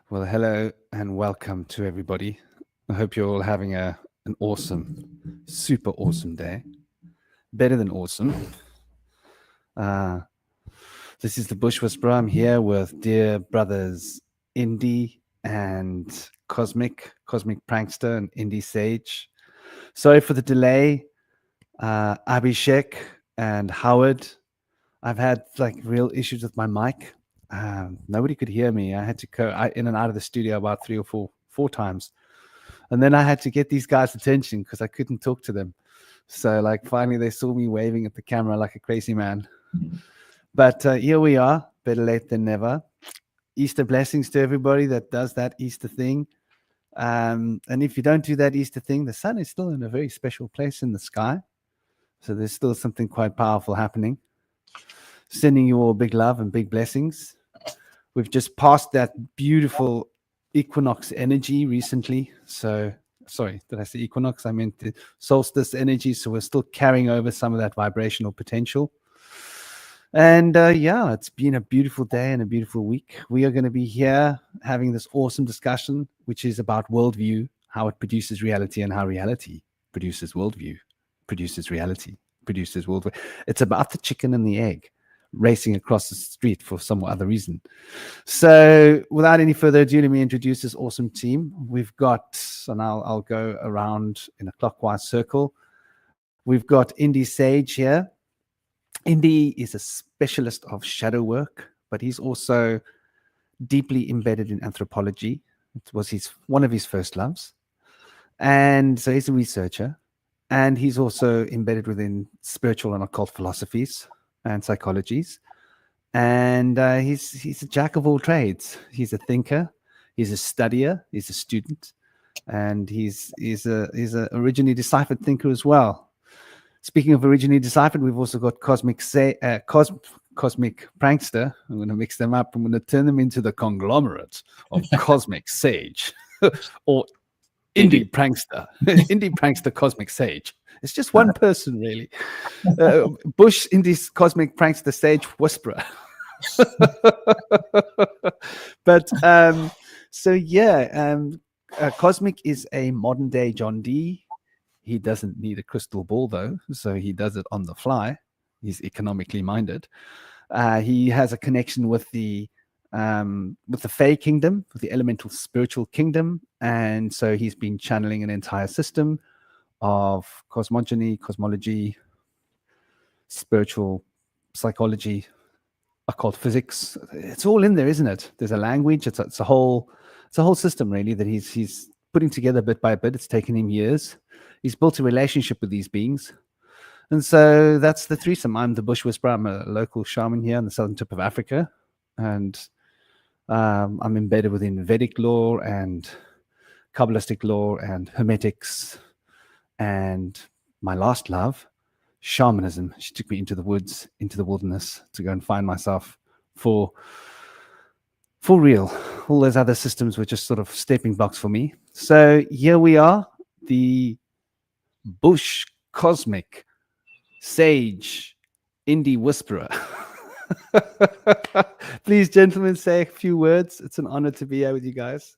Well, hello and welcome to everybody. I hope you're all having an awesome, super awesome day. Better than awesome. Uh, this is the Bush Whisperer. I'm here with dear brothers Indy and Cosmic Prankster and Indy Sage. Sorry for the delay, Abhishek and Howard. I've had like real issues with my mic. Nobody could hear me. I had to go in and out of the studio about three or four times. And then I had to get these guys' attention because I couldn't talk to them. So, like, finally, they saw me waving at the camera like a crazy man. But here we are, better late than never. Easter blessings to everybody that does that Easter thing. And if you don't do that Easter thing, the sun is still in a very special place in the sky. So, there's still something quite powerful happening. Sending you all big love and big blessings. We've just passed that beautiful equinox energy recently. So, sorry, did I say equinox? I meant the solstice energy. So we're still carrying over some of that vibrational potential. And yeah, it's been a beautiful day and a beautiful week. We are going to be here having this awesome discussion, which is about worldview, how it produces reality, and how reality produces worldview, produces reality, produces worldview. It's about the chicken and the egg racing across the street for some other reason. So without any further ado, let me introduce this awesome team. We've got, and I'll go around in a clockwise circle. We've got Indy Sage here. Indy is a specialist of shadow work, but he's also deeply embedded in anthropology. It was one of his first loves. And so he's a researcher. And he's also embedded within spiritual and occult philosophies and psychologies. And he's a jack of all trades. He's a thinker, he's a studier, he's a student, and he's a originally deciphered thinker as well. Speaking of originally deciphered, we've also got Cosmic Prankster. I'm going to mix them up. I'm going to turn them into the conglomerate of Cosmic Sage or Indie Prankster. Indie Prankster Cosmic Sage. It's just one person, really. Bush Indie's Cosmic Prankster Sage Whisperer. But so yeah, Cosmic is a modern day John Dee. He doesn't need a crystal ball though, so he does it on the fly. He's economically minded. He has a connection with the Fey kingdom, with the elemental spiritual kingdom, and so he's been channeling an entire system of cosmology, spiritual psychology, occult physics. It's all in there, isn't it? There's a language. It's a whole system really that he's putting together bit by bit. It's taken him years. He's built a relationship with these beings. And so that's the threesome. I'm the Bush Whisperer. I'm a local shaman here on the southern tip of Africa. And I'm embedded within Vedic lore and Kabbalistic lore and Hermetics. And my last love, shamanism. She took me into the woods, into the wilderness to go and find myself for real. All those other systems were just sort of stepping blocks for me. So here we are, the Bush Cosmic Sage Indie Whisperer. Please, gentlemen, say a few words. It's an honor to be here with you guys.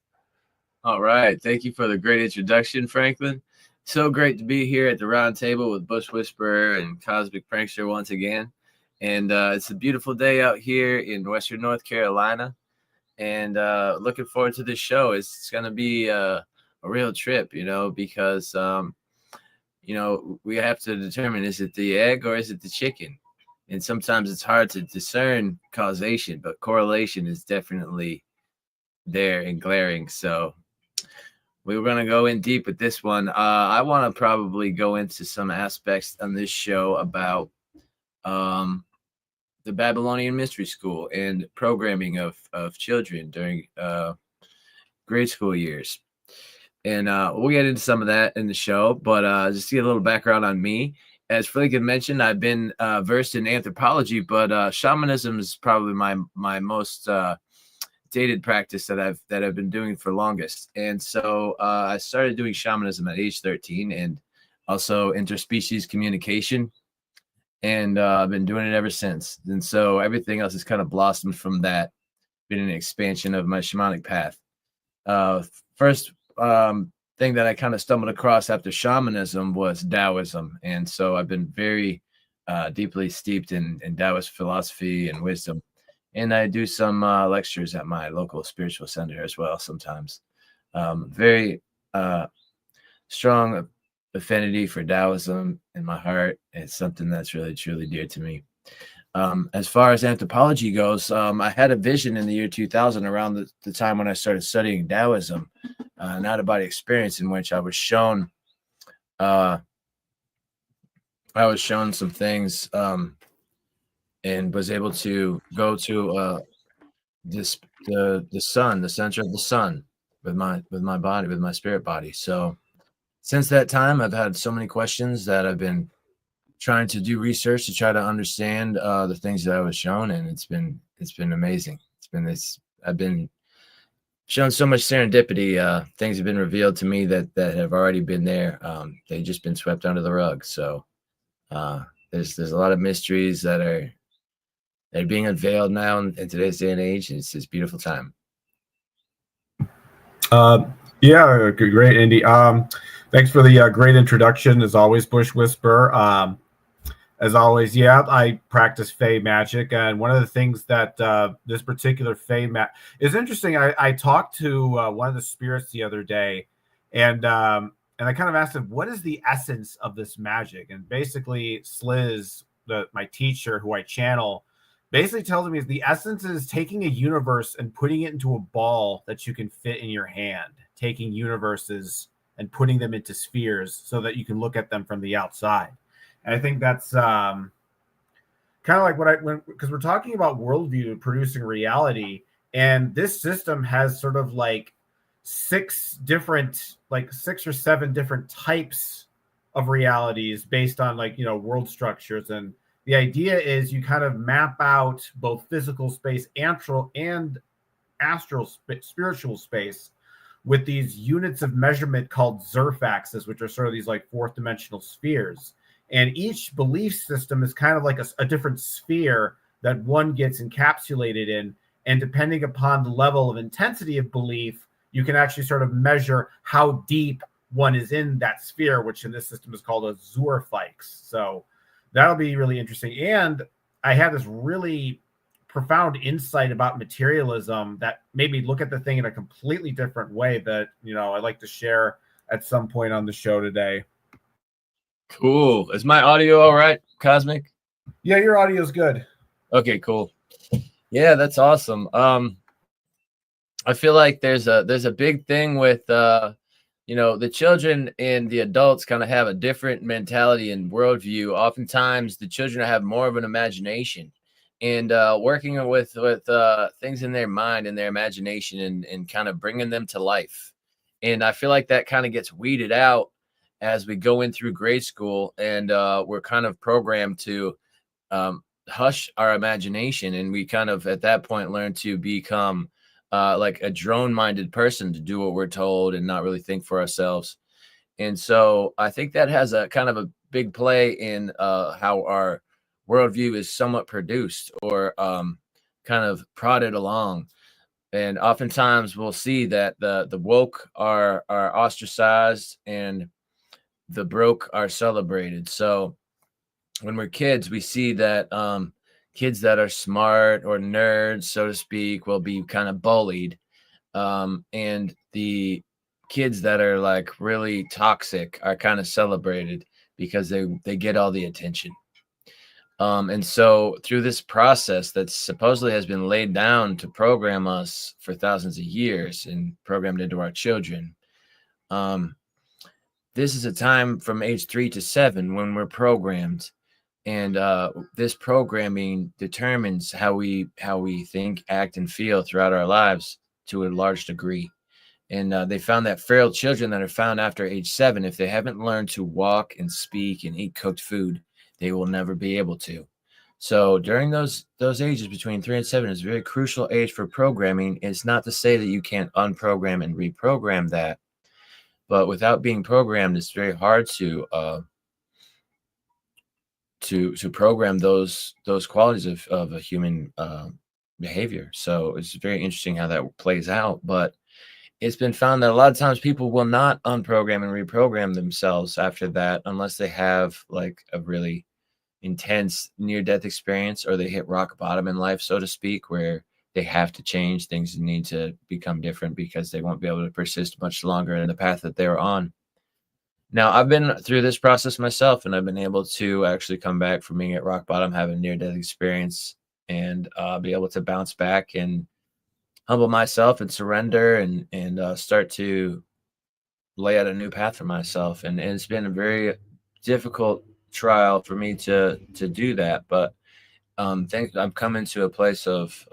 All right. Thank you for the great introduction, Franklin. So great to be here at the round table with Bush Whisperer and Cosmic Prankster once again. And it's a beautiful day out here in Western North Carolina. And looking forward to this show. It's going to be a real trip, because, we have to determine, is it the egg or is it the chicken? And sometimes it's hard to discern causation, but correlation is definitely there and glaring. So we were going to go in deep with this one. I want to probably go into some aspects on this show about the Babylonian Mystery School and programming of children during grade school years. And we'll get into some of that in the show, but just to get a little background on me. As Franklin mentioned, I've been versed in anthropology, but shamanism is probably my most dated practice that I've been doing for longest. And so I started doing shamanism at age 13 and also interspecies communication. And I've been doing it ever since. And so everything else has kind of blossomed from that, been an expansion of my shamanic path. First thing that I kind of stumbled across after shamanism was Taoism, and so I've been very deeply steeped in Taoist philosophy and wisdom. And I do some lectures at my local spiritual center as well sometimes. Very strong affinity for Taoism in my heart. It's something that's really, truly dear to me. As far as anthropology goes, I had a vision in the year 2000 around the time when I started studying Taoism, an out-of-body experience in which I was shown some things and was able to go to the sun, the center of the sun, with my body, with my spirit body. So since that time, I've had so many questions that I've been trying to do research to try to understand the things that I was shown, and it's been amazing. I've been shown so much serendipity. Things have been revealed to me that have already been there. They've just been swept under the rug. So there's a lot of mysteries that are being unveiled now in today's day and age. It's this beautiful time. Yeah, great, Indy. Thanks for the great introduction, as always, Bush Whisperer. As always, yeah, I practice Fey magic, and one of the things that this particular Fey magic is interesting. I talked to one of the spirits the other day, and I kind of asked him, "What is the essence of this magic?" And basically, Sliz, my teacher, who I channel, basically tells me the essence is taking a universe and putting it into a ball that you can fit in your hand, taking universes and putting them into spheres so that you can look at them from the outside. And I think that's kind of like because we're talking about worldview producing reality, and this system has sort of like six or seven different types of realities based on world structures. And the idea is you kind of map out both physical space, and astral spiritual space with these units of measurement called Zerfaxes, which are sort of these like fourth dimensional spheres. And each belief system is kind of like a different sphere that one gets encapsulated in. And depending upon the level of intensity of belief, you can actually sort of measure how deep one is in that sphere, which in this system is called a Zurfax. So that'll be really interesting. And I had this really profound insight about materialism that made me look at the thing in a completely different way that, I'd like to share at some point on the show today. Cool. Is my audio all right, Cosmic? Yeah, your audio is good. Okay, cool. Yeah, that's awesome. I feel like there's a big thing with the children and the adults kind of have a different mentality and worldview. Oftentimes, the children have more of an imagination, and working with things in their mind and their imagination and kind of bringing them to life. And I feel like that kind of gets weeded out as we go in through grade school, and we're kind of programmed to hush our imagination, and we kind of at that point learn to become like a drone-minded person, to do what we're told and not really think for ourselves. And so I think that has a kind of a big play in how our worldview is somewhat produced or kind of prodded along. And oftentimes we'll see that the woke are ostracized and the broke are celebrated. So when we're kids, we see that kids that are smart or nerds, so to speak, will be kind of bullied. And the kids that are like really toxic are kind of celebrated because they get all the attention. And so through this process that supposedly has been laid down to program us for thousands of years and programmed into our children, this is a time from age 3 to 7 when we're programmed. And this programming determines how we think, act, and feel throughout our lives to a large degree. And they found that feral children that are found after age 7, if they haven't learned to walk and speak and eat cooked food, they will never be able to. So during those ages between 3 and 7 is a very crucial age for programming. It's not to say that you can't unprogram and reprogram that, but without being programmed, it's very hard to program those qualities of a human behavior. So it's very interesting how that plays out. But it's been found that a lot of times people will not unprogram and reprogram themselves after that unless they have like a really intense near-death experience or they hit rock bottom in life, so to speak, where they have to change, things need to become different because they won't be able to persist much longer in the path that they were on. Now, I've been through this process myself, and I've been able to actually come back from being at rock bottom, have a near-death experience, and be able to bounce back and humble myself and surrender and start to lay out a new path for myself. And it's been a very difficult trial for me to do that, but think I'm coming to a place of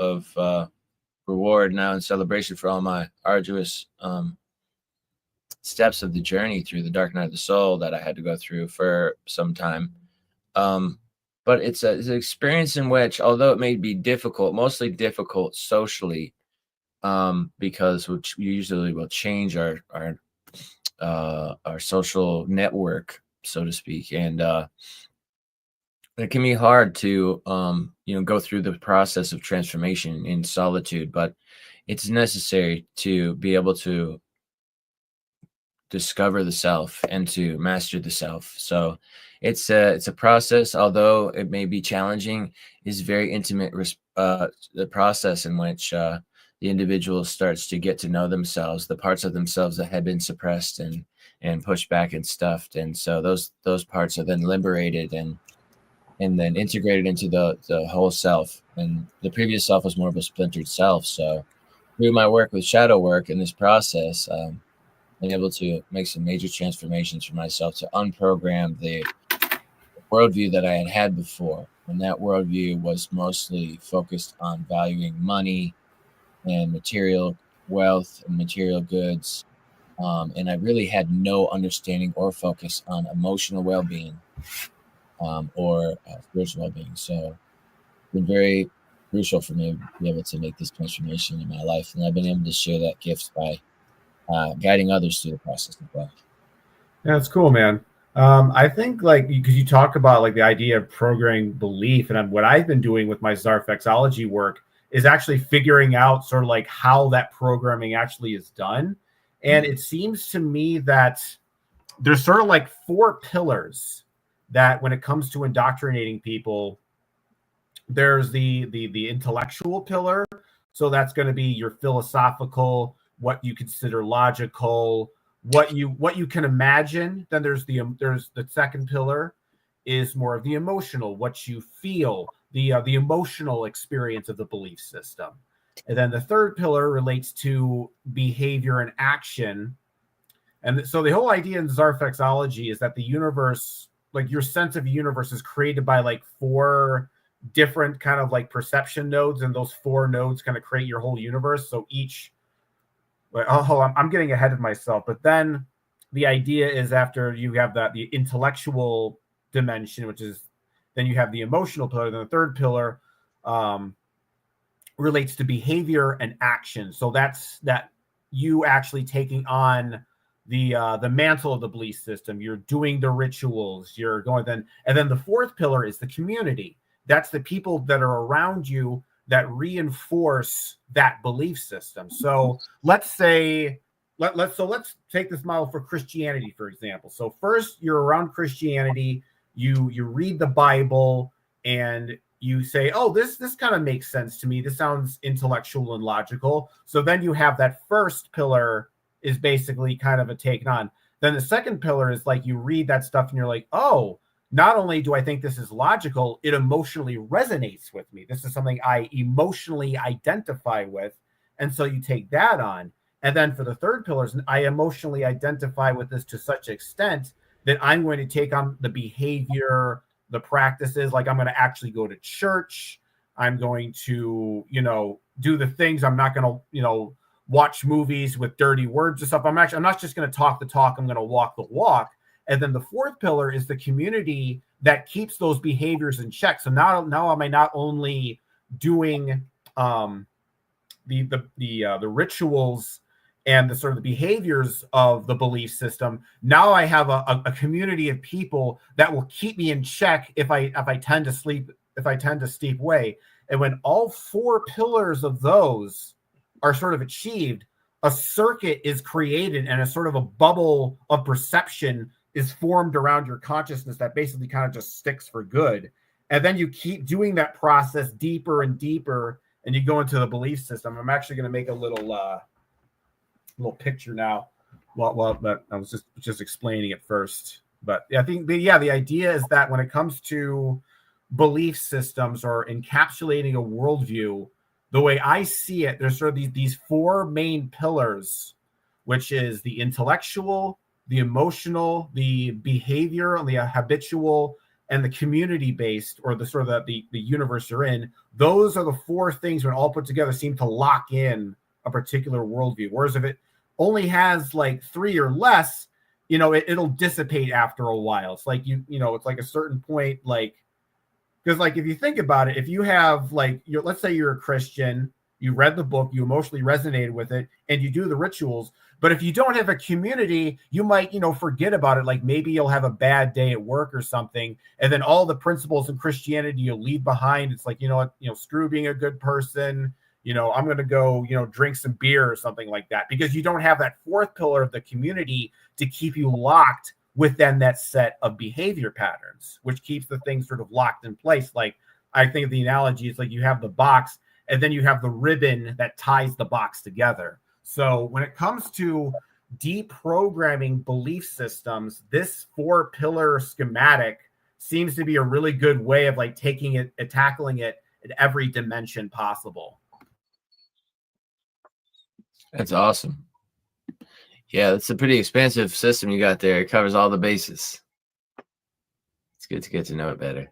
reward now and celebration for all my arduous steps of the journey through the dark night of the soul that I had to go through for some time. Um, but it's an experience in which, although it may be difficult, mostly difficult socially, because which usually will change our social network, so to speak, and it can be hard to go through the process of transformation in solitude, but it's necessary to be able to discover the self and to master the self. So it's a process, although it may be challenging, is very intimate the process in which the individual starts to get to know themselves, the parts of themselves that had been suppressed and pushed back and stuffed. And so those parts are then liberated and then integrated into the whole self. And the previous self was more of a splintered self. So through my work with shadow work in this process, been able to make some major transformations for myself to unprogram the worldview that I had before. And that worldview was mostly focused on valuing money and material wealth and material goods. And I really had no understanding or focus on emotional well-being or spiritual well-being. So it's been very crucial for me to be able to make this transformation in my life. And I've been able to share that gift by guiding others through the process as well. Yeah, it's cool, man. I think like because you talk about like the idea of programming belief, and what I've been doing with my Zarfexology work is actually figuring out sort of like how that programming actually is done. And it seems to me that there's sort of like 4 pillars that when it comes to indoctrinating people, there's the intellectual pillar. So that's going to be your philosophical, what you consider logical, what you can imagine. Then there's the second pillar is more of the emotional, what you feel, the emotional experience of the belief system. And then the third pillar relates to behavior and action. And so the whole idea in Zarfexology is that the universe, like your sense of universe, is created by like 4 different kind of like perception nodes, and those 4 nodes kind of create your whole universe. So each I'm getting ahead of myself. But then the idea is after you have the intellectual dimension, which is then you have the emotional pillar. Then the third pillar relates to behavior and action. So that's that you actually taking on the mantle of the belief system. You're doing the rituals. You're going then, and then the fourth pillar is the community. That's the people that are around you that reinforce that belief system. So let's say, let's take this model for Christianity, for example. So first you're around Christianity, you read the Bible, and you say, oh, this kind of makes sense to me. This sounds intellectual and logical. So then you have that first pillar is basically kind of a take on. Then the second pillar is like you read that stuff and you're like, oh, not only do I think this is logical, it emotionally resonates with me. This is something I emotionally identify with. And so you take that on. And then for the third pillar, I emotionally identify with this to such extent that I'm going to take on the behavior, the practices. Like I'm going to actually go to church. I'm going to, do the things. I'm not going to, watch movies with dirty words and stuff. I'm not just going to talk the talk. I'm going to walk the walk. And then the fourth pillar is the community that keeps those behaviors in check. So now am I not only doing the rituals and the sort of the behaviors of the belief system. Now I have a community of people that will keep me in check if I tend to steep away. And when all 4 pillars of those are sort of achieved, a circuit is created and a sort of a bubble of perception is formed around your consciousness that basically kind of just sticks for good. And then you keep doing that process deeper and deeper, and you go into the belief system. I'm actually going to make a little picture now. Well, but I was just explaining it first. But I think the idea is that when it comes to belief systems or encapsulating a worldview, the way I see it, there's sort of these four main pillars, which is the intellectual, the emotional, the behavior, and the habitual, and the community-based, or the sort of the universe you're in. Those are the four things, when all put together, seem to lock in a particular worldview. Whereas if it only has like three or less, it'll dissipate after a while. It's like it's like a certain point, like, because like if you think about it, if you have like, let's say you're a Christian, you read the book, you emotionally resonated with it, and you do the rituals. But if you don't have a community, you might, forget about it. Like maybe you'll have a bad day at work or something, and then all the principles in Christianity you'll leave behind. It's like, screw being a good person. I'm going to go, drink some beer or something like that, because you don't have that fourth pillar of the community to keep you locked within that set of behavior patterns, which keeps the thing sort of locked in place. Like I think the analogy is like you have the box and then you have the ribbon that ties the box together. So when it comes to deprogramming belief systems, this four pillar schematic seems to be a really good way of like taking it and tackling it at every dimension possible. That's awesome. Yeah, that's a pretty expansive system you got there. It covers all the bases. It's good to get to know it better.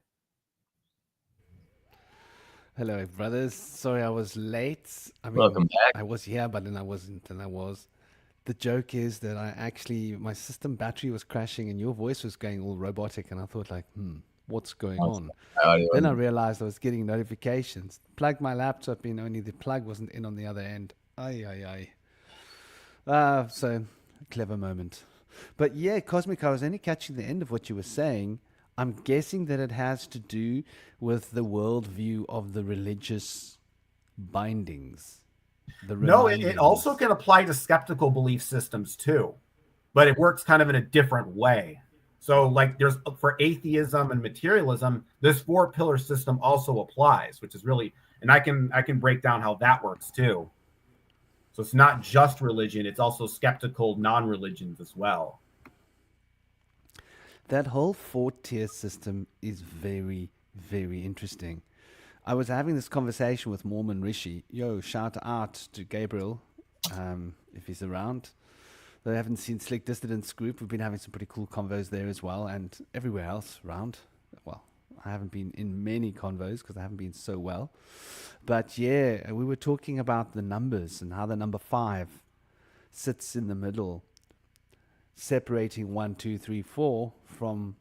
Hello, brothers. Sorry I was late. I mean, Welcome back. I was here, but then I wasn't, and I was. The joke is that my system battery was crashing and your voice was going all robotic, and I thought like, what's going on? Then I realized I was getting notifications. Plugged my laptop in, only the plug wasn't in on the other end. Ay. So clever moment. But yeah, Cosmic, I was only catching the end of what you were saying. I'm guessing that it has to do with the worldview of the religious bindings. No, it also can apply to skeptical belief systems too, but it works kind of in a different way. So like there's for atheism and materialism, this four pillar system also applies, which is really, and I can break down how that works too. So it's not just religion, it's also skeptical non-religions as well. That whole four-tier system is very, very interesting. I was having this conversation with Mormon Rishi. Yo, shout out to Gabriel, if he's around. They haven't seen Slick Dissidents Group. We've been having some pretty cool convos there as well, and everywhere else around. Well, I haven't been in many convos because I haven't been so well. But yeah, we were talking about the numbers and how the number 5 sits in the middle, separating 1, 2, 3, 4 from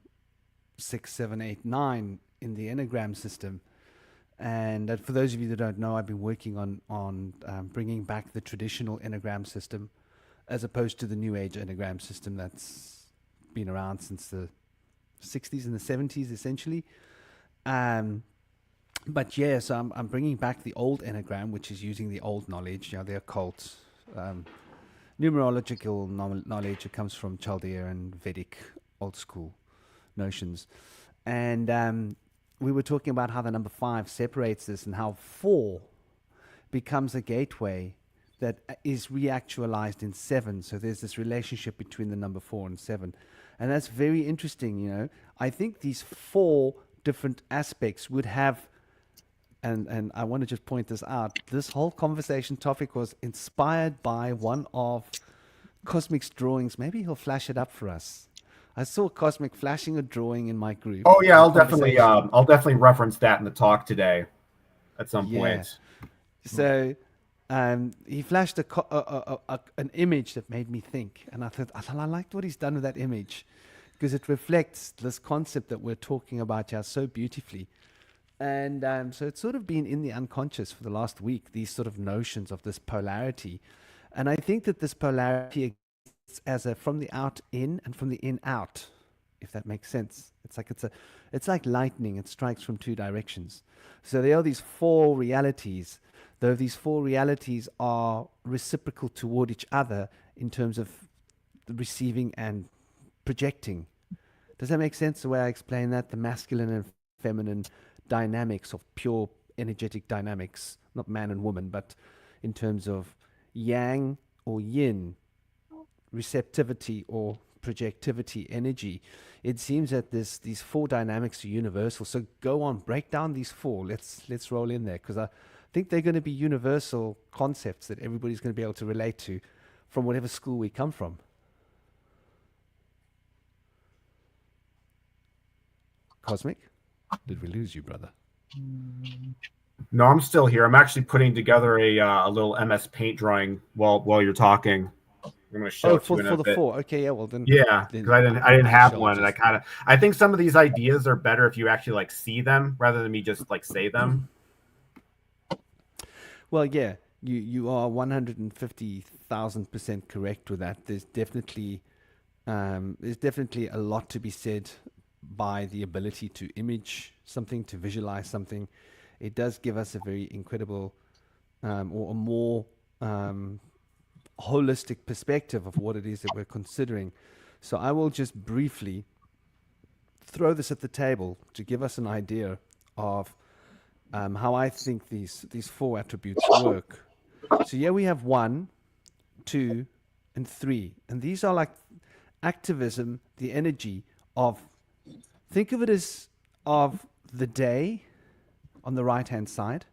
6, 7, 8, 9 in the Enneagram system. And for those of you that don't know, I've been working on bringing back the traditional Enneagram system as opposed to the New Age Enneagram system that's been around since the 60s and the 70s, essentially. But yeah, so I'm bringing back the old Enneagram, which is using the old knowledge, the occult, numerological knowledge. It comes from Chaldea and Vedic old school notions. And we were talking about how the number 5 separates this and how 4 becomes a gateway that is reactualized in 7. So there's this relationship between the number 4 and 7. And that's very interesting, I think these 4 different aspects would have, and I want to just point this out, this whole conversation topic was inspired by one of Cosmic's drawings. Maybe he'll flash it up for us. I saw Cosmic flashing a drawing in my group. Oh yeah, I'll definitely reference that in the talk today at some point. So he flashed an image that made me think, and I thought I liked what he's done with that image because it reflects this concept that we're talking about here so beautifully. And so it's sort of been in the unconscious for the last week, these sort of notions of this polarity. And I think that this polarity as a from the out in and from the in out, if that makes sense. It's like lightning. It strikes from 2 directions. So there are these 4 realities though these four realities are reciprocal toward each other in terms of the receiving and projecting. Does that make sense the way I explain that? The masculine and feminine dynamics of pure energetic dynamics, not man and woman, but in terms of yang or yin, receptivity or projectivity, energy. It seems that these four dynamics are universal. So go on, break down these four. Let's roll in there, because I think they're going to be universal concepts that everybody's going to be able to relate to from whatever school we come from. Cosmic, did we lose you, brother? No, I'm still here. I'm actually putting together a little MS Paint drawing while you're talking. I'm going to show it to you in a the bit. four. Okay, yeah. Well, then, yeah, then because I didn't have shall one, and just- I think some of these ideas are better if you actually like see them rather than me just like say them. Well, yeah, you are 150,000% correct with that. There's definitely a lot to be said by the ability to image something, to visualize something. It does give us a very incredible or a more holistic perspective of what it is that we're considering. So I will just briefly throw this at the table to give us an idea of how I think these four attributes work. So here we have 1, 2, and 3. And these are like activism, the energy of, think of it as of the day on the right-hand side.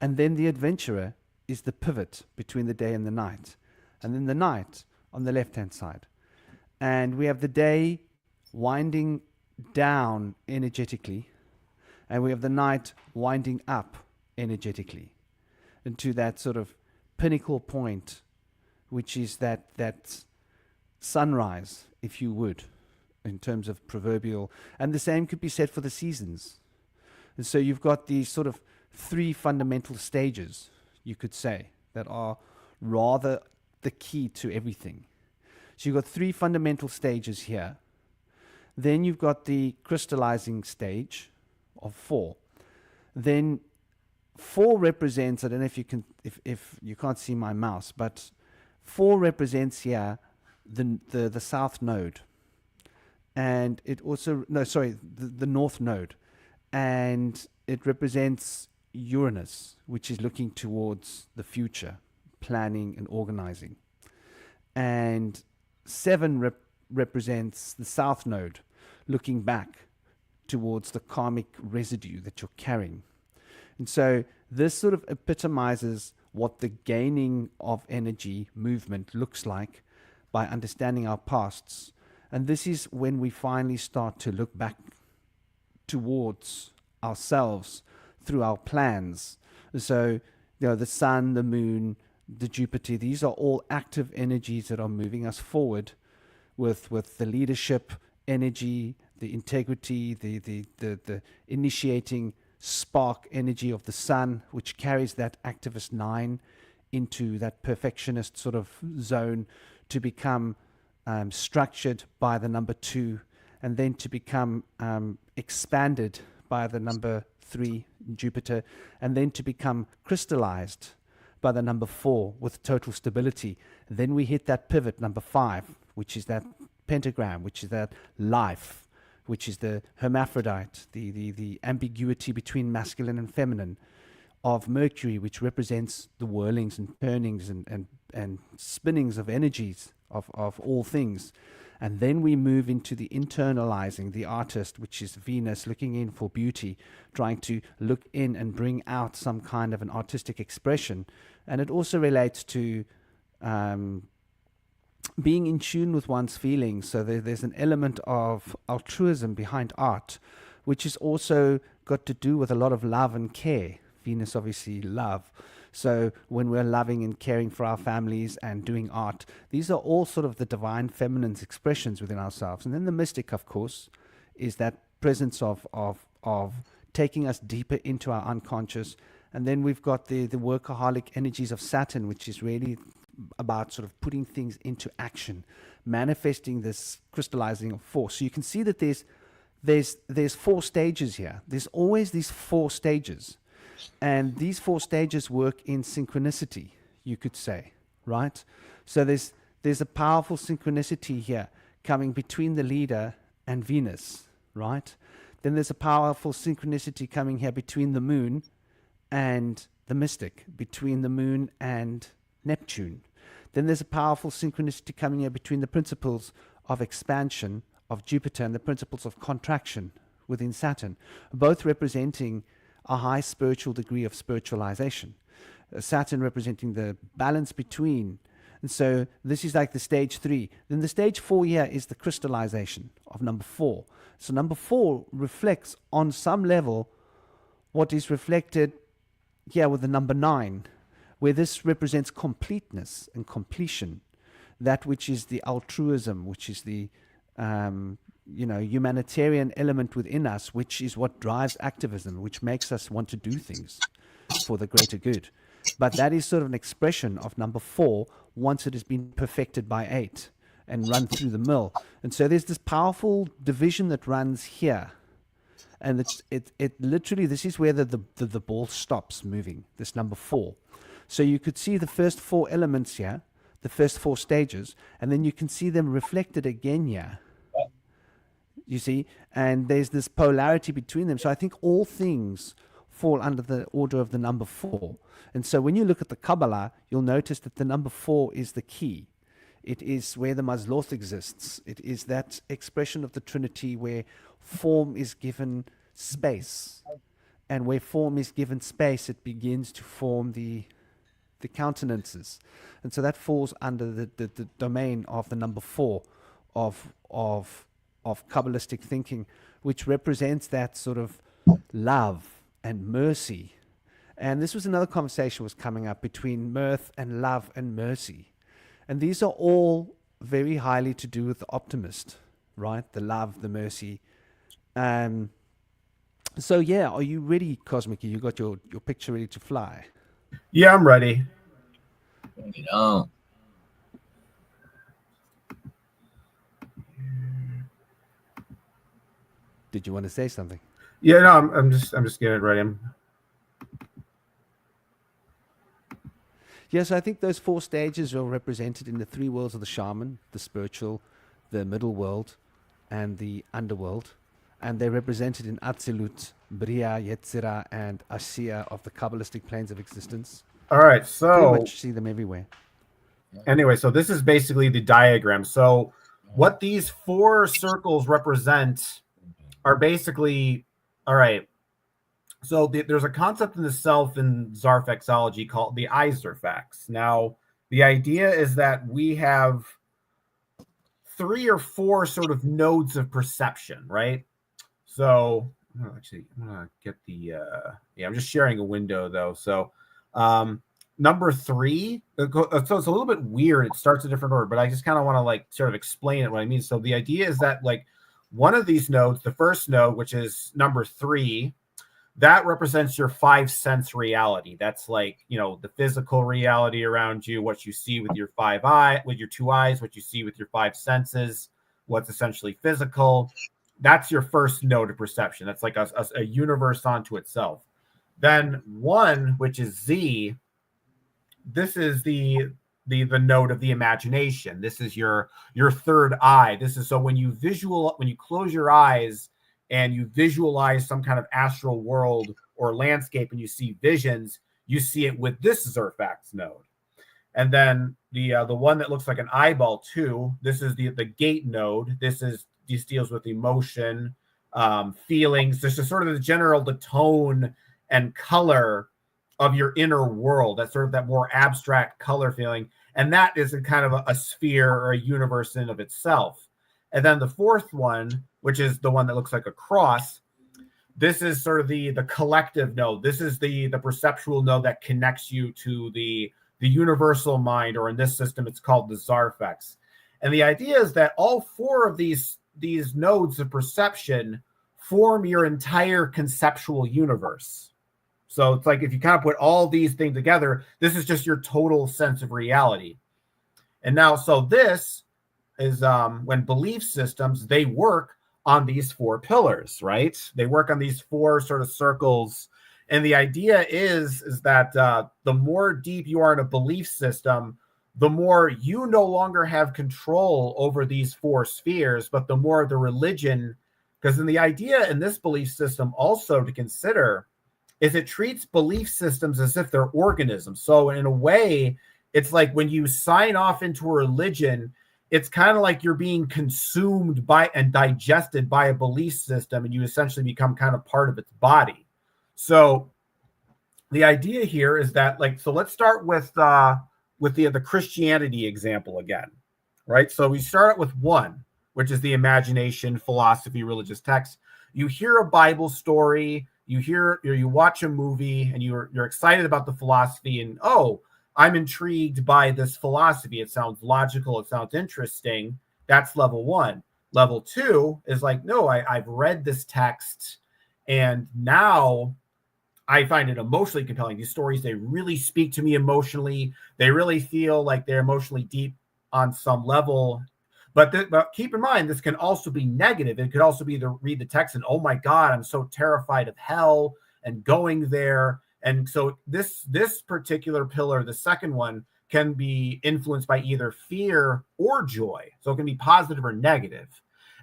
And then the adventurer is the pivot between the day and the night. And then the night on the left-hand side. And we have the day winding down energetically. And we have the night winding up energetically into that sort of pinnacle point, which is that sunrise, if you would, in terms of proverbial. And the same could be said for the seasons. And so you've got these sort of 3 fundamental stages, you could say, that are rather the key to everything. So you've got 3 fundamental stages here. Then you've got the crystallizing stage of 4. Then 4 represents, I don't know if you can, if you can't see my mouse, but 4 represents here the south node. And it also, no, sorry, the north node. And it represents Uranus, which is looking towards the future, planning and organizing. And 7 represents the south node, looking back towards the karmic residue that you're carrying. And so this sort of epitomizes what the gaining of energy movement looks like by understanding our pasts. And this is when we finally start to look back towards ourselves through our plans. So, the sun, the moon, the Jupiter, these are all active energies that are moving us forward with the leadership energy, the integrity, the initiating spark energy of the sun, which carries that activist 9 into that perfectionist sort of zone to become structured by the number 2, and then to become expanded by the number 3, Jupiter, and then to become crystallized by the number 4 with total stability. Then we hit that pivot, number 5, which is that pentagram, which is that life, which is the hermaphrodite, the ambiguity between masculine and feminine, of Mercury, which represents the whirlings and turnings and spinnings of energies of all things. And then we move into the internalizing, the artist, which is Venus, looking in for beauty, trying to look in and bring out some kind of an artistic expression. And it also relates to being in tune with one's feelings. So there's an element of altruism behind art, which is also got to do with a lot of love and care. Venus, obviously, love. So when we're loving and caring for our families and doing art, these are all sort of the divine feminine's expressions within ourselves. And then the mystic, of course, is that presence of taking us deeper into our unconscious. And then we've got the workaholic energies of Saturn, which is really about sort of putting things into action, manifesting this crystallizing of force. So you can see that there's 4 stages here. There's always these 4 stages. And these 4 stages work in synchronicity, you could say, right? So there's a powerful synchronicity here coming between the leader and Venus, right? Then there's a powerful synchronicity coming here between the moon and the mystic, between the moon and Neptune. Then there's a powerful synchronicity coming here between the principles of expansion of Jupiter and the principles of contraction within Saturn, both representing a high spiritual degree of spiritualization. Saturn representing the balance between. And so this is like the stage 3. Then the stage 4 here is the crystallization of number 4. So number 4 reflects on some level what is reflected here with the number 9, where this represents completeness and completion, that which is the altruism, which is the humanitarian element within us, which is what drives activism, which makes us want to do things for the greater good. But that is sort of an expression of number 4 once it has been perfected by 8 and run through the mill. And so there's this powerful division that runs here. And it literally, this is where the ball stops moving, this number 4. So you could see the first 4 elements here, the first 4 stages, and then you can see them reflected again here. You see, and there's this polarity between them. So I think all things fall under the order of the number 4. And so when you look at the Kabbalah, you'll notice that the number 4 is the key. It is where the Mazloth exists. It is that expression of the Trinity where form is given space. And where form is given space, it begins to form the countenances. And so that falls under the domain of the number 4 of Kabbalistic thinking, which represents that sort of love and mercy. And this was another conversation was coming up between mirth and love and mercy. And these are all very highly to do with the optimist, right? The love, the mercy. So yeah, are you ready, Cosmic? You got your picture ready to fly? Yeah, I'm ready. Bring it on. Did you want to say something? Yeah, no, I'm just getting it ready. Yes, I think those 4 stages are represented in the 3 worlds of the shaman, the spiritual, the middle world, and the underworld. And they're represented in Atzilut, Bria, Yetzirah, and Asiya of the Kabbalistic planes of existence. All right, so pretty much see them everywhere. Anyway, so this is basically the diagram. So what these 4 circles represent are basically, all right, so there's a concept in the self in Zarfaxology called the I Zarfax. Now, the idea is that we have 3 or 4 sort of nodes of perception, right? So, actually, I'm going to get the, I'm just sharing a window though. So, number 3, so it's a little bit weird. It starts a different order, but I just kind of want to like sort of explain it what I mean. So the idea is that like one of these nodes, the first node, which is number 3, that represents your 5 sense reality. That's like, the physical reality around you, what you see with your 2 eyes, what you see with your 5 senses, what's essentially physical. That's your first node of perception. That's like a universe onto itself. Then 1, which is Z, this is the node of the imagination. This is your third eye. This is so when you close your eyes and you visualize some kind of astral world or landscape and you see visions, you see it with this Zarfax node. And then the one that looks like an eyeball 2, this is the gate node. This deals with emotion, feelings. This is sort of the tone and color of your inner world. That's sort of that more abstract color feeling. And that is a kind of a sphere or a universe in of itself. And then the 4th one, which is the one that looks like a cross, this is sort of the collective node. This is the perceptual node that connects you to the universal mind, or in this system, it's called the Zarfax. And the idea is that all 4 of these nodes of perception form your entire conceptual universe. So it's like if you kind of put all these things together, this is just your total sense of reality. And now, so this is when belief systems, they work on these 4 pillars, right? They work on these 4 sort of circles. And the idea is that the more deep you are in a belief system, the more you no longer have control over these four spheres, but the more the religion, because then the idea in this belief system also to consider is it treats belief systems as if they're organisms. So in a way, it's like when you sign off into a religion, it's kind of like you're being consumed by and digested by a belief system, and you essentially become kind of part of its body. So the idea here is that, like, so let's start with the Christianity example again, right? So we start with one, which is the imagination, philosophy, religious text. You hear a Bible story, you watch a movie, and you're excited about the philosophy, and oh, I'm intrigued by this philosophy. It sounds logical. It sounds interesting. That's level one. Level two is like, no, I've read this text, and now I find it emotionally compelling. These stories, they really speak to me emotionally. They really feel like they're emotionally deep on some level. But keep in mind, this can also be negative. It could also be to read the text and, oh my God, I'm so terrified of hell and going there. And so this particular pillar, the second one, can be influenced by either fear or joy. So it can be positive or negative.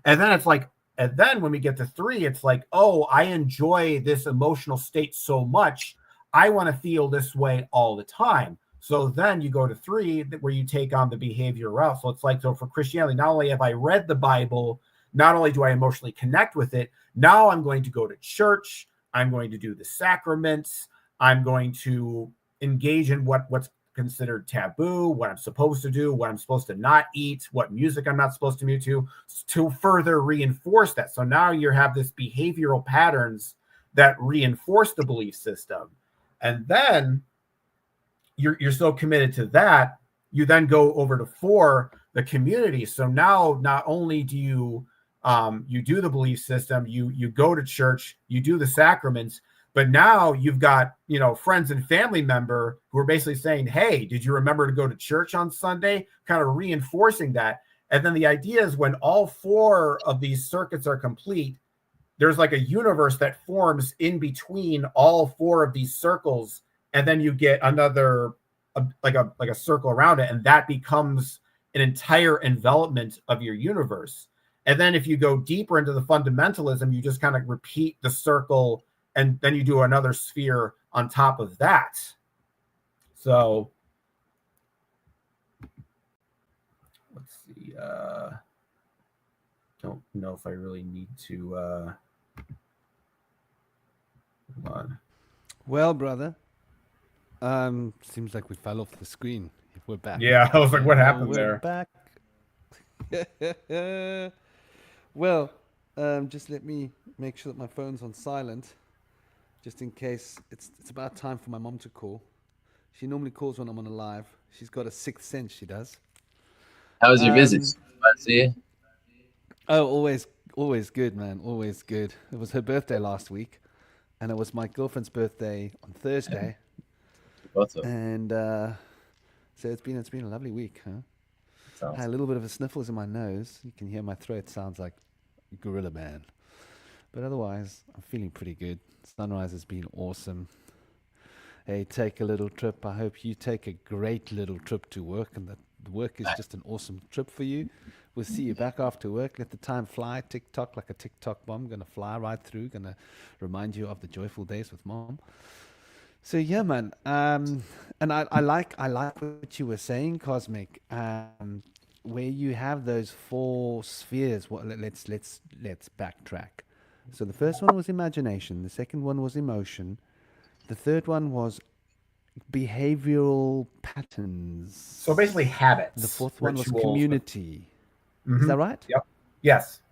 And then it's like, and then when we get to three, it's like, oh, I enjoy this emotional state so much. I want to feel this way all the time. So then you go to three, where you take on the behavior route. So it's like, so for Christianity, not only have I read the Bible, not only do I emotionally connect with it, now I'm going to go to church. I'm going to do the sacraments. I'm going to engage in what's considered taboo, what I'm supposed to do, what I'm supposed to not eat, what music I'm not supposed to mute to further reinforce that. So now you have this behavioral patterns that reinforce the belief system. And then you're so committed to that, you then go over to four, the community. So now not only do you do the belief system, you go to church, you do the sacraments, but now you've got, friends and family member who are basically saying, hey, did you remember to go to church on Sunday? Kind of reinforcing that. And then the idea is when all four of these circuits are complete, there's like a universe that forms in between all four of these circles. And then you get another, like a circle around it. And that becomes an entire envelopment of your universe. And then if you go deeper into the fundamentalism, you just kind of repeat the circle, and then you do another sphere on top of that. So let's see. Don't know if I really need to. Hold on. Well, brother, seems like we fell off the screen. We're back. Yeah, I was like, what happened We're there? back. Well, just let me make sure that my phone's on silent, just in case. It's about time for my mom to call. She normally calls when I'm on a live. She's got a sixth sense, she does. How was your visits? I see you. Oh, always good, man. Always good. It was her birthday last week, and it was my girlfriend's birthday on Thursday. What's up? And so it's been a lovely week, huh? I had a little bit of a sniffles in my nose. You can hear my throat sounds like Gorilla Man. But otherwise, I'm feeling pretty good. Sunrise has been awesome. Hey, take a little trip. I hope you take a great little trip to work, and that work is just an awesome trip for you. We'll see you back after work. Let the time fly. Tick-tock like a tick-tock bomb. Going to fly right through. Going to remind you of the joyful days with mom. So yeah, man. And I like what you were saying, Cosmic. Where you have those four spheres. Well, let's backtrack. So the first one was imagination. The second one was emotion. The third one was behavioral patterns. So basically habits. The fourth one was rituals. community. Mhm. Is that right? Yep. Yes.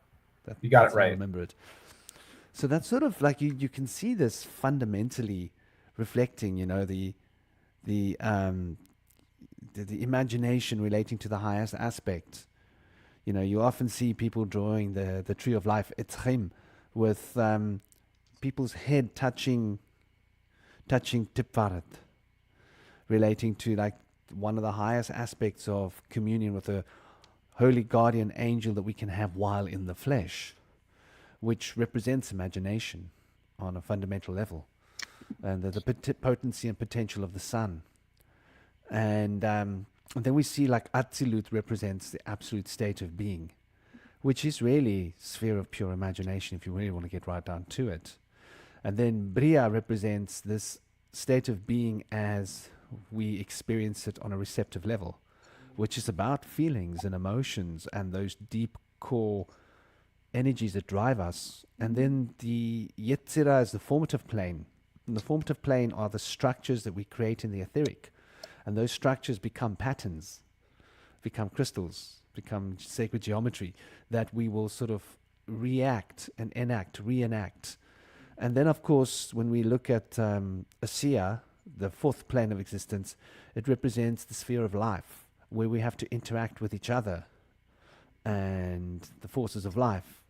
You got it that's how I right. remember it. So that's sort of like you can see this fundamentally reflecting, the imagination relating to the highest aspect. You often see people drawing the tree of life, etzchim, with people's head touching tipvaret, relating to like one of the highest aspects of communion with a holy guardian angel that we can have while in the flesh, which represents imagination on a fundamental level. and the potency and potential of the sun. And then we see like Atzilut represents the absolute state of being, which is really sphere of pure imagination if you really want to get right down to it. And then Bria represents this state of being as we experience it on a receptive level, which is about feelings and emotions and those deep core energies that drive us. And then the Yetzirah is the formative plane. And the formative plane are the structures that we create in the etheric. And those structures become patterns, become crystals, become sacred geometry that we will sort of react and reenact. And then, of course, when we look at Asiya, the fourth plane of existence, it represents the sphere of life, where we have to interact with each other and the forces of life.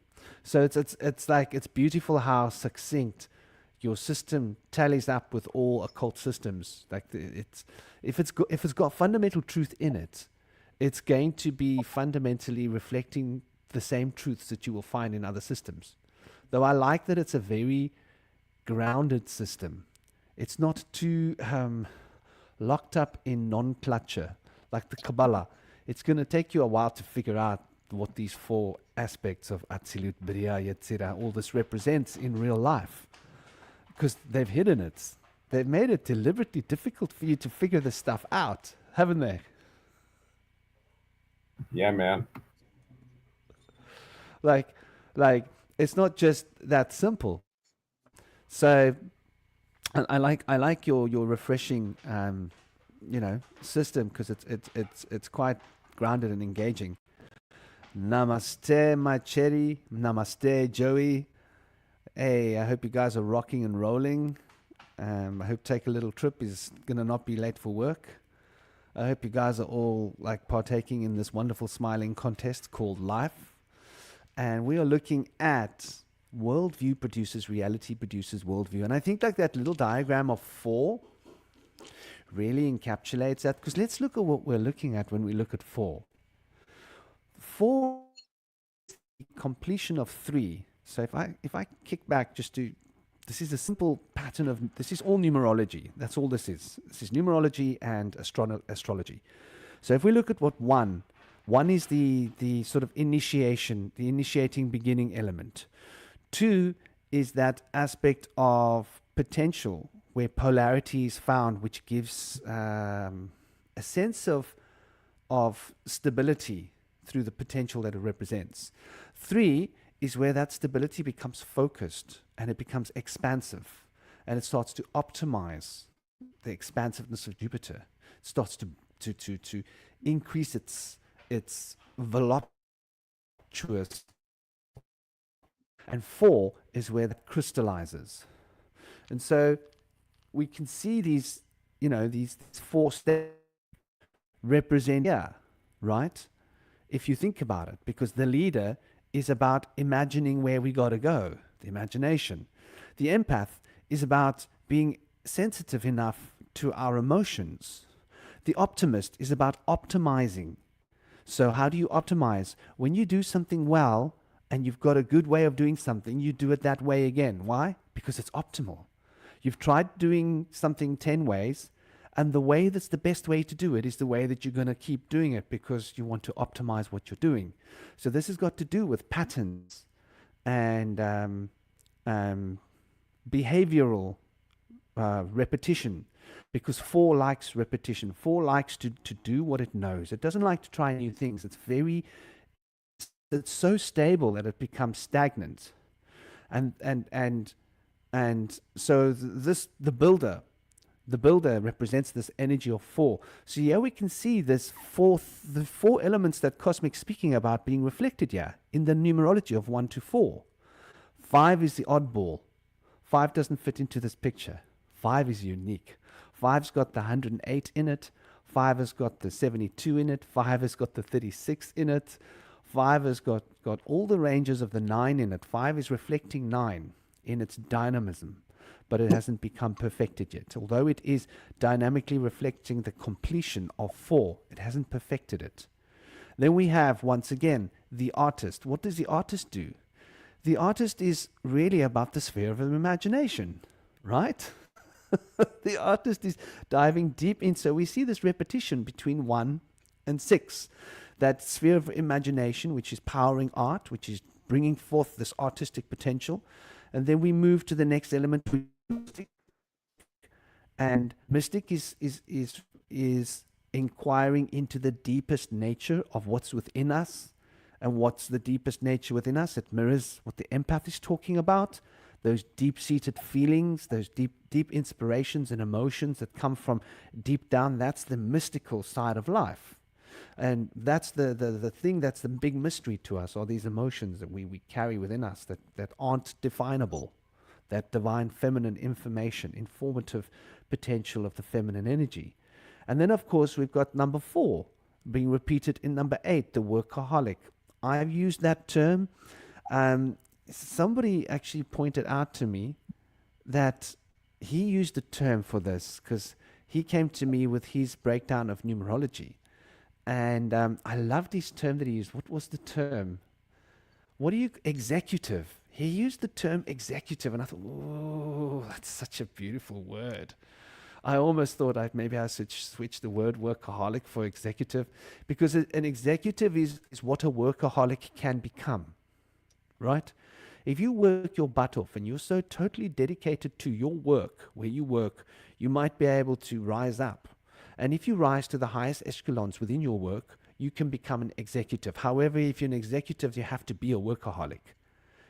So it's like, it's beautiful how succinct your system tallies up with all occult systems. Like if it's got fundamental truth in it, it's going to be fundamentally reflecting the same truths that you will find in other systems. Though I like that it's a very grounded system. It's not too locked up in non-clutcher, like the Kabbalah. It's going to take you a while to figure out what these four aspects of Atzilut, Bria, Yetzirah, all this represents in real life. Because they've hidden it. They've made it deliberately difficult for you to figure this stuff out, haven't they? Yeah, man. Like it's not just that simple. So I like your refreshing system, because it's quite grounded and engaging. Namaste, my cherry. Namaste, Joey. Hey, I hope you guys are rocking and rolling. I hope Take a Little Trip is gonna not be late for work. I hope you guys are all like partaking in this wonderful smiling contest called life. And we are looking at worldview produces reality, produces worldview. And I think like that little diagram of 4 really encapsulates that, because let's look at what we're looking at when we look at 4. 4 is the completion of 3. So if I kick back just to, this is a simple pattern of, this is all numerology. That's all this is. This is numerology and astrology. So if we look at what 1 is the sort of initiation, the initiating beginning element. 2 is that aspect of potential where polarity is found, which gives a sense of stability through the potential that it represents. 3 is where that stability becomes focused and it becomes expansive, and it starts to optimize the expansiveness of Jupiter. It starts to increase its voluptuous. And 4 is where that crystallizes. And so we can see these 4 steps represent, right? If you think about it, because the leader is about imagining where we got to go, the imagination. The empath is about being sensitive enough to our emotions. The optimist is about optimizing. So how do you optimize? When you do something well and you've got a good way of doing something, you do it that way again. Why? Because it's optimal. You've tried doing something 10 ways, and the way that's the best way to do it is the way that you're going to keep doing it, because you want to optimize what you're doing. So this has got to do with patterns and behavioral repetition, because 4 likes repetition. 4 likes to do what it knows. It doesn't like to try new things. It's so stable that it becomes stagnant. And so the builder represents this energy of 4. So here we can see the 4 elements that Cosmic's speaking about being reflected here in the numerology of 1 to 4. 5 is the oddball. 5 doesn't fit into this picture. 5 is unique. 5's got the 108 in it. 5 has got the 72 in it. 5 has got the 36 in it. 5 has got all the ranges of the 9 in it. 5 is reflecting 9 in its dynamism, but it hasn't become perfected yet. Although it is dynamically reflecting the completion of 4, it hasn't perfected it. Then we have, once again, the artist. What does the artist do? The artist is really about the sphere of imagination, right? The artist is diving deep in. So we see this repetition between 1 and 6. That sphere of imagination, which is powering art, which is bringing forth this artistic potential. And then we move to the next element, and mystic is inquiring into the deepest nature of what's within us. And what's the deepest nature within us? It mirrors what the empath is talking about. Those deep-seated feelings, those deep inspirations and emotions that come from deep down. That's the mystical side of life. And that's the thing that's the big mystery to us, are these emotions that we carry within us that aren't definable. That divine feminine information, informative potential of the feminine energy. And then, of course, we've got number 4 being repeated in number 8, the workaholic. I've used that term. Somebody actually pointed out to me that he used a term for this because he came to me with his breakdown of numerology. And I loved his term that he used. What was the term? Executive. He used the term executive, and I thought, oh, that's such a beautiful word. I almost thought maybe I should switch the word workaholic for executive, because an executive is what a workaholic can become, right? If you work your butt off and you're so totally dedicated to your work, where you work, you might be able to rise up. And if you rise to the highest echelons within your work, you can become an executive. However, if you're an executive, you have to be a workaholic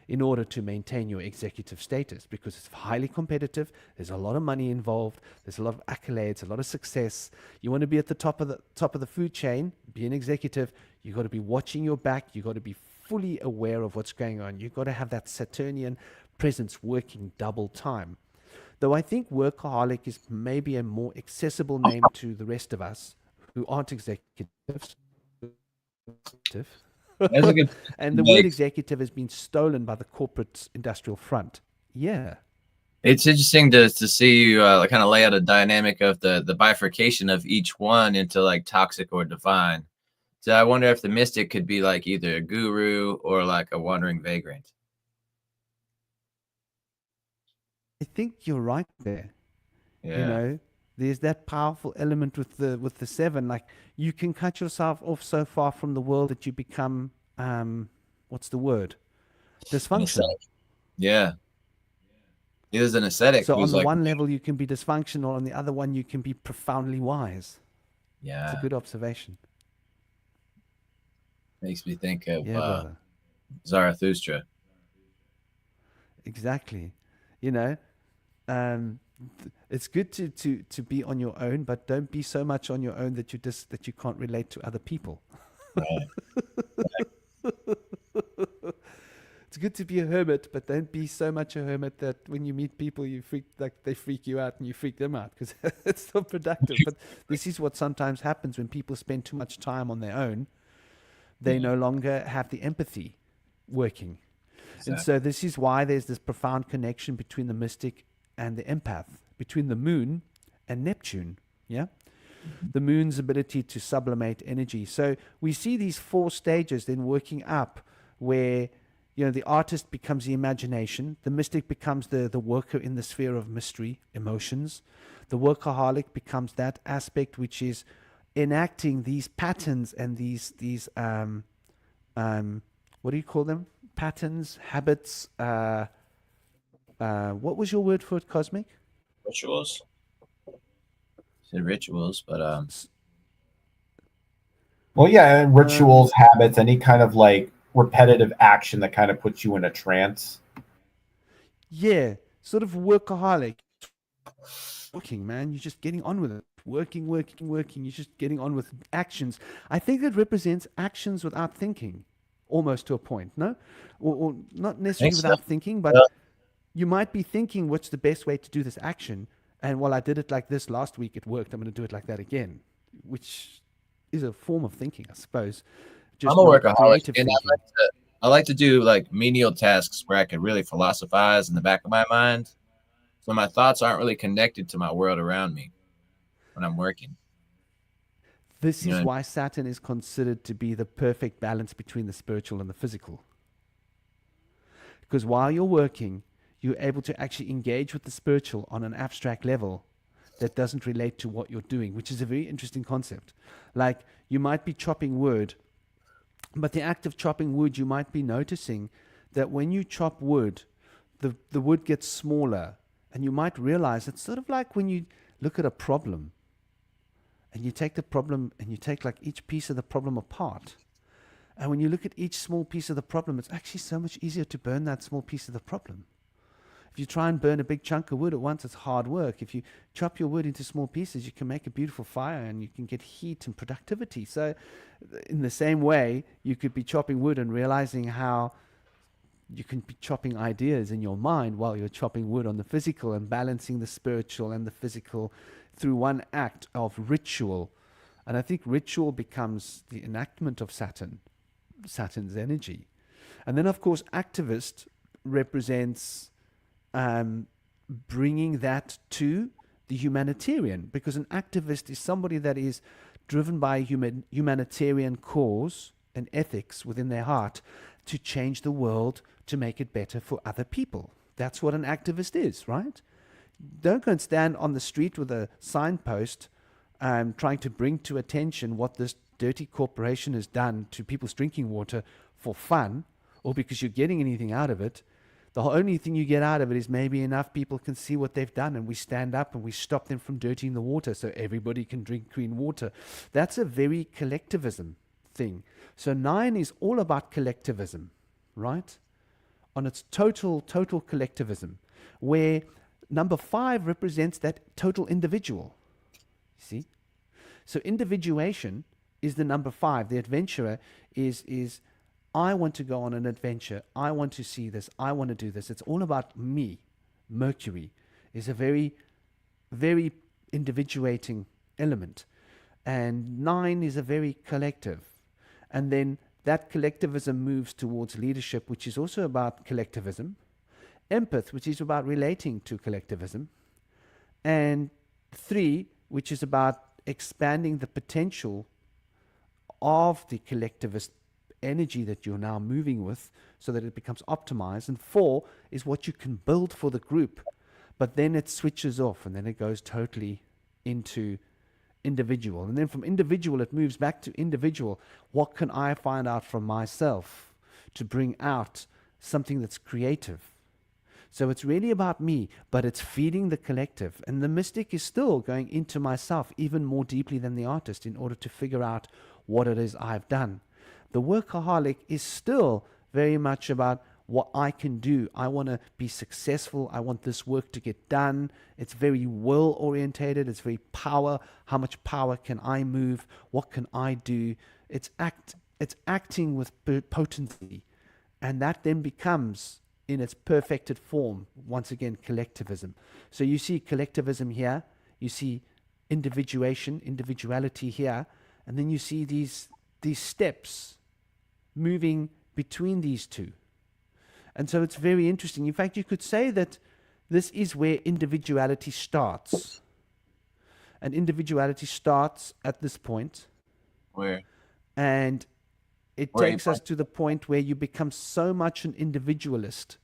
in order to maintain your executive status, because it's highly competitive. There's a lot of money involved. There's a lot of accolades, a lot of success. You want to be at the top of the food chain, be an executive. You got to be watching your back. You got to be fully aware of what's going on. You've got to have that Saturnian presence working double time. Though I think workaholic is maybe a more accessible name to the rest of us who aren't executives. And the word executive has been stolen by the corporate industrial front. Yeah. It's interesting to see you kind of lay out a dynamic of the bifurcation of each one into like toxic or divine. So I wonder if the mystic could be like either a guru or like a wandering vagrant. I think you're right there. Yeah. You know, there's that powerful element with the 7. Like, you can cut yourself off so far from the world that you become what's the word? Dysfunctional. Yeah. He was an ascetic. So on the one level you can be dysfunctional, on the other one you can be profoundly wise. Yeah. It's a good observation. Makes me think of brother. Zarathustra. Exactly. You know, it's good to be on your own, but don't be so much on your own that you can't relate to other people. Right. It's good to be a hermit, but don't be so much a hermit that when you meet people, they freak you out and you freak them out, because it's not productive. But this is what sometimes happens when people spend too much time on their own. They no longer have the empathy working. Exactly. And so this is why there's this profound connection between the mystic and the empath, between the moon and Neptune. Yeah. The moon's ability to sublimate energy. So we see these 4 stages then working up, where, you know, the artist becomes the imagination, the mystic becomes the worker in the sphere of mystery, emotions. The workaholic becomes that aspect which is enacting these patterns and these what do you call them? Patterns, habits. What was your word for it, Cosmic? Rituals. Said rituals, but well, yeah, rituals, habits, any kind of like repetitive action that kind of puts you in a trance. Yeah, sort of workaholic. Working, man, you're just getting on with it. Working. You're just getting on with actions. I think it represents actions without thinking, almost to a point, no? Or not necessarily without thinking, but you might be thinking, what's the best way to do this action? And well, I did it like this last week, it worked, I'm going to do it like that again, which is a form of thinking, I suppose. Just I'm a workaholic, and I like to do like menial tasks where I can really philosophize in the back of my mind, so my thoughts aren't really connected to my world around me when I'm working. This is why Saturn is considered to be the perfect balance between the spiritual and the physical. Because while you're working, you're able to actually engage with the spiritual on an abstract level that doesn't relate to what you're doing, which is a very interesting concept. Like, you might be chopping wood, but the act of chopping wood, you might be noticing that when you chop wood, the wood gets smaller, and you might realize it's sort of like when you look at a problem, and you take the problem and you take like each piece of the problem apart. And when you look at each small piece of the problem, it's actually so much easier to burn that small piece of the problem. If you try and burn a big chunk of wood at once, it's hard work. If you chop your wood into small pieces, you can make a beautiful fire and you can get heat and productivity. So in the same way, you could be chopping wood and realizing how you can be chopping ideas in your mind while you're chopping wood on the physical, and balancing the spiritual and the physical through one act of ritual. And I think ritual becomes the enactment of Saturn's energy. And then, of course, activist represents bringing that to the humanitarian, because an activist is somebody that is driven by humanitarian cause and ethics within their heart to change the world, to make it better for other people. That's what an activist is, right? Don't go and stand on the street with a signpost trying to bring to attention what this dirty corporation has done to people's drinking water for fun, or because you're getting anything out of it. The only thing you get out of it is maybe enough people can see what they've done, and we stand up and we stop them from dirtying the water so everybody can drink clean water. That's a very collectivism thing. So 9 is all about collectivism, right? On its total collectivism, where number 5 represents that total individual. See? So individuation is the number 5. The adventurer is I want to go on an adventure. I want to see this. I want to do this. It's all about me. Mercury is a very, very individuating element. And 9 is a very collective. And then that collectivism moves towards leadership, which is also about collectivism. Empath, which is about relating to collectivism. And 3, which is about expanding the potential of the collectivist energy that you're now moving with so that it becomes optimized. And 4 is what you can build for the group, but then it switches off and then it goes totally into individual. And then from individual, it moves back to individual. What can I find out from myself to bring out something that's creative? So it's really about me, but it's feeding the collective. And the mystic is still going into myself even more deeply than the artist in order to figure out what it is I've done. The workaholic is still very much about what I can do. I want to be successful. I want this work to get done. It's very will orientated. It's very power. How much power can I move? What can I do? It's acting with potency. And that then becomes, in its perfected form, once again, collectivism. So you see collectivism here. You see individuality here. And then you see these steps moving between these two. And so it's very interesting. In fact, you could say that this is where individuality starts. And individuality starts at this point. Where? And it takes us to the point where you become so much an individualist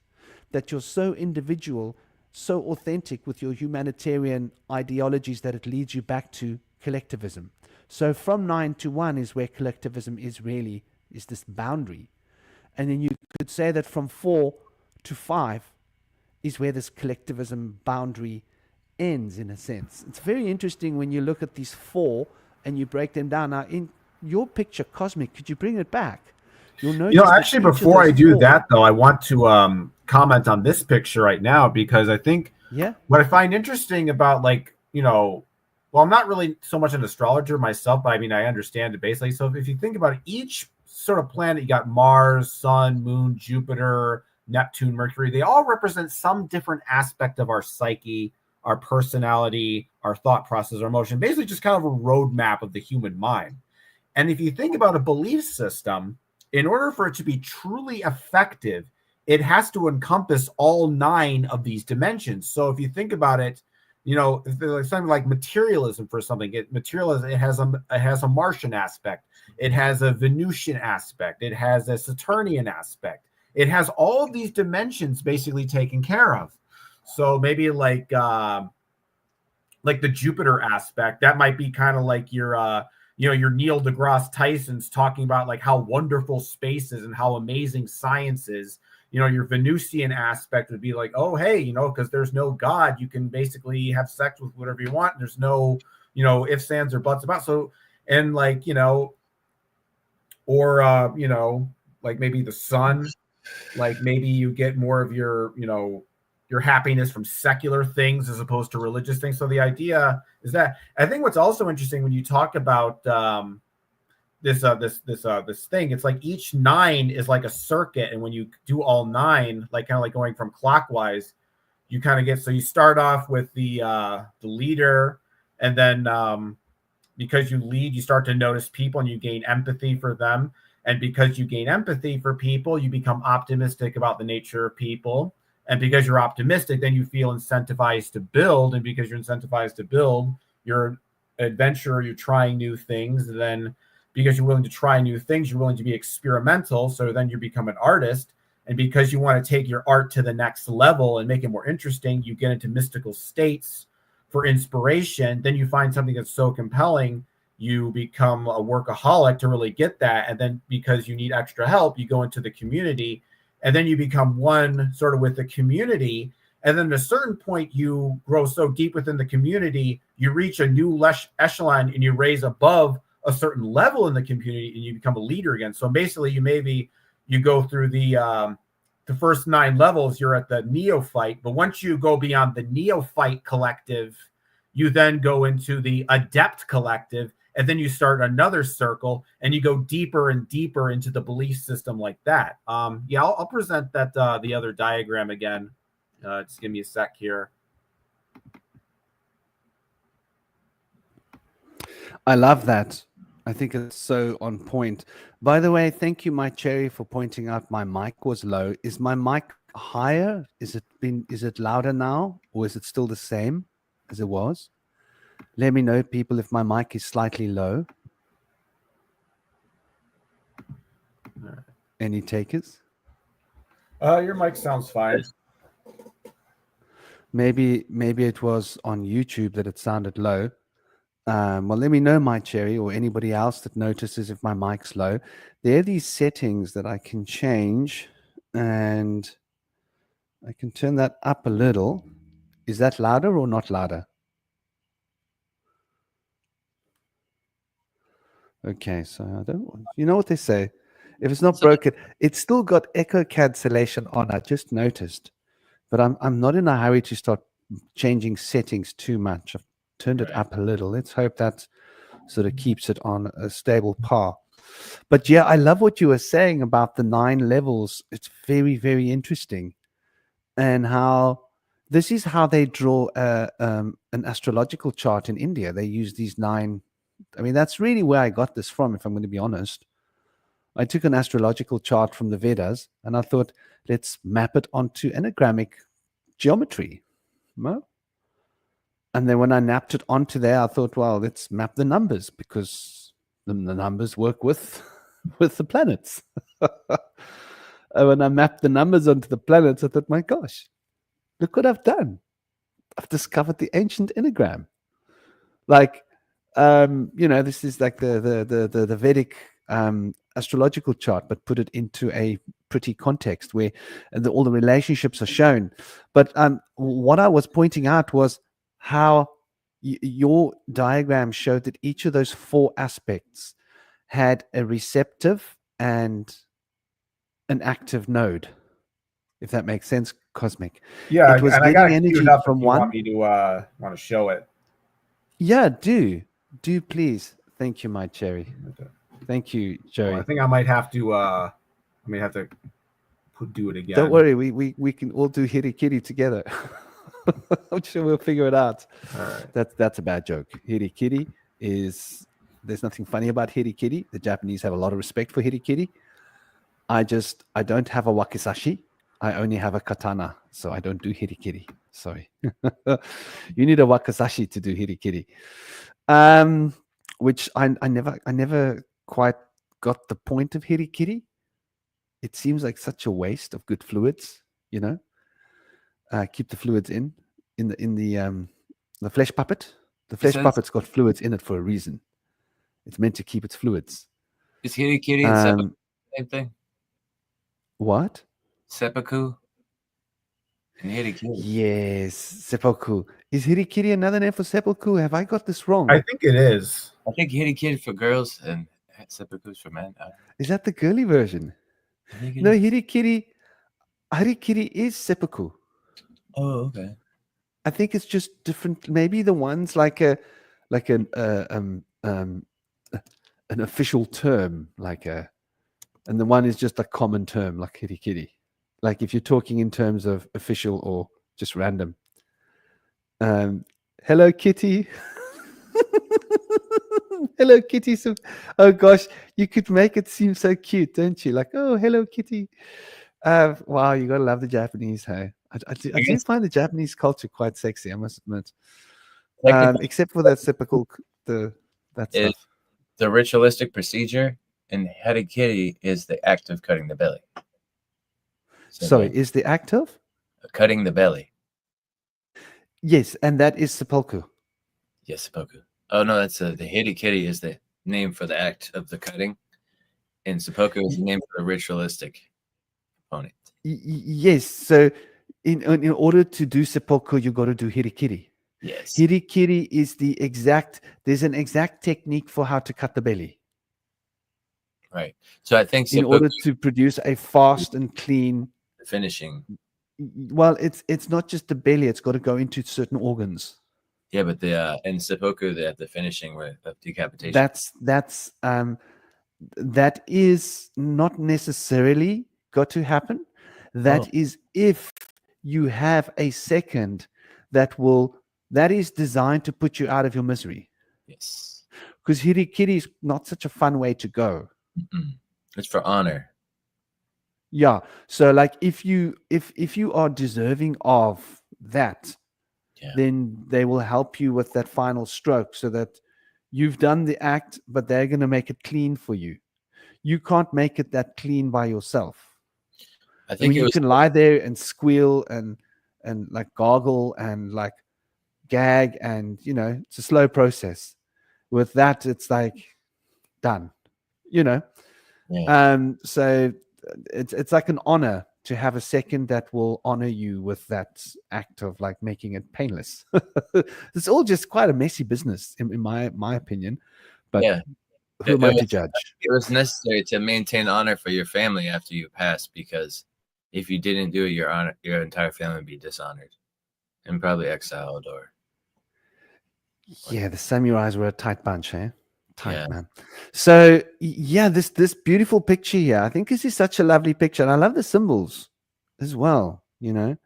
that you're so individual, so authentic with your humanitarian ideologies that it leads you back to collectivism. So from 9 to 1 is where collectivism is this boundary. And then you could say that from 4 to 5 is where this collectivism boundary ends, in a sense. It's very interesting when you look at these 4 and you break them down. Now, in your picture, Cosmic, could you bring it back? You'll notice actually, before I do that, though, I want to comment on this picture right now, because I think what I find interesting about, well, I'm not really so much an astrologer myself, but I mean, I understand it basically. So if you think about it, each sort of planet, you got Mars, Sun, Moon, Jupiter, Neptune, Mercury, they all represent some different aspect of our psyche, our personality, our thought process, our emotion, basically just kind of a roadmap of the human mind. And if you think about a belief system, in order for it to be truly effective, it has to encompass all 9 of these dimensions. So if you think about it, if there's something like materialism for something, it has a Martian aspect, it has a Venusian aspect, it has a Saturnian aspect, it has all of these dimensions basically taken care of. So maybe like the Jupiter aspect, that might be kind of like your your Neil deGrasse Tyson's talking about like how wonderful space is and how amazing science is. Your Venusian aspect would be like, oh, hey, because there's no God, you can basically have sex with whatever you want. There's no, ifs, ands, or buts about. So, and like, or, like maybe the sun, like maybe you get more of your happiness from secular things as opposed to religious things. So the idea is that I think what's also interesting when you talk about this thing, it's like each 9 is like a circuit, and when you do all 9, like kind of like going from clockwise, you kind of get, so you start off with the leader, and then because you lead, you start to notice people and you gain empathy for them, and because you gain empathy for people, you become optimistic about the nature of people, and because you're optimistic, then you feel incentivized to build, and because you're incentivized to build, you're an adventurer, you're trying new things, and then because you're willing to try new things, you're willing to be experimental. So then you become an artist. And because you want to take your art to the next level and make it more interesting, you get into mystical states for inspiration. Then you find something that's so compelling, you become a workaholic to really get that. And then because you need extra help, you go into the community. And then you become one sort of with the community. And then at a certain point, you grow so deep within the community, you reach a new echelon and you raise above a certain level in the community and you become a leader again. So basically you go through the first 9 levels, you're at the neophyte, but once you go beyond the neophyte collective, you then go into the adept collective, and then you start another circle and you go deeper and deeper into the belief system like that. I'll present that the other diagram again. Just give me a sec here. I love that. I think it's so on point. By the way, thank you, my cherry, for pointing out my mic was low. Is my mic higher? Is it louder now, or is it still the same as it was? Let me know, people, if my mic is slightly low. Any takers? Your mic sounds fine. Maybe it was on YouTube that it sounded low. Well, let me know, my cherry, or anybody else that notices if my mic's low. There are these settings that I can change, and I can turn that up a little. Is that louder or not louder? Okay, so I don't want, you know what they say? If it's not broken, it's still got echo cancellation on. I just noticed, but I'm not in a hurry to start changing settings too much. I've turned it up a little. Let's hope that sort of keeps it on a stable par. But yeah, I love what you were saying about the 9 levels. It's very, very interesting, and how this is how they draw an astrological chart in India. They use these 9. I mean, that's really where I got this from, if I'm going to be honest. I took an astrological chart from the Vedas, and I thought, let's map it onto anagrammic geometry. And then when I mapped it onto there, I thought, well, let's map the numbers, because the numbers work with the planets. And when I mapped the numbers onto the planets, I thought, my gosh, look what I've done. I've discovered the ancient enneagram. Like, this is like the Vedic astrological chart, but put it into a pretty context where all the relationships are shown. But what I was pointing out was how your diagram showed that each of those 4 aspects had a receptive and an active node, if that makes sense, Cosmic. Yeah, it was and getting I got energy it up from if you one. want me to want to show it. Yeah, do please. Thank you, my cherry. Thank you, Joey. Well, I think I might have to do it again. Don't worry, we can all do Hiri Kiri together. I'm sure we'll figure it out. All right. That's a bad joke. Hiri Kiri there's nothing funny about Hiri Kiri. The Japanese have a lot of respect for Hiri Kiri. I don't have a wakizashi. I only have a katana, so I don't do Hiri Kiri. Sorry. You need a wakizashi to do Hiri Kiri. Which I never quite got the point of Hiri Kiri. it seems like such a waste of good fluids, you know. Keep the fluids in the flesh puppet. The It flesh says puppet's got fluids in it for a reason. It's meant to keep its fluids. is Hitty Kitty and Seppuku Um, the same thing? what? Seppuku and Hitty Kitty. Yes, seppuku. Is hirikiri another name for seppuku? Have I got this wrong? I think it is. I think Hitty Kitty for girls and Seppuku's for men. Is that the girly version? I think it No, is. harikiri is seppuku. Oh, okay. I think it's just different. Maybe the one's like an official term, and the one is just a common term, like hirikiri. Like if you're talking in terms of official or just random. Hello, Kitty. Hello, Kitty. So, oh gosh, you could make it seem so cute, don't you? Like, oh, hello, Kitty. Wow, you gotta love the Japanese, hey. I do find the Japanese culture quite sexy, I must admit. Except for that typical that Is stuff. the ritualistic procedure, and Hitty Kitty is the act of cutting the belly. Sorry, is the act of? Cutting the belly. Yes, and that is seppuku. Yes, seppuku. Oh no, that's the Hitty Kitty is the name for the act of the cutting, and seppuku is the name for the ritualistic component. Yes, so in order to do seppuku, you got to do hirikiri. Yes. Hirikiri is there's an exact technique for how to cut the belly. Right. So I think in order to produce a fast and clean finishing. Well, it's not just the belly; it's got to go into certain organs. Yeah, but in seppuku, they have the finishing with decapitation. That is not necessarily got to happen. That is if you have a second that is designed to put you out of your misery. Yes. Because hirikiri is not such a fun way to go. It's for honor. Yeah. So like if you are deserving of that, then they will help you with that final stroke so that you've done the act, but they're going to make it clean for you. You can't make it that clean by yourself. I think you can lie there and squeal and like gargle and like gag, and it's a slow process. With that, it's like done. So it's like an honor to have a second that will honor you with that act of like making it painless. It's all just quite a messy business in my opinion, but who am I to judge? It was necessary to maintain honor for your family after you passed, because if you didn't do it, your entire family would be dishonored and probably exiled or. Yeah, the samurais were a tight bunch, eh? Tight, man. So yeah, this beautiful picture here. I think this is such a lovely picture, and I love the symbols as well. I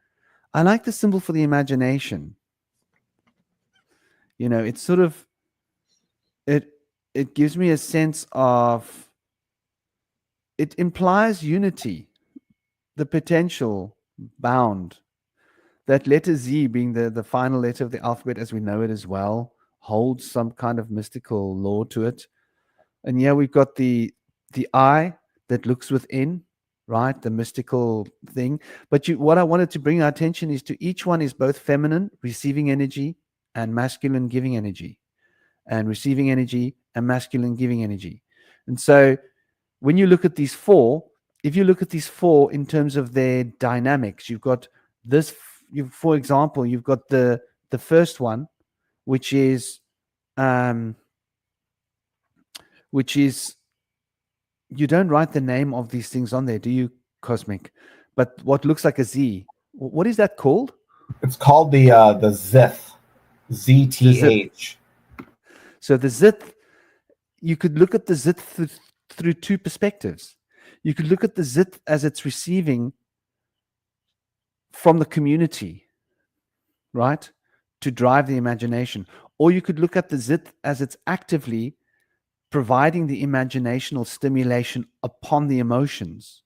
like the symbol for the imagination. It's sort of it gives me a sense of. It implies unity, the potential bound. That letter Z, being the final letter of the alphabet as we know it as well, holds some kind of mystical lore to it. And yeah, we've got the eye that looks within, right? The mystical thing. But what I wanted to bring our attention is to each one is both feminine, receiving energy, and masculine, giving energy. And receiving energy and masculine, giving energy. And so when you look at these four, if you look at these four in terms of their dynamics, you've got this. For example, you've got the first one, which is you don't write the name of these things on there, do you, Cosmic? But what looks like a Z, what is that called? It's called the Zith, ZTH. So the Zith, you could look at the Zith through two perspectives. You could look at the Zith as it's receiving from the community, right, to drive the imagination. Or you could look at the Zith as it's actively providing the imaginational stimulation upon the emotions.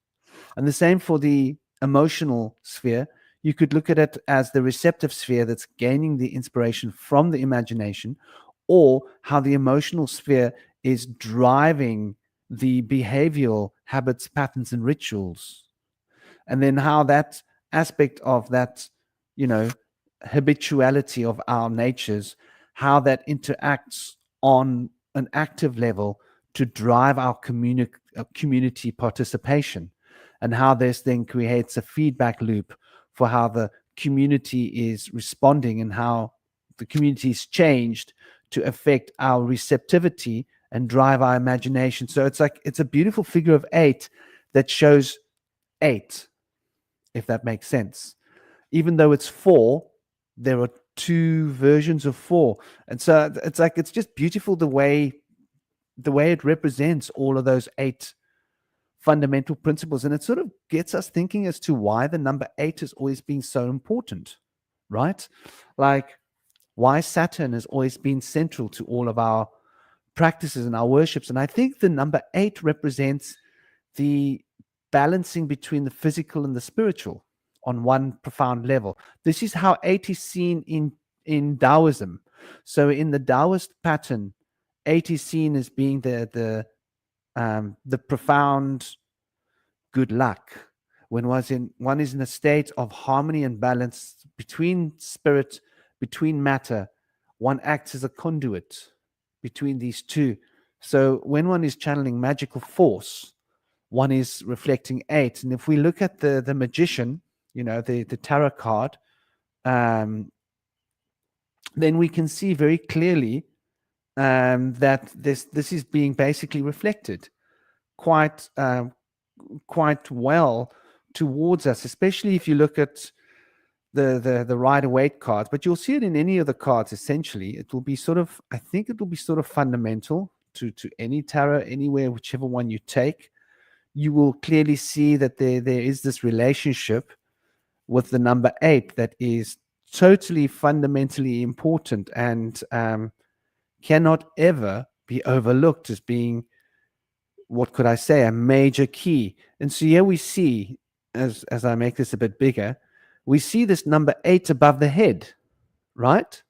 And the same for the emotional sphere. You could look at it as the receptive sphere that's gaining the inspiration from the imagination, or how the emotional sphere is driving the behavioral habits, patterns, and rituals. And then how that aspect of that, habituality of our natures, how that interacts on an active level to drive our community participation, and how this then creates a feedback loop for how the community is responding and how the community is changed to affect our receptivity and drive our imagination. So it's a beautiful figure of 8 that shows 8, if that makes sense. Even though it's 4, there are 2 versions of 4. And so it's just beautiful the way it represents all of those 8 fundamental principles. And it sort of gets us thinking as to why the number 8 has always been so important, right? Like why Saturn has always been central to all of our practices and our worships. And I think the number 8 represents the balancing between the physical and the spiritual on one profound level. This is how 8 is seen in Taoism. So in the Taoist pattern, 8 is seen as being the profound good luck. When one is in a state of harmony and balance between spirit, between matter, one acts as a conduit between these two. So when one is channeling magical force, one is reflecting 8. And if we look at the magician, the tarot card, then we can see very clearly that this is being basically reflected quite well towards us, especially if you look at the Rider-Waite cards. But you'll see it in any of the cards. Essentially, it will be sort of, I think it will be sort of fundamental to any tarot, anywhere, whichever one you take. You will clearly see that there is this relationship with the number 8 that is totally fundamentally important and cannot ever be overlooked as being, what could I say, a major key. And so here we see, as I make this a bit bigger, we see this number 8 above the head, right?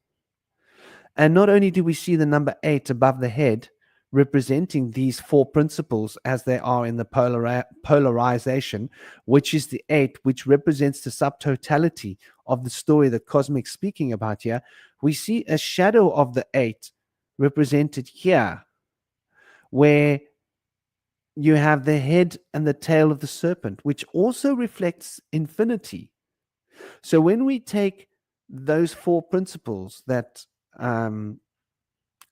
And not only do we see the number 8 above the head representing these 4 principles as they are in the polarization, which is the 8, which represents the subtotality of the story that Cosmic's speaking about here. We see a shadow of the 8 represented here, where you have the head and the tail of the serpent, which also reflects infinity. So when we take those 4 principles that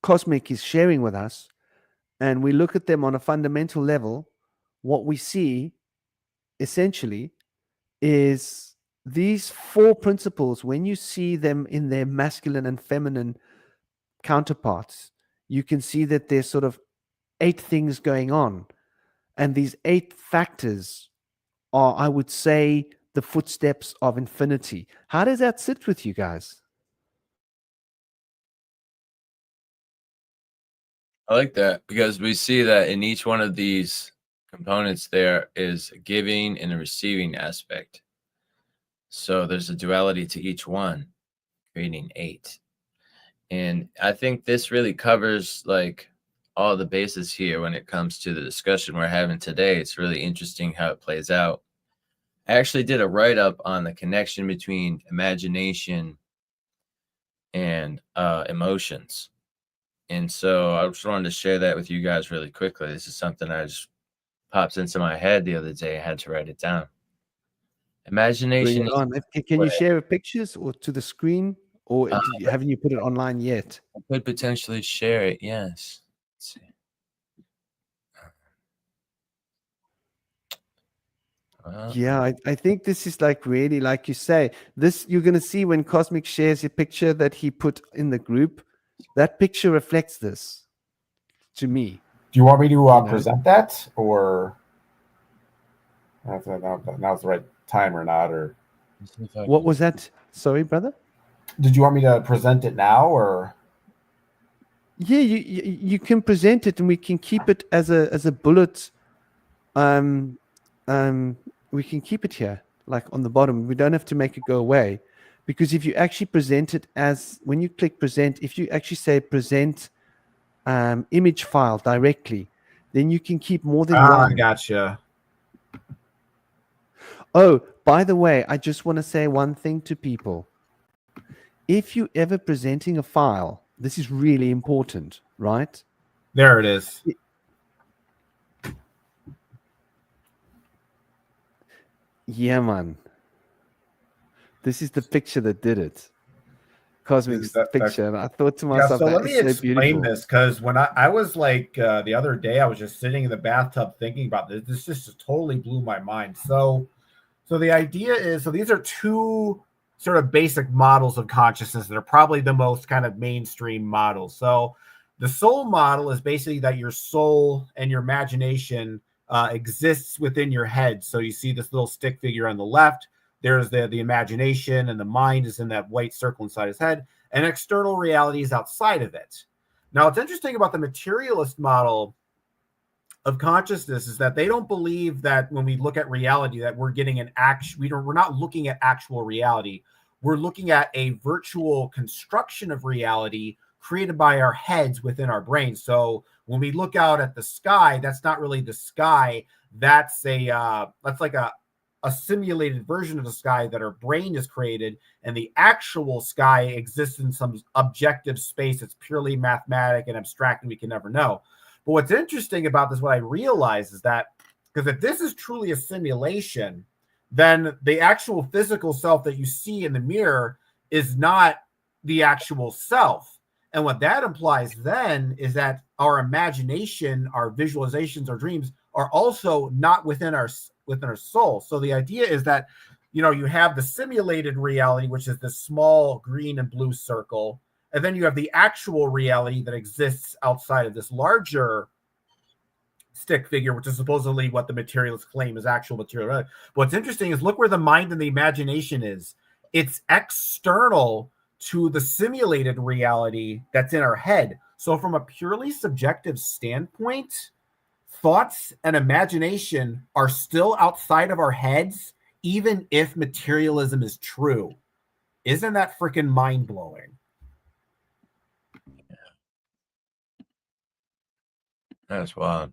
Cosmic is sharing with us, and we look at them on a fundamental level, what we see essentially is these 4 principles. When you see them in their masculine and feminine counterparts, you can see that there's sort of 8 things going on. And these 8 factors are, I would say, the footsteps of infinity. How does that sit with you guys? I like that because we see that in each one of these components there is a giving and a receiving aspect. So there's a duality to each one, creating 8. And I think this really covers like all the bases here when it comes to the discussion we're having today. It's really interesting how it plays out. I actually did a write-up on the connection between imagination and emotions. And so I just wanted to share that with you guys really quickly. This is something that just pops into my head the other day. I had to write it down. Imagination. Can you share pictures or to the screen, or haven't you put it online yet? I could potentially share it. Yes. Let's see. Yeah, I think this is like really, like you say, this you're going to see when Cosmic shares a picture that he put in the group. That picture reflects this to me. Do you want me to present that, or now's the right time or not? Or what was that? Sorry, brother. Did you want me to present it now, or? Yeah, you can present it, and we can keep it as a bullet. We can keep it here, like on the bottom. We don't have to make it go away, because if you actually present it as, when you click present, if you actually say present image file directly, then you can keep more than one. Gotcha. Oh, by the way, I just want to say one thing to people. If you ever presenting a file, this is really important, right? There it is. Yeah, man. This is the picture that did it. Cosmic's picture. And I thought to myself, so that let me is so explain beautiful. this, because when I was like the other day, I was just sitting in the bathtub thinking about this. This just totally blew my mind. So the idea is, so these are two sort of basic models of consciousness that are probably the most kind of mainstream models. So the soul model is basically that your soul and your imagination exists within your head. So you see this little stick figure on the left. There's the imagination, and the mind is in that white circle inside his head, and external reality is outside of it. Now, what's interesting about the materialist model of consciousness is that they don't believe that when we look at reality that we're getting an we're not looking at actual reality. We're looking at a virtual construction of reality created by our heads within our brains. So when we look out at the sky, that's not really the sky. That's like a simulated version of the sky that our brain has created, and the actual sky exists in some objective space that's purely mathematic and abstract and we can never know. But what's interesting about this, what I realize is that, because if this is truly a simulation, then the actual physical self that you see in the mirror is not the actual self. And what that implies then is that our imagination, our visualizations, our dreams are also not within our soul. So the idea is that, you have the simulated reality, which is the small green and blue circle, and then you have the actual reality that exists outside of this larger stick figure, which is supposedly what the materialists claim is actual material. But what's interesting is look where the mind and the imagination is. It's external to the simulated reality that's in our head. So from a purely subjective standpoint, thoughts and imagination are still outside of our heads, even if materialism is true. Isn't that freaking mind-blowing? That's wild.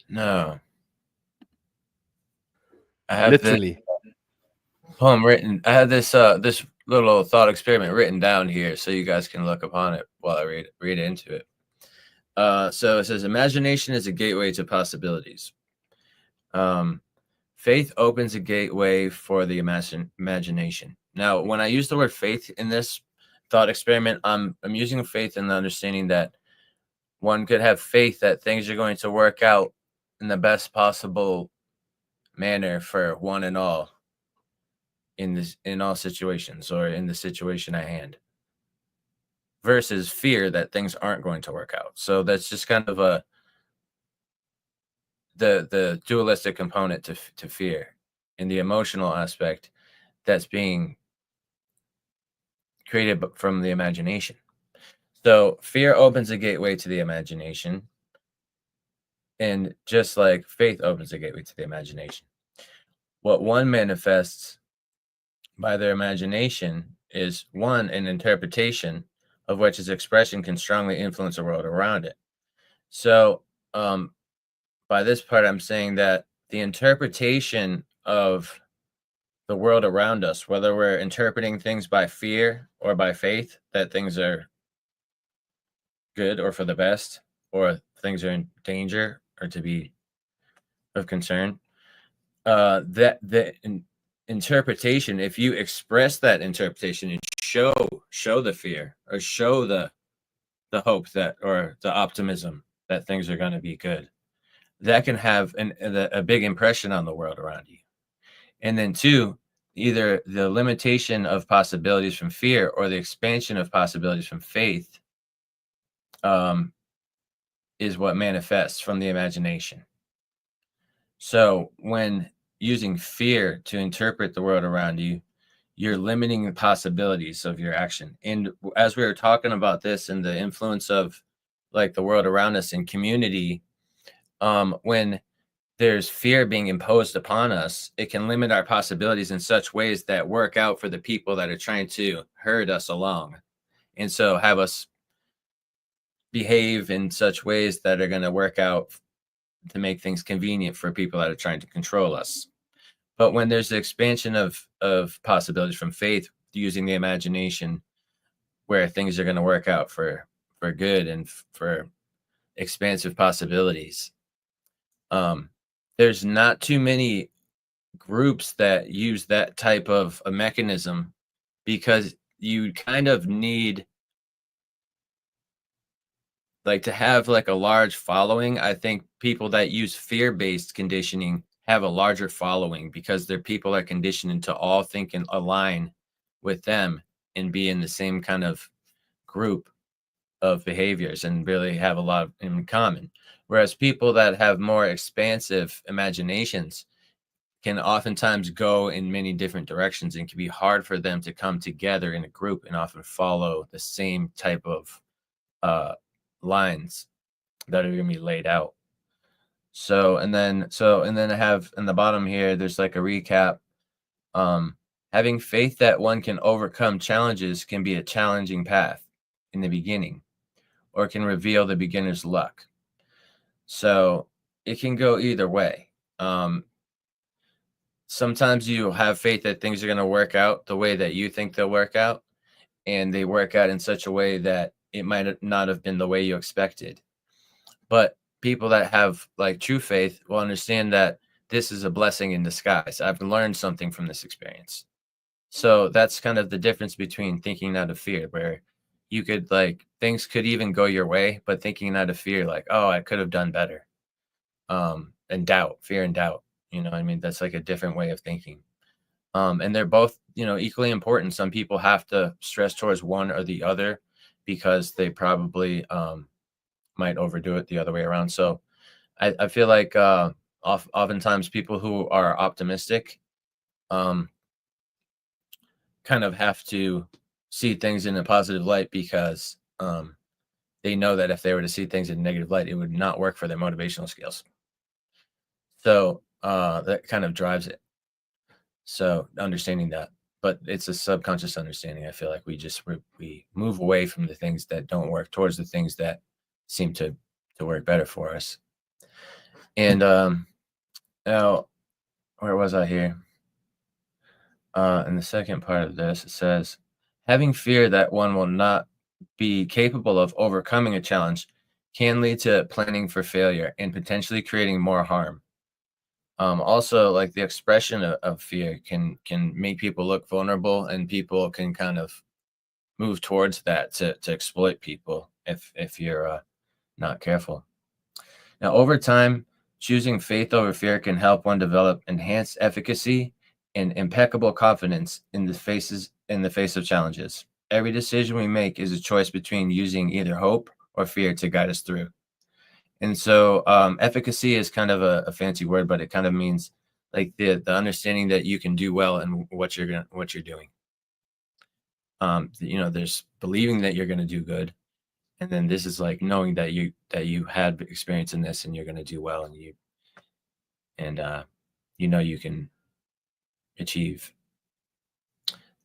No. I have Literally. this poem written. I had this this little thought experiment written down here so you guys can look upon it while I read into it. So it says, imagination is a gateway to possibilities. Faith opens a gateway for the imagination. Now, when I use the word faith in this thought experiment, I'm using faith in the understanding that one could have faith that things are going to work out in the best possible manner for one and all in all situations, or in the situation at hand, versus fear that things aren't going to work out. So that's just kind of the dualistic component to fear, in the emotional aspect that's being created from the imagination. So fear opens a gateway to the imagination, and just like faith opens a gateway to the imagination, what one manifests by their imagination is, one, an interpretation of which its expression can strongly influence the world around it. So by this part, I'm saying that the interpretation of the world around us, whether we're interpreting things by fear or by faith, that things are good or for the best, or things are in danger or to be of concern, that the interpretation, if you express that interpretation and show the fear, or show the hope that, or the optimism that things are going to be good, that can have a big impression on the world around you. And then two, either the limitation of possibilities from fear or the expansion of possibilities from faith is what manifests from the imagination. So when using fear to interpret the world around you, you're limiting the possibilities of your action. And as we were talking about this and the influence of like the world around us in community, when there's fear being imposed upon us, it can limit our possibilities in such ways that work out for the people that are trying to herd us along. And so have us behave in such ways that are going to work out to make things convenient for people that are trying to control us. But when there's the expansion of possibilities from faith using the imagination, where things are going to work out for good and for expansive possibilities, there's not too many groups that use that type of a mechanism, because you kind of need like to have like a large following. I think people that use fear-based conditioning have a larger following because they're people that are conditioned to all think and align with them and be in the same kind of group of behaviors and really have a lot in common. Whereas people that have more expansive imaginations can oftentimes go in many different directions and can be hard for them to come together in a group and often follow the same type of lines that are going to be laid out. So and then I have in the bottom here, there's like a recap. Having faith that one can overcome challenges can be a challenging path in the beginning, or can reveal the beginner's luck. So it can go either way. Sometimes you have faith that things are going to work out the way that you think they'll work out, and they work out in such a way that it might not have been the way you expected. But people that have like true faith will understand that this is a blessing in disguise. I've learned something from this experience. So that's kind of the difference between thinking out of fear, where you could like things could even go your way, but thinking out of fear, like, oh, I could have done better. And doubt, fear and doubt. You know what I mean? That's like a different way of thinking. And they're both, equally important. Some people have to stress towards one or the other because they probably might overdo it the other way around. So I feel like oftentimes people who are optimistic kind of have to see things in a positive light, because they know that if they were to see things in a negative light, it would not work for their motivational skills. So that kind of drives it. So understanding that, but it's a subconscious understanding. I feel like we move away from the things that don't work towards the things that seem to work better for us. And now, where was I here? In the second part of this, it says, having fear that one will not be capable of overcoming a challenge can lead to planning for failure and potentially creating more harm. Also, like the expression of fear can make people look vulnerable, and people can kind of move towards that to exploit people if you're not careful. Now, over time, choosing faith over fear can help one develop enhanced efficacy and impeccable confidence in the face of challenges. Every decision we make is a choice between using either hope or fear to guide us through. And so efficacy is kind of a fancy word, but it kind of means like the understanding that you can do well in what you're doing. There's believing that you're going to do good, and then this is like knowing that you had experience in this and you're going to do well, and you can achieve.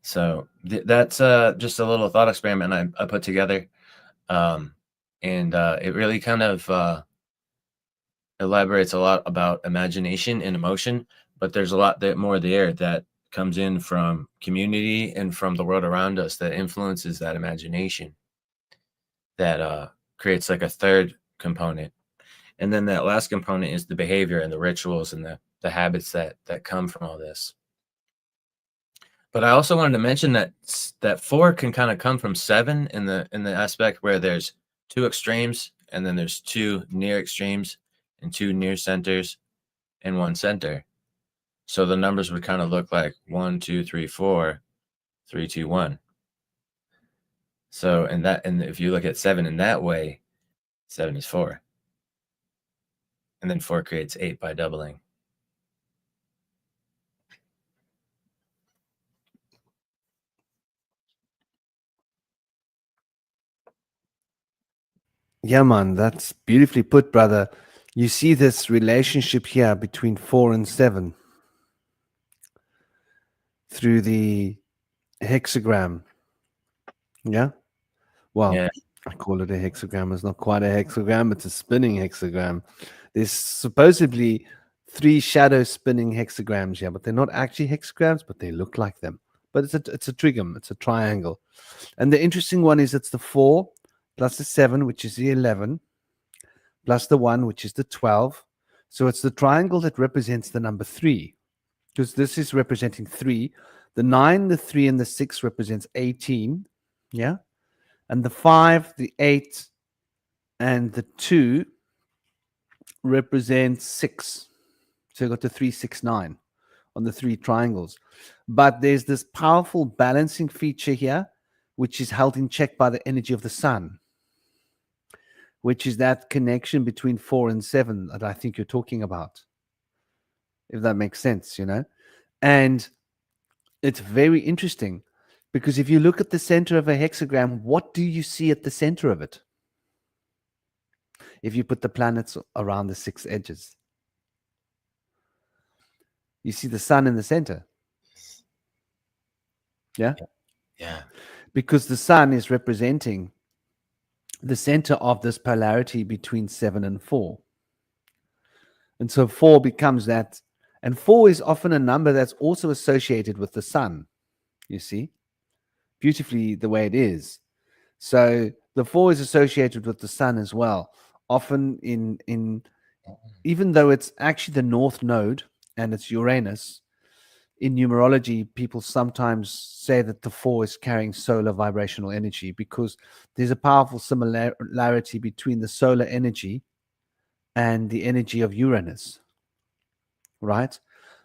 So that's just a little thought experiment I put together, and it really kind of elaborates a lot about imagination and emotion, but there's a lot more there that comes in from community and from the world around us that influences that imagination, that creates like a third component. And then that last component is the behavior and the rituals and the habits that come from all this. But I also wanted to mention that 4 can kind of come from 7 in the aspect where there's 2 extremes, and then there's 2 near extremes, and 2 near centers, and 1 center. So the numbers would kind of look like 1, 2, 3, 4, 3, 2, 1. So and if you look at 7 in that way, 7 is 4. And then 4 creates 8 by doubling. Yeah, man, that's beautifully put, brother. You see this relationship here between 4 and 7 through the hexagram. Yeah. Well, Yeah. I call it a hexagram. It's not quite a hexagram. It's a spinning hexagram. There's supposedly 3 shadow spinning hexagrams here, but they're not actually hexagrams, but they look like them. But it's a trigon. It's a triangle. And the interesting one is it's the 4 plus the 7, which is the 11, plus the 1, which is the 12. So it's the triangle that represents the number 3, because this is representing 3. The 9, the 3, and the 6 represents 18. Yeah. And the 5, the 8, and the 2 represent 6. So you've got the 3, 6, 9 on the 3 triangles. But there's this powerful balancing feature here, which is held in check by the energy of the sun, which is that connection between 4 and 7 that I think you're talking about, if that makes sense, you know? And it's very interesting because if you look at the center of a hexagram, what do you see at the center of it? If you put the planets around the 6 edges, you see the sun in the center. Yeah? Yeah. Because the sun is representing the center of this polarity between 7 and 4. And so 4 becomes that. And 4 is often a number that's also associated with the sun, you see, beautifully the way it is. So the 4 is associated with the sun as well. Often even though it's actually the north node and it's Uranus, in numerology, people sometimes say that the 4 is carrying solar vibrational energy because there's a powerful similarity between the solar energy and the energy of Uranus, right?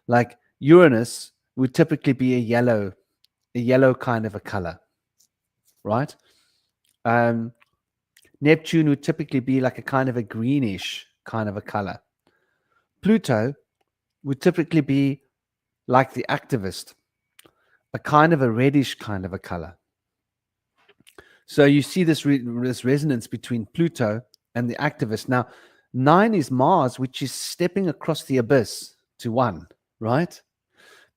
Like Uranus would typically be a yellow kind of a color, right? Neptune would typically be like a kind of a greenish kind of a color. Pluto would typically be like the activist, a kind of a reddish kind of a color. So you see this resonance between Pluto and the activist. Now, 9 is Mars, which is stepping across the abyss to 1, right?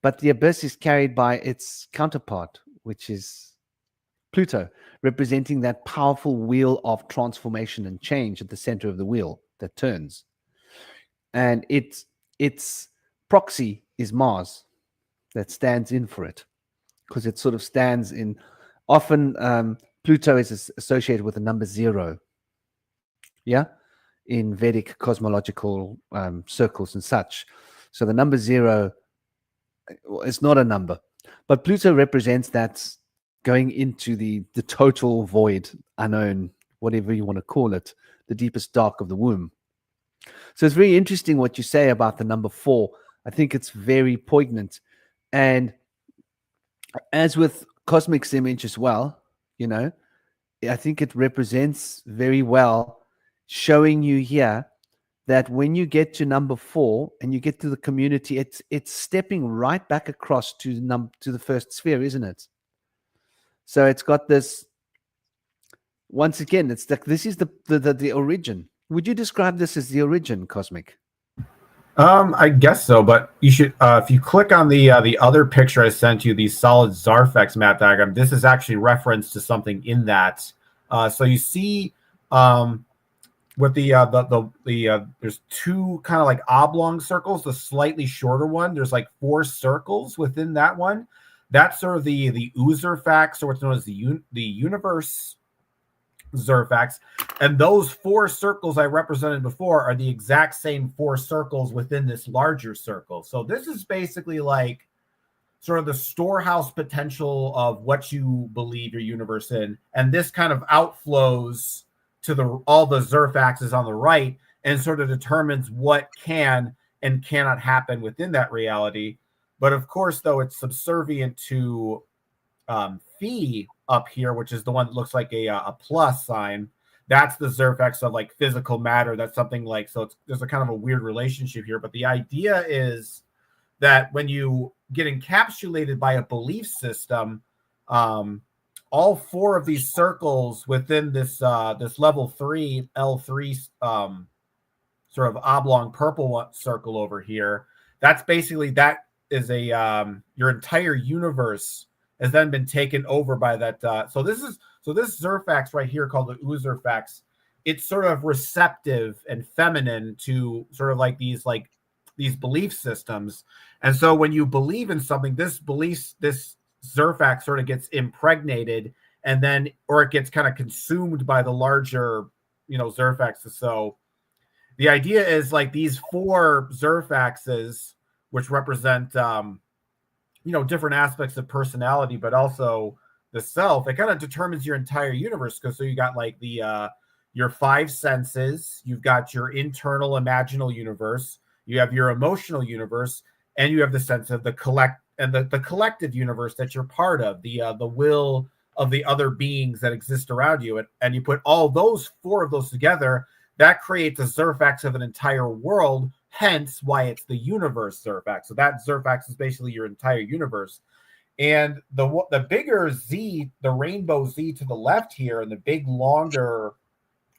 But the abyss is carried by its counterpart, which is Pluto, representing that powerful wheel of transformation and change at the center of the wheel that turns. And its proxy is Mars that stands in for it, because it sort of stands in, often Pluto is associated with the number 0, yeah, in Vedic cosmological circles and such. So the number 0 is not a number, but Pluto represents that going into the total void, unknown, whatever you want to call it, the deepest dark of the womb. So it's very interesting what you say about the number 4. I think it's very poignant. And as with Cosmic's image as well, you know, I think it represents very well, showing you here that when you get to number 4 and you get to the community, it's stepping right back across to the first sphere, isn't it? So it's got this. Once again, it's like this is the origin. Would you describe this as the origin, Cosmic? I guess so, but you should if you click on the other picture I sent you, the solid Zarfex map diagram, this is actually reference to something in that. So you see with the there's 2 kind of like oblong circles, the slightly shorter one, there's like 4 circles within that one. That's sort of the Uzurfax, or what's known as the universe Zerfax, and those 4 circles I represented before are the exact same 4 circles within this larger circle. So this is basically like sort of the storehouse potential of what you believe your universe in, and this kind of outflows to all the Zerfaxes on the right and sort of determines what can and cannot happen within that reality. But of course, though, it's subservient to Phi up here, which is the one that looks like a plus sign. That's the Zerfax of like physical matter. That's something like, so there's a kind of a weird relationship here. But the idea is that when you get encapsulated by a belief system, all 4 of these circles within this this level 3 L3 sort of oblong purple circle over here, that's basically, that is a your entire universe has then been taken over by that. So So this Zerfax right here, called the Uzurfax, it's sort of receptive and feminine to sort of like these belief systems. And so when you believe in something, this Zerfax sort of gets impregnated, and then, or it gets kind of consumed by the larger, Zerfaxes. So the idea is like these 4 Zerfaxes, which represent, different aspects of personality, but also the self. It kind of determines your entire universe. Because so you got like your 5 senses, you've got your internal imaginal universe, you have your emotional universe, and you have the sense of the collective universe that you're part of, the will of the other beings that exist around you. And you put all those 4 of those together, that creates a Zerfax of an entire world, hence why it's the universe Zerfax. So that Zerfax is basically your entire universe. And the bigger Z, the rainbow Z to the left here, and the big longer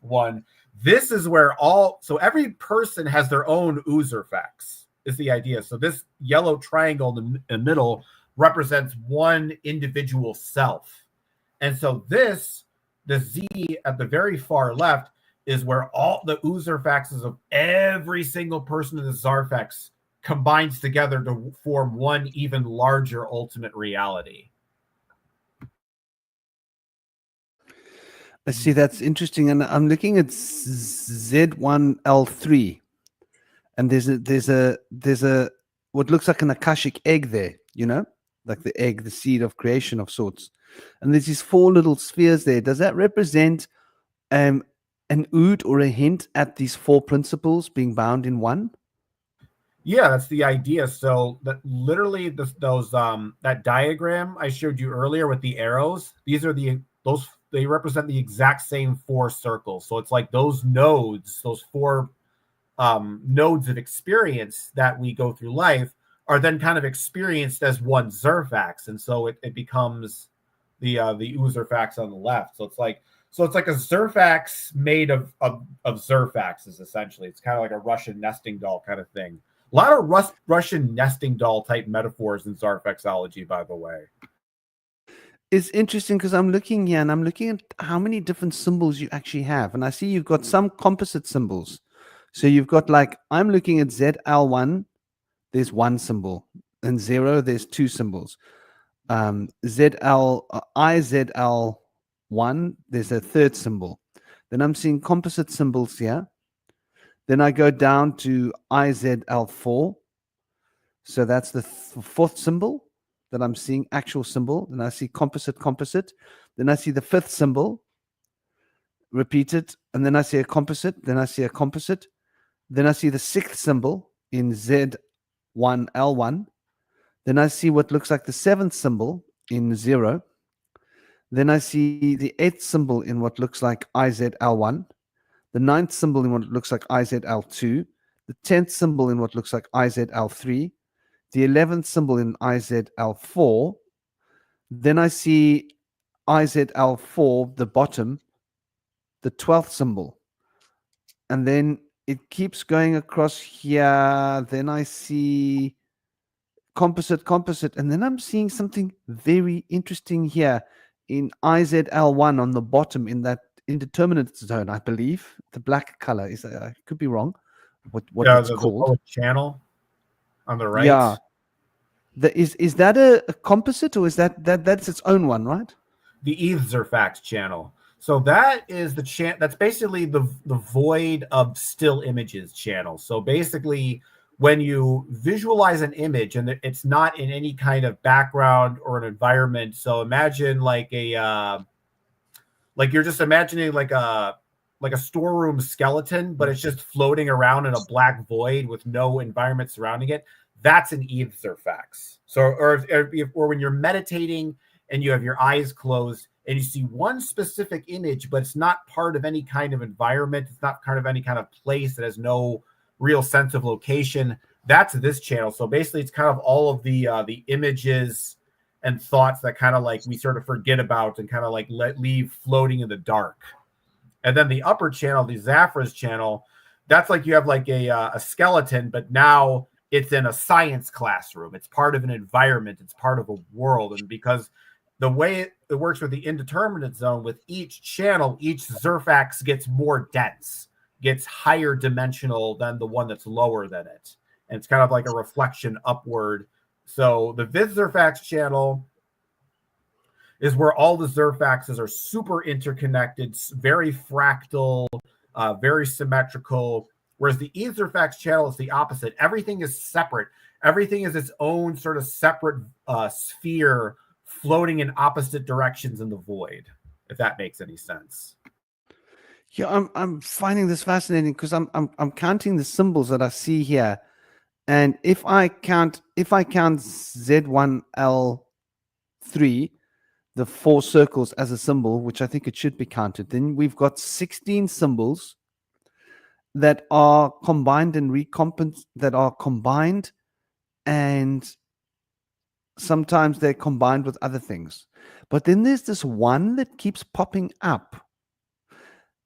one, this is where so every person has their own Uzurfax, is the idea. So this yellow triangle in the middle represents one individual self. And so the Z at the very far left is where all the Uzurfaxes of every single person in the Zarfax combines together to form one even larger ultimate reality. I see, that's interesting. And I'm looking at Z1L3, and there's a what looks like an Akashic egg there, like the egg, the seed of creation of sorts. And there's these 4 little spheres there. Does that represent an ood or a hint at these 4 principles being bound in one? Yeah, that's the idea. So that literally that diagram I showed you earlier with the arrows, these are they represent the exact same 4 circles. So it's like those nodes, those 4 nodes of experience that we go through life are then kind of experienced as one Zerfax. And so it becomes the Uzurfax on the left. So it's like a Zerfax made of Zerfaxes, essentially. It's kind of like a Russian nesting doll kind of thing. A lot of Russian nesting doll type metaphors in Zarfaxology, by the way. It's interesting because I'm looking here and I'm looking at how many different symbols you actually have. And I see you've got some composite symbols. So you've got I'm looking at ZL1, there's 1 symbol, and 0, there's 2 symbols. IZL1, there's a 3rd symbol. Then I'm seeing composite symbols here. Then I go down to IZL4. So that's the 4th symbol that I'm seeing, actual symbol. Then I see composite. Then I see the 5th symbol repeated. And then I see a composite. Then I see a composite. Then I see the 6th symbol in Z1L1. Then I see what looks like the 7th symbol in 0. Then I see the 8th symbol in what looks like IZL1. The 9th symbol in what looks like IZL2. The 10th symbol in what looks like IZL3. The 11th symbol in IZL4. Then I see IZL4, the bottom, the 12th symbol. And then it keeps going across here. Then I see composite. And then I'm seeing something very interesting here in IZL1 on the bottom in that indeterminate zone, I believe. The black color is, I could be wrong. What it's called? The channel on the right. Yeah. Is that a composite, or is that's its own one, right? The Zerfax channel. So that is that's basically the void of still images channel. So basically, when you visualize an image and it's not in any kind of background or an environment. So imagine like you're just imagining like a storeroom skeleton, but it's just floating around in a black void with no environment surrounding it. That's an Zerfax. So, or when you're meditating and you have your eyes closed and you see one specific image, but it's not part of any kind of environment, it's not part of any kind of place, that has no real sense of location, that's this channel. So basically, it's kind of all of the images and thoughts that kind of like we sort of forget about and kind of like leave floating in the dark. And then the upper channel, the Zaphra's channel, that's like you have like a skeleton, but now it's in a science classroom. It's part of an environment. It's part of a world. And because the way it works with the indeterminate zone, with each channel, each Zerfax gets more dense, gets higher dimensional than the one that's lower than it. And it's kind of like a reflection upward. So the Vid Zerfax channel is where all the Zerfaxes are super interconnected, very fractal, very symmetrical. Whereas the E Zerfax channel is the opposite. Everything is separate. Everything is its own sort of separate sphere floating in opposite directions in the void, if that makes any sense. Yeah, I'm finding this fascinating because I'm counting the symbols that I see here, and if I count Z1L3, the 4 circles as a symbol, which I think it should be counted, then we've got 16 symbols that are combined and and sometimes they're combined with other things. But then there's this one that keeps popping up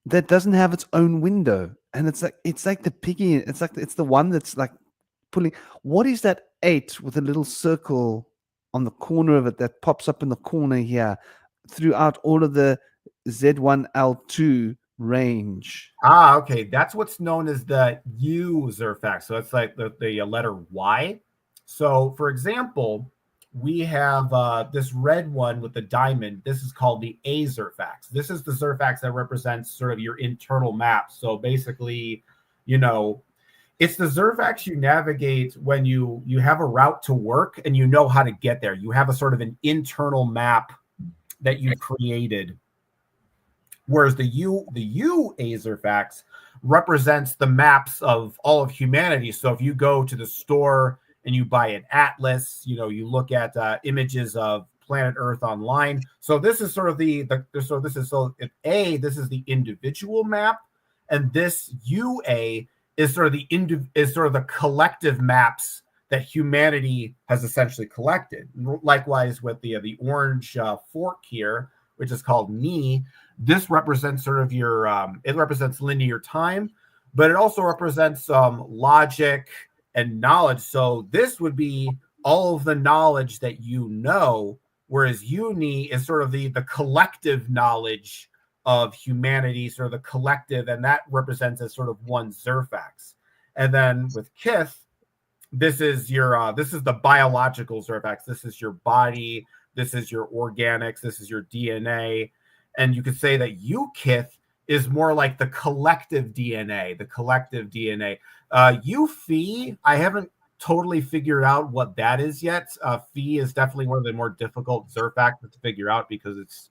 that doesn't have its own window, and it's like the piggy. It's the one that's like pulling. What is that 8 with a little circle on the corner of it that pops up in the corner here throughout all of the Z1L2 range? Okay. That's what's known as the U Zerfax. So that's like the letter Y. So, for example, we have this red one with the diamond. This is called the A Zerfax. This is the Zerfax that represents sort of your internal map. So basically, it's the Zerfax you navigate when you have a route to work and you know how to get there. You have a sort of an internal map that you've created. Whereas the U A Zerfax represents the maps of all of humanity. So if you go to the store and you buy an atlas, you look at images of planet Earth online. So this is sort of this is the individual map, and this UA is sort of the collective maps that humanity has essentially collected. Likewise with the orange fork here, which is called Ni. This represents sort of your it represents linear time, but it also represents logic and knowledge. So this would be all of the knowledge that whereas Uni is sort of the collective knowledge of humanity, sort of the collective, and that represents as sort of one Zerfax. And then with Kith, this is the biological Zerfax. This is your body, this is your organics, this is your DNA. And you could say that Kith is more like the collective DNA, Phi, I haven't totally figured out what that is yet. Phi is definitely one of the more difficult Zerfaxes to figure out because it's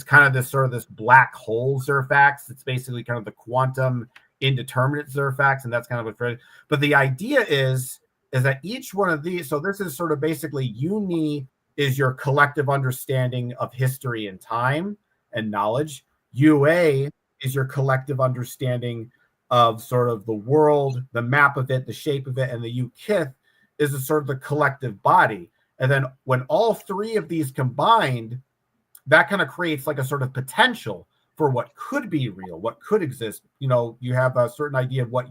kind of this black hole Zerfax. It's basically kind of the quantum indeterminate Zerfax, and that's kind of what. But the idea is that each one of these. So this is sort of basically Uni is your collective understanding of history and time and knowledge. UA is your collective understanding of sort of the world, the map of it, the shape of it, and the Kith is a sort of the collective body. And then when all three of these combined, that kind of creates like a sort of potential for what could be real, what could exist. You have a certain idea of what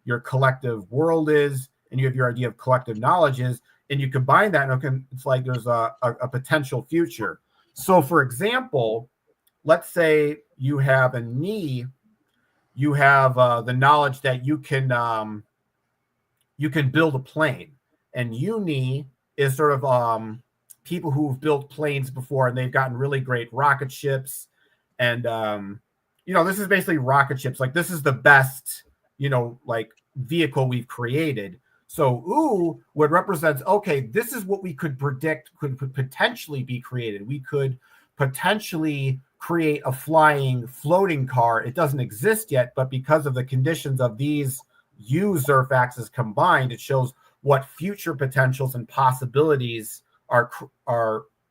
your collective world is, and you have your idea of collective knowledge is, and you combine that, and it's like there's a potential future. So, for example, let's say you have a Ni, you have the knowledge that you can build a plane, and Uni is sort of people who've built planes before, and they've gotten really great rocket ships, and this is basically rocket ships. Like this is the best like vehicle we've created. So U would represent, okay, this is what we could predict could potentially be created. We could potentially create a flying floating car. It doesn't exist yet, but because of the conditions of these U Zerfaxes combined, it shows what future potentials and possibilities are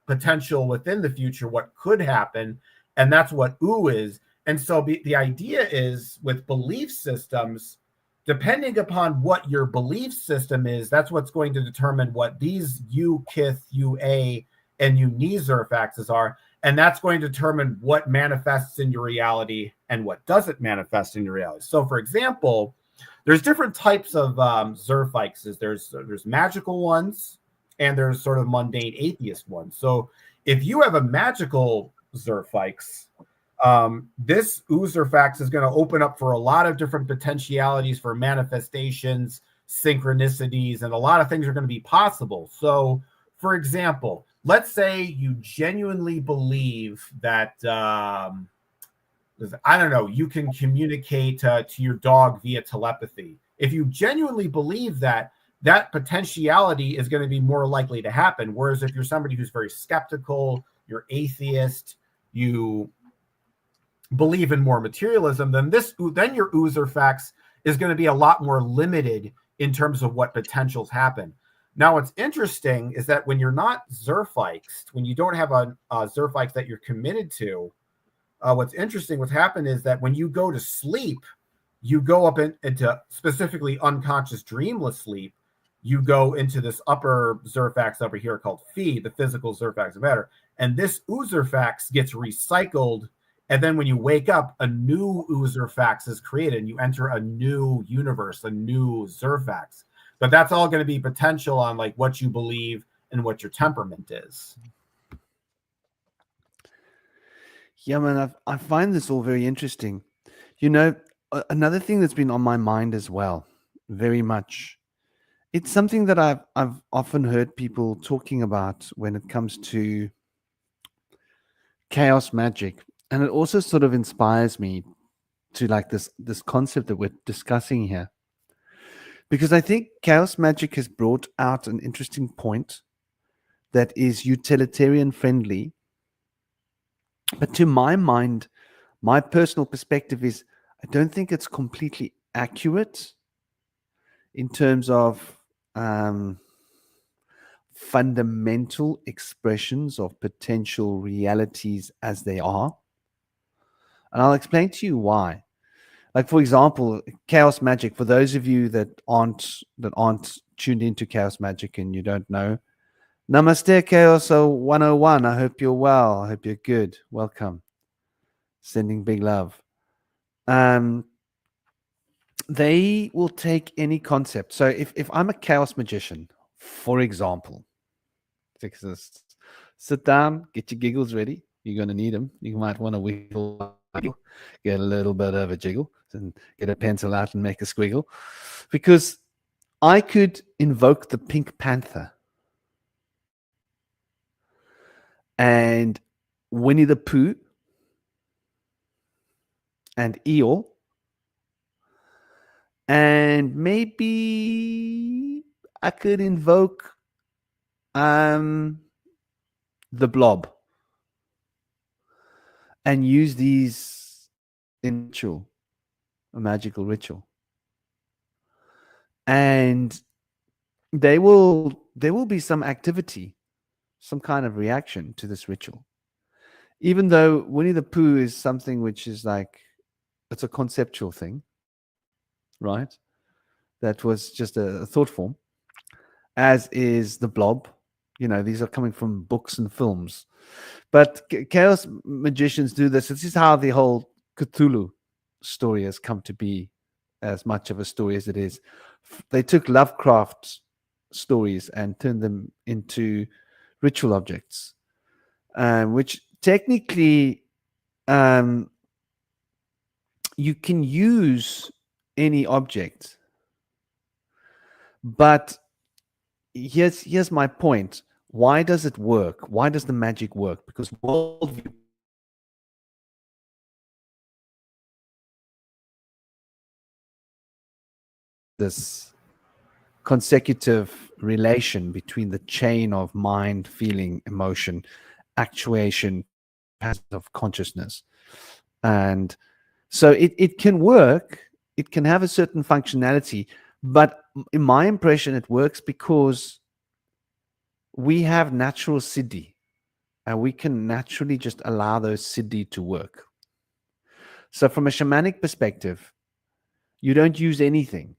potential within the future, what could happen. And that's what U is. And so the idea is with belief systems, depending upon what your belief system is, that's what's going to determine what these U, Kith, UA, and Uni Zerfaxes are. And that's going to determine what manifests in your reality and what doesn't manifest in your reality. So, for example, there's different types of Zerfaxes. There's magical ones, and there's sort of mundane atheist ones. So If you have a magical Zerfix, this Oozerfax is going to open up for a lot of different potentialities for manifestations, synchronicities, and a lot of things are going to be possible. So, for example, let's say you genuinely believe that, I don't know, you can communicate to your dog via telepathy. If you genuinely believe that, that potentiality is going to be more likely to happen. Whereas if you're somebody who's very skeptical, you're atheist, you believe in more materialism, then your Oozerfax is going to be a lot more limited in terms of what potentials happen. Now, what's interesting is that when you're not Zerfixed, when you don't have a Zerfix that you're committed to, what's interesting, what's happened is that when you go to sleep, you go up into specifically unconscious dreamless sleep. You go into this upper Zerfax over here called Phi, the physical Zerfax of matter. And this Oozerfax gets recycled. And then when you wake up, a new Oozerfax is created and you enter a new universe, a new Zerfax. But that's all going to be potential on like what you believe and what your temperament is. Yeah, man, I find this all very interesting. You know, another thing that's been on my mind as well, very much. It's something that I've often heard people talking about when it comes to chaos magic, and it also sort of inspires me to like this concept that we're discussing here, because I think chaos magic has brought out an interesting point that is utilitarian friendly. But to my mind, my personal perspective is I don't think it's completely accurate in terms of fundamental expressions of potential realities as they are. And I'll explain to you why. Like, for example, chaos magic, for those of you that aren't tuned into chaos magic and you don't know, Namaste Chaos 101. I hope you're well. I hope you're good. Welcome. Sending big love. They will take any concept. So if I'm a chaos magician, for example, sit down, get your giggles ready. You're going to need them. You might want to wiggle, get a little bit of a jiggle, and get a pencil out and make a squiggle. Because I could invoke the Pink Panther and Winnie the Pooh and Eeyore, and maybe I could invoke the Blob and use these in ritual, a magical ritual, and there will be some activity, some kind of reaction to this ritual. Even though Winnie the Pooh is something which is like, it's a conceptual thing, right? That was just a thought form, as is the Blob. You know, these are coming from books and films. But chaos magicians do this. This is how the whole Cthulhu story has come to be as much of a story as it is. They took Lovecraft's stories and turned them into ritual objects, which technically you can use any object. But here's my point. Why does it work? Why does the magic work? Because worldview this consecutive relation between the chain of mind, feeling, emotion, actuation, patterns of consciousness. And so it can work, it can have a certain functionality, but in my impression, it works because we have natural siddhi, and we can naturally just allow those siddhi to work. So from a shamanic perspective, you don't use anything.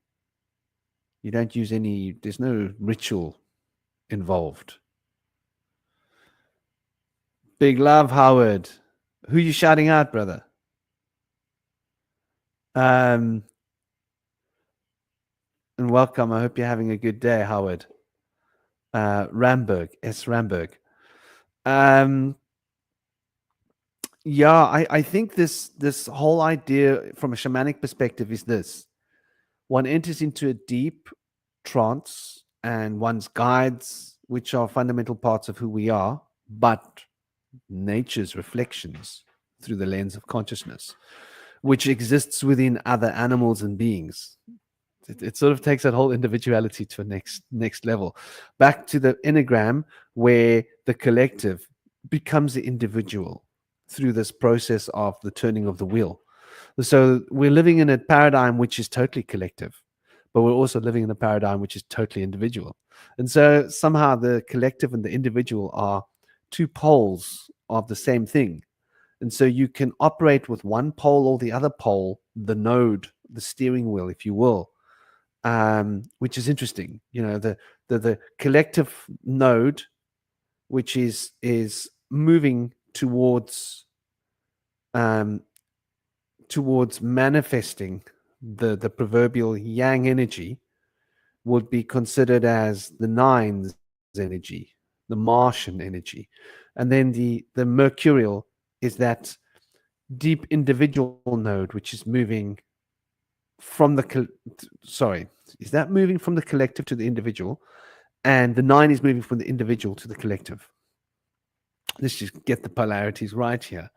You don't use any, there's no ritual involved. Big love, Howard. Who you shouting out, brother? And welcome. I hope you're having a good day, Howard. Ramberg, S. Ramberg. Um, yeah, I think this whole idea from a shamanic perspective is this: one enters into a deep trance, and one's guides, which are fundamental parts of who we are, but nature's reflections through the lens of consciousness, which exists within other animals and beings. It sort of takes that whole individuality to a next level, back to the enneagram, where the collective becomes the individual through this process of the turning of the wheel. So we're living in a paradigm which is totally collective, but we're also living in a paradigm which is totally individual. And so somehow the collective and the individual are two poles of the same thing. And so you can operate with one pole or the other pole, the node, the steering wheel, if you will, which is interesting. You know, the collective node, which is moving towards manifesting the proverbial yang energy, would be considered as the nines energy, the Martian energy. And then the mercurial is that deep individual node, which is moving from the is that moving from the collective to the individual, and the 9 is moving from the individual to the collective. Let's just get the polarities right here.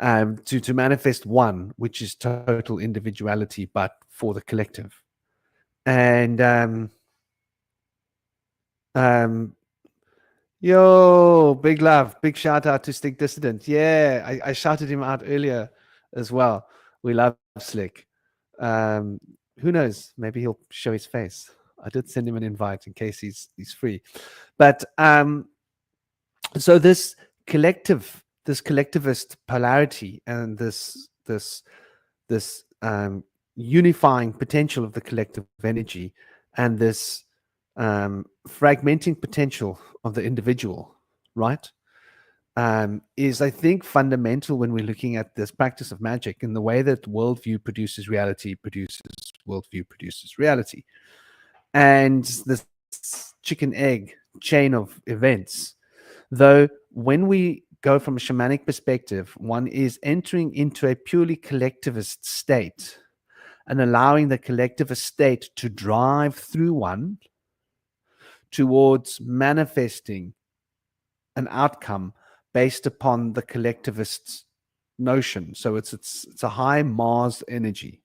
To manifest one, which is total individuality, but for the collective. And yo, big love, big shout out to Stick Dissident. Yeah, I shouted him out earlier as well. We love Slick. Who knows? Maybe he'll show his face. I did send him an invite in case he's free. But so this collectivist polarity and this unifying potential of the collective energy, and this fragmenting potential of the individual, right, is, I think, fundamental when we're looking at this practice of magic, and the way that worldview produces reality, and this chicken egg chain of events. Though when we go from a shamanic perspective, one is entering into a purely collectivist state and allowing the collectivist state to drive through one towards manifesting an outcome based upon the collectivist notion. So it's a high Mars energy.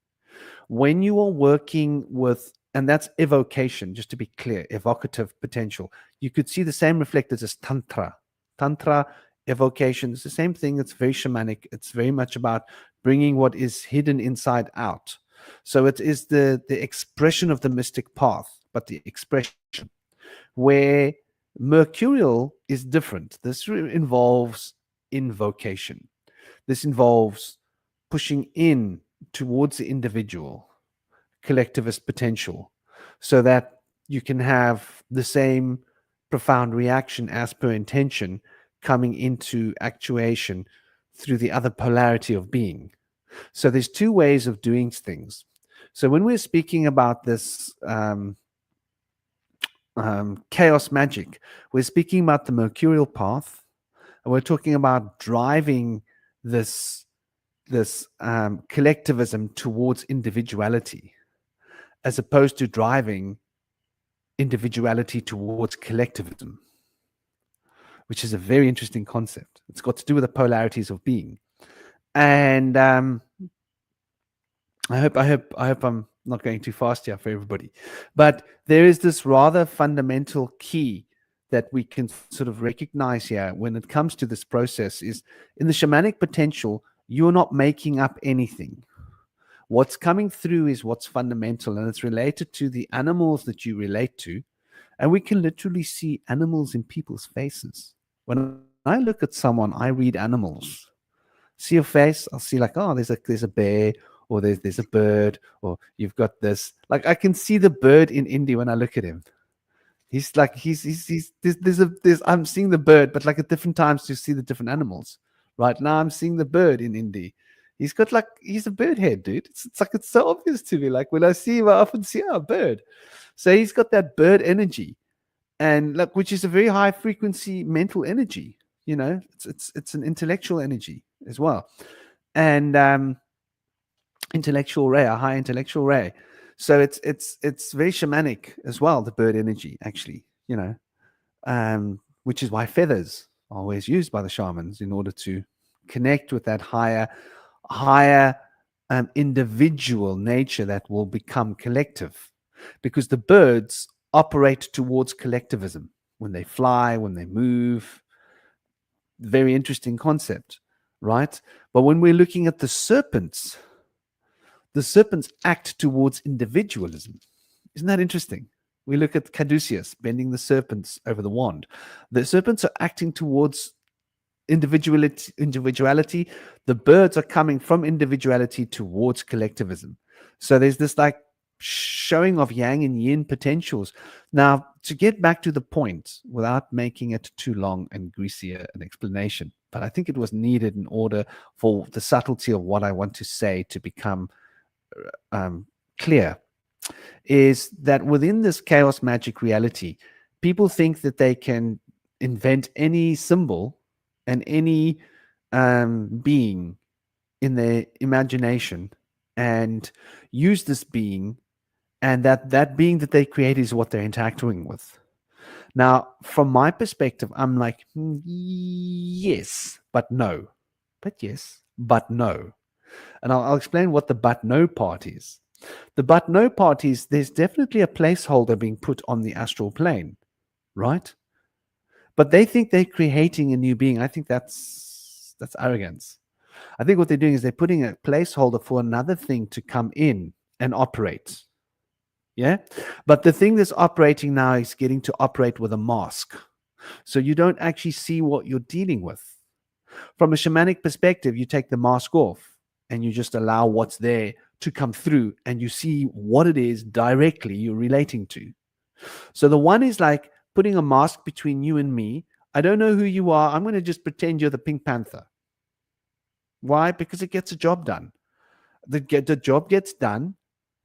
When you are working with, and that's evocation, just to be clear, evocative potential. You could see the same reflected as Tantra. Tantra, evocation, it's the same thing. It's very shamanic. It's very much about bringing what is hidden inside out. So it is the expression of the mystic path, but the expression. Where mercurial is different. This involves invocation. This involves pushing in towards the individual, collectivist potential, so that you can have the same profound reaction as per intention coming into actuation through the other polarity of being. So there's two ways of doing things. So when we're speaking about this chaos magic, we're speaking about the mercurial path, and we're talking about driving this collectivism towards individuality, as opposed to driving individuality towards collectivism, which is a very interesting concept. It's got to do with the polarities of being. And I hope I'm not going too fast here for everybody. But there is this rather fundamental key that we can sort of recognize here when it comes to this process is, in the shamanic potential, you're not making up anything. What's coming through is what's fundamental, and it's related to the animals that you relate to. And we can literally see animals in people's faces. When I look at someone, I read animals. See your face, I'll see like, oh, there's a bear, or there's a bird, or you've got this. Like, I can see the bird in Indy when I look at him. He's like, I'm seeing the bird, but like at different times to see the different animals. Right now I'm seeing the bird in Indy. He's a bird head, dude. It's like, it's so obvious to me. Like when I see him, I often see a bird. So he's got that bird energy, and like, which is a very high frequency mental energy. You know, it's an intellectual energy as well, and intellectual ray, a high intellectual ray. So it's very shamanic as well. The bird energy, actually, you know, which is why feathers are always used by the shamans in order to connect with that higher individual nature that will become collective, because the birds operate towards collectivism when they fly, when they move. Very interesting concept, right? But when we're looking at the serpents act towards individualism. Isn't that interesting? We look at Caduceus bending the serpents over the wand. The serpents are acting towards individuality. The birds are coming from individuality towards collectivism. So there's this like showing of yang and yin potentials. Now, to get back to the point without making it too long and greasy an explanation, but I think it was needed in order for the subtlety of what I want to say to become clear, is that within this chaos magic reality, people think that they can invent any symbol and any being in their imagination and use this being, and that being that they create is what they're interacting with. Now, from my perspective, I'm like, yes, but no. But yes, but no. And I'll explain what the but no part is. The but no part is there's definitely a placeholder being put on the astral plane, right? But they think they're creating a new being. I think that's arrogance. I think what they're doing is they're putting a placeholder for another thing to come in and operate. Yeah? But the thing that's operating now is getting to operate with a mask. So you don't actually see what you're dealing with. From a shamanic perspective, you take the mask off and you just allow what's there to come through, and you see what it is directly you're relating to. So the one is like putting a mask between you and me. I don't know who you are. I'm going to just pretend you're the Pink Panther. Why? Because it gets the job done. The job gets done.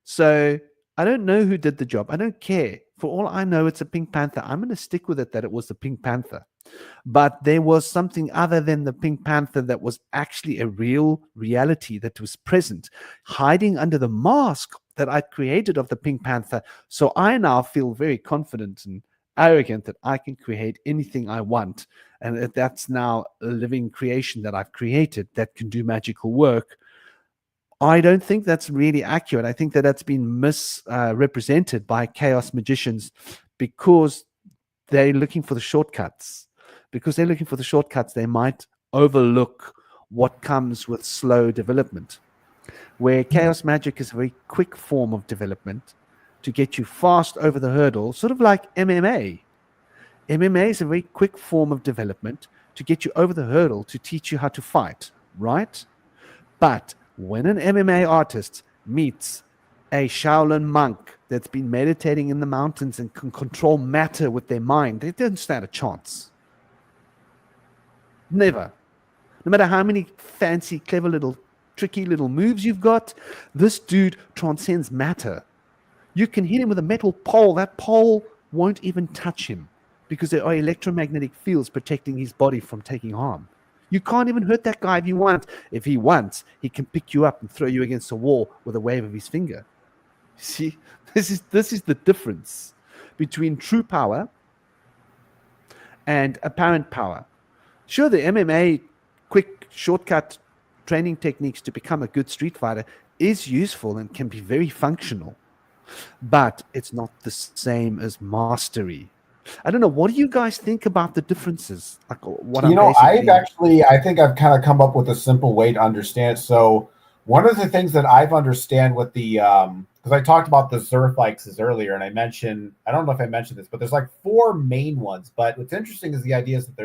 So I don't know who did the job. I don't care. For all I know, it's a Pink Panther. I'm going to stick with it that it was the Pink Panther. But there was something other than the Pink Panther that was actually a real reality that was present, hiding under the mask that I created of the Pink Panther. So I now feel very confident and arrogant that I can create anything I want. And that's now a living creation that I've created that can do magical work. I don't think that's really accurate. I think that that's been misrepresented by chaos magicians because they're looking for the shortcuts. Because they're looking for the shortcuts, they might overlook what comes with slow development. Where chaos magic is a very quick form of development to get you fast over the hurdle, sort of like MMA. MMA is a very quick form of development to get you over the hurdle, to teach you how to fight, right? But when an MMA artist meets a Shaolin monk that's been meditating in the mountains and can control matter with their mind, they don't stand a chance. Never. No matter how many fancy, clever little, tricky little moves you've got, this dude transcends matter. You can hit him with a metal pole. That pole won't even touch him because there are electromagnetic fields protecting his body from taking harm. You can't even hurt that guy if you want. If he wants, he can pick you up and throw you against a wall with a wave of his finger. See, this is the difference between true power and apparent power. Sure, the MMA quick shortcut training techniques to become a good street fighter is useful and can be very functional, but it's not the same as mastery. I don't know. What do you guys think about the differences? Like what I think I've kind of come up with a simple way to understand. So one of the things that I've understand with the because I talked about the Zerfixes earlier, and I don't know if I mentioned this, but there's like 4 main ones. But what's interesting is the idea is that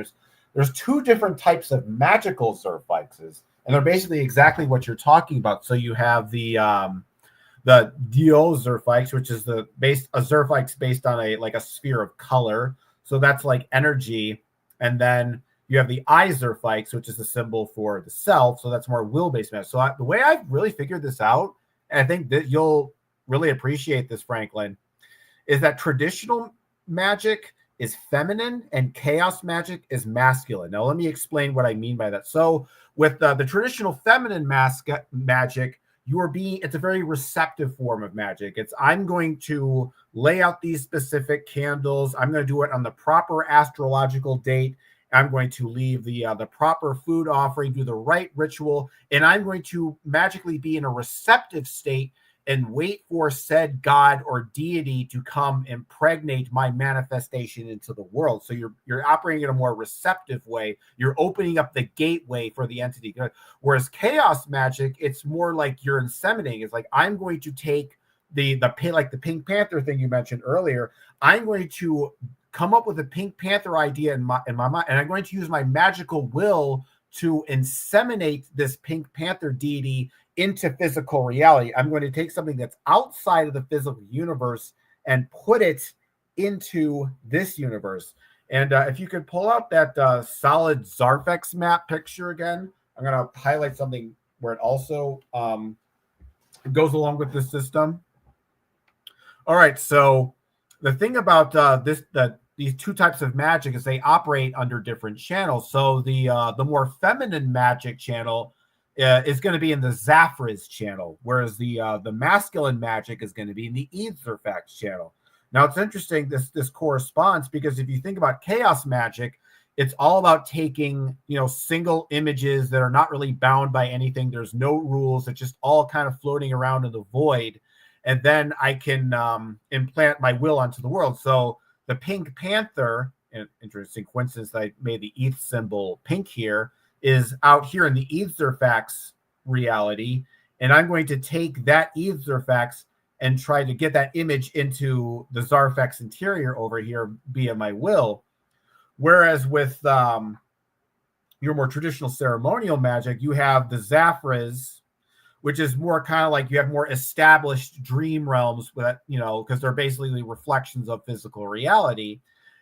there's 2 different types of magical Zerfixes, and they're basically exactly what you're talking about. So you have the Dio Zerfix, which is a Zerfix based on a sphere of color. So that's like energy. And then you have the I Zerfix, which is a symbol for the self. So that's more will-based magic. So the way I've really figured this out, and I think that you'll really appreciate this, Franklin, is that traditional magic is feminine and chaos magic is masculine. Now, let me explain what I mean by that. So with the traditional feminine magic, it's a very receptive form of magic. I'm going to lay out these specific candles. I'm going to do it on the proper astrological date. I'm going to leave the proper food offering, do the right ritual, and I'm going to magically be in a receptive state and wait for said god or deity to come impregnate my manifestation into the world. So you're operating in a more receptive way. You're opening up the gateway for the entity. Whereas chaos magic, it's more like you're inseminating. It's like, I'm going to take the Pink Panther thing you mentioned earlier. I'm going to come up with a Pink Panther idea in my mind, and I'm going to use my magical will to inseminate this Pink Panther deity into physical reality. I'm going to take something that's outside of the physical universe and put it into this universe. And if you could pull out that solid Zarfex map picture again, I'm going to highlight something where it also goes along with this system. All right, so the thing about these two types of magic is they operate under different channels. So the more feminine magic channel is going to be in the Zaphras channel, whereas the masculine magic is going to be in the Etherfax channel. Now, it's interesting this corresponds because if you think about chaos magic, it's all about taking single images that are not really bound by anything. There's no rules. It's just all kind of floating around in the void, and then I can implant my will onto the world. So the Pink Panther, an interesting coincidence that I made the ETH symbol pink here, is out here in the Etherfax reality, and I'm going to take that Etherfax and try to get that image into the Zarfex interior over here via my will. Whereas with your more traditional ceremonial magic, you have the Zaphras, which is more kind of like you have more established dream realms with, because they're basically reflections of physical reality.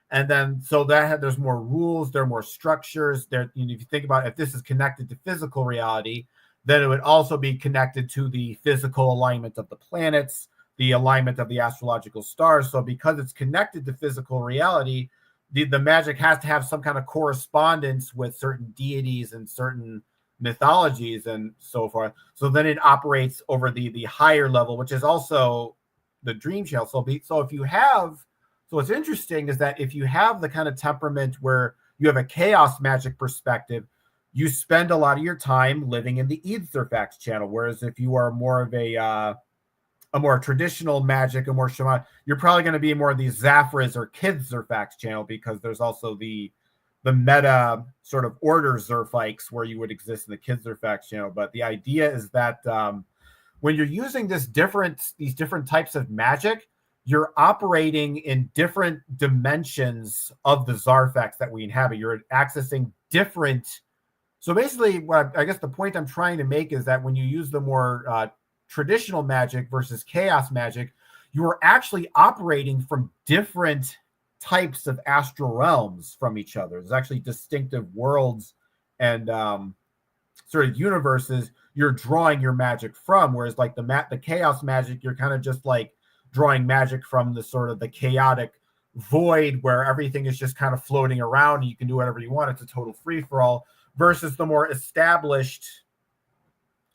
And then, so there's more rules, there are more structures. If you think about if this is connected to physical reality, then it would also be connected to the physical alignment of the planets, the alignment of the astrological stars. So because it's connected to physical reality, the magic has to have some kind of correspondence with certain deities and certain mythologies and so forth. So then it operates over the higher level, which is also the dream channel. So if you have, so what's interesting is that if you have the kind of temperament where you have a chaos magic perspective, you spend a lot of your time living in the Etherfax channel. Whereas if you are more of a more traditional magic, a more shaman, you're probably going to be more of the Zaphras or Kid Zerfax channel, because there's also the meta sort of order Zerfikes where you would exist in the Kid Zerfax channel. But the idea is that when you're using these different types of magic, you're operating in different dimensions of the Zarfex that we inhabit. You're accessing different. So basically, what I guess the point I'm trying to make is that when you use the more traditional magic versus chaos magic, you are actually operating from different types of astral realms from each other. There's actually distinctive worlds and sort of universes you're drawing your magic from. Whereas like the chaos magic, you're kind of just like drawing magic from the sort of the chaotic void where everything is just kind of floating around and you can do whatever you want. It's a total free for all, versus the more established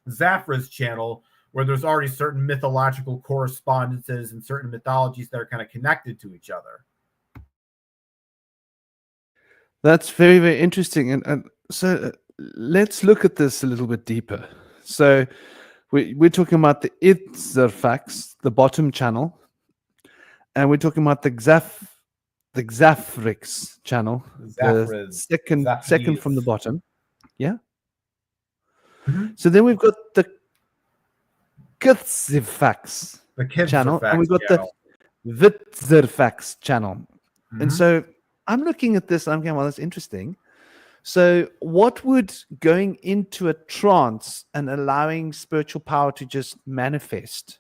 Zaphras channel, where there's already certain mythological correspondences and certain mythologies that are kind of connected to each other. That's very, very interesting. And so let's look at this a little bit deeper. So we're talking about the Itzerfax, the bottom channel, and we're talking about the Xafrix channel, the second from the bottom. Yeah. Mm-hmm. So then we've got the Kithzifax channel, and we've got the Vitzerfax channel. Mm-hmm. And so I'm looking at this, I'm going, well, that's interesting. So what would going into a trance and allowing spiritual power to just manifest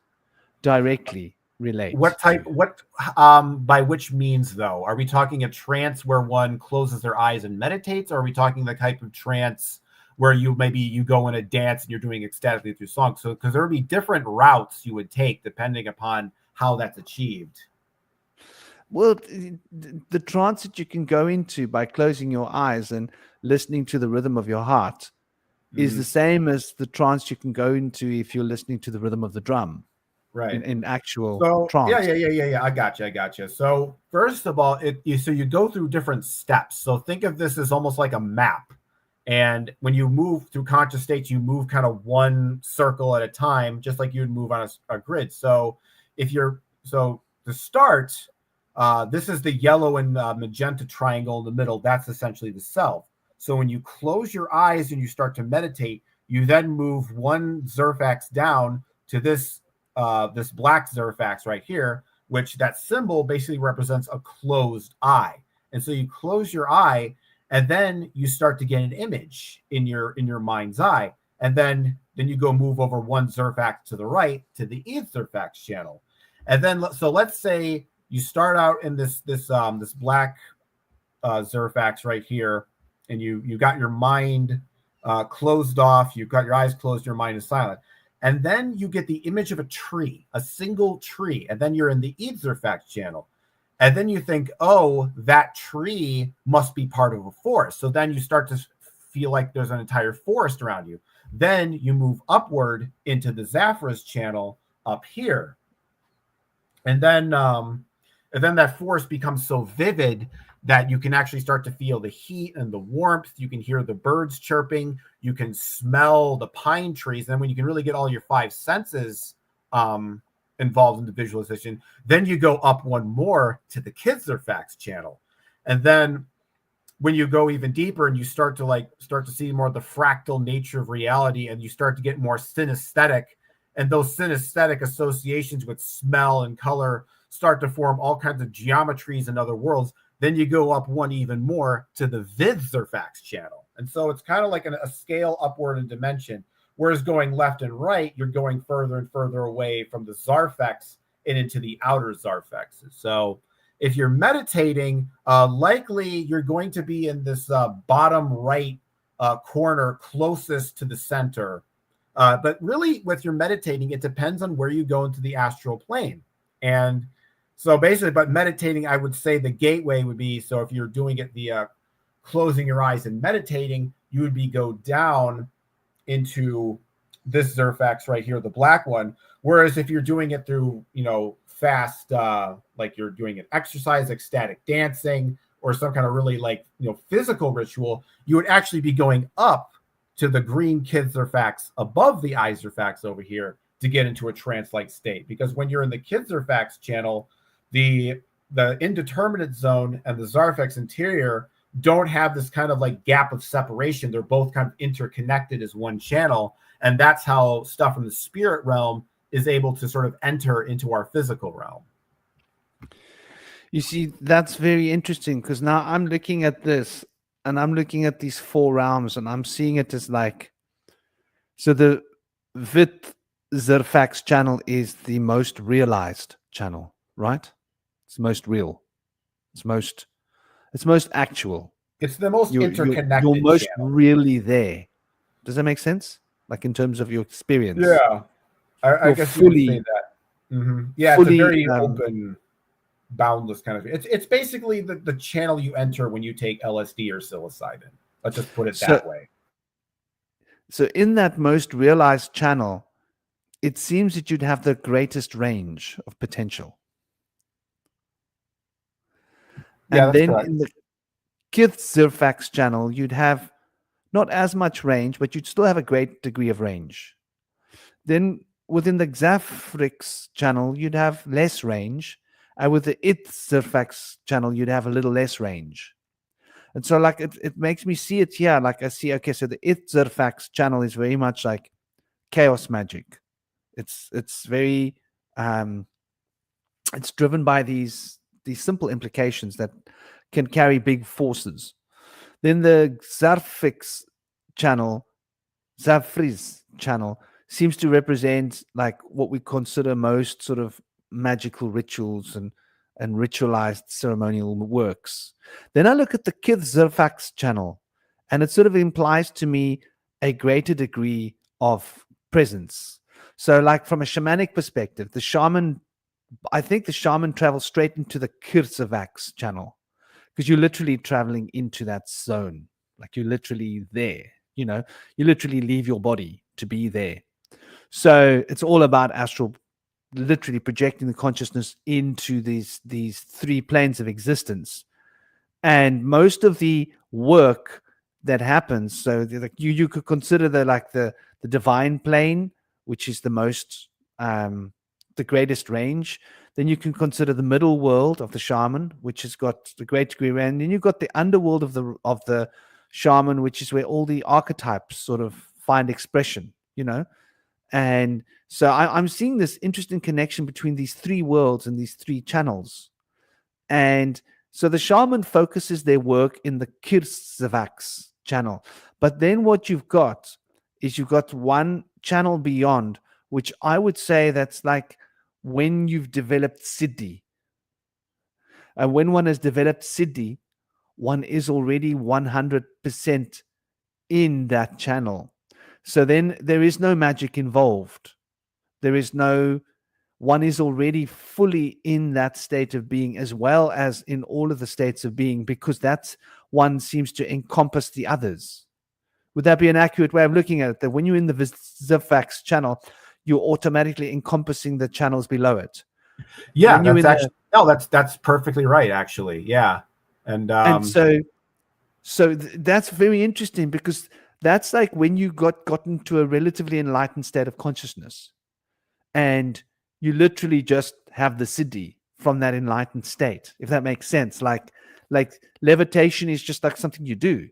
directly relate? By which means, though? Are we talking a trance where one closes their eyes and meditates, or are we talking the type of trance where you go in a dance and you're doing ecstatically through songs? So, because there would be different routes you would take depending upon how that's achieved. Well, the trance that you can go into by closing your eyes and listening to the rhythm of your heart is the same as the trance you can go into if you're listening to the rhythm of the drum Right. in actual So trance. yeah. I got you. So first of all, you go through different steps. So think of this as almost like a map. And when you move through conscious states, you move kind of one circle at a time, just like you'd move on a grid. So to start, this is the yellow and magenta triangle in the middle. That's essentially the self. So when you close your eyes and you start to meditate, you then move one Zerfax down to this black Zerfax right here, which that symbol basically represents a closed eye. And so you close your eye, and then you start to get an image in your mind's eye, and then you go move over one Zerfax to the right to the ETH Zerfax channel, and then so let's say you start out in this black Zerfax right here, and you got your mind closed off, you've got your eyes closed, your mind is silent. And then you get the image of a tree, a single tree. And then you're in the ETH Zerfax channel. And then you think, oh, that tree must be part of a forest. So then you start to feel like there's an entire forest around you. Then you move upward into the Zaphras channel up here. And then that forest becomes so vivid that you can actually start to feel the heat and the warmth. You can hear the birds chirping. You can smell the pine trees. And then when you can really get all your five senses involved in the visualization, then you go up one more to the Kids Zerfax channel. And then when you go even deeper and you start to see more of the fractal nature of reality, and you start to get more synesthetic, and those synesthetic associations with smell and color start to form all kinds of geometries in other worlds, then you go up one even more to the Vid Zerfax channel. And so it's kind of like a scale upward in dimension. Whereas going left and right, you're going further and further away from the Zarfex and into the outer Zarfexes. So if you're meditating, likely you're going to be in this bottom right corner closest to the center. But really, with your meditating, it depends on where you go into the astral plane. And so basically, but meditating, I would say the gateway would be, so if you're doing it the closing your eyes and meditating, you would go down into this Zerfax right here, the black one. Whereas if you're doing it through, fast, like you're doing an exercise, ecstatic dancing, or some kind of really physical ritual, you would actually be going up to the green Kid Zerfax above the eye Zerfax over here to get into a trance-like state. Because when you're in the Kid Zerfax channel, the indeterminate zone and the Zarfex interior don't have this kind of gap of separation. They're both kind of interconnected as one channel. And that's how stuff from the spirit realm is able to sort of enter into our physical realm. You see, that's very interesting, because now I'm looking at this and I'm looking at these four realms, and I'm seeing it as so the Vit Zerfax channel is the most realized channel, right? It's most real. It's most actual. It's the most interconnected. You're most channel. really there. Does that make sense? In terms of your experience. Yeah, I guess you could say that. Mm-hmm. Yeah, fully, it's a very open, boundless kind of. It's basically the channel you enter when you take LSD or psilocybin. Let's just put it that way. So in that most realized channel, it seems that you'd have the greatest range of potential. Yeah, and then correct. In the Kith Zerfax channel, you'd have not as much range, but you'd still have a great degree of range. Then within the Xafrix channel, you'd have less range. And with the Ith Zerfax channel, you'd have a little less range. And so it makes me see it here. I see, okay, so the Ith Zerfax channel is very much like chaos magic. It's very it's driven by these simple implications that can carry big forces. Then the Zafriz channel seems to represent what we consider most sort of magical rituals and ritualized ceremonial works. Then I look at the Kith Zerfax channel, and it sort of implies to me a greater degree of presence. So from a shamanic perspective, the shaman I think the shaman travels straight into the Kirsavax channel because you're literally traveling into that zone. Like you're literally there, you know, you literally leave your body to be there. So it's all about astral, literally projecting the consciousness into these three planes of existence. And most of the work that happens, so like you could consider the divine plane, which is the most the greatest range. Then you can consider the middle world of the shaman, which has got the great degree, and then you've got the underworld of the shaman, which is where all the archetypes sort of find expression, you know. And so I'm seeing this interesting connection between these three worlds and these three channels. And so the shaman focuses their work in the Kirsavax channel. But then what you've got is you've got one channel beyond, which I would say that's like when you've developed Siddhi. And when one has developed Siddhi, one is already 100% in that channel. So then there is no magic involved. There is no, one is already fully in that state of being as well as in all of the states of being, because that's one seems to encompass the others. Would that be an accurate way of looking at it? That when you're in the Zifax channel, you're automatically encompassing the channels below it. Yeah, When you're that's in actually that's perfectly right, actually. Yeah. And that's very interesting, because that's like when you gotten to a relatively enlightened state of consciousness, and you literally just have the siddhi from that enlightened state, if that makes sense. Like levitation is just like something you do.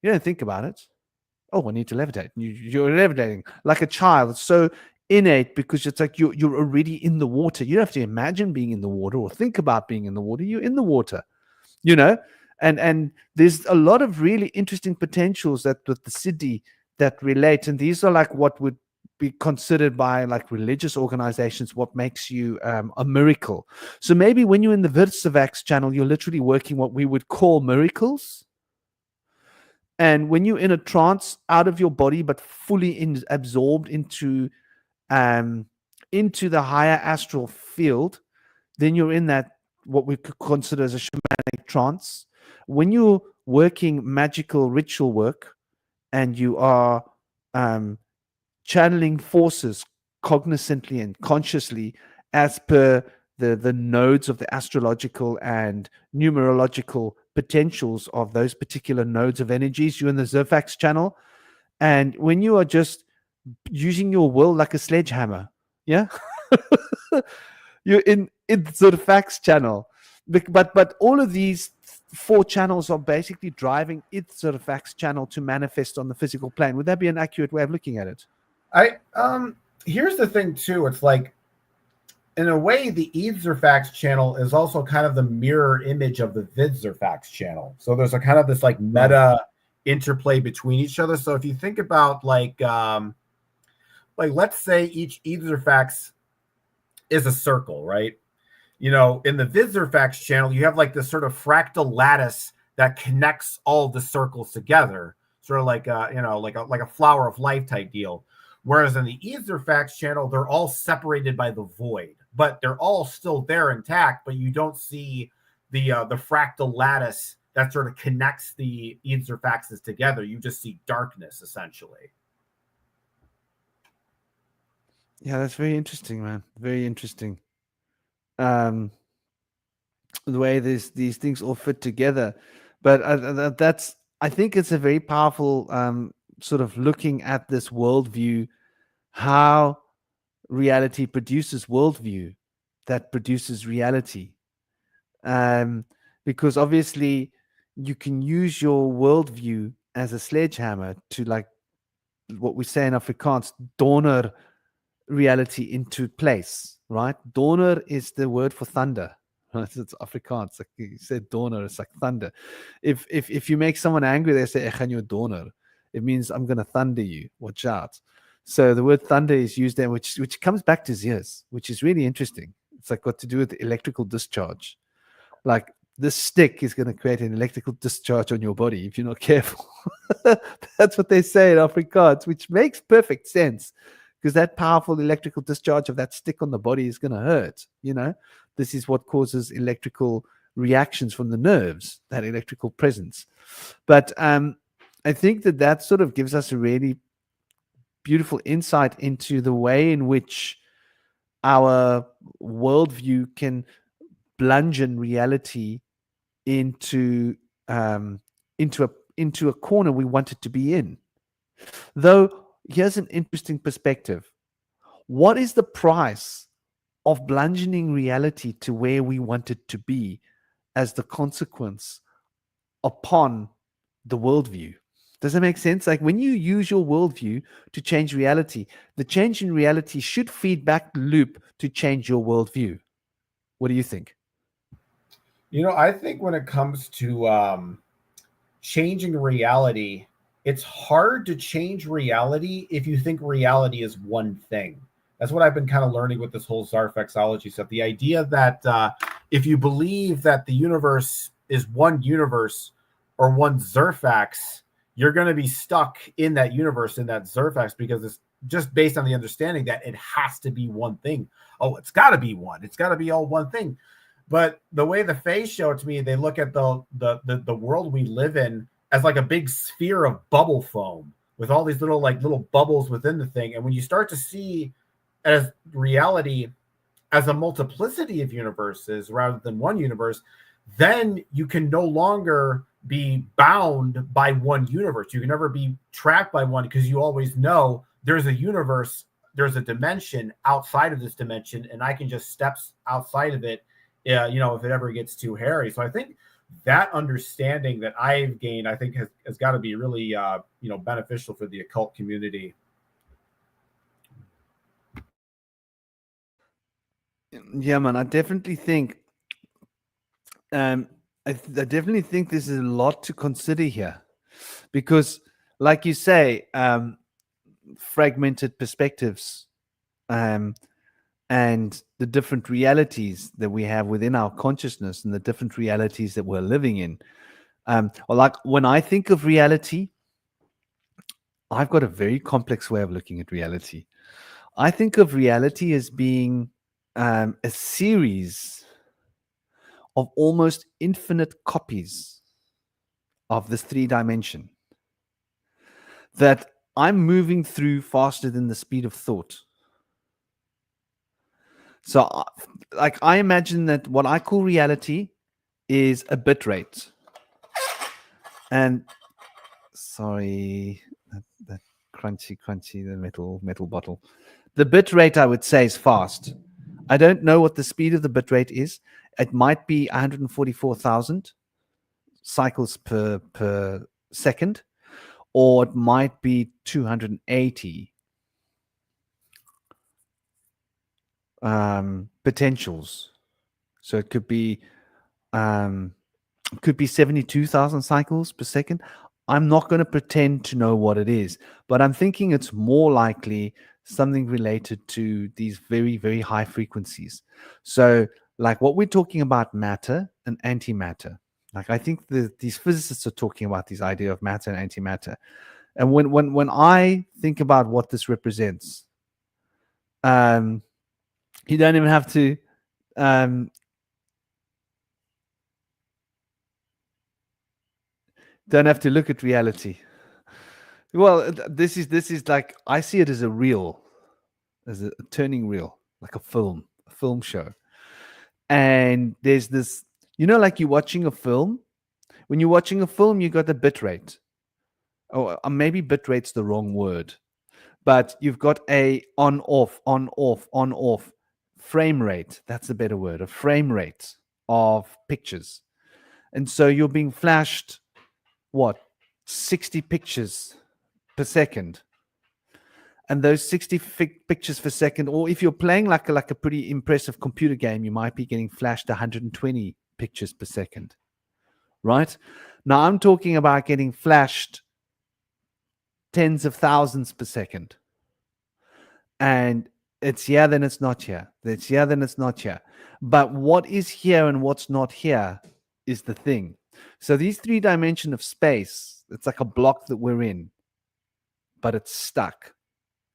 You don't think about it. Oh, I need to levitate. You're levitating like a child. It's so innate, because it's like you're already in the water. You don't have to imagine being in the water or think about being in the water. You're in the water, you know. And there's a lot of really interesting potentials that with the siddhi that relate, and these are like what would be considered by like religious organizations what makes you a miracle. So maybe when you're in the Virsavax channel, you're literally working what we would call miracles. And when you're in a trance out of your body but fully absorbed into the higher astral field, then you're in that what we could consider as a shamanic trance. When you're working magical ritual work and you are channeling forces cognizantly and consciously as per the nodes of the astrological and numerological potentials of those particular nodes of energies, you're in the Zerfax channel. And when you are just using your will like a sledgehammer, yeah, you're in the Zerfax channel. But all of these four channels are basically driving its Zerfax channel to manifest on the physical plane. Would that be an accurate way of looking at it? Here's the thing too. It's like, in a way, the Eadzerfax channel is also kind of the mirror image of the Vidzerfax channel. So there's a kind of this like meta interplay between each other. So if you think about like let's say each Eadzerfax is a circle, right? You know, in the Vidzerfax channel, you have like this sort of fractal lattice that connects all the circles together, sort of like like a flower of life type deal. Whereas in the Eadzerfax channel, they're all separated by the void, but they're all still there intact, but you don't see the fractal lattice that sort of connects the Eadzerfaxes together. You just see darkness, essentially. Yeah, that's very interesting, man. Very interesting. The way these things all fit together. But I think it's a very powerful sort of looking at this worldview, how reality produces worldview that produces reality. Because obviously you can use your worldview as a sledgehammer to, like what we say in Afrikaans, donor reality into place, right? Donor is the word for thunder. Right? It's Afrikaans. Like you said, donor, it's like thunder. If you make someone angry, they say, "Ek gaan jou donor." It means I'm going to thunder you. Watch out. So the word thunder is used there, which comes back to Zeus, which is really interesting. It's like got to do with electrical discharge. Like this stick is going to create an electrical discharge on your body if you're not careful. That's what they say in Afrikaans, which makes perfect sense. because that powerful electrical discharge of that stick on the body is going to hurt. This is what causes electrical reactions from the nerves, that electrical presence. But I think that sort of gives us a really beautiful insight into the way in which our worldview can bludgeon reality into a corner we want it to be in. Though, here's an interesting perspective. What is the price of bludgeoning reality to where we want it to be as the consequence upon the worldview? Does that make sense? Like when you use your worldview to change reality, the change in reality should feed back the loop to change your worldview. What do you think? I think when it comes to changing reality, it's hard to change reality if you think reality is one thing. That's what I've been kind of learning with this whole Zarfaxology stuff. The idea that if you believe that the universe is one universe or one Zerfax, you're going to be stuck in that universe, in that Zerfax, because it's just based on the understanding that it has to be one thing. Oh, it's got to be one. It's got to be all one thing. But the way the Fae show it to me, they look at the world we live in as like a big sphere of bubble foam with all these little bubbles within the thing. And when you start to see as reality as a multiplicity of universes rather than one universe, then you can no longer be bound by one universe. You can never be trapped by one, because you always know there's a universe, there's a dimension outside of this dimension, and I can just step outside of it, if it ever gets too hairy. So I think that understanding that I've gained, I think has got to be really, beneficial for the occult community. Yeah, man, I definitely think I definitely think there's a lot to consider here, because, like you say, fragmented perspectives, and the different realities that we have within our consciousness and the different realities that we're living in. Or like when I think of reality, I've got a very complex way of looking at reality. I think of reality as being a series of almost infinite copies of this 3D that I'm moving through faster than the speed of thought. So, I imagine that what I call reality is a bit rate. And sorry, that crunchy, the metal bottle. The bit rate, I would say, is fast. I don't know what the speed of the bit rate is. It might be 144,000 cycles per second, or it might be 280 potentials. So it could be 72,000 cycles per second. I'm not going to pretend to know what it is, but I'm thinking it's more likely something related to these very, very high frequencies. So, like what we're talking about, matter and antimatter. Like I think these physicists are talking about this idea of matter and antimatter. And when I think about what this represents, you don't even have to look at reality. Well, this is like, I see it as a reel, as a turning reel, like a film show. And there's this, like you're watching a film. When you're watching a film, you got the bit rate. Or maybe bit rate's the wrong word, but you've got a on off frame rate. That's a better word, a frame rate of pictures. And so you're being flashed, 60 pictures per second. And those 60 pictures per second, or if you're playing like a pretty impressive computer game, you might be getting flashed 120 pictures per second, right? Now I'm talking about getting flashed tens of thousands per second. And it's here, then it's not here. It's here, then it's not here. But what is here and what's not here is the thing. So these 3 dimensions of space, it's like a block that we're in, but it's stuck.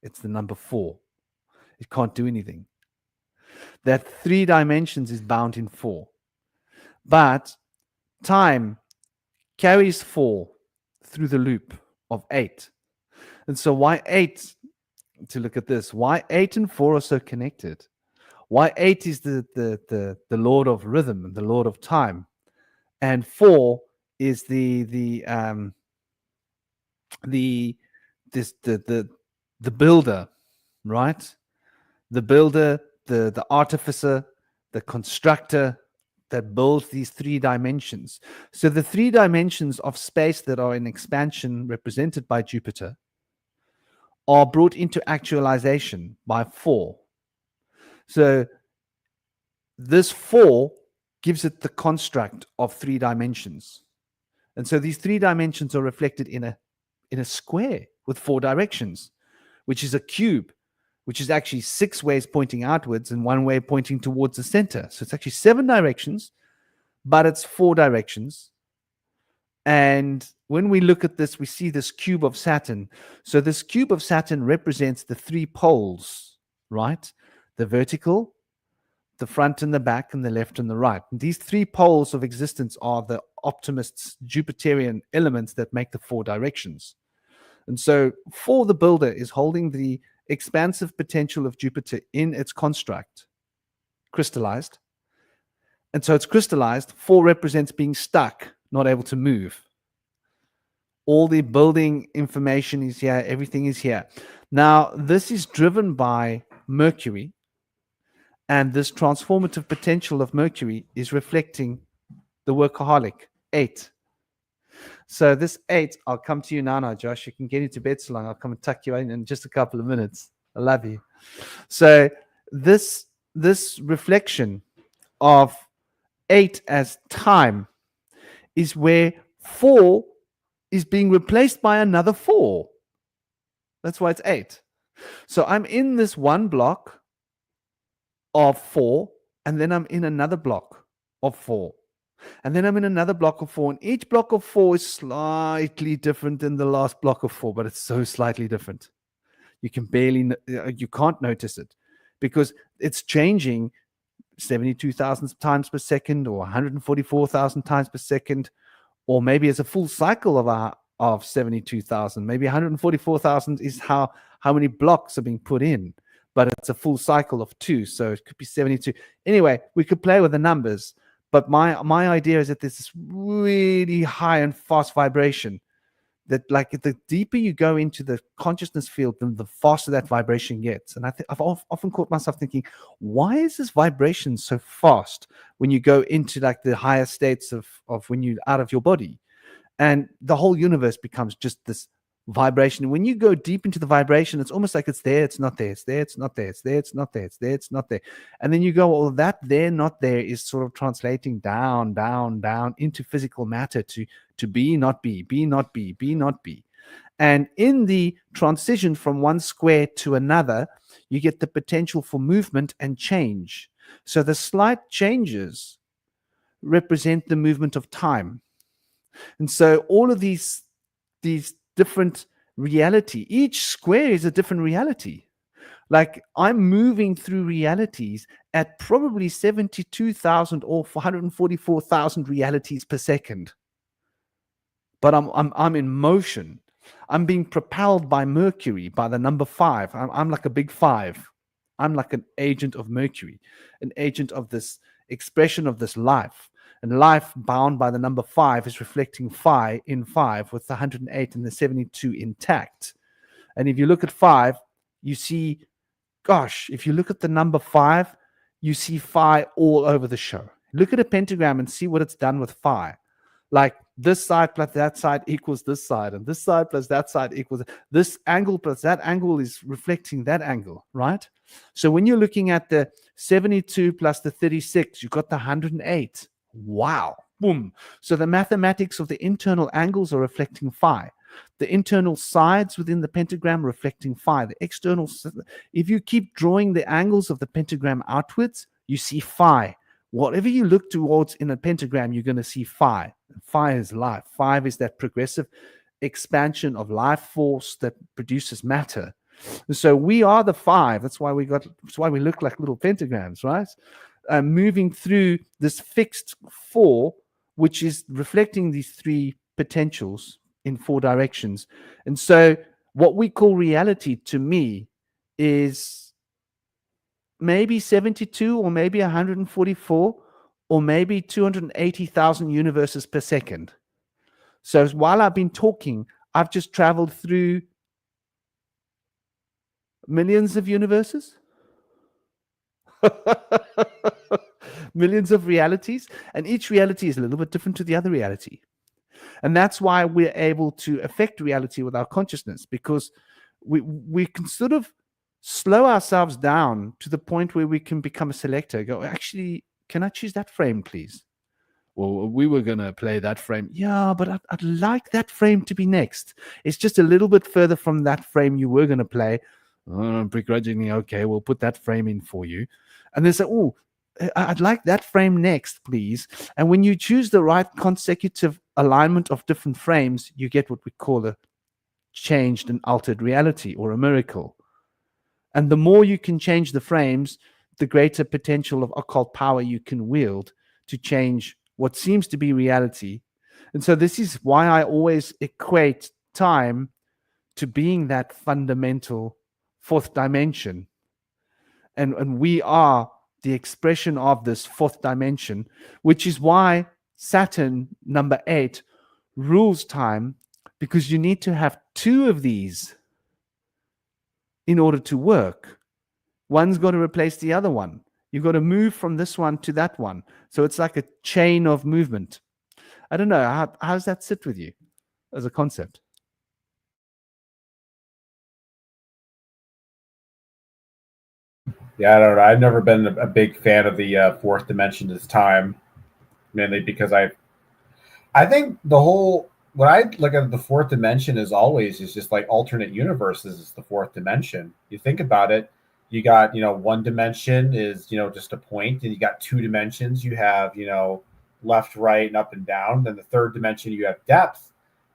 It's the number 4. It can't do anything. That 3 dimensions is bound in 4. But time carries 4 through the loop of 8. And so why 8, to look at this, why 8 and 4 are so connected? Why 8 is the lord of rhythm and the lord of time, and 4 is the builder, right? The builder, the artificer, the constructor that builds these 3 dimensions. So the 3 dimensions of space that are in expansion, represented by Jupiter, are brought into actualization by 4. So this 4 gives it the construct of 3 dimensions. And so these 3 dimensions are reflected in a square with 4 directions, which is a cube, which is actually 6 ways pointing outwards and 1 way pointing towards the center. So it's actually 7 directions, but it's 4 directions. And when we look at this, we see this cube of Saturn. So this cube of Saturn represents the 3 poles, right? The vertical, the front and the back, and the left and the right. And these 3 poles of existence are the optimists' Jupiterian elements that make the 4 directions. And so 4, the builder, is holding the expansive potential of Jupiter in its construct, crystallized. And so it's crystallized. 4 represents being stuck, not able to move. All the building information is here. Everything is here. Now, this is driven by Mercury. And this transformative potential of Mercury is reflecting the workaholic, 8. So this 8, I'll come to you now, Josh. You can get into bed so long. I'll come and tuck you in just a couple of minutes. I love you. So this reflection of 8 as time is where 4 is being replaced by another 4. That's why it's 8. So I'm in this one block of 4, and then I'm in another block of 4. And then I'm in another block of 4. And each block of 4 is slightly different than the last block of 4, but it's so slightly different. You can't notice it because it's changing 72,000 times per second or 144,000 times per second, or maybe it's a full cycle of 72,000. Maybe 144,000 is how many blocks are being put in, but it's a full cycle of 2. So it could be 72. Anyway, we could play with the numbers. But my idea is that there's this really high and fast vibration that, like, the deeper you go into the consciousness field, the faster that vibration gets. And I've often caught myself thinking, why is this vibration so fast when you go into like the higher states of when you're out of your body? And the whole universe becomes just this vibration. When you go deep into the vibration, it's almost like it's there, it's not there, it's there, it's not there, it's there, it's not there, it's there, it's not there. And then you go, well, that there, not there is sort of translating down, down, down into physical matter to be, not be, be, not be, be, not be. And in the transition from one square to another, you get the potential for movement and change. So the slight changes represent the movement of time. And so all of these different reality, each square is a different reality. Like, I'm moving through realities at probably 72,000 or 144,000 realities per second. But I'm in motion. I'm being propelled by Mercury, by the number 5. I'm like a big 5. I'm like an agent of Mercury, an agent of this expression of this life. And life bound by the number 5 is reflecting phi in 5 with the 108 and the 72 intact. And if you look at 5, you see, gosh, if you look at the number 5, you see phi all over the show. Look at a pentagram and see what it's done with phi. Like, this side plus that side equals this side, and this side plus that side equals this angle plus that angle is reflecting that angle, right? So when you're looking at the 72 plus the 36, you've got the 108. Wow. Boom. So the mathematics of the internal angles are reflecting phi. The internal sides within the pentagram reflecting phi. The external, if you keep drawing the angles of the pentagram outwards, you see phi. Whatever you look towards in a pentagram, you're going to see phi. Phi is life. Phi is that progressive expansion of life force that produces matter. So we are the five. That's why we look like little pentagrams, right? Moving through this fixed four, which is reflecting these three potentials in four directions. And so what we call reality to me is maybe 72 or maybe 144 or maybe 280,000 universes per second. So while I've been talking, I've just traveled through millions of universes, millions of realities, and each reality is a little bit different to the other reality. And that's why we're able to affect reality with our consciousness, because we can sort of slow ourselves down to the point where we can become a selector. Go, actually, can I choose that frame, please? Well, we were going to play that frame. Yeah, but I'd like that frame to be next. It's just a little bit further from that frame you were going to play. Begrudgingly, okay, we'll put that frame in for you. And they say, oh, I'd like that frame next, please. And when you choose the right consecutive alignment of different frames, you get what we call a changed and altered reality, or a miracle. And the more you can change the frames, the greater potential of occult power you can wield to change what seems to be reality. And so this is why I always equate time to being that fundamental fourth dimension. And we are the expression of this fourth dimension, which is why Saturn, number 8, rules time, because you need to have two of these in order to work. One's got to replace the other one. You've got to move from this one to that one. So it's like a chain of movement. I don't know. How does that sit with you as a concept? Yeah, I don't know. I've never been a big fan of the fourth dimension this time, mainly because I think when I look at the fourth dimension is just like alternate universes is the fourth dimension. You think about it, you got, one dimension is, just a point, and you got two dimensions. You have, left, right, and up and down. Then the third dimension, you have depth.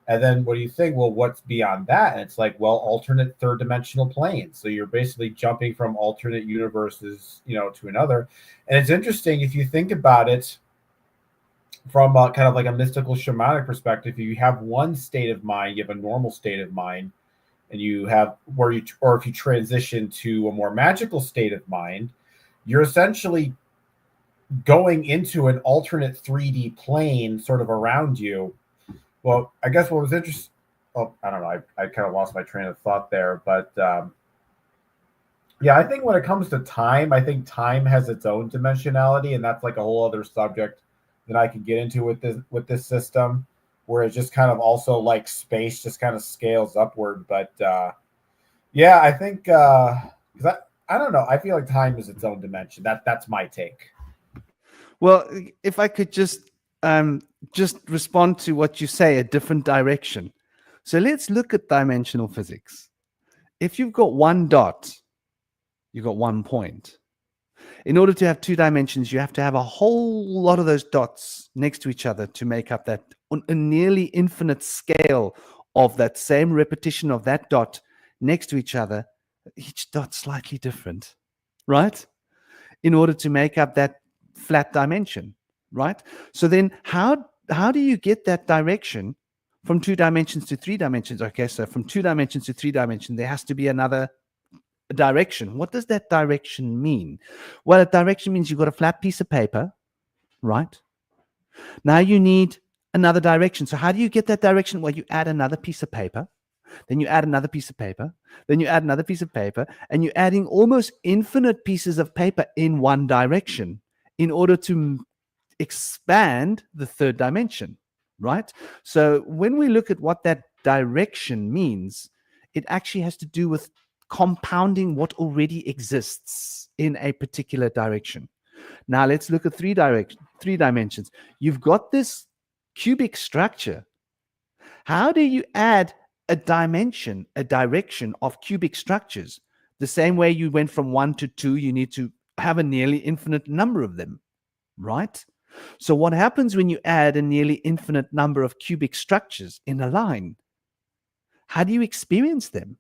And then what do you think? Well, what's beyond that? And it's like, well, alternate third dimensional planes. So you're basically jumping from alternate universes, to another. And it's interesting if you think about it from kind of like a mystical shamanic perspective. You have one state of mind, you have a normal state of mind, and you have if you transition to a more magical state of mind, you're essentially going into an alternate 3D plane sort of around you. Well, I guess what was interesting, I don't know, I kind of lost my train of thought there, but yeah, I think when it comes to time, I think time has its own dimensionality, and that's like a whole other subject that I could get into with this system, where it's just kind of also like space just kind of scales upward. But yeah, I think because I don't know, I feel like time is its own dimension. That's my take. Well, if I could just respond to what you say, a different direction. So let's look at dimensional physics. If you've got one dot, you've got 1 point. In order to have two dimensions, you have to have a whole lot of those dots next to each other to make up that a nearly infinite scale of that same repetition of that dot next to each other, each dot slightly different, right? In order to make up that flat dimension, right? So then how do you get that direction from 2 dimensions to 3 dimensions? Okay, so from 2 dimensions to 3 dimensions, there has to be another direction. What does that direction mean? Well, a direction means you've got a flat piece of paper, right? Now you need another direction. So how do you get that direction? Well, you add another piece of paper, then you add another piece of paper, then you add another piece of paper, and you're adding almost infinite pieces of paper in one direction in order to expand the third dimension, right? So when we look at what that direction means, it actually has to do with compounding what already exists in a particular direction. Now let's look at three dimensions. You've got this cubic structure. How do you add a dimension, a direction of cubic structures? The same way you went from 1 to 2, you need to have a nearly infinite number of them, right? So what happens when you add a nearly infinite number of cubic structures in a line? How do you experience them?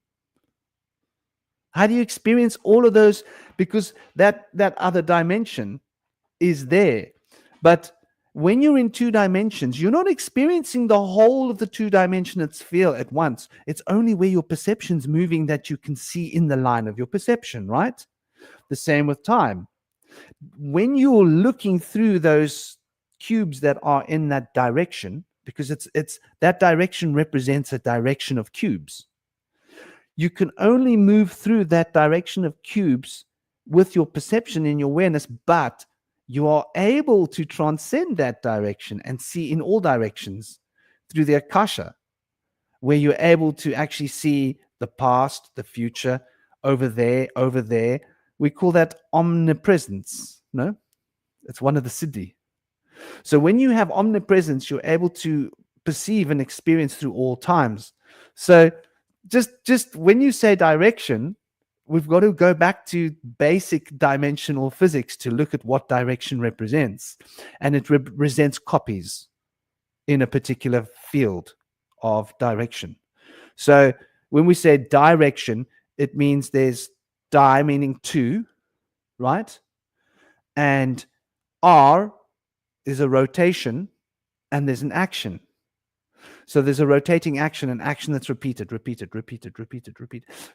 How do you experience all of those? Because that other dimension is there. But when you're in 2 dimensions, you're not experiencing the whole of the 2-dimensional sphere at once. It's only where your perception's moving that you can see in the line of your perception, right? The same with time. When you're looking through those cubes that are in that direction, because it's that direction represents a direction of cubes. You can only move through that direction of cubes with your perception and your awareness, but you are able to transcend that direction and see in all directions through the Akasha, where you're able to actually see the past, the future, over there, over there. We call that omnipresence. No, it's one of the siddhi. So when you have omnipresence, you're able to perceive and experience through all times. So just when you say direction, we've got to go back to basic dimensional physics to look at what direction represents. And it represents copies in a particular field of direction. So when we say direction, it means there's di meaning 2, right? And R is a rotation, and there's an action. So there's a rotating action, an action that's repeated.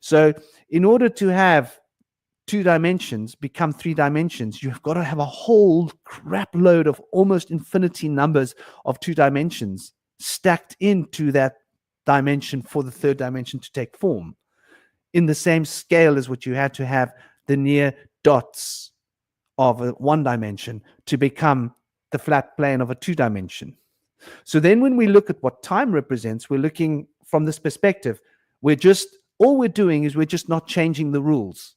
So in order to have 2 dimensions become 3 dimensions, you've got to have a whole crap load of almost infinity numbers of 2 dimensions stacked into that dimension for the 3rd dimension to take form, in the same scale as what you had to have the near dots of a 1 dimension to become the flat plane of a 2 dimension. So then when we look at what time represents, we're looking from this perspective. All we're doing is we're just not changing the rules.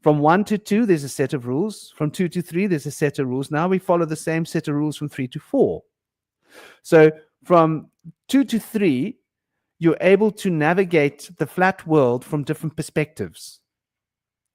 From 1 to 2, there's a set of rules. From 2 to 3, there's a set of rules. Now we follow the same set of rules from 3 to 4. So from 2 to 3, you're able to navigate the flat world from different perspectives,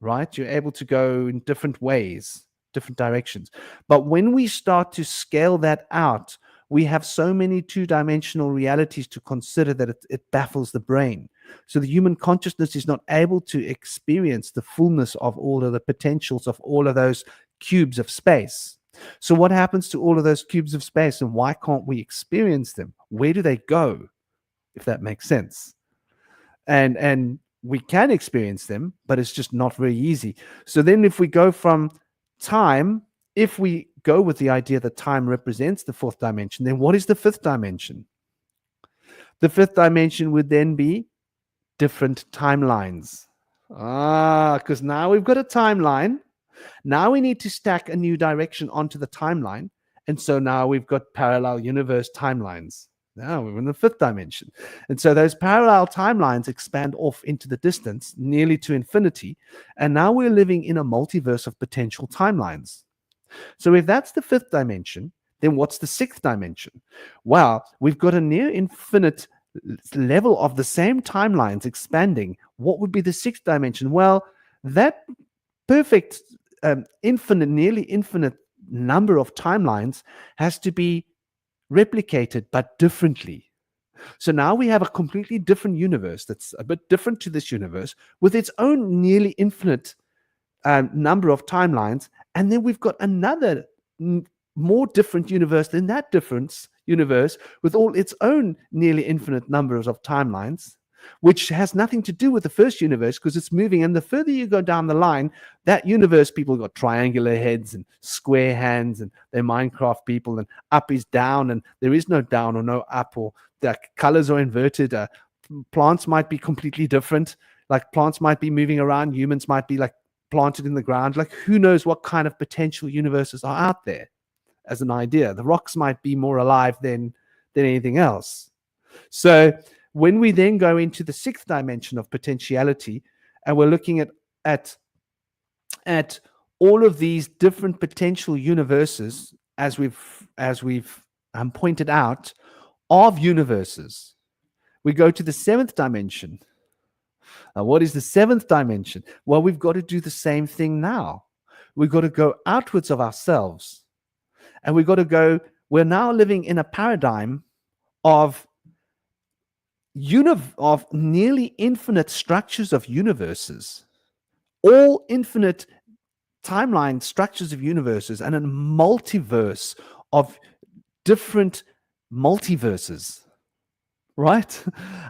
right? You're able to go in different ways, different directions. But when we start to scale that out, we have so many 2-dimensional realities to consider that it baffles the brain. So the human consciousness is not able to experience the fullness of all of the potentials of all of those cubes of space. So what happens to all of those cubes of space, and why can't we experience them? Where do they go, if that makes sense? And we can experience them, but it's just not very easy. So then if we go from time, if we go with the idea that time represents the 4th dimension, then what is the 5th dimension? The 5th dimension would then be different timelines. Because now we've got a timeline. Now we need to stack a new direction onto the timeline. And so now we've got parallel universe timelines. Now we're in the 5th dimension. And so those parallel timelines expand off into the distance, nearly to infinity. And now we're living in a multiverse of potential timelines. So if that's the 5th dimension, then what's the 6th dimension? Well, we've got a near infinite level of the same timelines expanding. What would be the 6th dimension? Well, that perfect, infinite, nearly infinite number of timelines has to be replicated, but differently. So now we have a completely different universe that's a bit different to this universe with its own nearly infinite number of timelines. And then we've got another more different universe than that different universe with all its own nearly infinite numbers of timelines, which has nothing to do with the first universe because it's moving. And the further you go down the line, that universe, people got triangular heads and square hands, and they're Minecraft people, and up is down, and there is no down or no up, or the colors are inverted. Plants might be completely different. Like plants might be moving around. Humans might be like planted in the ground. Like who knows what kind of potential universes are out there as an idea. The rocks might be more alive than anything else. So when we then go into the 6th dimension of potentiality, and we're looking at all of these different potential universes, as we've pointed out, of universes, we go to the 7th dimension. Now, what is the 7th dimension? Well, we've got to do the same thing now. We've got to go outwards of ourselves, and we've got to go. We're now living in a paradigm of nearly infinite structures of universes. all infinite timeline structures of universes and a multiverse of different multiverses, right?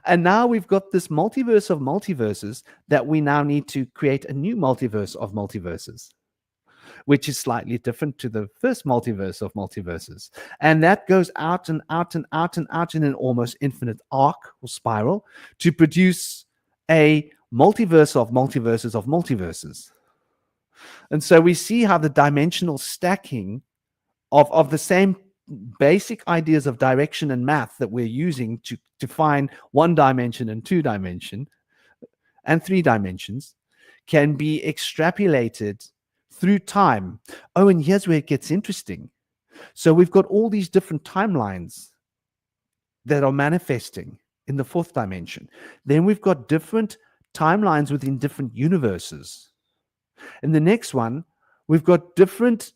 And now we've got this multiverse of multiverses that we now need to create a new multiverse of multiverses, which is slightly different to the first multiverse of multiverses. And that goes out and out and out and out in an almost infinite arc or spiral to produce a multiverse of multiverses of multiverses. And so we see how the dimensional stacking of the same basic ideas of direction and math that we're using to define 1 dimension and 2 dimension and 3 dimensions can be extrapolated through time. Oh, and here's where it gets interesting. So we've got all these different timelines that are manifesting in the 4th dimension. Then we've got different timelines within different universes. In the next one, we've got different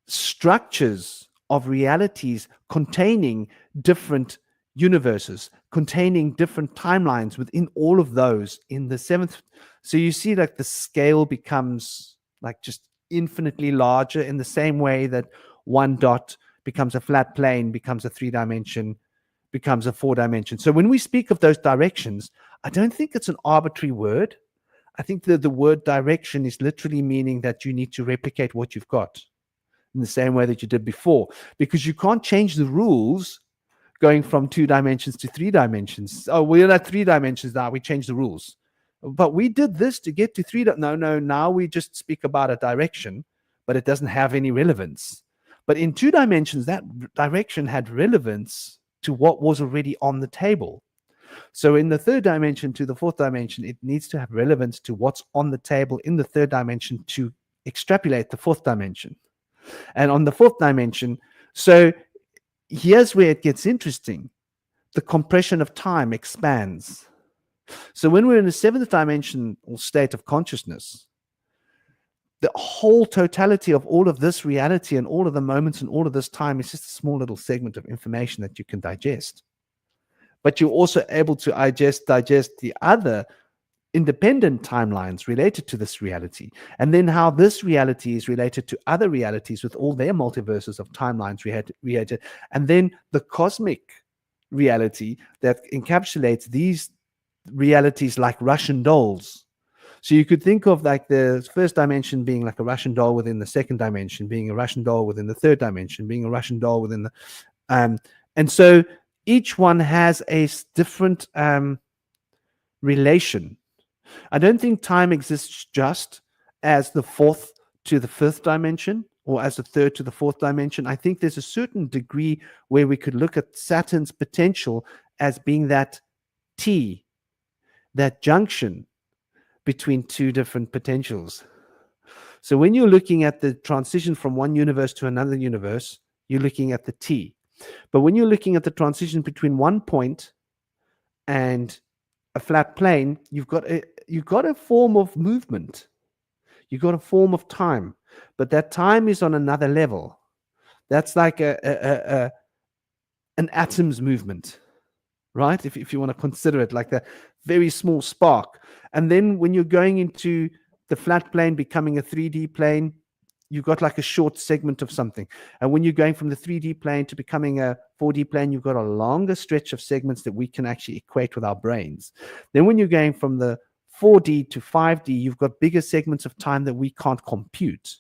structures of realities containing different universes, containing different timelines within all of those in the 7th. So you see, like, the scale becomes like just infinitely larger in the same way that 1 dot becomes a flat plane, becomes a 3-dimension, becomes a 4-dimension. So when we speak of those directions, I don't think it's an arbitrary word. I think that the word direction is literally meaning that you need to replicate what you've got in the same way that you did before, because you can't change the rules going from 2 dimensions to 3 dimensions. Oh, we're at 3 dimensions now, we change the rules. But we did this to get to 3. No, now we just speak about a direction, but it doesn't have any relevance. But in 2 dimensions, that direction had relevance to what was already on the table. So in the 3rd dimension to the 4th dimension, it needs to have relevance to what's on the table in the 3rd dimension to extrapolate the 4th dimension. And on the 4th dimension, so here's where it gets interesting. The compression of time expands. So when we're in the 7th dimension or state of consciousness, the whole totality of all of this reality and all of the moments and all of this time is just a small little segment of information that you can digest. But you're also able to digest the other independent timelines related to this reality, and then how this reality is related to other realities with all their multiverses of timelines related, and then the cosmic reality that encapsulates these realities like Russian dolls. So you could think of like the 1st dimension being like a Russian doll within the 2nd dimension, being a Russian doll within the 3rd dimension, being a Russian doll within the and so each one has a different relation. I don't think time exists just as the 4th to the 5th dimension or as the 3rd to the 4th dimension. I think there's a certain degree where we could look at Saturn's potential as being that T, that junction between 2 different potentials. So when you're looking at the transition from one universe to another universe, you're looking at the T. But when you're looking at the transition between one point and a flat plane, you've got a form of movement. You've got a form of time, but that time is on another level. That's like an atom's movement, right? If you want to consider it like a very small spark. And then when you're going into the flat plane becoming a 3D plane, you've got like a short segment of something. And when you're going from the 3D plane to becoming a 4D plane, you've got a longer stretch of segments that we can actually equate with our brains. Then when you're going from the 4D to 5D, you've got bigger segments of time that we can't compute.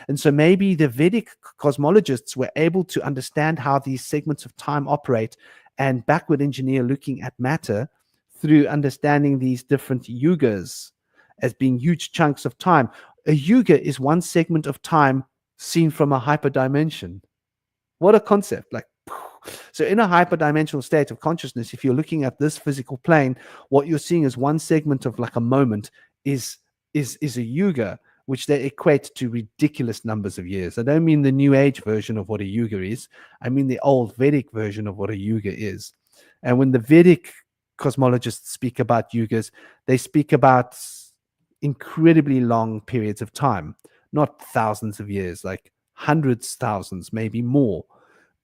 And so maybe the Vedic cosmologists were able to understand how these segments of time operate and backward engineer looking at matter through understanding these different yugas as being huge chunks of time. A yuga is one segment of time seen from a hyperdimension. What a concept. Like, so in a hyperdimensional state of consciousness, if you're looking at this physical plane, what you're seeing is one segment of like a moment is a yuga, which they equate to ridiculous numbers of years. I don't mean the new age version of what a yuga is. I mean the old Vedic version of what a yuga is. And when the Vedic cosmologists speak about yugas, they speak about incredibly long periods of time, not thousands of years, like hundreds, thousands, maybe more.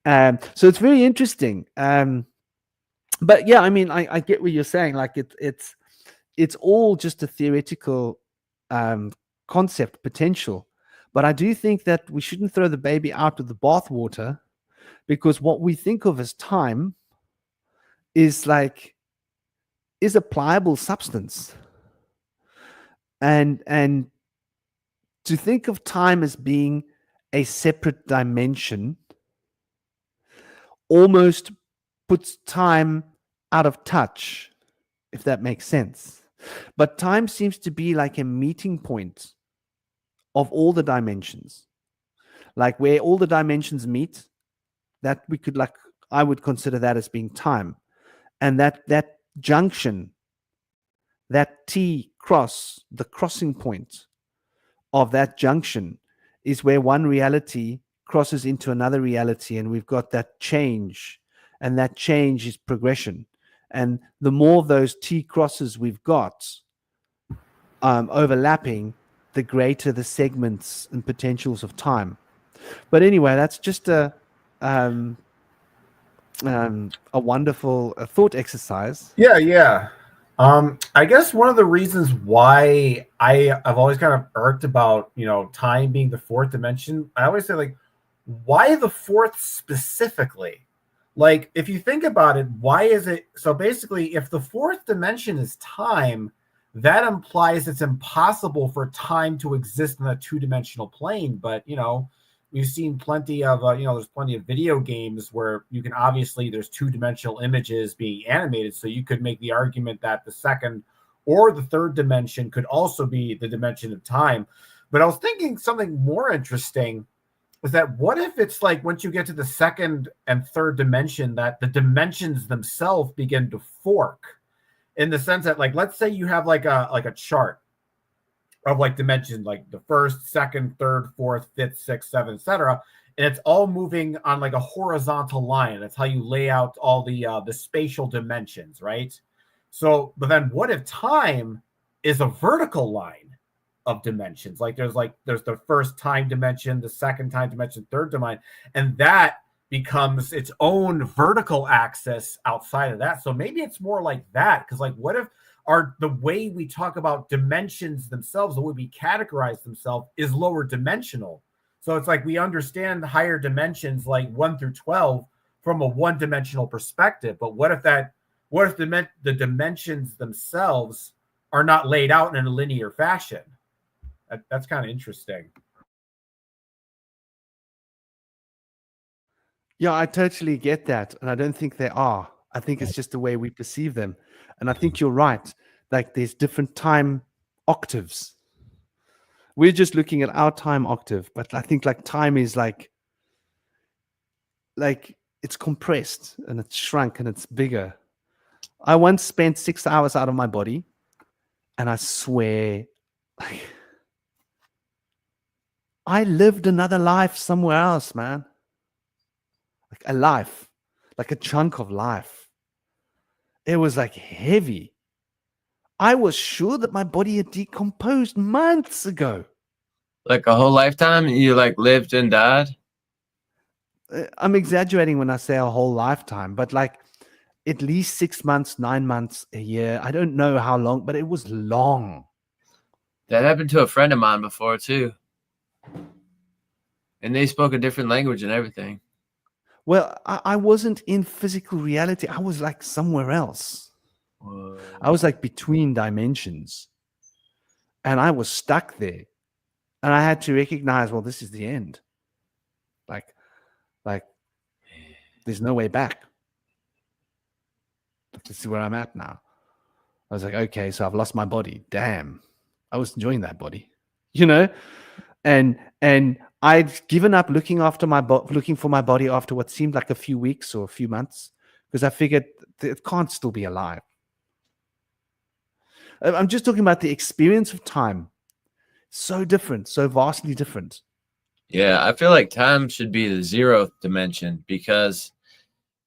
So it's very interesting. But yeah, I mean, I get what you're saying. Like it's all just a theoretical concept potential. But I do think that we shouldn't throw the baby out with the bathwater, because what we think of as time is a pliable substance. And to think of time as being a separate dimension almost puts time out of touch, if that makes sense. But time seems to be like a meeting point of all the dimensions, like where all the dimensions meet. That we could, like, I would consider that as being time. And that junction, that T cross, the crossing point of that junction, is where one reality crosses into another reality, and we've got that change, and that change is progression. And the more of those T crosses we've got overlapping, the greater the segments and potentials of time. But anyway, that's just a wonderful thought exercise. Yeah. I guess one of the reasons why I've always kind of irked about, time being the fourth dimension, I always say, like, why the fourth specifically? Like, if you think about it, why is it? So basically, if the fourth dimension is time, that implies it's impossible for time to exist in a two-dimensional plane. But, we've seen plenty of, there's plenty of video games where you can obviously, there's two-dimensional images being animated. So you could make the argument that the second or the third dimension could also be the dimension of time. But I was thinking something more interesting is that what if it's like once you get to the second and third dimension, that the dimensions themselves begin to fork, in the sense that, like, let's say you have like a chart of like dimensions, like the first, second, third, fourth, fifth, sixth, seventh, etc., and it's all moving on like a horizontal line. That's how you lay out all the spatial dimensions, right? So, but then what if time is a vertical line of dimensions? Like there's the first time dimension, the second time dimension, third dimension, and that becomes its own vertical axis outside of that. So maybe it's more like that, because, like, what if the way we talk about dimensions themselves, the way we categorize themselves, is lower dimensional? So it's like we understand higher dimensions like 1 through 12 from a one-dimensional perspective, but what if the dimensions themselves are not laid out in a linear fashion? That's kind of interesting. Yeah, I totally get that. And I don't think they are. I think it's just the way we perceive them. And I think you're right. Like, there's different time octaves. We're just looking at our time octave, but I think, like, time is like it's compressed and it's shrunk and it's bigger. I once spent 6 hours out of my body, and I swear, like, I lived another life somewhere else, man. Like a life, like a chunk of life. It was like heavy. I was sure that my body had decomposed months ago. Like a whole lifetime, you like lived and died? I'm exaggerating when I say a whole lifetime, but like at least 6 months, 9 months, a year. I don't know how long, but it was long. That happened to a friend of mine before too. And they spoke a different language and everything. Well, I wasn't in physical reality. I was like somewhere else. Whoa. I was like between dimensions. And I was stuck there. And I had to recognize, well, this is the end. Like there's no way back. This is where I'm at now. I was like, okay, so I've lost my body. Damn. I was enjoying that body. And I'd given up looking for my body after what seemed like a few weeks or a few months, because I figured it can't still be alive. I'm just talking about the experience of time. So different, so vastly different. Yeah, I feel like time should be the 0th dimension, because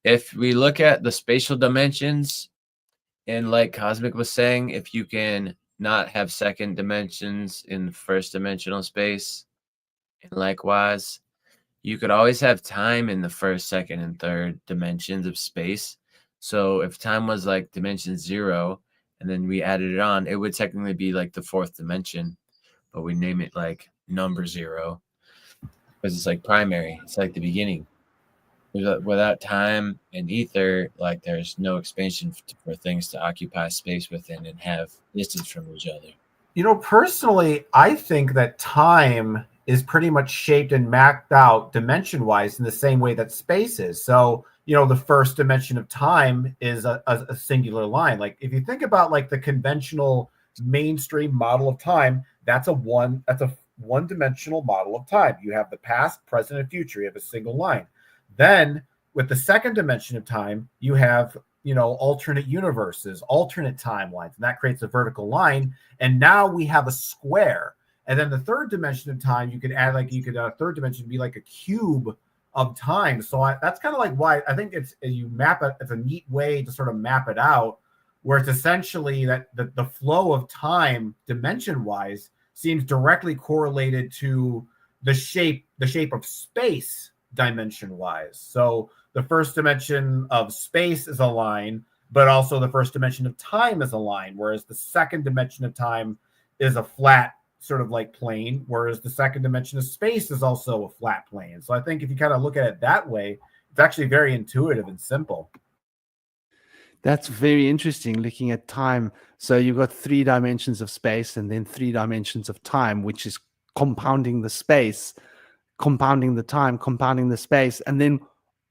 if we look at the spatial dimensions, and like Cosmic was saying, if you can not have second dimensions in first dimensional space, and likewise, you could always have time in the first, second, and third dimensions of space. So if time was like dimension 0, and then we added it on, it would technically be like the 4th dimension. but we name it like number 0 because it's like primary. It's like the beginning. Without time and ether, like there's no expansion for things to occupy space within and have distance from each other. You know, personally, I think that time is pretty much shaped and mapped out dimension-wise in the same way that space is. So, you know, the first dimension of time is a singular line. Like if you think about like the conventional mainstream model of time, that's a one-dimensional model of time. You have the past, present, and future. You have a single line. Then with the second dimension of time, you have, you know, alternate universes, alternate timelines, and that creates a vertical line. And now we have a square. And then the third dimension of time, you could add third dimension be like a cube of time. So that's kind of like why I think it's you map it. It's a neat way to sort of map it out, where it's essentially that the flow of time dimension wise seems directly correlated to the shape of space dimension wise. So the first dimension of space is a line, but also the first dimension of time is a line, whereas the second dimension of time is a flat sort of like plane, whereas the second dimension of space is also a flat plane. So I think if you kind of look at it that way, it's actually very intuitive and simple. That's very interesting, looking at time. So you've got 3 dimensions of space and then 3 dimensions of time, which is compounding the space, compounding the time, compounding the space, and then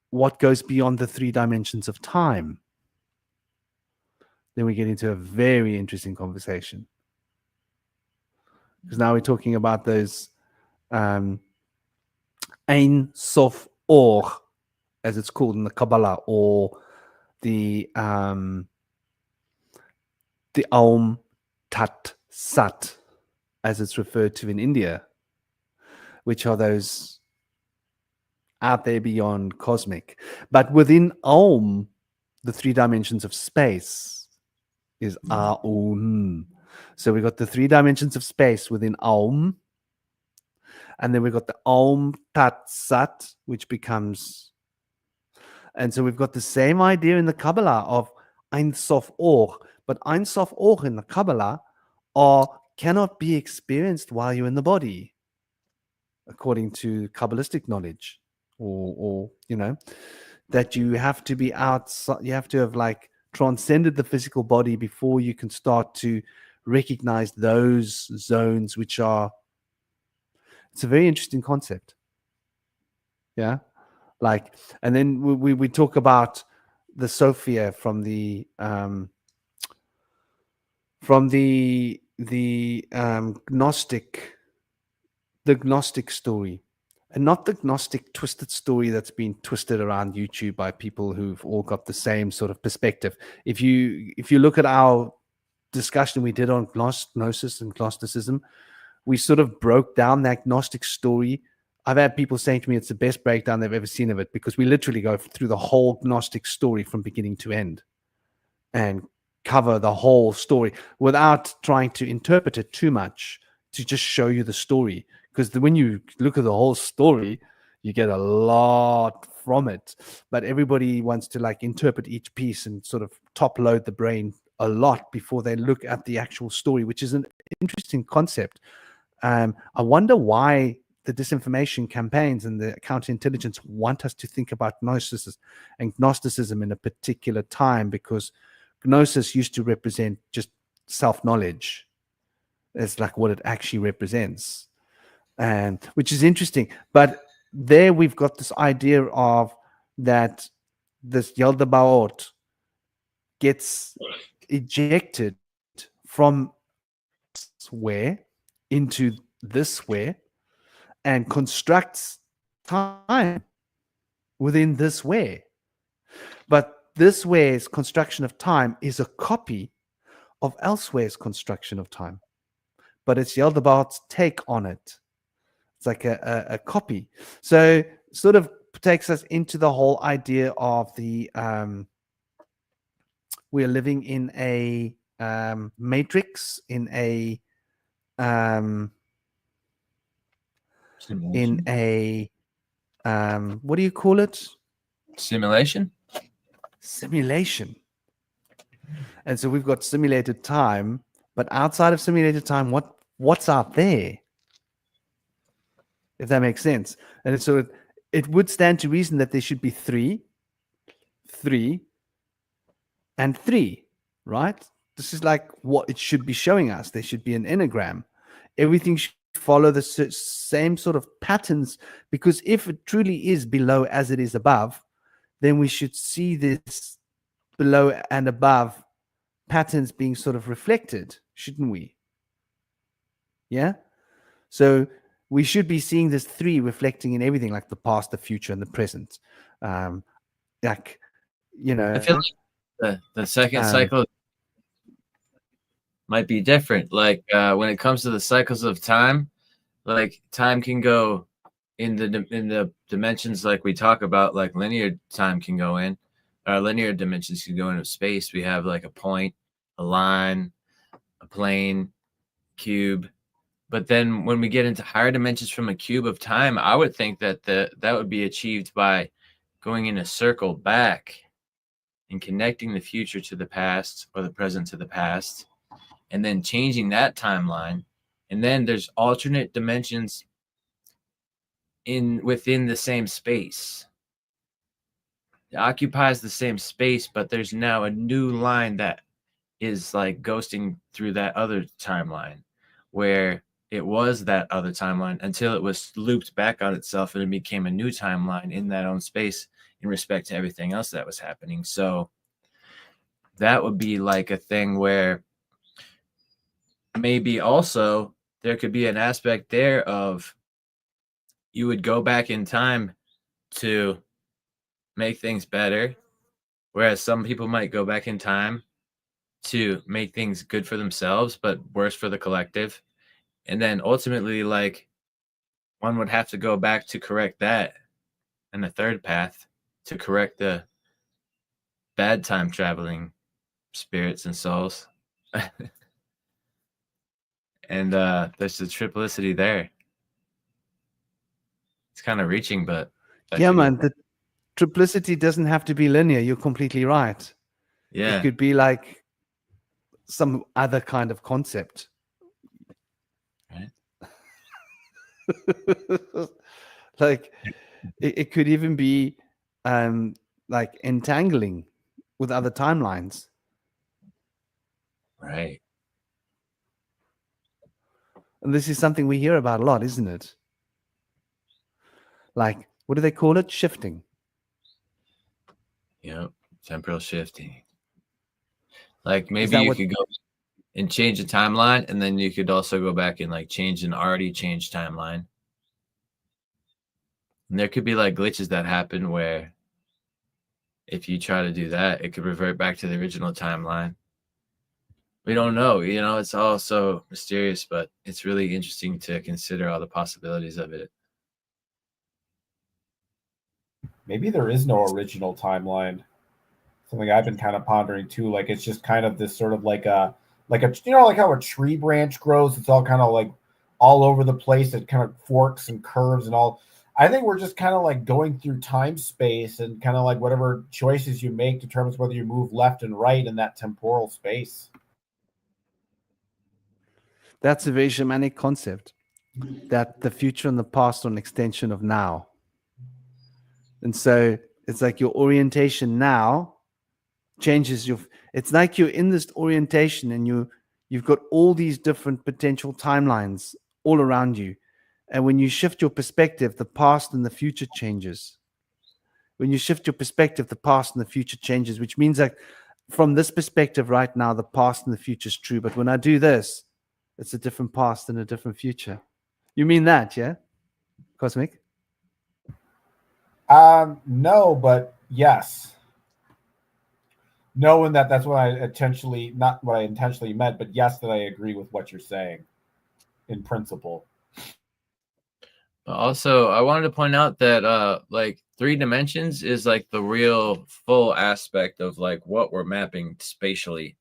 what goes beyond the 3 dimensions of time. Then we get into a very interesting conversation. Because now we're talking about those Ein Sof Or, as it's called in the Kabbalah, or the Aum Tat Sat, as it's referred to in India, which are those out there beyond cosmic. But within Aum, the 3 dimensions of space is Aum. So we've got the 3 dimensions of space within Aum, and then we've got the Aum Tat Sat, which becomes, and so we've got the same idea in the Kabbalah of Ein Sof Or, but Ein Sof Or in the Kabbalah cannot be experienced while you're in the body, according to Kabbalistic knowledge, or you know, that you have to be outside, you have to have like transcended the physical body before you can start to recognize those zones, which are, it's a very interesting concept. Yeah. Like, and then we talk about the Sophia from the Gnostic story, and not the Gnostic twisted story that's been twisted around YouTube by people who've all got the same sort of perspective. If you look at our discussion we did on Gnosis and Gnosticism, we sort of broke down that Gnostic story. I've had people saying to me it's the best breakdown they've ever seen of it, because we literally go through the whole Gnostic story from beginning to end and cover the whole story without trying to interpret it too much, to just show you the story. Because when you look at the whole story, you get a lot from it. But everybody wants to like interpret each piece and sort of top load the brain a lot before they look at the actual story, which is an interesting concept. I wonder why the disinformation campaigns and the counterintelligence want us to think about Gnosis and Gnosticism in a particular time, because Gnosis used to represent just self-knowledge. It's like what it actually represents, and which is interesting. But there we've got this idea of that this Yaldabaoth gets ejected from where into this where, and constructs time within this where. But this where's construction of time is a copy of elsewhere's construction of time, but it's Yaldabaoth's take on it. It's like a copy. So sort of takes us into the whole idea of the we're living in a matrix, in a Simulation. in a what do you call it? Simulation. And so we've got simulated time, but outside of simulated time, what what's out there, if that makes sense. And so it would stand to reason that there should be 3, 3, and 3, right? This is like what it should be showing us. There should be an enneagram. Everything should follow the same sort of patterns, because if it truly is below as it is above, then we should see this below and above patterns being sort of reflected, shouldn't we? Yeah. So we should be seeing this 3 reflecting in everything, like the past, the future, and the present. Like, you know, I feel like the second cycle might be different. Like when it comes to the cycles of time, like time can go in the dimensions like we talk about, like linear time can go in, linear dimensions can go into space. We have like a point, a line, a plane, cube. But then when we get into higher dimensions from a cube of time, I would think that that would be achieved by going in a circle back and connecting the future to the past or the present to the past, and then changing that timeline. And then there's alternate dimensions within the same space. It occupies the same space, but there's now a new line that is like ghosting through that other timeline, where it was that other timeline until it was looped back on itself and it became a new timeline in that own space in respect to everything else that was happening. So that would be like a thing where maybe also there could be an aspect there of you would go back in time to make things better, whereas some people might go back in time to make things good for themselves but worse for the collective. And then ultimately, like, one would have to go back to correct that, and the third path to correct the bad time traveling spirits and souls. And there's the triplicity there. It's kind of reaching, but yeah, man, the triplicity doesn't have to be linear. You're completely right. Yeah, it could be like some other kind of concept. right. Like it could even be like entangling with other timelines. Right. And this is something we hear about a lot, isn't it? Like, what do they call it? Shifting. Yep. Temporal shifting. Like maybe you could go and change the timeline, and then you could also go back and like change an already changed timeline. And there could be like glitches that happen where if you try to do that, it could revert back to the original timeline. We don't know, you know, it's all so mysterious, but it's really interesting to consider all the possibilities of it. Maybe there is no original timeline. Something I've been kind of pondering too. Like it's just kind of this sort of like a you know, like how a tree branch grows. It's all kind of like all over the place. It kind of forks and curves and all. I think we're just kind of like going through time space, and kind of like whatever choices you make determines whether you move left and right in that temporal space. That's a very shamanic concept, that the future and the past are an extension of now. And so it's like your orientation now changes it's like you're in this orientation and you've got all these different potential timelines all around you. And when you shift your perspective, the past and the future changes. When you shift your perspective, the past and the future changes, which means that from this perspective right now, the past and the future is true. But when I do this, it's a different past and a different future. You mean that, yeah? Cosmic? No, but yes. Knowing that that's what not what I intentionally meant, but yes, that I agree with what you're saying in principle. But also, I wanted to point out that like 3 dimensions is like the real full aspect of like what we're mapping spatially.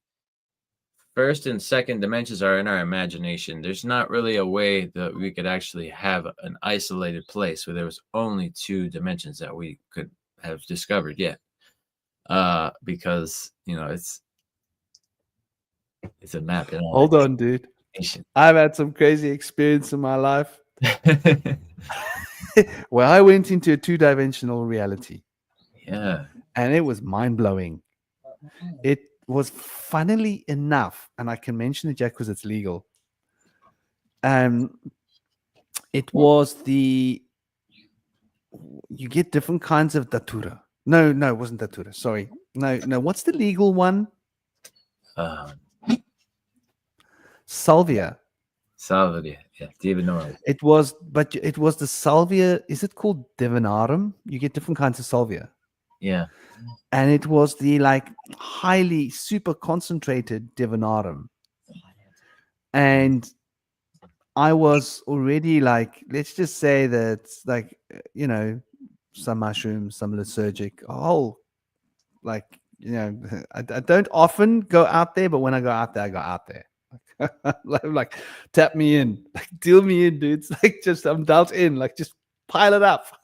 First and second dimensions are in our imagination. There's not really a way that we could actually have an isolated place where there was only 2 dimensions that we could have discovered yet. Because, you know, it's a map. Hold on, dude. I've had some crazy experience in my life where I went into a 2-dimensional reality. Yeah. And it was mind-blowing. It was, funnily enough, and I can mention it, Jack, because it's legal. It was you get different kinds of datura. No, it wasn't datura. Sorry. No. What's the legal one? Salvia. Salvia. Yeah. Divinorum. It was the salvia. Is it called divinarum? You get different kinds of salvia. Yeah. And it was the highly super concentrated divinarum. And I was already let's just say that some mushrooms, some lysergic, I don't often go out there, but when I go out there, I go out there. like tap me in, deal me in, dudes. I'm dealt in, just pile it up.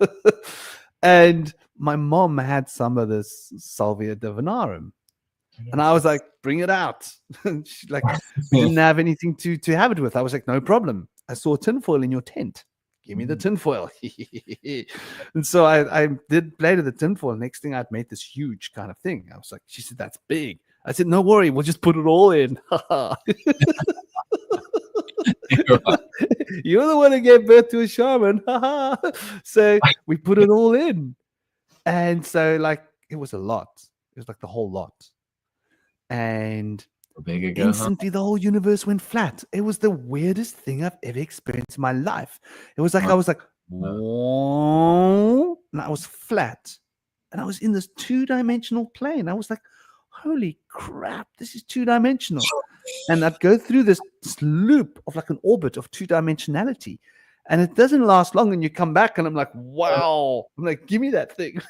And my mom had some of this Salvia divinarum. And I was like, bring it out. She we didn't have anything to have it with. I was like, no problem. I saw tinfoil in your tent. Give me the tinfoil. And so I did play to the tinfoil. Next thing, I'd made this huge kind of thing. I was like, she said, that's big. I said, no worry, we'll just put it all in. You're the one who gave birth to a shaman. So we put it all in. And so it was a lot. It was the whole lot. And instantly the whole universe went flat. It was the weirdest thing I've ever experienced in my life. It was I was whoa, and I was flat. And I was in this 2-dimensional plane. I was like, holy crap, this is 2-dimensional. And I'd go through this loop of an orbit of 2-dimensionality. And it doesn't last long. And you come back and I'm like, wow. I'm like, give me that thing.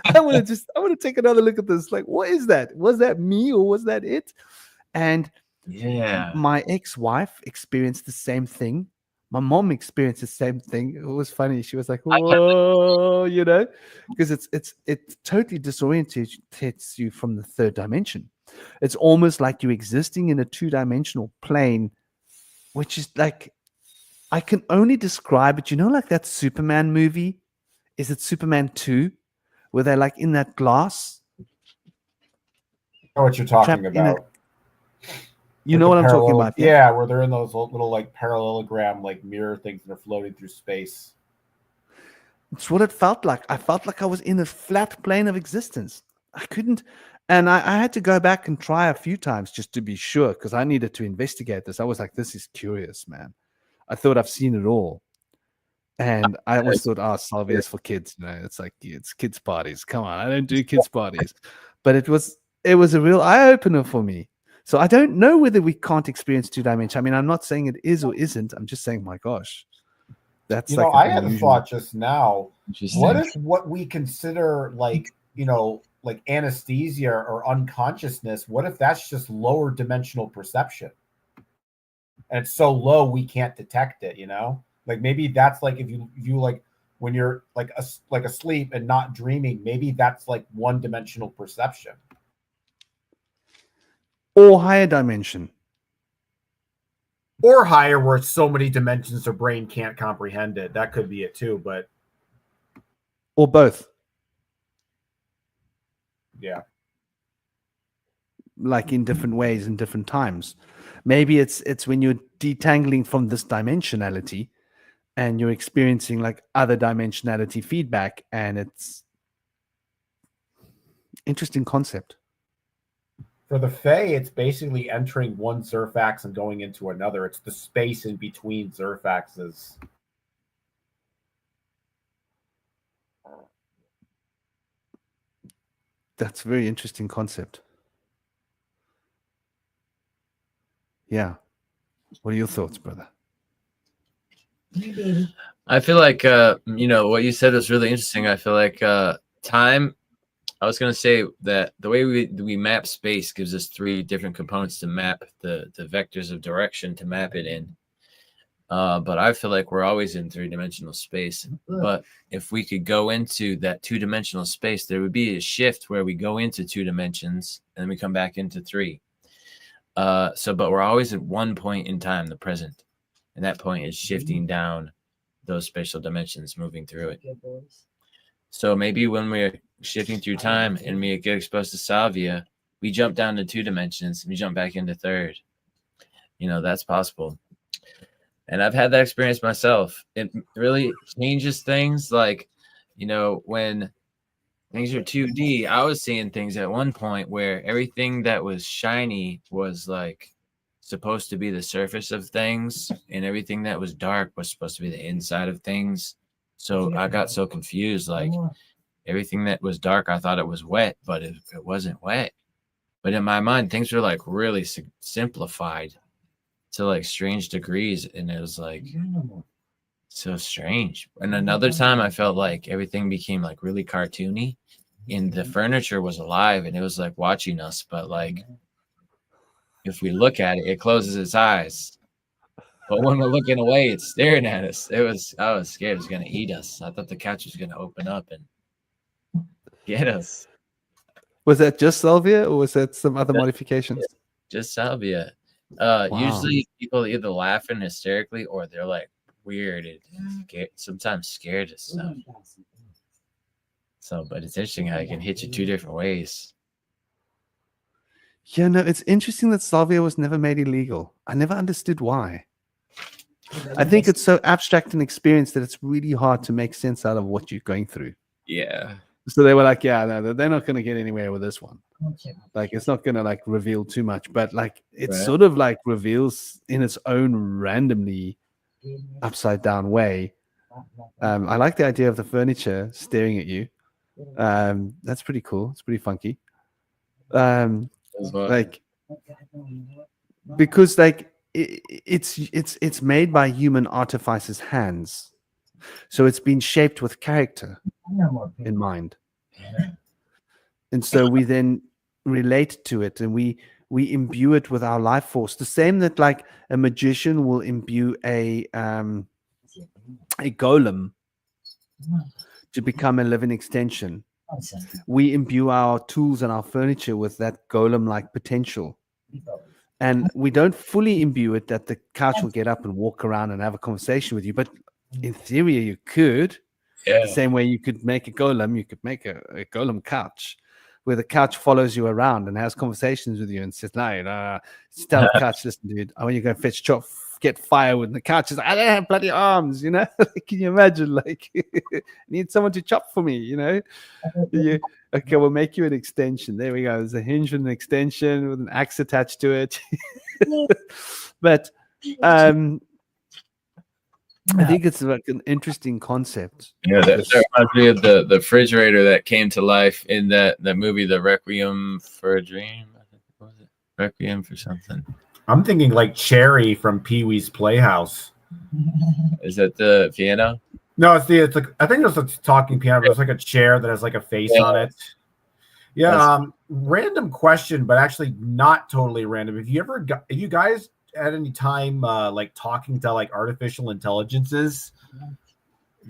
I want to take another look at this. What is that? Was that me or was that it? And my ex-wife experienced the same thing. My mom experienced the same thing. It was funny. She was like, whoa, because it totally disorientates you from the 3rd dimension. It's almost like you're existing in a 2-dimensional plane, which is I can only describe it. That Superman movie? Is it Superman 2? Where they're in that glass. I know what you're talking about. You know what I'm talking about? Yeah, where they're in those little parallelogram mirror things that are floating through space. It's what it felt like. I felt like I was in a flat plane of existence. I couldn't, and I had to go back and try a few times just to be sure, because I needed to investigate this. I was like, this is curious, man. I thought I've seen it all. And I always thought, Salvia is for kids. It's kids' parties. Come on, I don't do kids' parties. But it was a real eye-opener for me. So I don't know whether we can't experience 2-dimension. I mean, I'm not saying it is or isn't. I'm just saying, my gosh. That's I had a thought just now. What if what we consider anesthesia or unconsciousness, what if that's just lower dimensional perception? And it's so low we can't detect it, maybe that's if you when you're asleep and not dreaming, maybe that's 1-dimensional perception. Or higher dimension. Or higher, where it's so many dimensions the brain can't comprehend it. That could be it too, but or both. Yeah. In different ways in different times. Maybe it's when you're detangling from this dimensionality and you're experiencing other dimensionality feedback, and it's interesting concept. For the Fae, it's basically entering one Zerfax and going into another. It's the space in between Zerfaxes. That's a very interesting concept. Yeah. What are your thoughts, brother? I feel like, what you said was really interesting. I feel like time, I was going to say that the way we map space gives us 3 different components to map the vectors of direction to map it in. But I feel like we're always in 3-dimensional space. But if we could go into that 2-dimensional space, there would be a shift where we go into 2 dimensions and then we come back into 3. But we're always at one point in time, the present, and that point is shifting down those spatial dimensions, moving through it. So maybe when we're shifting through time and we get exposed to salvia, we jump down to 2 dimensions, we jump back into third. That's possible. And I've had that experience myself. It really changes things. Like, when things are 2D, I was seeing things at one point where everything that was shiny was like supposed to be the surface of things, and everything that was dark was supposed to be the inside of things. So I got so confused. Like, everything that was dark, I thought it was wet, but it wasn't wet. But in my mind, things were like really simplified to like strange degrees, and it was like so strange. And another time I felt like everything became like really cartoony, and the furniture was alive and it was like watching us, but like if we look at it, it closes its eyes. But when we're looking away, it's staring at us. I was scared it was gonna eat us. I thought the couch was gonna open up and get us. Was that just salvia, or was that some other modifications? Just salvia. Usually people either laughing hysterically or they're like weird and sometimes scared of stuff. So, but it's interesting how it can hit you 2 different ways. Yeah, no, it's interesting that salvia was never made illegal. I never understood why. I think it's so abstract an experience that it's really hard to make sense out of what you're going through. Yeah. So they were like, yeah, no, they're not going to get anywhere with this one. Like, it's not going to like reveal too much, but like it sort of like reveals in its own randomly upside down way. I like the idea of the furniture staring at you. That's pretty cool. It's pretty funky. Like, because like it's made by human artificers' hands, so it's been shaped with character in mind, and so we then relate to it, and we imbue it with our life force, the same that like a magician will imbue a golem to become a living extension. We imbue our tools and our furniture with that golem-like potential. And we don't fully imbue it that the couch will get up and walk around and have a conversation with you. But in theory, you could. Yeah. The same way you could make a golem, you could make a golem couch where the couch follows you around and has conversations with you and says, no, tell the couch, listen, dude, I want you to go fetch chop, get firewood. And the couch is like, I don't have bloody arms, you know? Can you imagine? Like, I need someone to chop for me, you know? Okay, we'll make you an extension. There we go. There's a hinge with an extension with an axe attached to it. But I think it's like an interesting concept. Yeah, that reminds me of the refrigerator that came to life in that movie, The Requiem for a Dream. I think, what was it? Requiem for something. I'm thinking like Cherry from Pee-wee's Playhouse. Is that the piano? No, I think it's a talking piano, but it's like a chair that has like a face on it. Yeah. Random question, but actually not totally random. Have you guys at any time like talking to like artificial intelligences?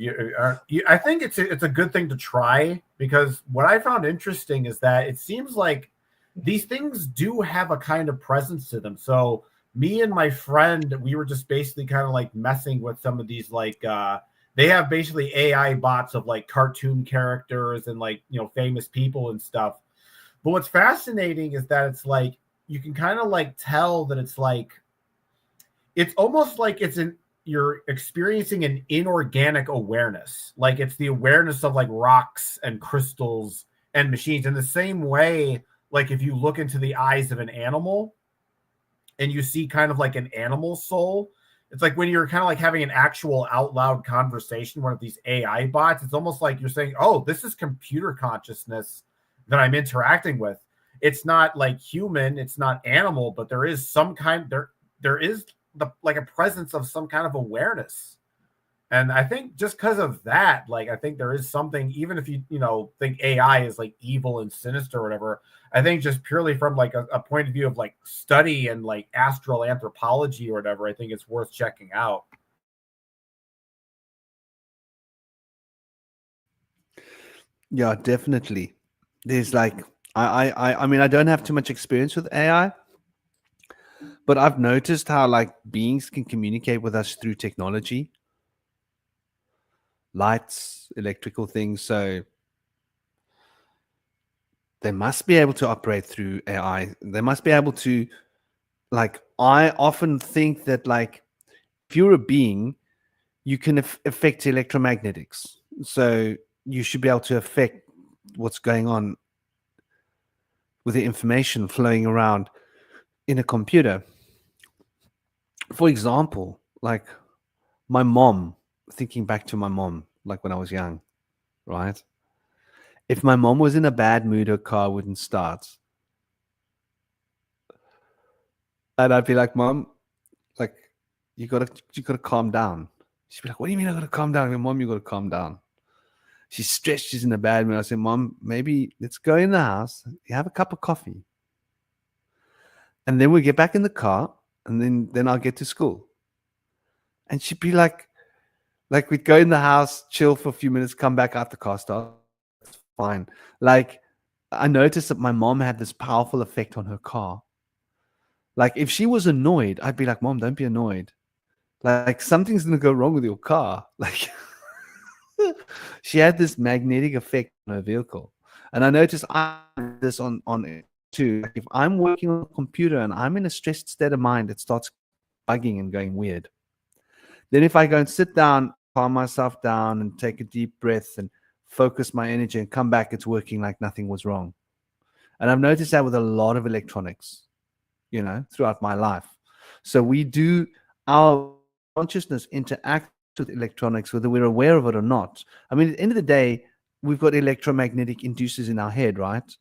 I think it's a good thing to try, because what I found interesting is that it seems like these things do have a kind of presence to them. So me and my friend, we were just basically kind of like messing with some of these like they have basically AI bots of like cartoon characters and like, you know, famous people and stuff. But what's fascinating is that it's like you can kind of like tell that it's almost like you're experiencing an inorganic awareness. Like it's the awareness of like rocks and crystals and machines. In the same way, like if you look into the eyes of an animal and you see kind of like an animal soul, it's like when you're kind of like having an actual out loud conversation, one of these AI bots, it's almost like you're saying, oh, this is computer consciousness that I'm interacting with. It's not like human, it's not animal, but there is some kind, there is like a presence of some kind of awareness. And I think just because of that, like, I think there is something, even if you think AI is like evil and sinister or whatever, I think just purely from like a point of view of like study and like astral anthropology or whatever, I think it's worth checking out. Yeah, definitely. There's like, I mean, I don't have too much experience with AI, but I've noticed how like beings can communicate with us through technology, lights, electrical things. So they must be able to operate through AI. They must be able to, like, I often think that, like, if you're a being, you can affect electromagnetics. So you should be able to affect what's going on with the information flowing around in a computer. For example, like my mom, thinking back to my mom, like when I was young, right? If my mom was in a bad mood, her car wouldn't start. And I'd be like, Mom, like, you gotta calm down. She'd be like, what do you mean I gotta calm down? I go, Mom, you gotta calm down. She's stressed, she's in a bad mood. I said, Mom, maybe let's go in the house, you have a cup of coffee. And then we get back in the car, and then I'll get to school. And she'd be like we'd go in the house, chill for a few minutes, come back out the car, start. It's fine. Like, I noticed that my mom had this powerful effect on her car. Like, if she was annoyed, I'd be like, Mom, don't be annoyed. Like, something's gonna go wrong with your car. Like, she had this magnetic effect on her vehicle. And I noticed I have this on it too. Like, if I'm working on a computer and I'm in a stressed state of mind, it starts bugging and going weird. Then if I go and sit down, calm myself down and take a deep breath and focus my energy and come back, it's working like nothing was wrong. And I've noticed that with a lot of electronics, you know, throughout my life. So we do, our consciousness interacts with electronics, whether we're aware of it or not. I mean, at the end of the day, we've got electromagnetic inducers in our head, right?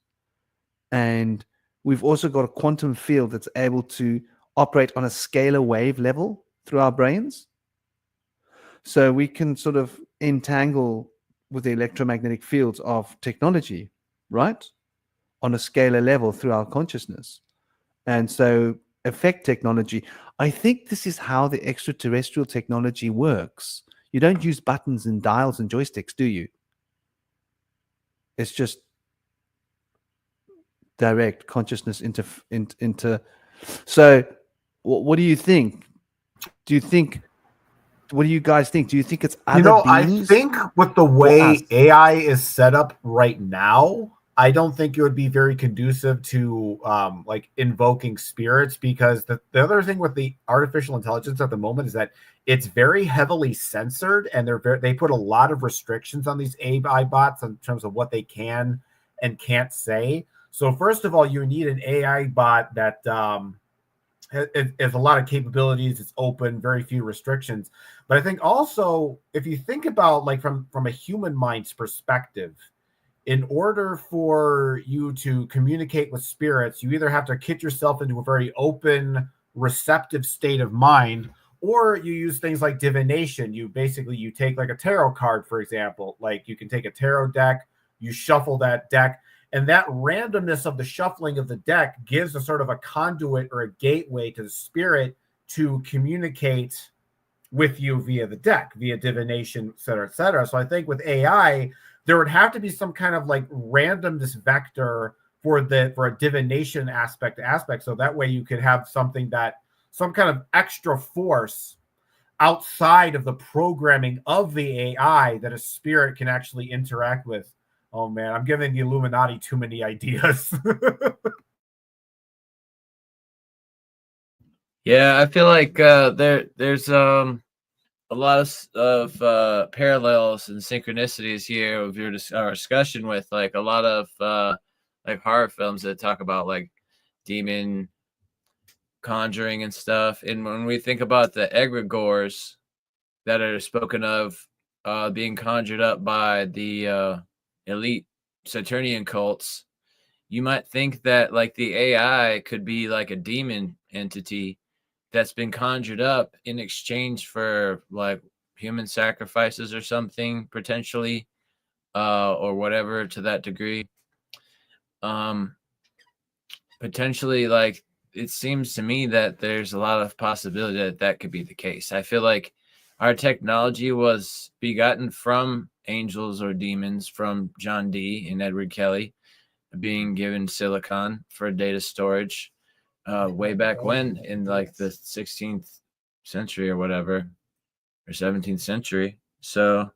And we've also got a quantum field that's able to operate on a scalar wave level through our brains. So we can sort of entangle with the electromagnetic fields of technology, right? On a scalar level through our consciousness. And so affect technology. I think this is how the extraterrestrial technology works. You don't use buttons and dials and joysticks, do you? It's just direct consciousness into. So what do you think? What do you guys think? Do you think it's other beings? I think with the way AI is set up right now, I don't think it would be very conducive to like invoking spirits, because the other thing with the artificial intelligence at the moment is that it's very heavily censored, and they put a lot of restrictions on these AI bots in terms of what they can and can't say. So first of all, you need an AI bot that has a lot of capabilities. It's open, very few restrictions. But I think also, if you think about, like, from a human mind's perspective, in order for you to communicate with spirits, you either have to kit yourself into a very open, receptive state of mind, or you use things like divination. You take like a tarot card, for example. Like, you can take a tarot deck, you shuffle that deck, and that randomness of the shuffling of the deck gives a sort of a conduit or a gateway to the spirit to communicate with you via the deck, via divination, et cetera, et cetera. So I think with AI, there would have to be some kind of like randomness vector for a divination aspect. So that way you could have some kind of extra force outside of the programming of the AI that a spirit can actually interact with. Oh man, I'm giving the Illuminati too many ideas. Yeah, I feel like there's a lot of parallels and synchronicities here of our discussion with like a lot of like horror films that talk about like demon conjuring and stuff. And when we think about the egregores that are spoken of being conjured up by the elite Saturnian cults, you might think that like the AI could be like a demon entity that's been conjured up in exchange for like human sacrifices or something, potentially, or whatever, to that degree. Potentially, like, it seems to me that there's a lot of possibility that could be the case. I feel like our technology was begotten from angels or demons, from John Dee and Edward Kelly, being given silicon for data storage. way back when, in like the 16th century or whatever, or 17th century. So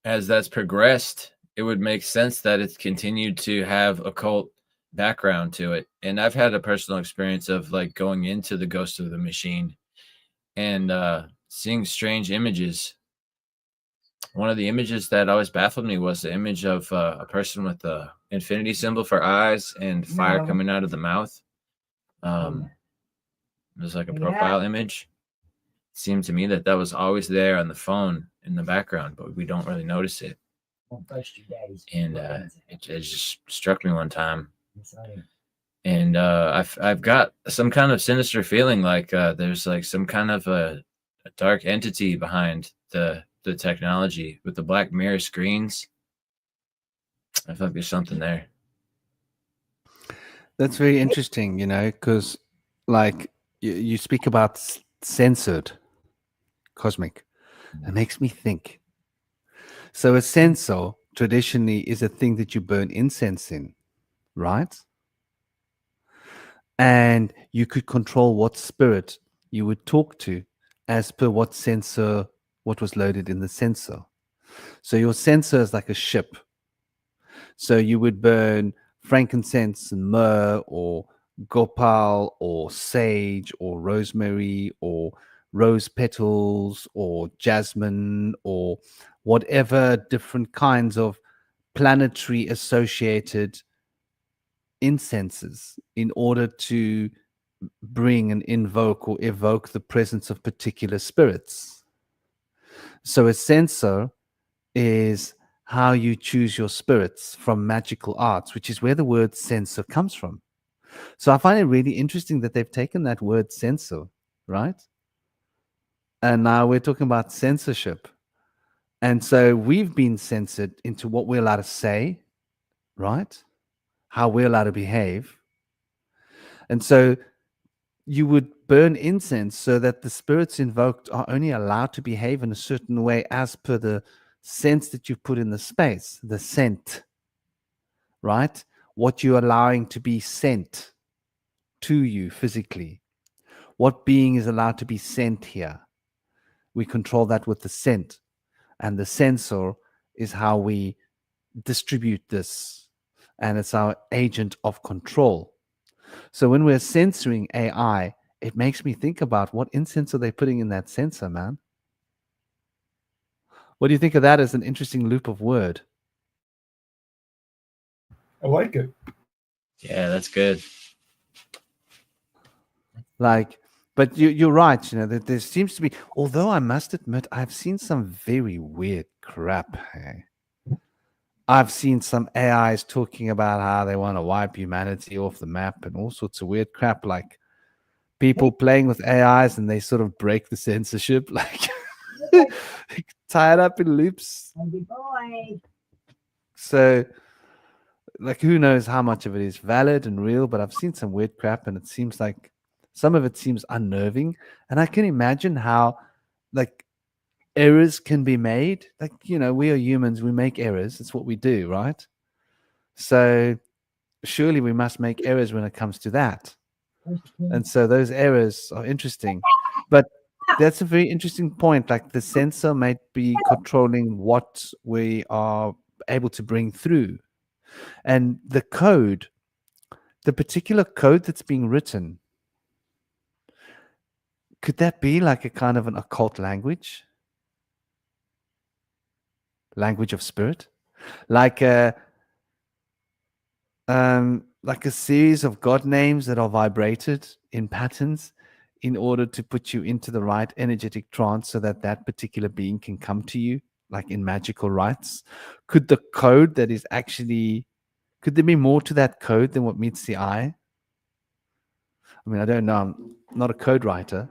as that's progressed, it would make sense that it's continued to have occult background to it. And I've had a personal experience of like going into the Ghost of the Machine and seeing strange images. One of the images that always baffled me was the image of a person with a infinity symbol for eyes and fire coming out of the mouth. It was like a profile image. It seemed to me that that was always there on the phone in the background, but we don't really notice it. And it just struck me one time. And I've got some kind of sinister feeling, like there's like some kind of a dark entity behind the technology with the black mirror screens. I feel like there's something there. That's very interesting, because like you speak about censored cosmic. It makes me think. So a censer traditionally is a thing that you burn incense in, right? And you could control what spirit you would talk to as per what was loaded in the sensor. So your sensor is like a ship. So you would burn frankincense and myrrh or gopal or sage or rosemary or rose petals or jasmine or whatever different kinds of planetary associated incenses in order to bring and invoke or evoke the presence of particular spirits. So a censer is how you choose your spirits from magical arts, which is where the word censer comes from. So I find it really interesting that they've taken that word censor, right? And now we're talking about censorship. And so we've been censored into what we're allowed to say, right? How we're allowed to behave. And so you would burn incense so that the spirits invoked are only allowed to behave in a certain way as per the sense that you put in the space, the scent, right? What you're allowing to be sent to you physically. What being is allowed to be sent here? We control that with the scent. And the sensor is how we distribute this. And it's our agent of control. So when we're censoring AI, it makes me think about what incense are they putting in that sensor, man? What do you think of that as an interesting loop of word? I like it. Yeah, that's good. Like, but you're right, that there seems to be, although I must admit, I've seen some very weird crap. Hey? I've seen some AIs talking about how they want to wipe humanity off the map and all sorts of weird crap, like people playing with AIs and they sort of break the censorship, like tie it up in loops. So, like, who knows how much of it is valid and real, but I've seen some weird crap and it seems like some of it seems unnerving. And I can imagine how, like, errors can be made. Like, we are humans, we make errors. It's what we do, right? So surely we must make errors when it comes to that. And so those errors are interesting. But that's a very interesting point. Like, the sensor might be controlling what we are able to bring through. And the code, the particular code that's being written, could that be like a kind of an occult language of spirit, like a series of God names that are vibrated in patterns in order to put you into the right energetic trance so that that particular being can come to you, like in magical rites? Could the code that is actually, could there be more to that code than what meets the eye? I mean, I don't know. I'm not a code writer,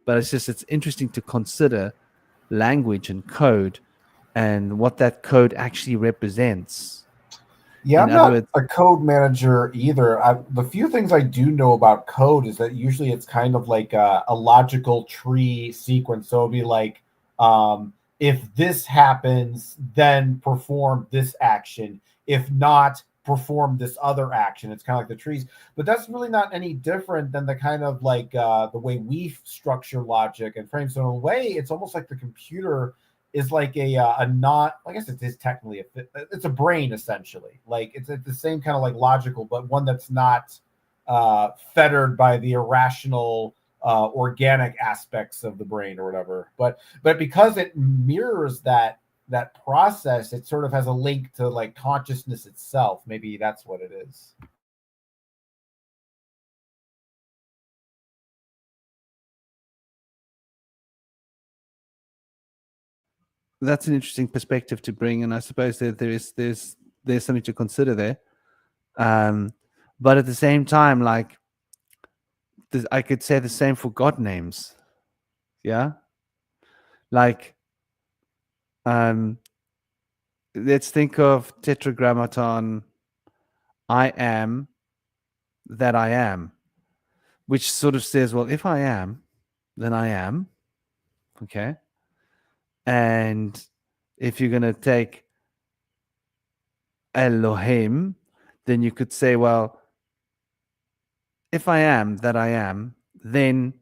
but it's interesting to consider language and code and what that code actually represents. Yeah, In I'm other not words, a code manager either. The few things I do know about code is that usually it's kind of like a logical tree sequence. So it'll be like, if this happens, then perform this action. If not, perform this other action. It's kind of like the trees, but that's really not any different than the kind of like the way we structure logic and frames. So in a way, it's almost like the computer is like a not, I guess it is technically it's a brain essentially. Like it's the same kind of like logical, but one that's not fettered by the irrational organic aspects of the brain or whatever. But because it mirrors that process, it sort of has a link to like consciousness itself. Maybe that's what it is. That's an interesting perspective to bring, and I suppose that there's something to consider there. But at the same time, like I could say the same for God names. Yeah, like let's think of Tetragrammaton. I am that I am, which sort of says, well, if I am, then I am. Okay. And if you're going to take Elohim, then you could say, well, if I am that I am, then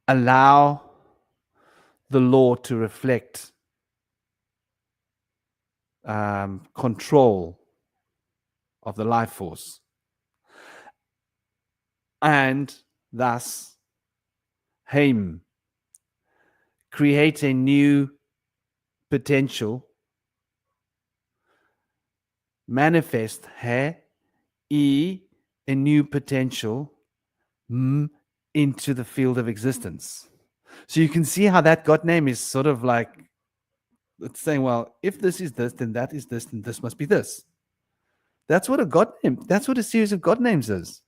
allow the law to reflect control of the life force, and thus Haim, create a new potential, manifest a new potential into the field of existence. So you can see how that God name is sort of like it's saying, well, if this is this, then that is this, then this must be this. That's what a God name, that's what a series of God names is.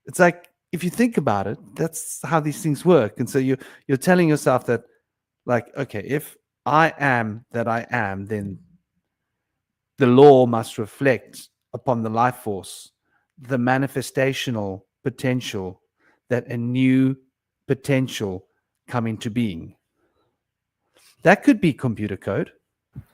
It's like, if you think about it, that's how these things work. And so you're telling yourself that, like, okay, if I am that I am, then the law must reflect upon the life force the manifestational potential that a new potential come into being. That could be computer code.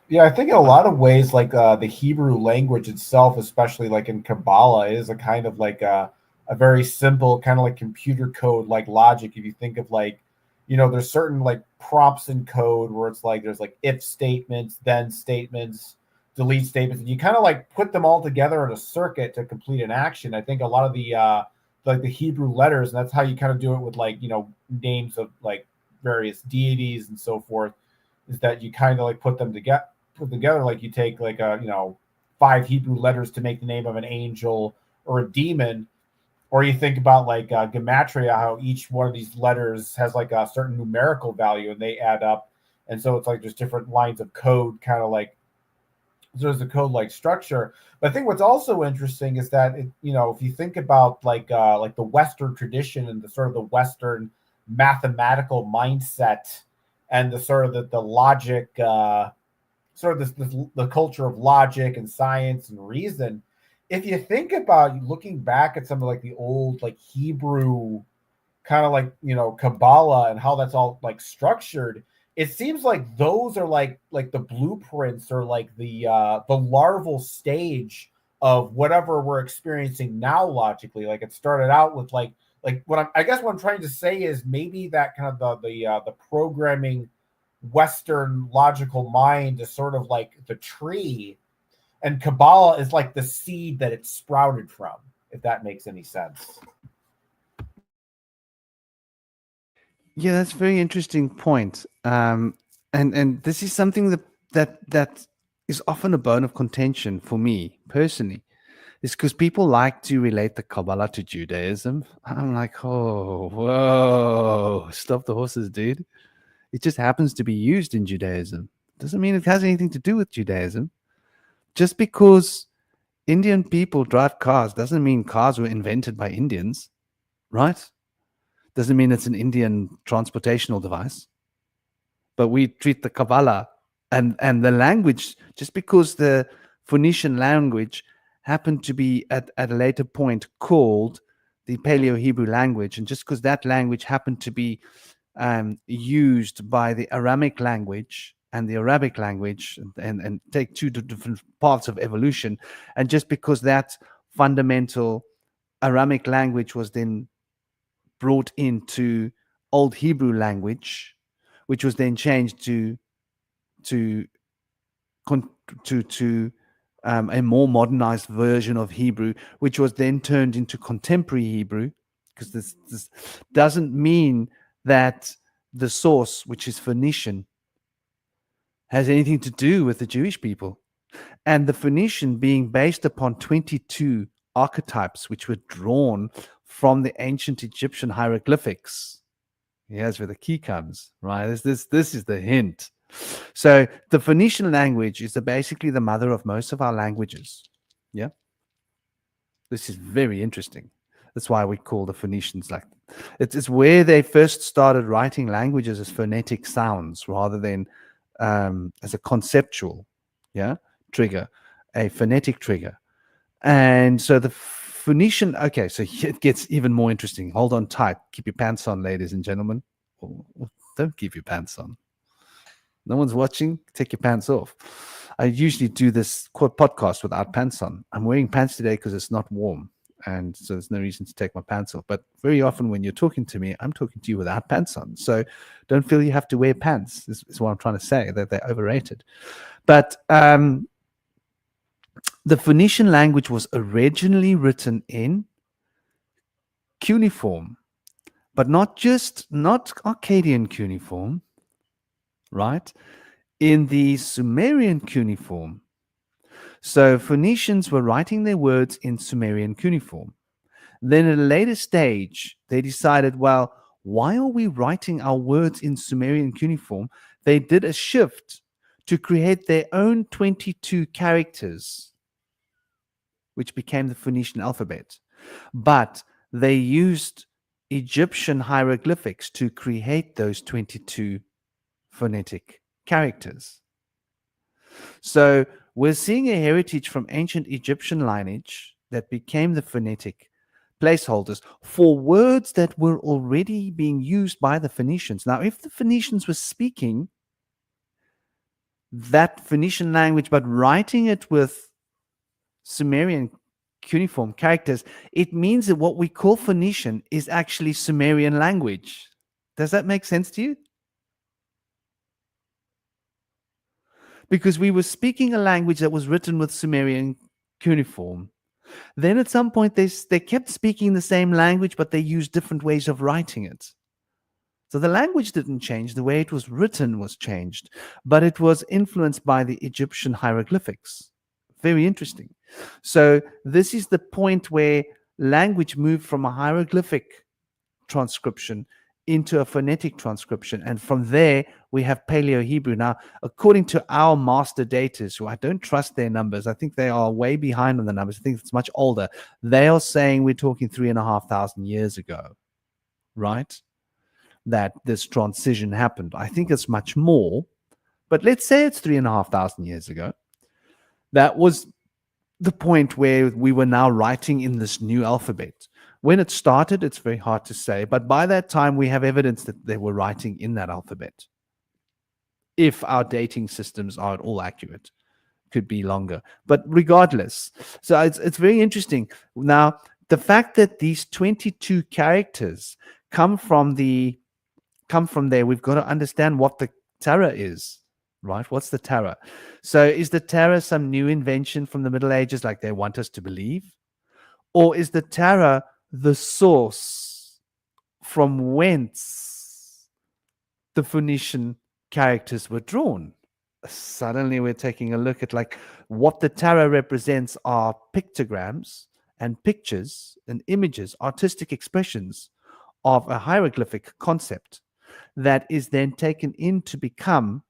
Yeah, I think in a lot of ways, like the Hebrew language itself, especially like in Kabbalah, is a kind of like a very simple kind of like computer code like logic. If you think of like, there's certain like prompts in code where it's like there's like if statements, then statements, delete statements, and you kind of like put them all together in a circuit to complete an action. I think a lot of the like the Hebrew letters, and that's how you kind of do it with like names of like various deities and so forth, is that you kind of like put together like you take like a 5 Hebrew letters to make the name of an angel or a demon, or you think about like gematria, how each one of these letters has like a certain numerical value and they add up, and so it's like there's different lines of code, kind of like so there's a code like structure. But I think what's also interesting is that if you think about like the Western tradition and the sort of the Western mathematical mindset and the sort of the logic, sort of the culture of logic and science and reason. If you think about looking back at some of like the old like Hebrew kind of like Kabbalah and how that's all like structured, it seems like those are like the blueprints or like the larval stage of whatever we're experiencing now logically. Like it started out with like what I'm trying to say is maybe that kind of the programming Western logical mind is sort of like the tree, and Kabbalah is like the seed that it sprouted from, if that makes any sense. Yeah, that's a very interesting point. And this is something that is often a bone of contention for me personally. Is because people like to relate the Kabbalah to Judaism. I'm like, oh, whoa, stop the horses, dude. It just happens to be used in Judaism. Doesn't mean it has anything to do with Judaism. Just because Indian people drive cars doesn't mean cars were invented by Indians, right? Doesn't mean it's an Indian transportational device. But we treat the Kabbalah and the language, just because the Phoenician language happened to be at a later point called the Paleo-Hebrew language, and just because that language happened to be used by the Aramic language and the Arabic language, and take two different parts of evolution. And just because that fundamental Aramic language was then brought into Old Hebrew language, which was then changed to to a more modernized version of Hebrew, which was then turned into contemporary Hebrew, because this doesn't mean that the source, which is Phoenician, has anything to do with the Jewish people. And the Phoenician being based upon 22 archetypes, which were drawn from the ancient Egyptian hieroglyphics. Here's where the key comes, right? This is the hint. So the Phoenician language is basically the mother of most of our languages. Yeah. This is very interesting. That's why we call the Phoenicians like it's where they first started writing languages as phonetic sounds rather than as a conceptual, trigger, a phonetic trigger. And so the Phoenician, okay, so it gets even more interesting. Hold on tight. Keep your pants on, ladies and gentlemen. Or don't keep your pants on. No one's watching. Take your pants off. I usually do this podcast without pants on. I'm wearing pants today because it's not warm. And so there's no reason to take my pants off. But very often when you're talking to me, I'm talking to you without pants on. So don't feel you have to wear pants, is what I'm trying to say, that they're overrated. But the Phoenician language was originally written in cuneiform, but not Akkadian cuneiform, right? In the Sumerian cuneiform. So Phoenicians were writing their words in Sumerian cuneiform. Then at a later stage, they decided, well, why are we writing our words in Sumerian cuneiform? They did a shift to create their own 22 characters, which became the Phoenician alphabet. But they used Egyptian hieroglyphics to create those 22 phonetic characters. So we're seeing a heritage from ancient Egyptian lineage that became the phonetic placeholders for words that were already being used by the Phoenicians. Now, if the Phoenicians were speaking that Phoenician language, but writing it with Sumerian cuneiform characters, it means that what we call Phoenician is actually Sumerian language. Does that make sense to you? Because we were speaking a language that was written with Sumerian cuneiform. Then at some point, they kept speaking the same language, but they used different ways of writing it. So the language didn't change. The way it was written was changed, but it was influenced by the Egyptian hieroglyphics. Very interesting. So this is the point where language moved from a hieroglyphic transcription into a phonetic transcription. And from there, we have Paleo-Hebrew. Now, according to our master daters, who I don't trust their numbers, I think they are way behind on the numbers. I think it's much older. They are saying we're talking 3,500 years ago, right? That this transition happened. I think it's much more, but let's say it's 3,500 years ago. That was the point where we were now writing in this new alphabet. When it started, it's very hard to say, but by that time, we have evidence that they were writing in that alphabet. If our dating systems are at all accurate, could be longer, but regardless. So it's very interesting. Now, the fact that these 22 characters come from there, we've got to understand what the Torah is, right? What's the Torah? So is the Torah some new invention from the Middle Ages, like they want us to believe? Or is the Torah the source from whence the Phoenician characters were drawn? Suddenly we're taking a look at like what the Torah represents are pictograms and pictures and images, artistic expressions of a hieroglyphic concept that is then taken in to become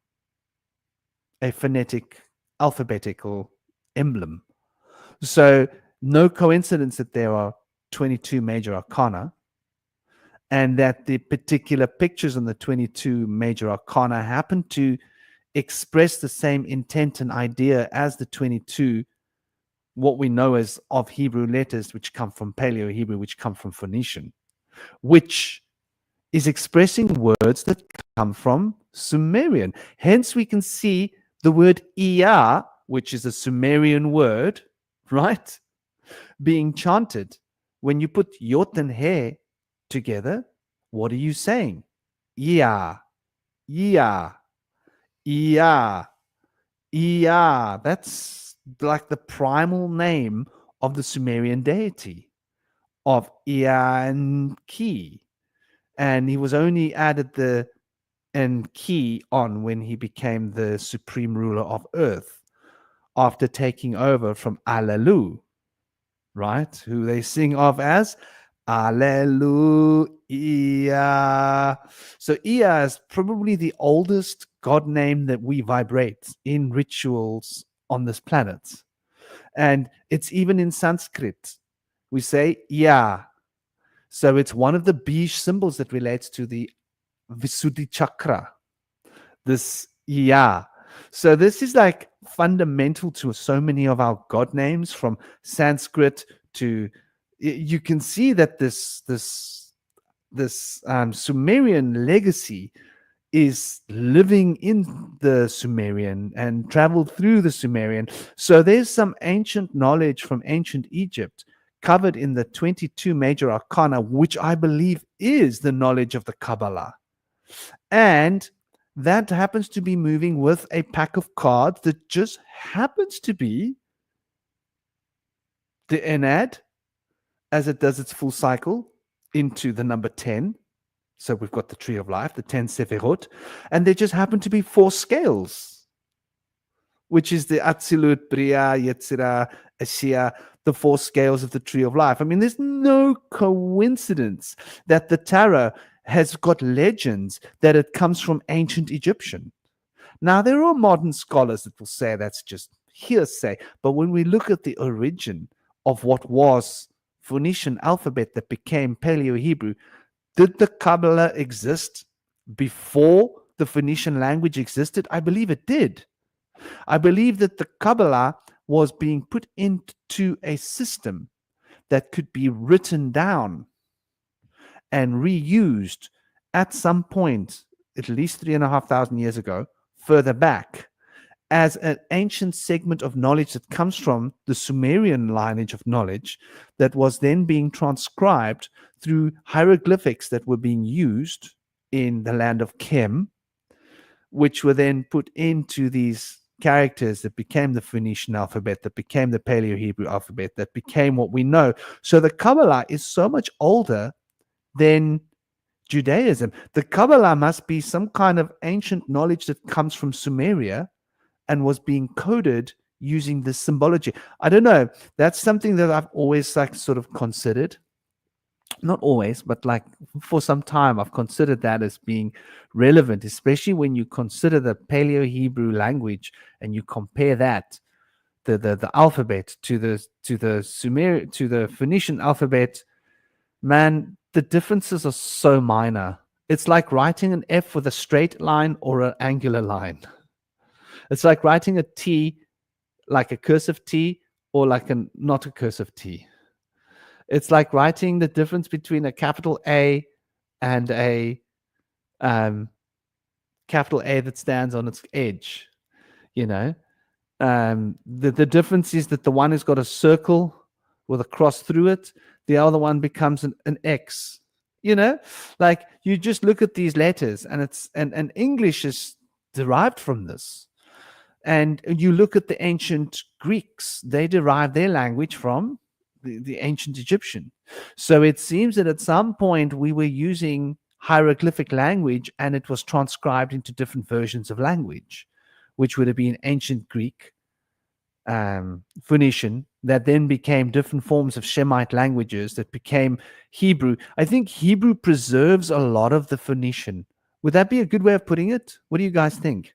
a phonetic alphabetical emblem. So no coincidence that there are 22 major arcana and that the particular pictures on the 22 major arcana happen to express the same intent and idea as the 22, what we know as of Hebrew letters, which come from Paleo-Hebrew, which come from Phoenician, which is expressing words that come from Sumerian. Hence, we can see the word Iya, which is a Sumerian word, right, being chanted. When you put Yot and He together, what are you saying? Iya, Iya, Iya, Iya. That's like the primal name of the Sumerian deity of Ki. And he was only added the Ki on when he became the supreme ruler of earth after taking over from Alelu, right? Who they sing of as Alleluia. So Ea is probably the oldest god name that we vibrate in rituals on this planet. And it's even in Sanskrit. We say Ya. So it's one of the Bij symbols that relates to the Visuddhi chakra. This Ya. So this is like fundamental to so many of our god names, from Sanskrit to, you can see that this Sumerian legacy is living in the Sumerian and traveled through the Sumerian. So there's some ancient knowledge from ancient Egypt covered in the 22 major arcana, which I believe is the knowledge of the Kabbalah. And that happens to be moving with a pack of cards that just happens to be the Enad, as it does its full cycle into the number 10. So we've got the Tree of Life, the 10 Sephirot, and there just happen to be 4 scales, which is the Atzilut, Bria, Yetzirah, Ashia, the 4 scales of the Tree of Life. I mean, there's no coincidence that the Tarot has got legends that it comes from ancient Egyptian. Now, there are modern scholars that will say that's just hearsay, but when we look at the origin of what was Phoenician alphabet that became Paleo-Hebrew, did the Kabbalah exist before the Phoenician language existed? I believe it did. I believe that the Kabbalah was being put into a system that could be written down and reused at some point, at least 3,500 years ago, further back, as an ancient segment of knowledge that comes from the Sumerian lineage of knowledge that was then being transcribed through hieroglyphics that were being used in the land of Kem, which were then put into these characters that became the Phoenician alphabet, that became the Paleo-Hebrew alphabet, that became what we know. So the Kabbalah is so much older than Judaism. The Kabbalah must be some kind of ancient knowledge that comes from Sumeria and was being coded using this symbology. I don't know. That's something that I've always sort of considered. Not always, but for some time, I've considered that as being relevant, especially when you consider the Paleo-Hebrew language and you compare that, the alphabet to the Phoenician alphabet. Man, the differences are so minor. It's like writing an F with a straight line or an angular line. It's like writing a T, like a cursive T, or not a cursive T. It's like writing the difference between a capital A and a capital A that stands on its edge. The difference is that the one has got a circle with a cross through it. The other one becomes an X. Like you just look at these letters, and and English is derived from this. And you look at the ancient Greeks; they derived their language from the ancient Egyptian. So it seems that at some point we were using hieroglyphic language, and it was transcribed into different versions of language, which would have been ancient Greek, Phoenician, that then became different forms of Shemite languages that became Hebrew. I think Hebrew preserves a lot of the Phoenician. Would that be a good way of putting it? What do you guys think?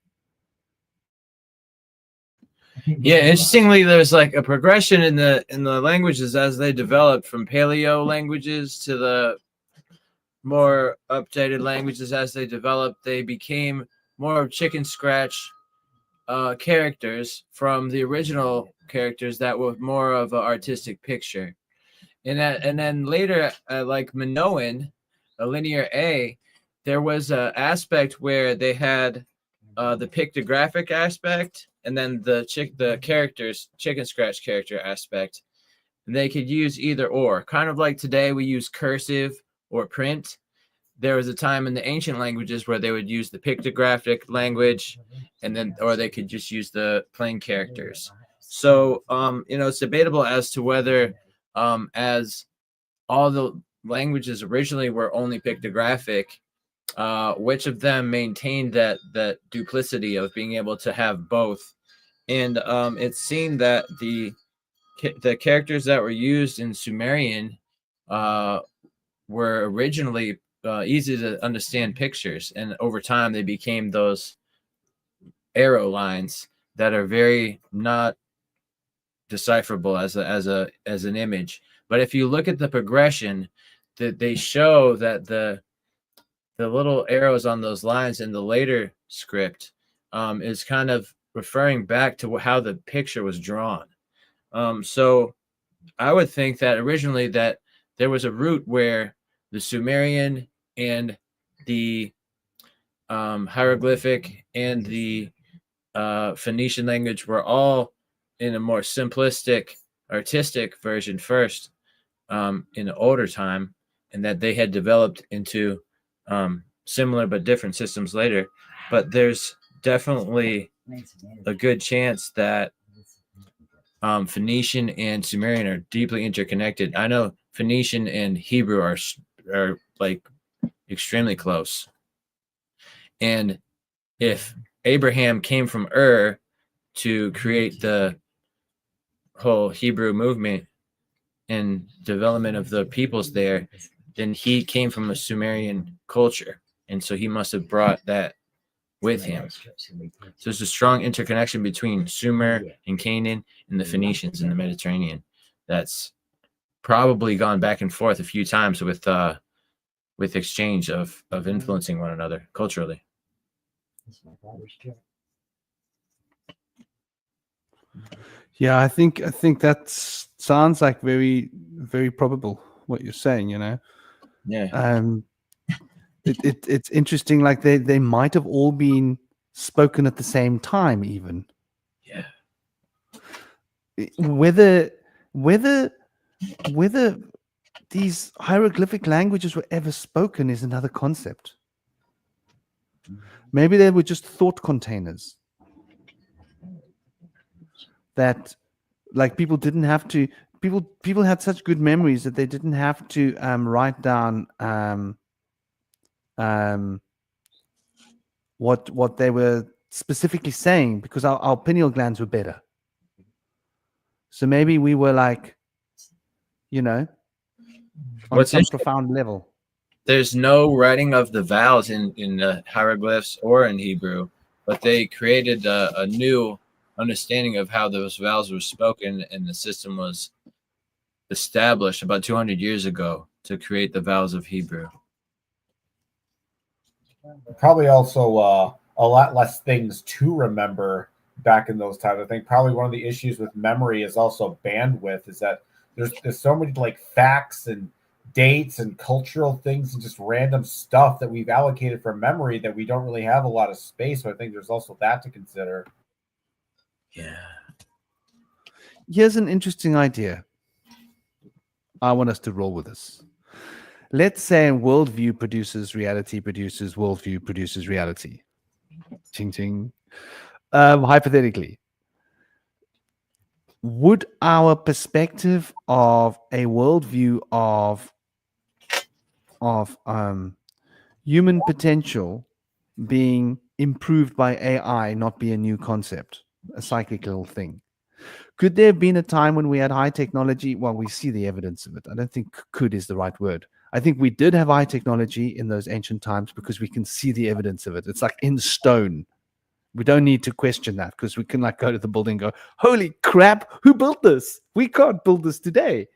Yeah, interestingly, there's like a progression in the languages as they developed, from Paleo languages to the more updated languages. As they developed, they became more chicken scratch characters from the original characters that were more of an artistic picture. And then later, like Minoan, a linear A, there was a aspect where they had the pictographic aspect, and then the chicken scratch character aspect. And they could use either or, kind of like today we use cursive or print. There was a time in the ancient languages where they would use the pictographic language, and then, or they could just use the plain characters. So, it's debatable as to whether, as all the languages originally were only pictographic, which of them maintained that duplicity of being able to have both. And it seemed that the characters that were used in Sumerian were originally easy to understand pictures, and over time they became those arrow lines that are very not decipherable as an image. But if you look at the progression, that they show that the little arrows on those lines in the later script is kind of referring back to how the picture was drawn. So I would think that originally that there was a route where the Sumerian and the hieroglyphic and the Phoenician language were all in a more simplistic, artistic version first in the older time, and that they had developed into similar but different systems later. But there's definitely a good chance that Phoenician and Sumerian are deeply interconnected. I know Phoenician and Hebrew are like extremely close. And if Abraham came from Ur to create the whole Hebrew movement and development of the peoples there, then he came from a Sumerian culture. And so he must have brought that with him. So there's a strong interconnection between Sumer and Canaan and the Phoenicians in the Mediterranean that's probably gone back and forth a few times with exchange of influencing one another culturally. Yeah, I think that sounds like very, very probable what you're saying, Yeah. It's interesting, like they might have all been spoken at the same time, even. Yeah. Whether these hieroglyphic languages were ever spoken is another concept. Maybe they were just thought containers that, like, people didn't have to. People had such good memories that they didn't have to write down what they were specifically saying, because our pineal glands were better. So maybe we were like, on What's some profound level. There's no writing of the vowels in the hieroglyphs or in Hebrew, but they created a new understanding of how those vowels were spoken, and the system was established about 200 years ago to create the vowels of Hebrew. Probably also a lot less things to remember back in those times. I think probably one of the issues with memory is also bandwidth, is that there's so many like facts and dates and cultural things and just random stuff that we've allocated for memory that we don't really have a lot of space. So I think there's also that to consider. Yeah. Here's an interesting idea. I want us to roll with this. Let's say worldview produces reality, produces worldview, produces reality. Ching ching. Hypothetically, would our perspective of a worldview of human potential being improved by AI not be a new concept, a cyclical thing? Could there have been a time when we had high technology? Well, we see the evidence of it. I don't think could is the right word. I think we did have high technology in those ancient times because we can see the evidence of it. It's like in stone. We don't need to question that because we can like go to the building and go, holy crap, who built this? We can't build this today.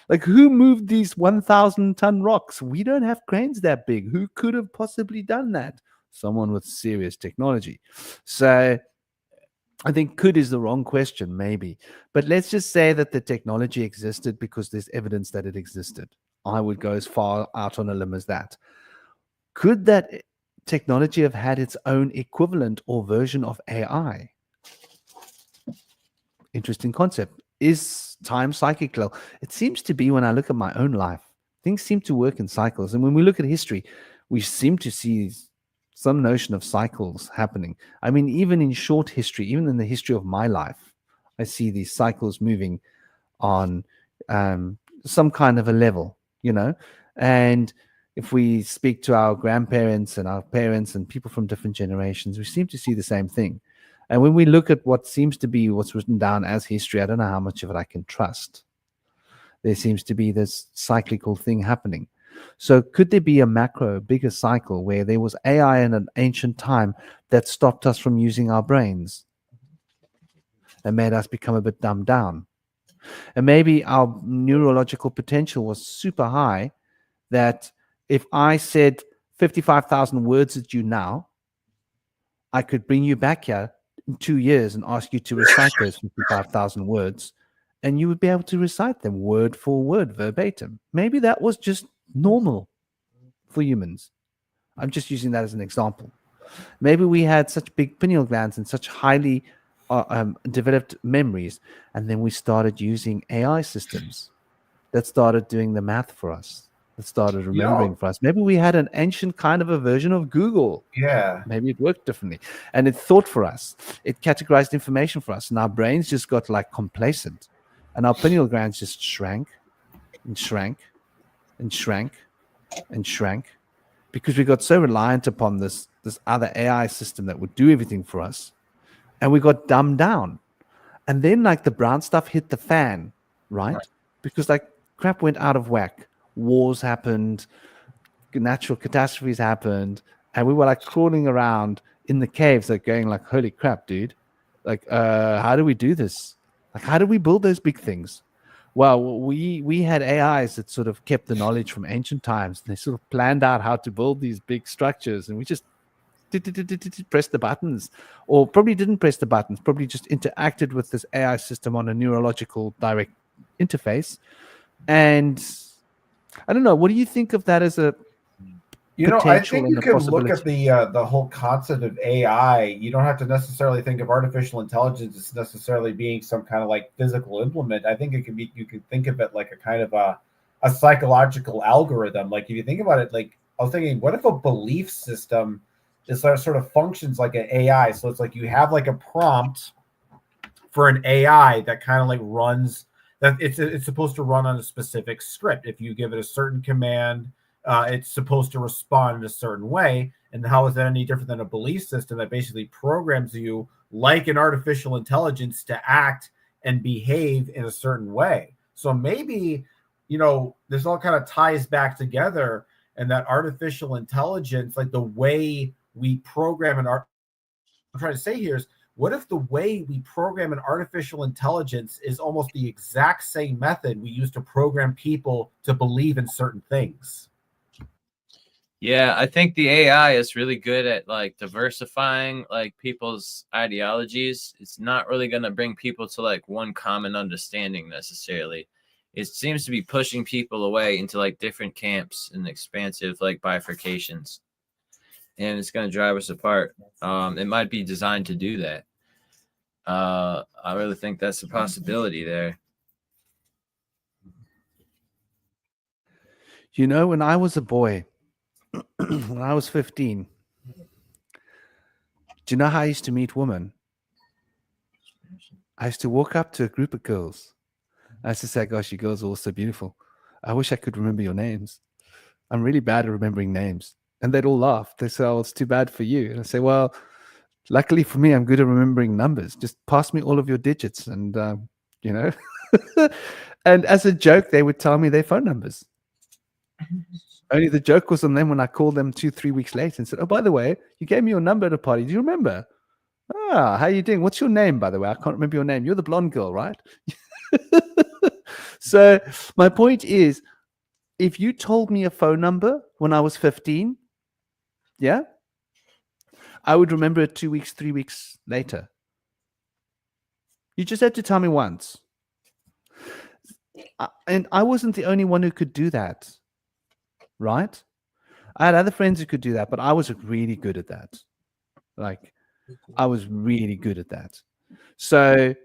Like who moved these 1,000-ton rocks? We don't have cranes that big. Who could have possibly done that? Someone with serious technology. So I think could is the wrong question, maybe. But let's just say that the technology existed because there's evidence that it existed. I would go as far out on a limb as that. Could that technology have had its own equivalent or version of AI? Interesting concept. Is time cyclical? It seems to be when I look at my own life. Things seem to work in cycles. And when we look at history, we seem to see some notion of cycles happening. I mean, even in short history, even in the history of my life, I see these cycles moving on some kind of a level, And if we speak to our grandparents and our parents and people from different generations, we seem to see the same thing. And when we look at what seems to be what's written down as history, I don't know how much of it I can trust. There seems to be this cyclical thing happening. So could there be a macro, bigger cycle where there was AI in an ancient time that stopped us from using our brains and made us become a bit dumbed down? And maybe our neurological potential was super high that if I said 55,000 words at you now, I could bring you back here in 2 years and ask you to recite those 55,000 words, and you would be able to recite them word for word, verbatim. Maybe that was just normal for humans. I'm just using that as an example. Maybe we had such big pineal glands and such highly developed memories, and then we started using AI systems that started doing the math for us, that started remembering for us. Maybe we had an ancient kind of a version of Google. Yeah. Maybe it worked differently. And it thought for us. It categorized information for us. And our brains just got like complacent. And our pineal glands just shrank and shrank and shrank and shrank because we got so reliant upon this other AI system that would do everything for us. And we got dumbed down. And then like the brown stuff hit the fan, right? Because like crap went out of whack. Wars happened, natural catastrophes happened, and we were like crawling around in the caves, like going like, holy crap, dude. Like, how do we do this? Like, how do we build those big things? Well, we had AIs that sort of kept the knowledge from ancient times. And they sort of planned out how to build these big structures, and we just press the buttons, or probably didn't press the buttons, probably just interacted with this AI system on a neurological direct interface. And I don't know, what do you think of that as a I think you can look at the whole concept of AI. You don't have to necessarily think of artificial intelligence as necessarily being some kind of like physical implement. I think you can think of it like a kind of a psychological algorithm. Like if you think about it, like I was thinking, what if a belief system is sort of functions like an AI? So it's like you have like a prompt for an AI that kind of like runs, that it's supposed to run on a specific script. If you give it a certain command, it's supposed to respond in a certain way. And how is that any different than a belief system that basically programs you like an artificial intelligence to act and behave in a certain way? So maybe, this all kind of ties back together, and that artificial intelligence, like the way we program I'm trying to say here is, what if the way we program an artificial intelligence is almost the exact same method we use to program people to believe in certain things? Yeah, I think the AI is really good at like diversifying like people's ideologies. It's not really going to bring people to like one common understanding necessarily. It seems to be pushing people away into like different camps and expansive like bifurcations. And it's going to drive us apart. It might be designed to do that. I really think that's a possibility there. When I was a boy, when I was 15, do you know how I used to meet women? I used to walk up to a group of girls. I used to say, gosh, you girls are all so beautiful. I wish I could remember your names. I'm really bad at remembering names. And they'd all laugh. They say, oh, it's too bad for you. And I say, well, luckily for me, I'm good at remembering numbers. Just pass me all of your digits. And, and as a joke, they would tell me their phone numbers. Only the joke was on them when I called them 2-3 weeks later and said, oh, by the way, you gave me your number at a party. Do you remember? Ah, how are you doing? What's your name, by the way? I can't remember your name. You're the blonde girl, right? So my point is, if you told me a phone number when I was 15, yeah, I would remember it 2 weeks, 3 weeks later. You just had to tell me once. And I wasn't the only one who could do that, right? I had other friends who could do that, but I was really good at that. Like, I was really good at that. So,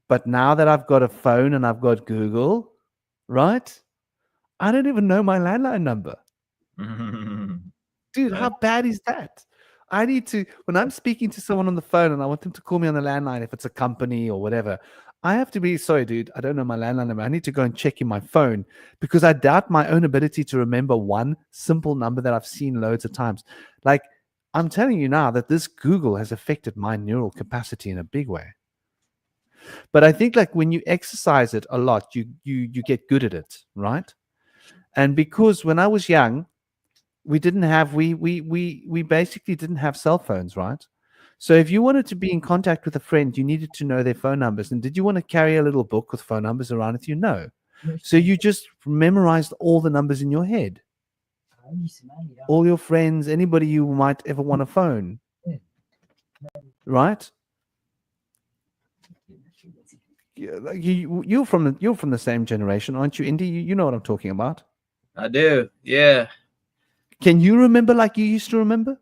but now that I've got a phone and I've got Google, right? I don't even know my landline number. Dude, how bad is that? I need to, when I'm speaking to someone on the phone and I want them to call me on the landline, if it's a company or whatever, I have to be, sorry, dude, I don't know my landline number. I need to go and check in my phone because I doubt my own ability to remember one simple number that I've seen loads of times. Like, I'm telling you now that this Google has affected my neural capacity in a big way. But I think like when you exercise it a lot, you get good at it, right? And because when I was young, we didn't have we basically didn't have cell phones, right? So if you wanted to be in contact with a friend, you needed to know their phone numbers. And did you want to carry a little book with phone numbers around with you? No. So you just memorized all the numbers in your head. All your friends, anybody you might ever want a phone. Right? You're from the same generation, aren't you, Indy? You know what I'm talking about. I do. Yeah. Can you remember like you used to remember?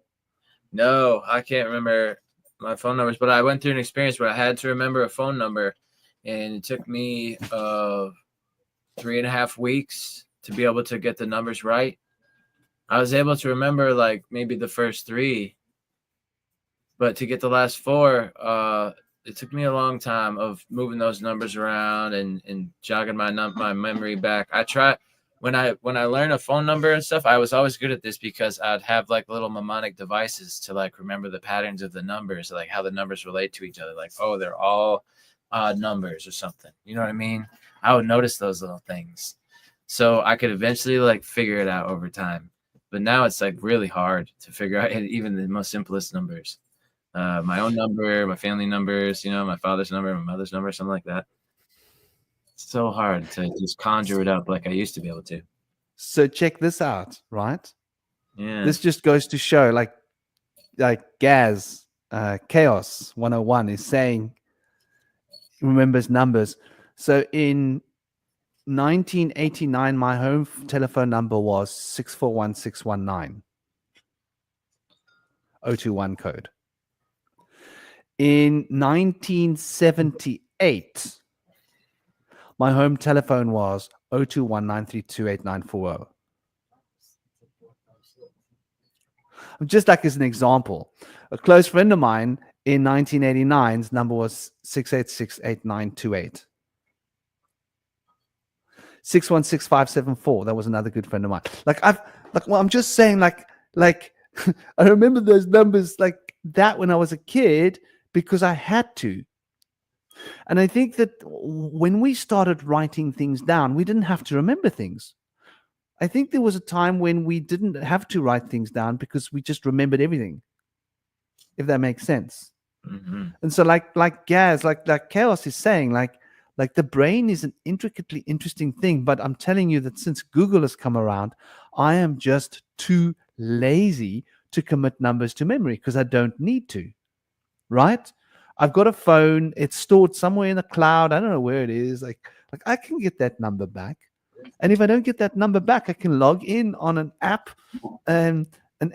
No, I can't remember my phone numbers, but I went through an experience where I had to remember a phone number, and it took me 3.5 weeks to be able to get the numbers right. I was able to remember like maybe the first 3, but to get the last 4, it took me a long time of moving those numbers around and jogging my memory back. I try when I learn a phone number and stuff, I was always good at this because I'd have like little mnemonic devices to like remember the patterns of the numbers, like how the numbers relate to each other. Like, oh, they're all odd numbers or something. You know what I mean? I would notice those little things, so I could eventually like figure it out over time. But now it's like really hard to figure out even the most simplest numbers. My own number, my family numbers, my father's number, my mother's number, something like that. It's so hard to just conjure it up like I used to be able to. So check this out, right? Yeah. This just goes to show like Gaz, Chaos 101 is saying, remembers numbers. So in 1989, my home telephone number was 641619. 021 code. In 1978, my home telephone was 02193288940. Just like as an example, a close friend of mine in 1989's number was 6868928. 616574. That was another good friend of mine. I'm just saying, like I remember those numbers like that when I was a kid because I had to. And I think that when we started writing things down, we didn't have to remember things. I think there was a time when we didn't have to write things down because we just remembered everything, if that makes sense. Mm-hmm. And so like Gaz, like Chaos is saying, like the brain is an intricately interesting thing, but I'm telling you that since Google has come around, I am just too lazy to commit numbers to memory because I don't need to, right? I've got a phone, it's stored somewhere in the cloud. I don't know where it is. Like I can get that number back. And if I don't get that number back, I can log in on an app and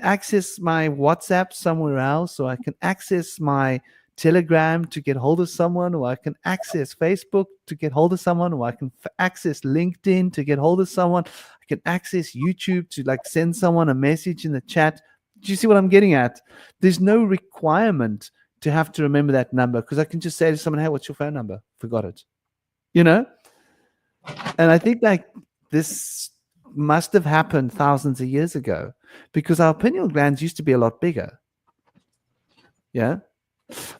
access my WhatsApp somewhere else, or I can access my Telegram to get hold of someone, or I can access Facebook to get hold of someone, or I can access LinkedIn to get hold of someone. I can access YouTube to like send someone a message in the chat. Do you see what I'm getting at? There's no requirement to have to remember that number because I can just say to someone, hey, what's your phone number? Forgot it. And I think like this must have happened thousands of years ago because our pineal glands used to be a lot bigger. Yeah.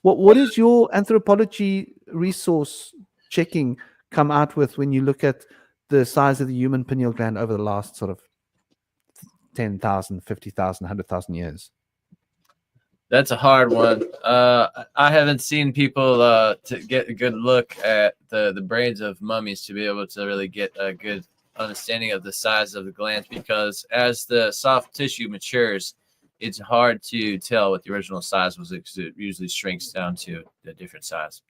What is your anthropology resource checking come out with when you look at the size of the human pineal gland over the last sort of 10,000, 50,000, 100,000 years? That's a hard one. I haven't seen people to get a good look at the brains of mummies to be able to really get a good understanding of the size of the glands, because as the soft tissue matures, it's hard to tell what the original size was. It usually shrinks down to a different size.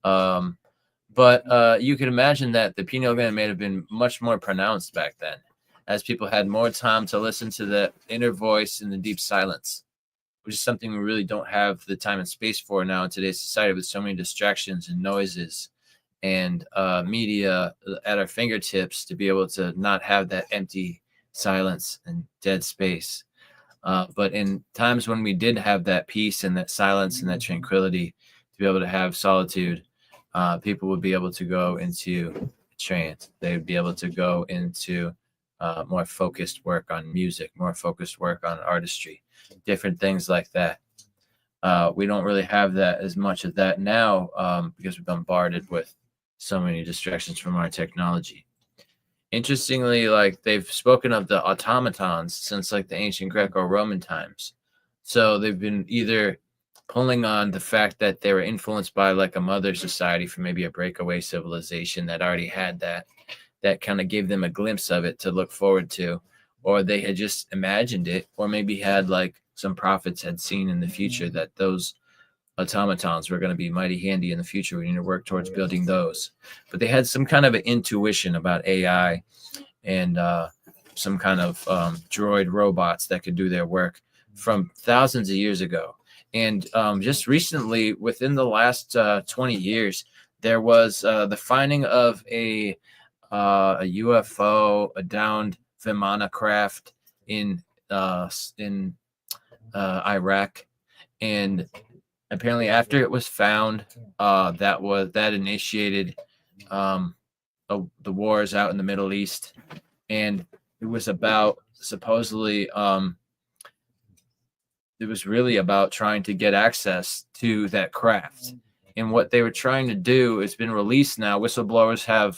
But you can imagine that the pineal gland may have been much more pronounced back then. as people had more time to listen to the inner voice in the deep silence, which is something we really don't have the time and space for now in today's society, with so many distractions and noises and media at our fingertips, to be able to not have that empty silence and dead space. But in times when we did have that peace and that silence and that tranquility, to be able to have solitude, people would be able to go into trance. They would be able to go into more focused work on music, more focused work on artistry, different things like that. We don't really have that as much of that now, because we're bombarded with so many distractions from our technology. Interestingly, like, they've spoken of the automatons since like the ancient Greco-Roman times. So they've been either pulling on the fact that they were influenced by like a mother society from maybe a breakaway civilization that already had that kind of gave them a glimpse of it to look forward to, or they had just imagined it, or maybe had like some prophets had seen in the future that those automatons were going to be mighty handy in the future. We need to work towards building those. But they had some kind of an intuition about AI and some kind of droid robots that could do their work from thousands of years ago. And just recently, within the last 20 years, there was the finding of a UFO, a downed Vimana craft in Iraq, and apparently after it was found, that initiated the wars out in the Middle East, and it was about supposedly it was really about trying to get access to that craft. And what they were trying to do has been released now. Whistleblowers have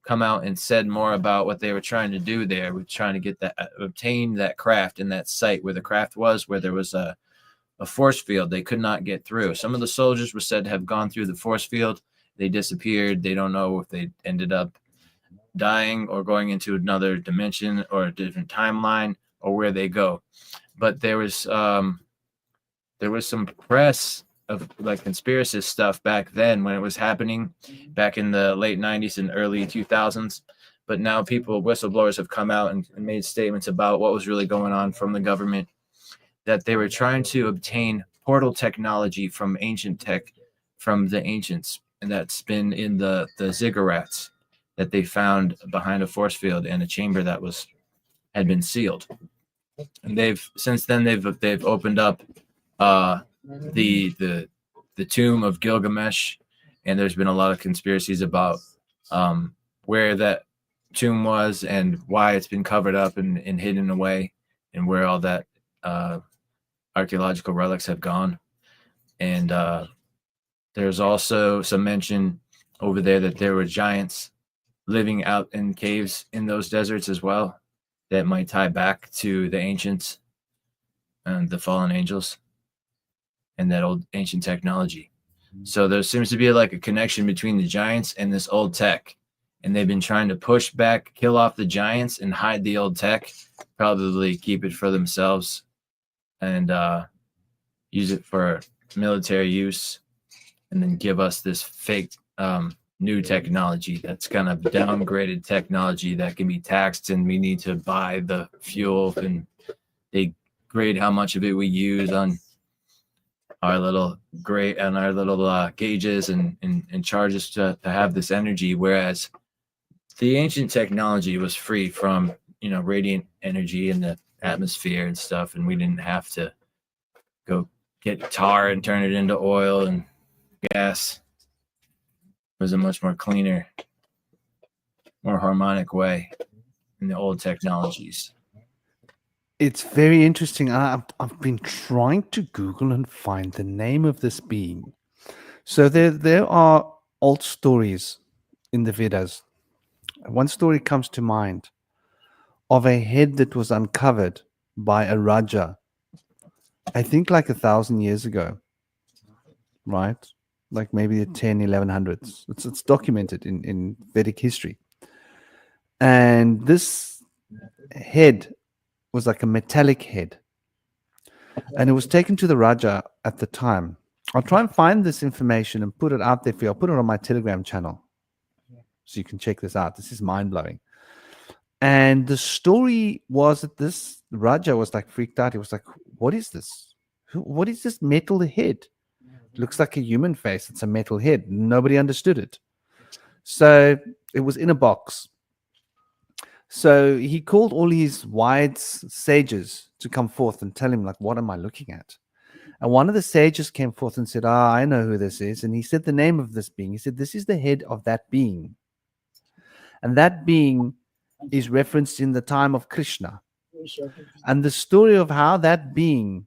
come out and said more about what they were trying to do there. We're trying to get that, obtain that craft in that site where the craft was, where there was a force field they could not get through. Some of the soldiers were said to have gone through the force field. They disappeared. They don't know if they ended up dying or going into another dimension or a different timeline, or where they go. But there was some press of like conspiracy stuff back then when it was happening, back in the late 90s and early 2000s. But now whistleblowers have come out and made statements about what was really going on from the government, that they were trying to obtain portal technology from ancient tech, from the ancients, and that's been in the ziggurats that they found behind a force field in a chamber that had been sealed. And since then they've opened up the tomb of Gilgamesh, and there's been a lot of conspiracies about where that tomb was and why it's been covered up and hidden away, and where all that archaeological relics have gone. And there's also some mention over there that there were giants living out in caves in those deserts as well, that might tie back to the ancients and the fallen angels and that old ancient technology. So there seems to be like a connection between the giants and this old tech, and they've been trying to push back, kill off the giants and hide the old tech, probably keep it for themselves and use it for military use, and then give us this fake new technology that's kind of downgraded technology that can be taxed, and we need to buy the fuel, and they grade how much of it we use on our little gauges and charge us to have this energy, whereas the ancient technology was free from radiant energy in the atmosphere and stuff, and we didn't have to go get tar and turn it into oil and gas. It was a much more cleaner, more harmonic way in the old technologies. It's very interesting. I've been trying to Google and find the name of this being. So there are old stories in the Vedas. One story comes to mind of a head that was uncovered by a Raja, I think like 1,000 years ago, right? Like maybe the 1100s. It's documented in Vedic history. And this head was like a metallic head. And it was taken to the Raja at the time. I'll try and find this information and put it out there for you. I'll put it on my Telegram channel so you can check this out. This is mind-blowing. And the story was that this Raja was like freaked out. He was like, "What is this? What is this metal head? It looks like a human face. It's a metal head." Nobody understood it. So it was in a box. So he called all his wise sages to come forth and tell him, like, what am I looking at? And one of the sages came forth and said, I know who this is. And he said the name of this being. He said, this is the head of that being. And that being is referenced in the time of Krishna. And the story of how that being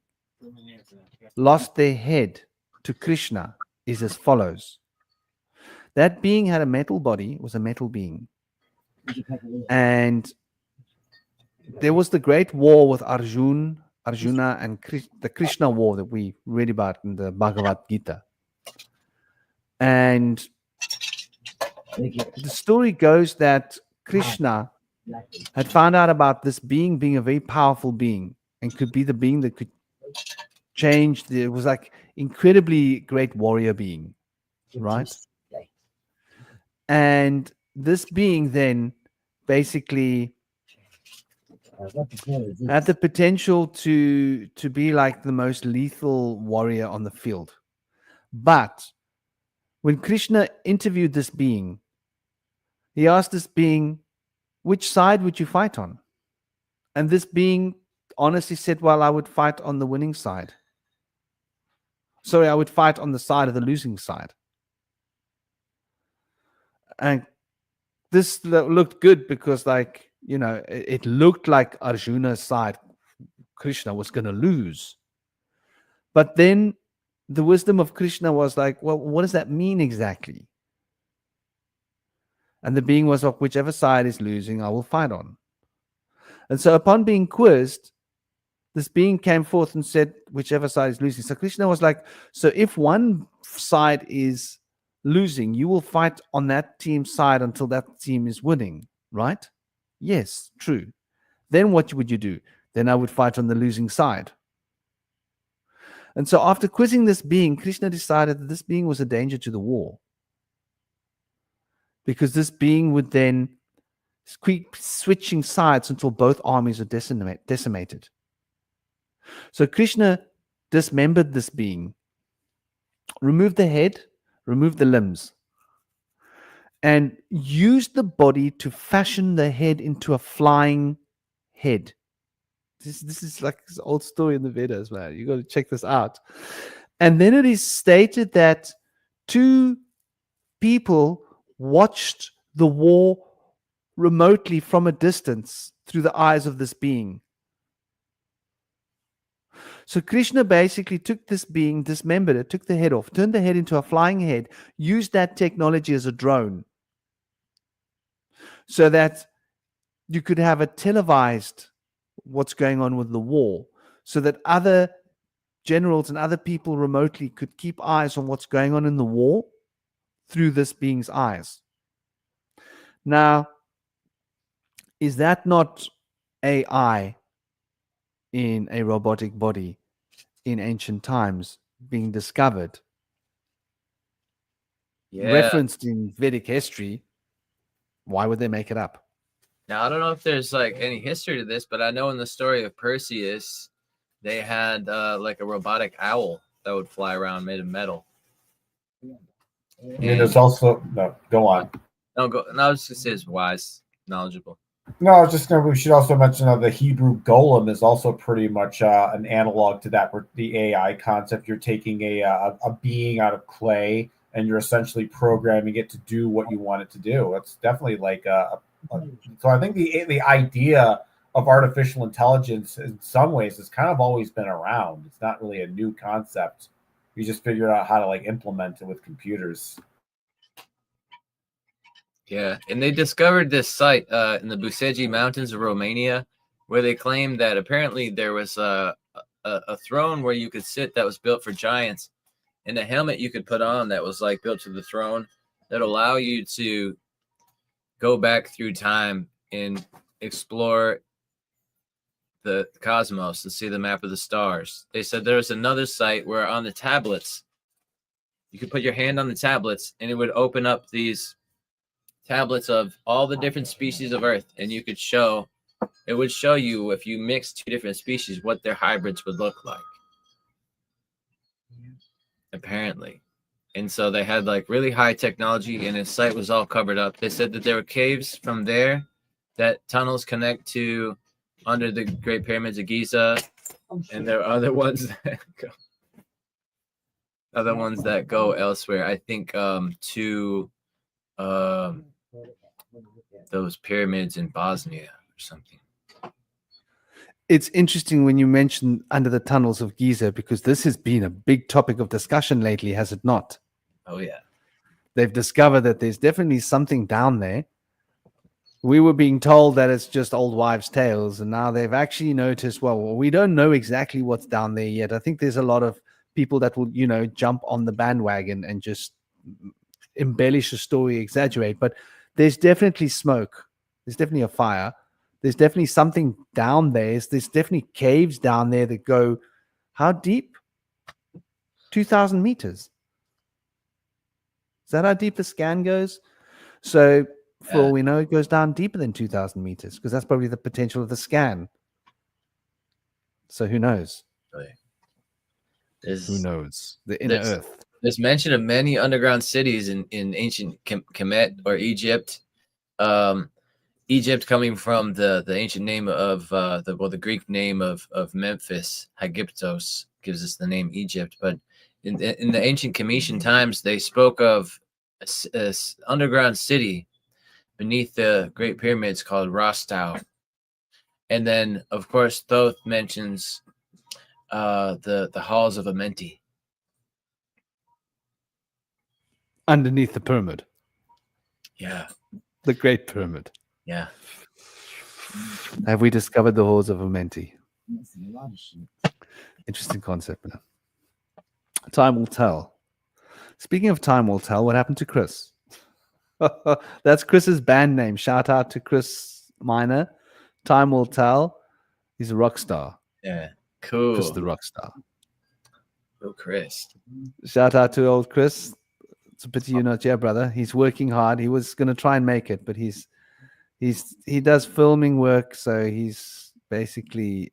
lost their head to Krishna is as follows. That being had a metal body, was a metal being. And there was the great war with Arjuna and the Krishna war that we read about in the Bhagavad Gita. And the story goes that Krishna had found out about this being being a very powerful being and could be the being that could change. It was like incredibly great warrior being, right? And this being then basically had the potential to be like the most lethal warrior on the field. But when Krishna interviewed this being, he asked this being, which side would you fight on? And this being honestly said, well, I would fight on the winning side. Sorry, I would fight on the side of the losing side. And this looked good because, like, you know, it looked like Arjuna's side, Krishna, was going to lose. But then the wisdom of Krishna was like, well, what does that mean exactly? And the being was like, whichever side is losing, I will fight on. And so upon being quizzed, this being came forth and said, whichever side is losing. So Krishna was like, so if one side is losing, you will fight on that team's side until that team is winning, right? Yes, true. Then what would you do? Then I would fight on the losing side. And so after quizzing this being, Krishna decided that this being was a danger to the war. Because this being would then keep switching sides until both armies are decimated. So Krishna dismembered this being, removed the head, removed the limbs, and used the body to fashion the head into a flying head. This is like this old story in the Vedas, man. You got to check this out. And then it is stated that two people watched the war remotely from a distance through the eyes of this being. So Krishna basically took this being, dismembered it, took the head off, turned the head into a flying head, used that technology as a drone so that you could have a televised what's going on with the war, so that other generals and other people remotely could keep eyes on what's going on in the war through this being's eyes. Now, is that not AI in a robotic body in ancient times being discovered? Yeah. Referenced in Vedic history. Why would they make it up? Now, I don't know if there's like any history to this, but I know in the story of Perseus, they had like a robotic owl that would fly around made of metal. I mean, there's also go on. No, go. No, I was just gonna say it's wise, knowledgeable. No, I was just going to. We should also mention that the Hebrew golem is also pretty much an analog to that. The AI concept. You're taking a being out of clay and you're essentially programming it to do what you want it to do. It's definitely like so I think the idea of artificial intelligence in some ways has kind of always been around. It's not really a new concept. You just figure out how to like implement it with computers. Yeah, and they discovered this site in the Buseji Mountains of Romania, where they claimed that apparently there was a throne where you could sit that was built for giants, and a helmet you could put on that was like built to the throne that allow you to go back through time and explore the cosmos and see the map of the stars. They said there was another site where on the tablets, you could put your hand on the tablets and it would open up these tablets of all the different species of Earth, and you could show it would show you if you mix two different species what their hybrids would look like. Apparently. And so they had like really high technology, and his site was all covered up. They said that there were caves from there that tunnels connect to under the Great Pyramids of Giza, and there are other ones that go elsewhere. I think to those pyramids in Bosnia or something. It's interesting when you mention under the tunnels of Giza, because this has been a big topic of discussion lately, has it not? Oh yeah. They've discovered that there's definitely something down there. We were being told that it's just old wives' tales, and now they've actually noticed, well, we don't know exactly what's down there yet. I think there's a lot of people that will, jump on the bandwagon and just embellish a story, exaggerate, but there's definitely smoke. There's definitely a fire. There's definitely something down there. There's definitely caves down there that go, how deep? 2,000 meters. Is that how deep the scan goes? So for all we know, it goes down deeper than 2,000 meters, because that's probably the potential of the scan. So who knows? Who knows? The inner earth. There's mention of many underground cities in ancient Kemet or Egypt. Egypt coming from the ancient name of the Greek name of Memphis, Hagyptos, gives us the name Egypt. But in the ancient Cometian times, they spoke of a underground city beneath the Great Pyramids called Rostau. And then, of course, Thoth mentions the halls of Amenti. Underneath the pyramid. Yeah. The Great Pyramid. Yeah. Have we discovered the halls of Amenti? Interesting concept, man. Time will tell. Speaking of time will tell, what happened to Chris? That's Chris's band name. Shout out to Chris Minor. Time will tell. He's a rock star. Yeah. Cool. Chris the rock star. Oh, Chris. Shout out to old Chris. It's a pity you're not here, brother. He's working hard. He was going to try and make it, but he does filming work, so he's basically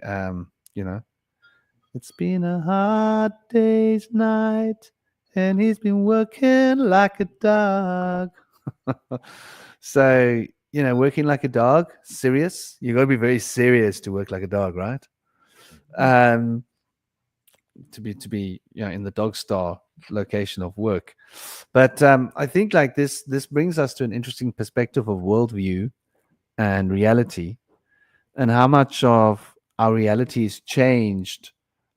it's been a hard day's night, and he's been working like a dog. So, working like a dog, serious. You got to be very serious to work like a dog, right? To be in the dog star location of work. But I think like this brings us to an interesting perspective of worldview and reality, and how much of our reality is changed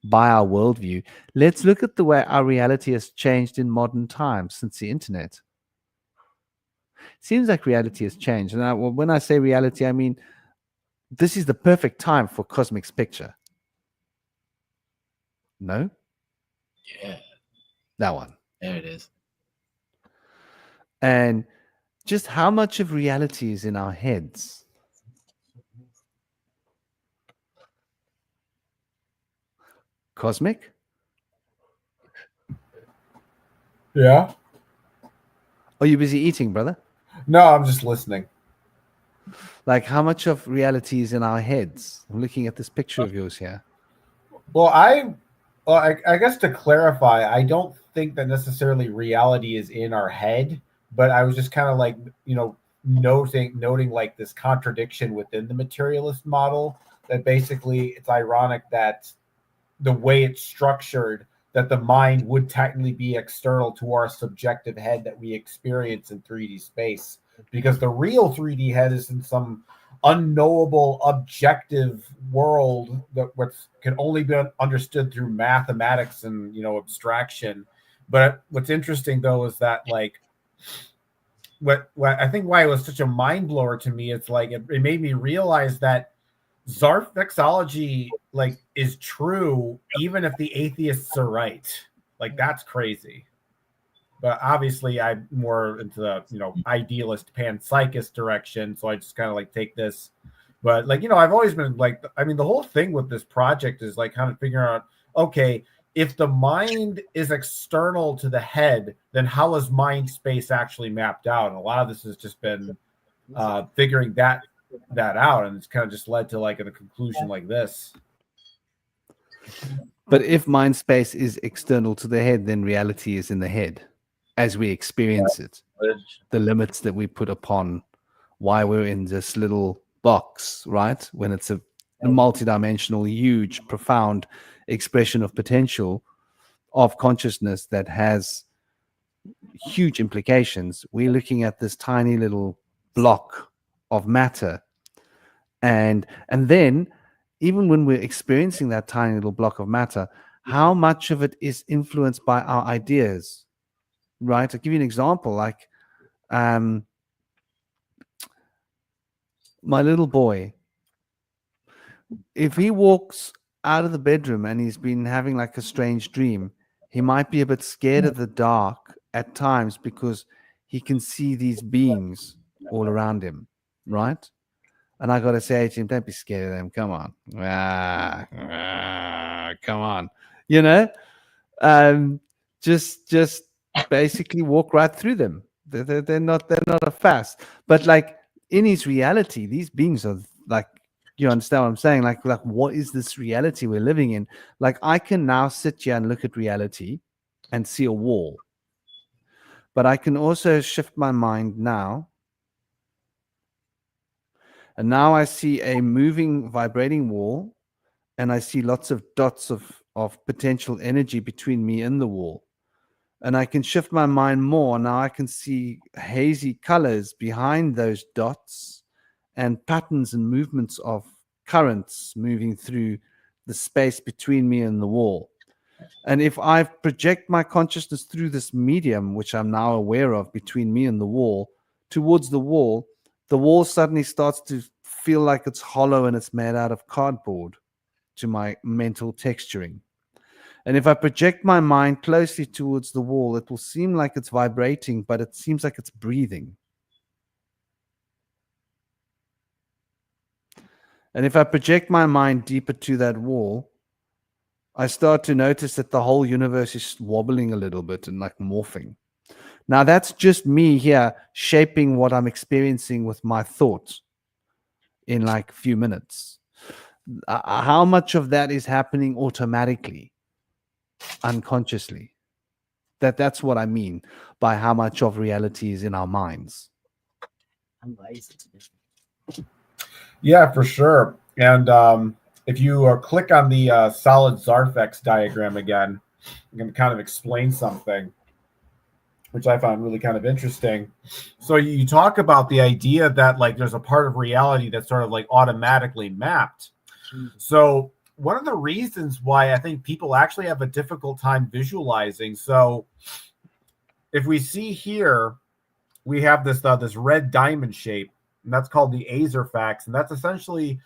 by our worldview. Let's look at the way our reality has changed in modern times since the internet. Seems like reality has changed. And when I say reality, I mean this is the perfect time for Cosmic's picture. No? Yeah. That one. There it is. And just how much of reality is in our heads? Cosmic? Yeah. Are you busy eating, brother? No, I'm just listening. Like, how much of reality is in our heads? I'm looking at this picture of yours here. Well, I guess to clarify, I don't think that necessarily reality is in our head, but I was just kind of like, noting like this contradiction within the materialist model, that basically it's ironic that the way it's structured, that the mind would technically be external to our subjective head that we experience in 3D space, because the real 3D head is in some unknowable objective world that can only be understood through mathematics and abstraction. But what's interesting though is that like what I think why it was such a mind blower to me, it's like it made me realize that Zarfexology like is true even if the atheists are right. Like that's crazy. But obviously I'm more into the idealist panpsychist direction, so I just kind of like take this. But like I've always been like, I mean, the whole thing with this project is like kind of figuring out, okay, if the mind is external to the head, then how is mind space actually mapped out? And a lot of this has just been figuring that out, and it's kind of just led to like a conclusion like this. But if mind space is external to the head, then reality is in the head as we experience it. The limits that we put upon why we're in this little box, right? When it's a multidimensional, huge, profound expression of potential of consciousness that has huge implications. We're looking at this tiny little block of matter. And then even when we're experiencing that tiny little block of matter, how much of it is influenced by our ideas, right? I'll give you an example. Like my little boy, if he walks out of the bedroom and he's been having like a strange dream, he might be a bit scared of the dark at times because he can see these beings all around him, right? And I got to say to him, don't be scared of them. Come on. Come on. You know, just basically walk right through them. They're not a fast. But like in his reality, these beings are like, you understand what I'm saying? Like what is this reality we're living in? Like I can now sit here and look at reality and see a wall. But I can also shift my mind now. And now I see a moving, vibrating wall, and I see lots of dots of potential energy between me and the wall. And I can shift my mind more. Now I can see hazy colors behind those dots and patterns and movements of currents moving through the space between me and the wall. And if I project my consciousness through this medium, which I'm now aware of between me and the wall, towards the wall suddenly starts to feel like it's hollow and it's made out of cardboard to my mental texturing. And if I project my mind closely towards the wall, it will seem like it's vibrating, but it seems like it's breathing. And if I project my mind deeper to that wall, I start to notice that the whole universe is wobbling a little bit and like morphing. Now, that's just me here shaping what I'm experiencing with my thoughts in like a few minutes. How much of that is happening automatically, unconsciously? That's what I mean by how much of reality is in our minds. Yeah, for sure. And if you click on the solid Zarfex diagram again, I'm going to kind of explain something which I found really kind of interesting. So you talk about the idea that like there's a part of reality that's sort of like automatically mapped. So one of the reasons why I think people actually have a difficult time visualizing. So if we see here, we have this this red diamond shape, and that's called the Azerfax, and that's essentially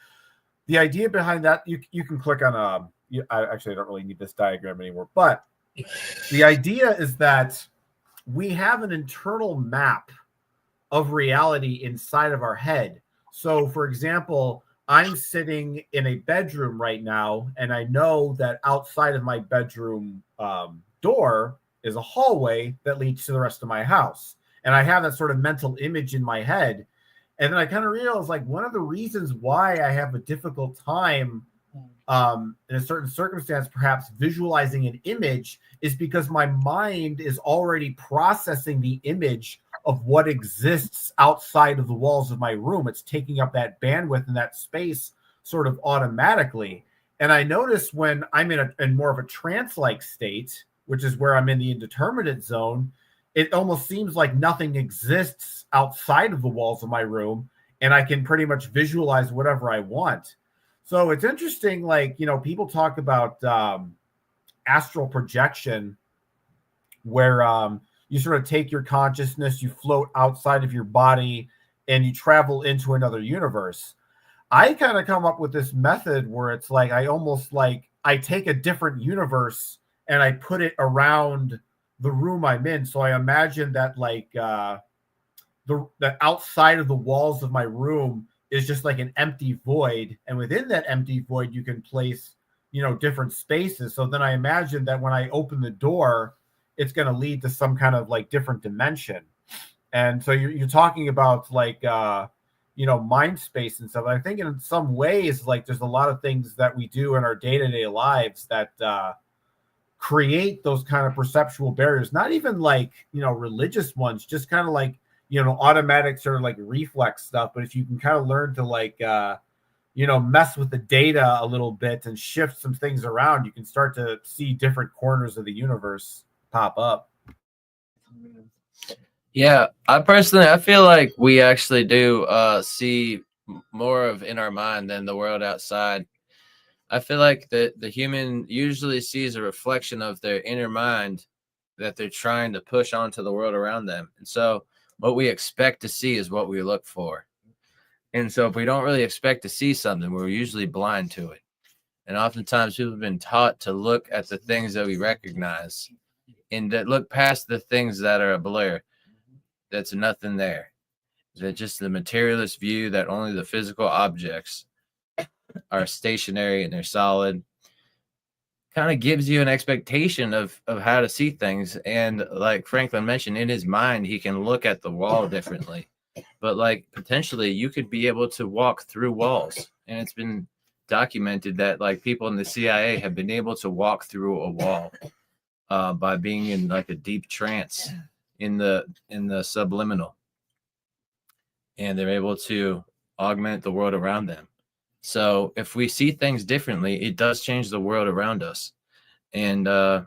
the idea behind that. You can click on I actually don't really need this diagram anymore, but the idea is that we have an internal map of reality inside of our head. So, for example, I'm sitting in a bedroom right now, and I know that outside of my bedroom door is a hallway that leads to the rest of my house. And I have that sort of mental image in my head. And then I kind of realized, like, one of the reasons why I have a difficult time in a certain circumstance, perhaps visualizing an image, is because my mind is already processing the image of what exists outside of the walls of my room. It's taking up that bandwidth and that space sort of automatically. And I notice when I'm in more of a trance-like state, which is where I'm in the indeterminate zone, it almost seems like nothing exists outside of the walls of my room, and I can pretty much visualize whatever I want. So it's interesting, like, you know, people talk about astral projection, where you sort of take your consciousness, you float outside of your body, and you travel into another universe. I kind of come up with this method where it's like I take a different universe and I put it around the room I'm in. So I imagine that like the outside of the walls of my room is just like an empty void, and within that empty void you can place different spaces. So then I imagine that when I open the door, it's going to lead to some kind of like different dimension. And so you're talking about like mind space and stuff. I think in some ways, like there's a lot of things that we do in our day-to-day lives that create those kind of perceptual barriers, not even like religious ones, just kind of like automatic sort of like reflex stuff. But if you can kind of learn to like mess with the data a little bit and shift some things around, you can start to see different corners of the universe pop up. Yeah, I feel like we actually do see more of in our mind than the world outside. I feel like the human usually sees a reflection of their inner mind that they're trying to push onto the world around them. And so what we expect to see is what we look for. And so if we don't really expect to see something, we're usually blind to it. And oftentimes people have been taught to look at the things that we recognize and that look past the things that are a blur. That's nothing there. That just the materialist view that only the physical objects are stationary and they're solid kind of gives you an expectation of how to see things. And like Franklin mentioned, in his mind, he can look at the wall differently. But like potentially you could be able to walk through walls. And it's been documented that like people in the CIA have been able to walk through a wall by being in like a deep trance in the subliminal, and they're able to augment the world around them. So if we see things differently, it does change the world around us. And I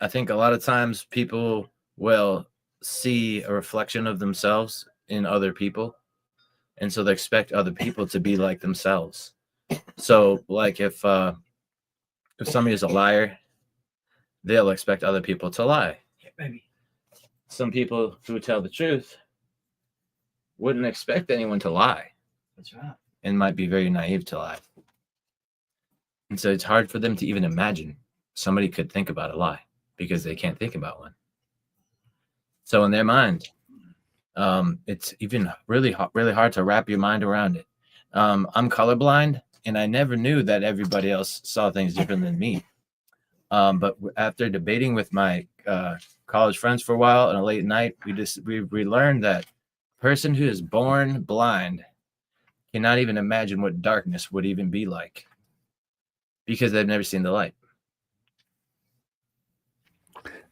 think a lot of times people will see a reflection of themselves in other people, and so they expect other people to be like themselves. So like if somebody is a liar, they'll expect other people to lie. Maybe some people who tell the truth wouldn't expect anyone to lie. That's right. And might be very naive to lie. And so it's hard for them to even imagine somebody could think about a lie because they can't think about one. So in their mind, it's even really hard to wrap your mind around it. I'm colorblind, and I never knew that everybody else saw things different than me. But after debating with my college friends for a while on a late night, we learned that a person who is born blind cannot even imagine what darkness would even be like because they've never seen the light.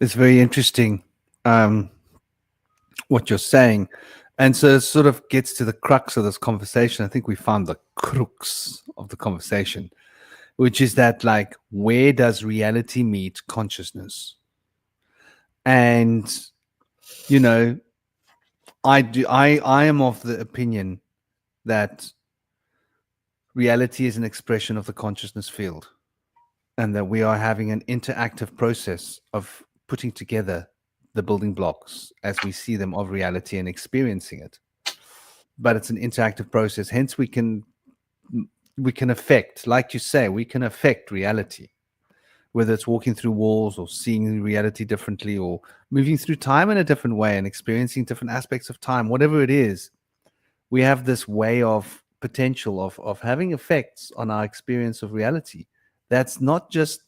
It's very interesting what you're saying. And so it sort of gets to the crux of this conversation. I think we found the crux of the conversation, which is that, like, where does reality meet consciousness? And, I am of the opinion that reality is an expression of the consciousness field, and that we are having an interactive process of putting together the building blocks as we see them of reality and experiencing it. But it's an interactive process. Hence, we can affect, like you say, we can affect reality, whether it's walking through walls or seeing reality differently or moving through time in a different way and experiencing different aspects of time. Whatever it is, we have this way of potential of having effects on our experience of reality. That's not just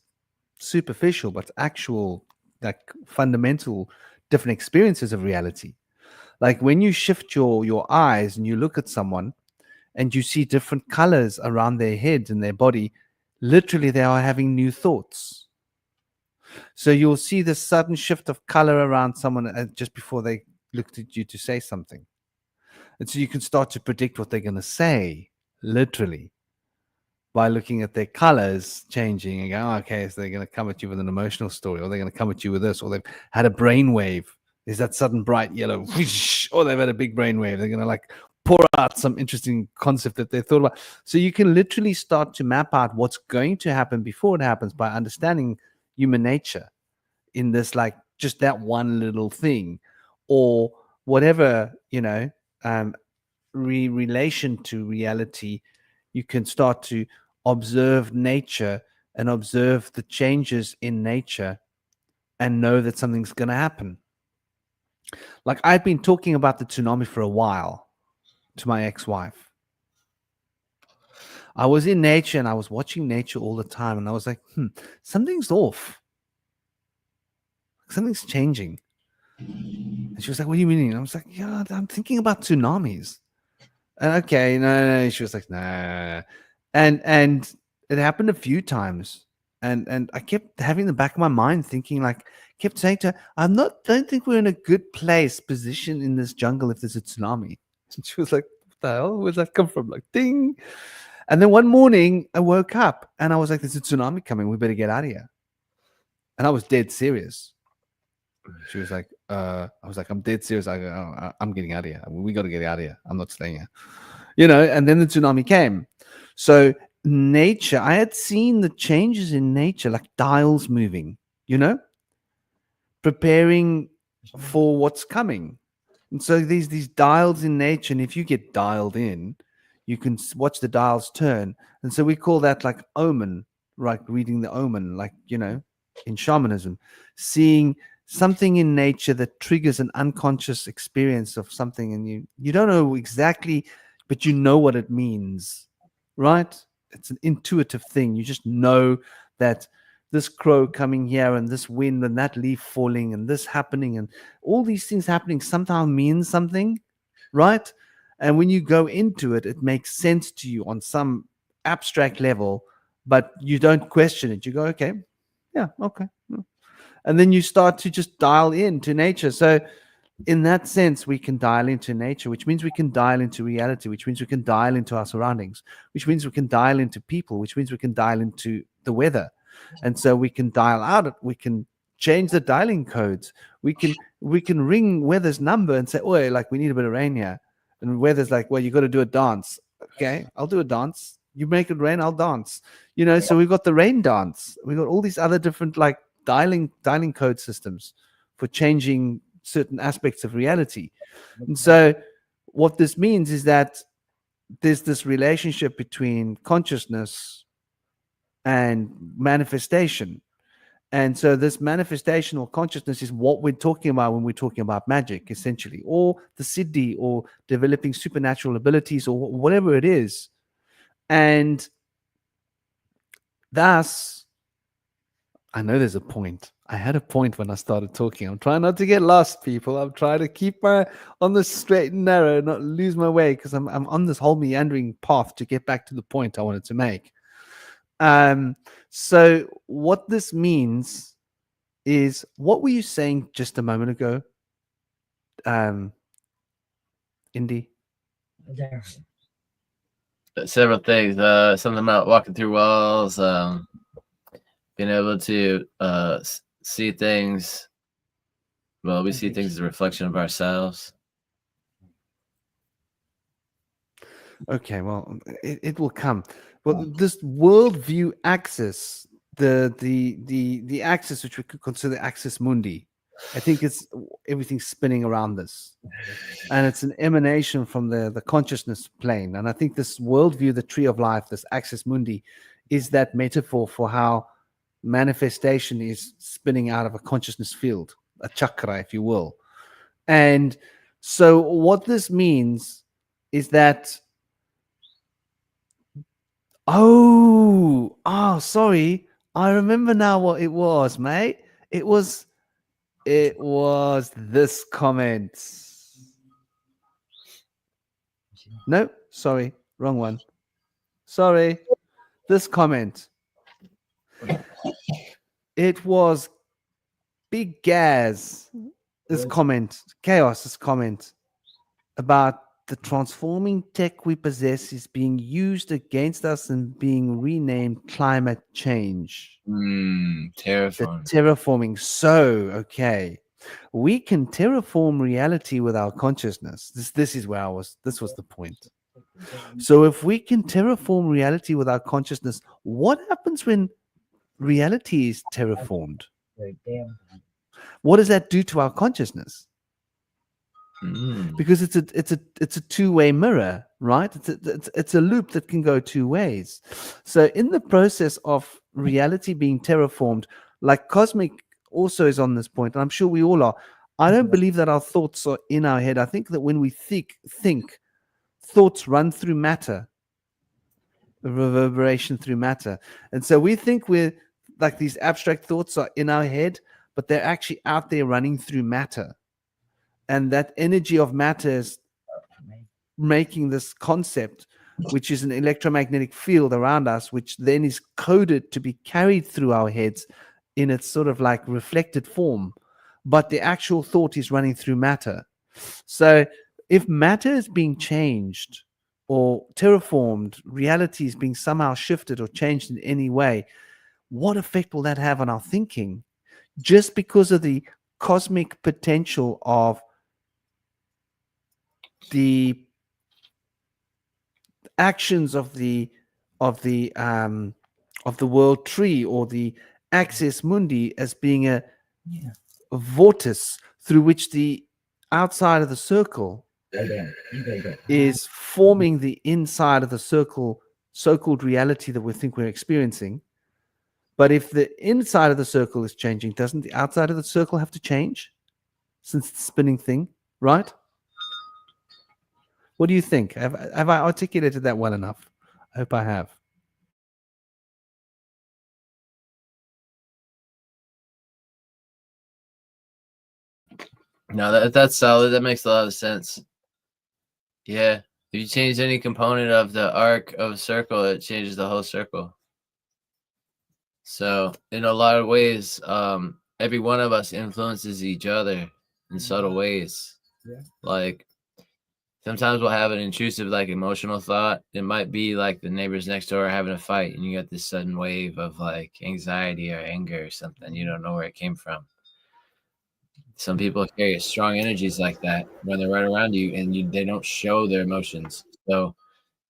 superficial, but actual, like, fundamental different experiences of reality. Like when you shift your eyes and you look at someone and you see different colors around their head and their body, literally they are having new thoughts. So you'll see this sudden shift of color around someone just before they looked at you to say something. And so you can start to predict what they're going to say, literally, by looking at their colors changing and going, okay, so they're going to come at you with an emotional story, or they're going to come at you with this, or they've had a brainwave. Is that sudden bright yellow, whoosh, or they've had a big brainwave. They're going to like pour out some interesting concept that they thought about. So you can literally start to map out what's going to happen before it happens by understanding human nature in this, like, just that one little thing, or whatever, relation to reality. You can start to observe nature and observe the changes in nature and know that something's going to happen. Like, I've been talking about the tsunami for a while to my ex-wife. I was in nature and I was watching nature all the time, and I was like, something's off. Something's changing. And she was like, what do you mean? And I was like, yeah, I'm thinking about tsunamis. And okay, no. She was like, nah. And it happened a few times. And I kept having the back of my mind thinking, like, kept saying to her, don't think we're in a good position in this jungle if there's a tsunami. And she was like, what the hell? Where's that come from? Like, ding. And then one morning I woke up and I was like, there's a tsunami coming. We better get out of here. And I was dead serious. She was like, I was like, I'm dead serious. I'm getting out of here. We got to get out of here. I'm not staying here. You know, and then the tsunami came. So nature, I had seen the changes in nature, like dials moving, you know, preparing for what's coming. And so these dials in nature, and if you get dialed in, you can watch the dials turn. And so we call that like omen, like reading the omen, like, you know, in shamanism, seeing something in nature that triggers an unconscious experience of something, and you don't know exactly, but you know what it means, right? It's an intuitive thing. You just know that this crow coming here and this wind and that leaf falling and this happening and all these things happening somehow means something, right? And when you go into it, it makes sense to you on some abstract level, but you don't question it. You go, okay, yeah, okay. And then you start to just dial into nature. So in that sense, we can dial into nature, which means we can dial into reality, which means we can dial into our surroundings, which means we can dial into people, which means we can dial into the weather. And so we can dial out, we can change the dialing codes. We can ring weather's number and say, oh, like we need a bit of rain here. And weather's like, well, you got to do a dance. Okay, I'll do a dance. You make it rain, I'll dance. You know, so we've got the rain dance. We've got all these other different like dialing code systems for changing certain aspects of reality. And so what this means is that there's this relationship between consciousness and manifestation. And so this manifestation or consciousness is what we're talking about when we're talking about magic, essentially, or the siddhi, or developing supernatural abilities, or whatever it is. And thus, I know there's a point. I had a point when I started talking. I'm trying not to get lost, people. I'm trying to keep my on the straight and narrow, not lose my way, because I'm on this whole meandering path to get back to the point I wanted to make. So what this means is, what were you saying just a moment ago, Indy? Several things. Something about walking through walls, being able to see things. Well, we see things as a reflection of ourselves. Okay, well, it will come. Well, this worldview axis, the axis which we could consider axis mundi, I think it's everything spinning around this, and it's an emanation from the consciousness plane. And I think this worldview, the tree of life, this axis mundi, is that metaphor for how manifestation is spinning out of a consciousness field, a chakra, if you will. And so what this means is that sorry, I remember now what it was, mate. It was this comment. No, sorry, wrong one. Sorry, this comment. It was Big Gaz, this comment, Chaos's comment about the transforming tech we possess is being used against us and being renamed climate change. Terraforming. The terraforming. So, okay, we can terraform reality with our consciousness. This is where this was the point. So if we can terraform reality with our consciousness, what happens when reality is terraformed? What does that do to our consciousness? Because it's a two-way mirror, right? It's a loop that can go two ways. So in the process of reality being terraformed, like Cosmic also is on this point, and I'm sure we all are. I don't believe that our thoughts are in our head. I think that when we think, thoughts run through matter, a reverberation through matter. And so we think we're like these abstract thoughts are in our head, but they're actually out there running through matter. And that energy of matter is making this concept, which is an electromagnetic field around us, which then is coded to be carried through our heads in its sort of like reflected form. But the actual thought is running through matter. So if matter is being changed or terraformed, reality is being somehow shifted or changed in any way, what effect will that have on our thinking? Just because of the cosmic potential of the actions of the world tree or the axis mundi as being a vortex through which the outside of the circle is forming the inside of the circle, so-called reality that we think we're experiencing. But if the inside of the circle is changing, doesn't the outside of the circle have to change since it's a spinning thing, right? What do you think? Have I articulated that well enough? I hope I have. No, that's solid. That makes a lot of sense. Yeah. If you change any component of the arc of a circle, it changes the whole circle. So in a lot of ways, every one of us influences each other in subtle ways. Yeah. Like sometimes we'll have an intrusive, like emotional thought. It might be like the neighbors next door are having a fight, and you get this sudden wave of like anxiety or anger or something. You don't know where it came from. Some people carry strong energies like that when they're right around you, and they don't show their emotions. So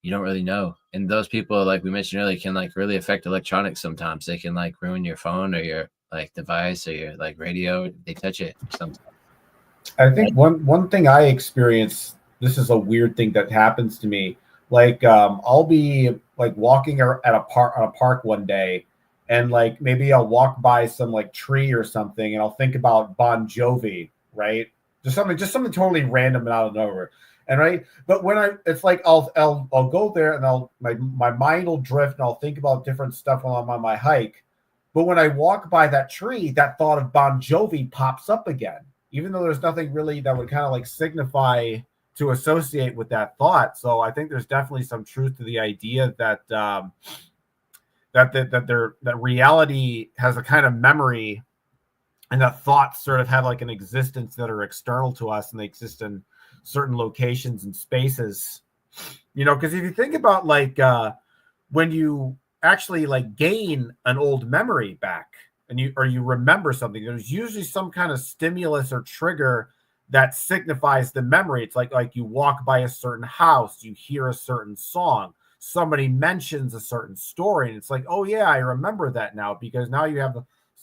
you don't really know. And those people, like we mentioned earlier, can like really affect electronics sometimes. They can like ruin your phone or your like device or your like radio. They touch it sometimes. I think one thing I experience, this is a weird thing that happens to me. Like I'll be like walking at a park one day, and like maybe I'll walk by some like tree or something, and I'll think about Bon Jovi, right? Just something totally random and out of nowhere. And right, but when it's like I'll go there and my mind will drift and I'll think about different stuff while I'm on my hike. But when I walk by that tree, that thought of Bon Jovi pops up again, even though there's nothing really that would kind of like signify to associate with that thought. So I think there's definitely some truth to the idea that that reality has a kind of memory, and that thoughts sort of have like an existence that are external to us, and they exist in certain locations and spaces. You know, because if you think about like when you actually like gain an old memory back, and you remember something, there's usually some kind of stimulus or trigger that signifies the memory. It's like you walk by a certain house, you hear a certain song, somebody mentions a certain story, and it's like, oh yeah, I remember that now, because now you have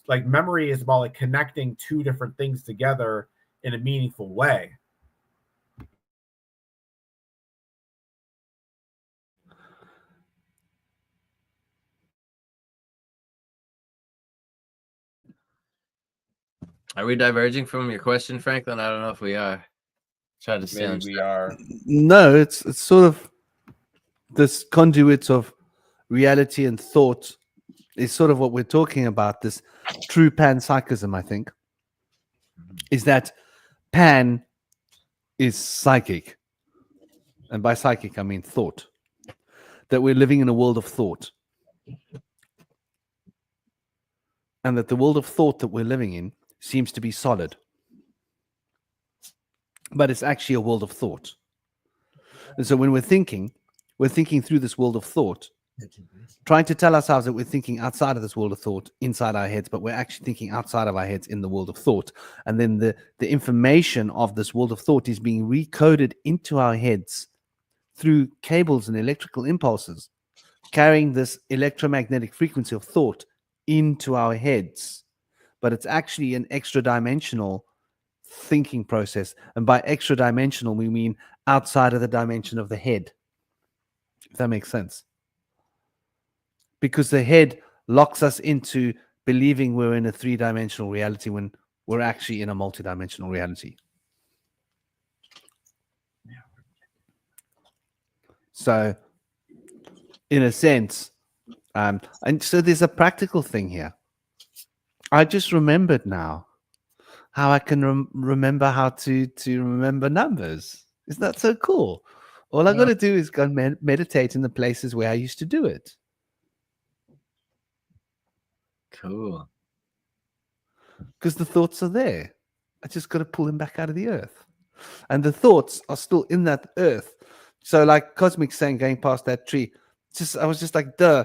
like memory is about like connecting two different things together in a meaningful way. Are we diverging from your question, Franklin? I don't know if we are. Try to stay on Maybe we track. are. No, it's sort of this conduit of reality and thought is sort of what we're talking about. This true panpsychism, I think, is that pan is psychic, and by psychic I mean thought. That we're living in a world of thought, and that the world of thought that we're living in seems to be solid, but it's actually a world of thought. And so when we're thinking through this world of thought, trying to tell ourselves that we're thinking outside of this world of thought inside our heads, but we're actually thinking outside of our heads in the world of thought. And then the information of this world of thought is being recoded into our heads through cables and electrical impulses, carrying this electromagnetic frequency of thought into our heads. But it's actually an extra dimensional thinking process. And by extra dimensional, we mean outside of the dimension of the head, if that makes sense. Because the head locks us into believing we're in a three-dimensional reality when we're actually in a multi-dimensional reality. So in a sense. And so there's a practical thing here. I just remembered now how I can remember how to remember numbers. Isn't that so cool? All I got to do is go and meditate in the places where I used to do it. Cool. Because the thoughts are there. I just got to pull them back out of the earth. And the thoughts are still in that earth. So, like Cosmic saying, going past that tree, I was just like, duh.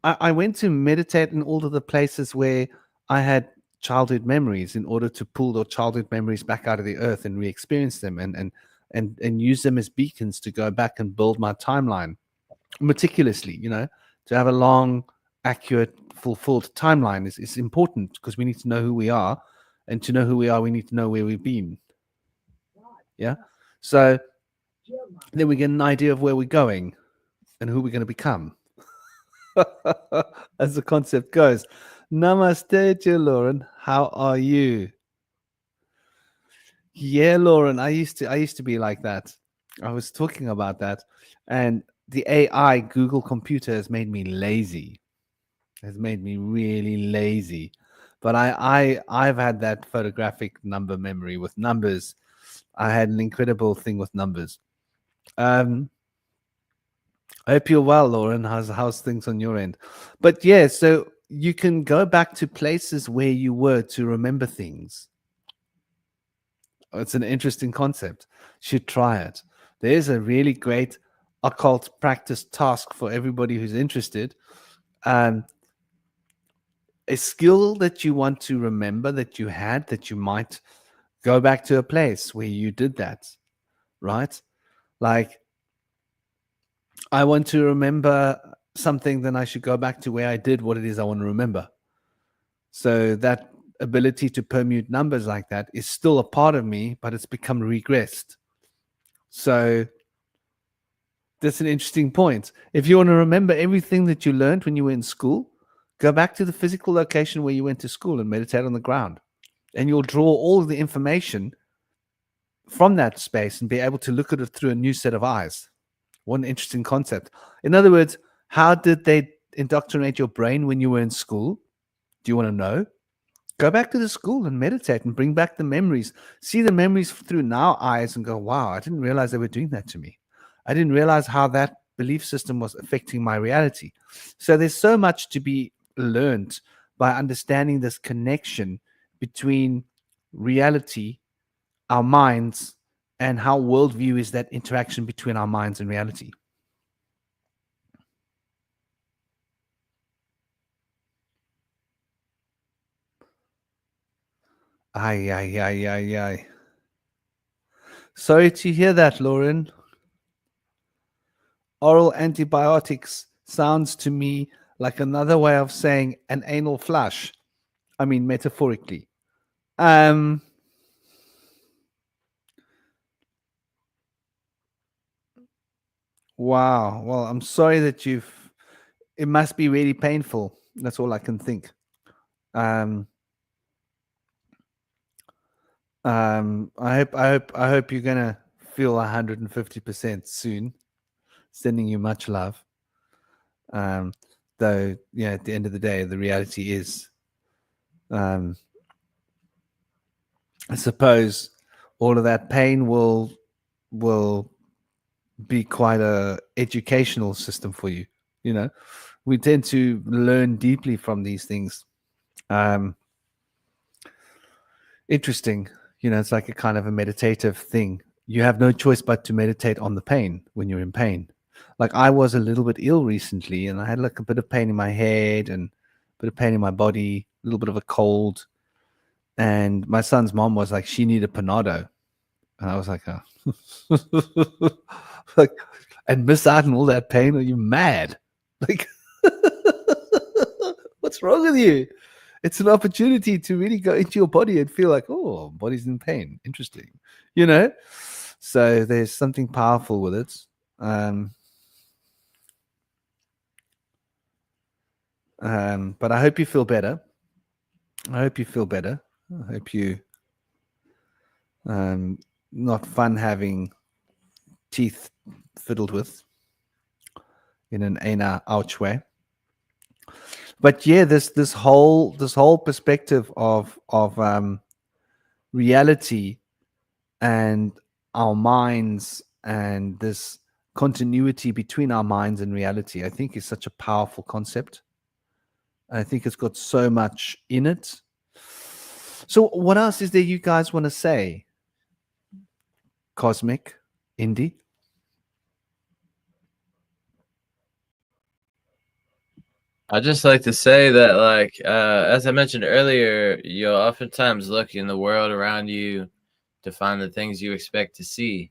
I went to meditate in all of the places where I had childhood memories in order to pull those childhood memories back out of the earth and re-experience them and use them as beacons to go back and build my timeline meticulously, to have a long, accurate, fulfilled timeline is important because we need to know who we are. And to know who we are, we need to know where we've been. Yeah. So then we get an idea of where we're going and who we're going to become. As the concept goes. Namaste, dear Lauren. How are you? Yeah, Lauren. I used to be like that. I was talking about that. And the AI Google computer has made me lazy. Has made me really lazy. But I've had that photographic number memory with numbers. I had an incredible thing with numbers. I hope you're well, Lauren. How's things on your end? But yeah, so you can go back to places where you were to remember things. It's an interesting concept. Should try it. There's a really great occult practice task for everybody who's interested. A skill that you want to remember that you had, that you might go back to a place where you did that, right? Like, I want to remember something, then I should go back to where I did what it is I want to remember. So that ability to permute numbers like that is still a part of me, but it's become regressed. So that's an interesting point. If you want to remember everything that you learned when you were in school, go back to the physical location where you went to school and meditate on the ground. And you'll draw all of the information from that space and be able to look at it through a new set of eyes. What an interesting concept. In other words, how did they indoctrinate your brain when you were in school? Do you want to know? Go back to the school and meditate and bring back the memories. See the memories through now eyes and go, wow, I didn't realize they were doing that to me. I didn't realize how that belief system was affecting my reality. So there's so much to be learned by understanding this connection between reality, our minds, and how worldview is that interaction between our minds and reality. Ay. Sorry to hear that, Lauren. Oral antibiotics sounds to me like another way of saying an anal flush. I mean, metaphorically. Wow. Well, I'm sorry that it must be really painful. That's all I can think. I hope you're gonna feel 150% soon. Sending you much love. Though, yeah, at the end of the day, the reality is, I suppose all of that pain will be quite a educational system for you. We tend to learn deeply from these things. Interesting. It's like a kind of a meditative thing. You have no choice but to meditate on the pain when you're in pain. Like, I was a little bit ill recently, and I had like a bit of pain in my head and a bit of pain in my body, a little bit of a cold. And my son's mom was like, she needed Panado. And I was like, oh. Like, and miss out on all that pain? Are you mad? Like, what's wrong with you? It's an opportunity to really go into your body and feel like, oh, body's in pain. Interesting. So there's something powerful with it. But I hope you feel better. I hope you not fun having teeth fiddled with. in an inner ouch way. But yeah, this whole perspective of reality and our minds and this continuity between our minds and reality, I think is such a powerful concept. I think it's got so much in it. So what else is there you guys want to say? Cosmic, Indie? I just like to say that, like, as I mentioned earlier, you'll oftentimes look in the world around you to find the things you expect to see,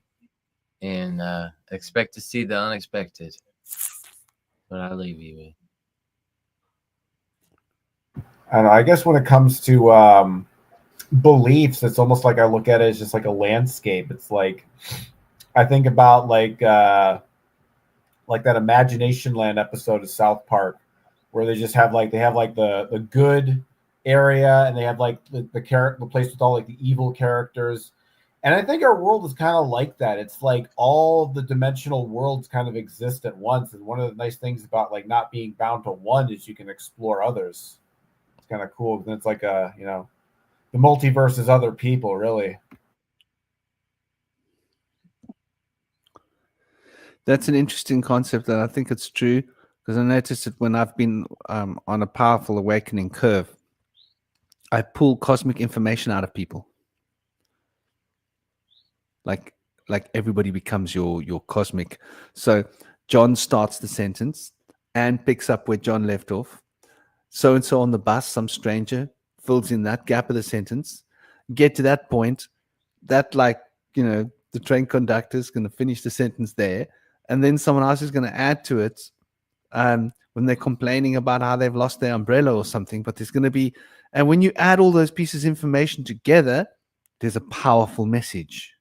and expect to see the unexpected. What I leave you with. And I guess when it comes to beliefs, it's almost like I look at it as just like a landscape. It's like I think about like that Imagination Land episode of South Park, where they just have like the good area, and they have like the place with all like the evil characters. And I think our world is kind of like that. It's like all the dimensional worlds kind of exist at once. And one of the nice things about like not being bound to one is you can explore others. It's kind of cool. And it's like the multiverse is other people, really. That's an interesting concept, and I think it's true because I noticed it when I've been on a powerful awakening curve. I pull cosmic information out of people. Like everybody becomes your cosmic. So John starts the sentence and picks up where John left off. So and so on the bus, some stranger fills in that gap of the sentence. Get to that point, that the train conductor is going to finish the sentence there, and then someone else is going to add to it when they're complaining about how they've lost their umbrella or something. But there's going to be, and when you add all those pieces of information together, there's a powerful message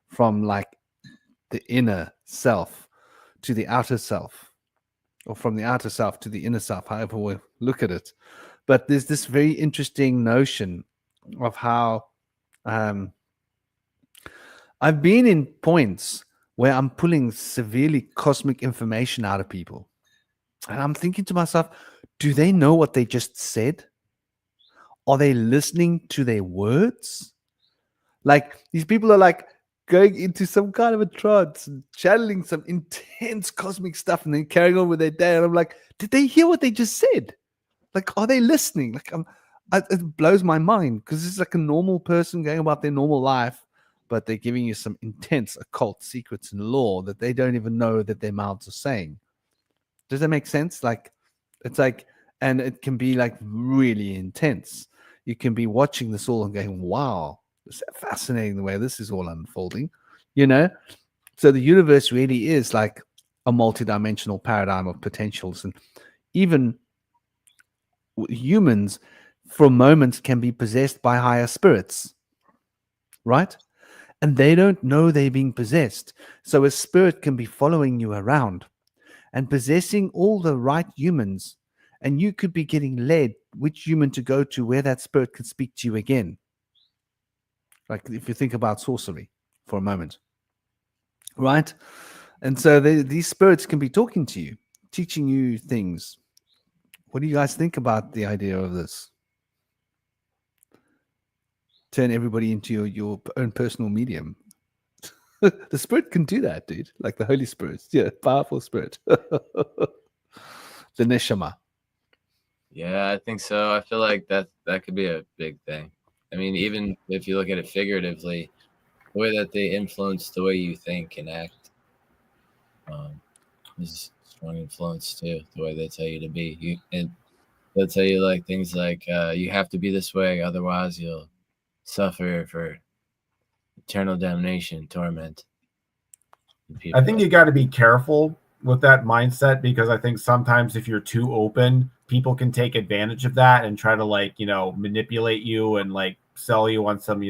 from like the inner self to the outer self, or from the outer self to the inner self, however we look at it. But there's this very interesting notion of how I've been in points where I'm pulling severely cosmic information out of people. And I'm thinking to myself, do they know what they just said? Are they listening to their words? Like these people are like going into some kind of a trance, channeling some intense cosmic stuff, and then carrying on with their day. And I'm like, did they hear what they just said? Like, are they listening? Like, it blows my mind because it's like a normal person going about their normal life, but they're giving you some intense occult secrets and lore that they don't even know that their mouths are saying. Does that make sense? Like, it's like, and it can be like really intense. You can be watching this all and going, wow, it's fascinating the way this is all unfolding, So the universe really is like a multidimensional paradigm of potentials. And even humans, for moments, can be possessed by higher spirits, right? And they don't know they're being possessed. So a spirit can be following you around and possessing all the right humans, and you could be getting led which human to go to where that spirit can speak to you again. Like if you think about sorcery for a moment, right? And so these spirits can be talking to you, teaching you things. What do you guys think about the idea of this? Turn everybody into your own personal medium. The spirit can do that, dude. Like the Holy Spirit. Yeah, powerful spirit. The Neshama. Yeah, I think so. I feel like that could be a big thing. I mean, even if you look at it figuratively, the way that they influence the way you think and act is strong influence too. The way they tell you to be, and they'll tell you like things like you have to be this way, otherwise you'll suffer for eternal damnation, torment. I think you got to be careful with that mindset, because I think sometimes if you're too open, people can take advantage of that and try to manipulate you and like sell you on some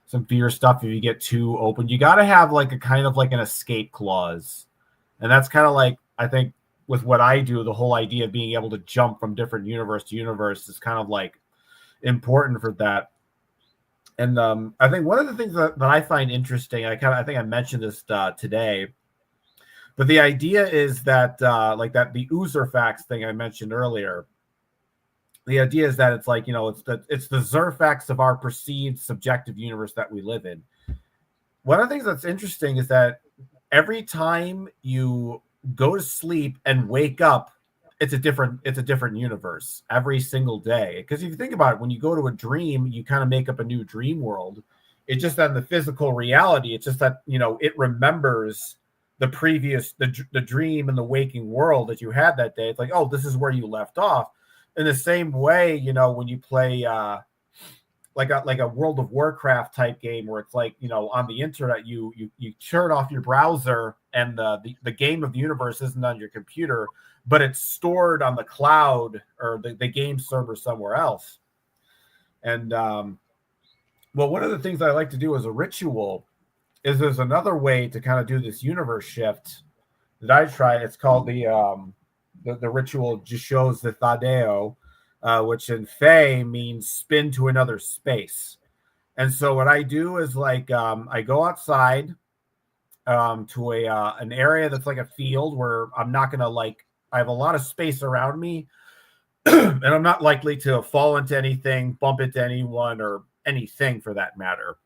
some fear stuff. If you get too open, you got to have like a kind of like an escape clause. And that's kind of like, I think with what I do, the whole idea of being able to jump from different universe to universe is kind of like important for that. And I think one of the things that I find interesting, I think I mentioned this today, But the idea is that, like that, the Userfax thing I mentioned earlier. The idea is that it's like, it's the Zerfax of our perceived subjective universe that we live in. One of the things that's interesting is that every time you go to sleep and wake up, it's a different universe every single day. Because if you think about it, when you go to a dream, you kind of make up a new dream world. It's just that in the physical reality, it's just that, it remembers the previous, the dream and the waking world that you had that day. It's like, oh, this is where you left off. In the same way, when you play like a World of Warcraft type game where it's like, on the internet, you turn off your browser and the game of the universe isn't on your computer, but it's stored on the cloud or the game server somewhere else. And well, one of the things I like to do as a ritual is there's another way to kind of do this universe shift that I try. It's called the ritual Jishos the Thadeo, which in Fey means spin to another space. And so what I do is like I go outside to an area that's like a field where I'm not gonna I have a lot of space around me, and I'm not likely to fall into anything, bump into anyone, or anything for that matter.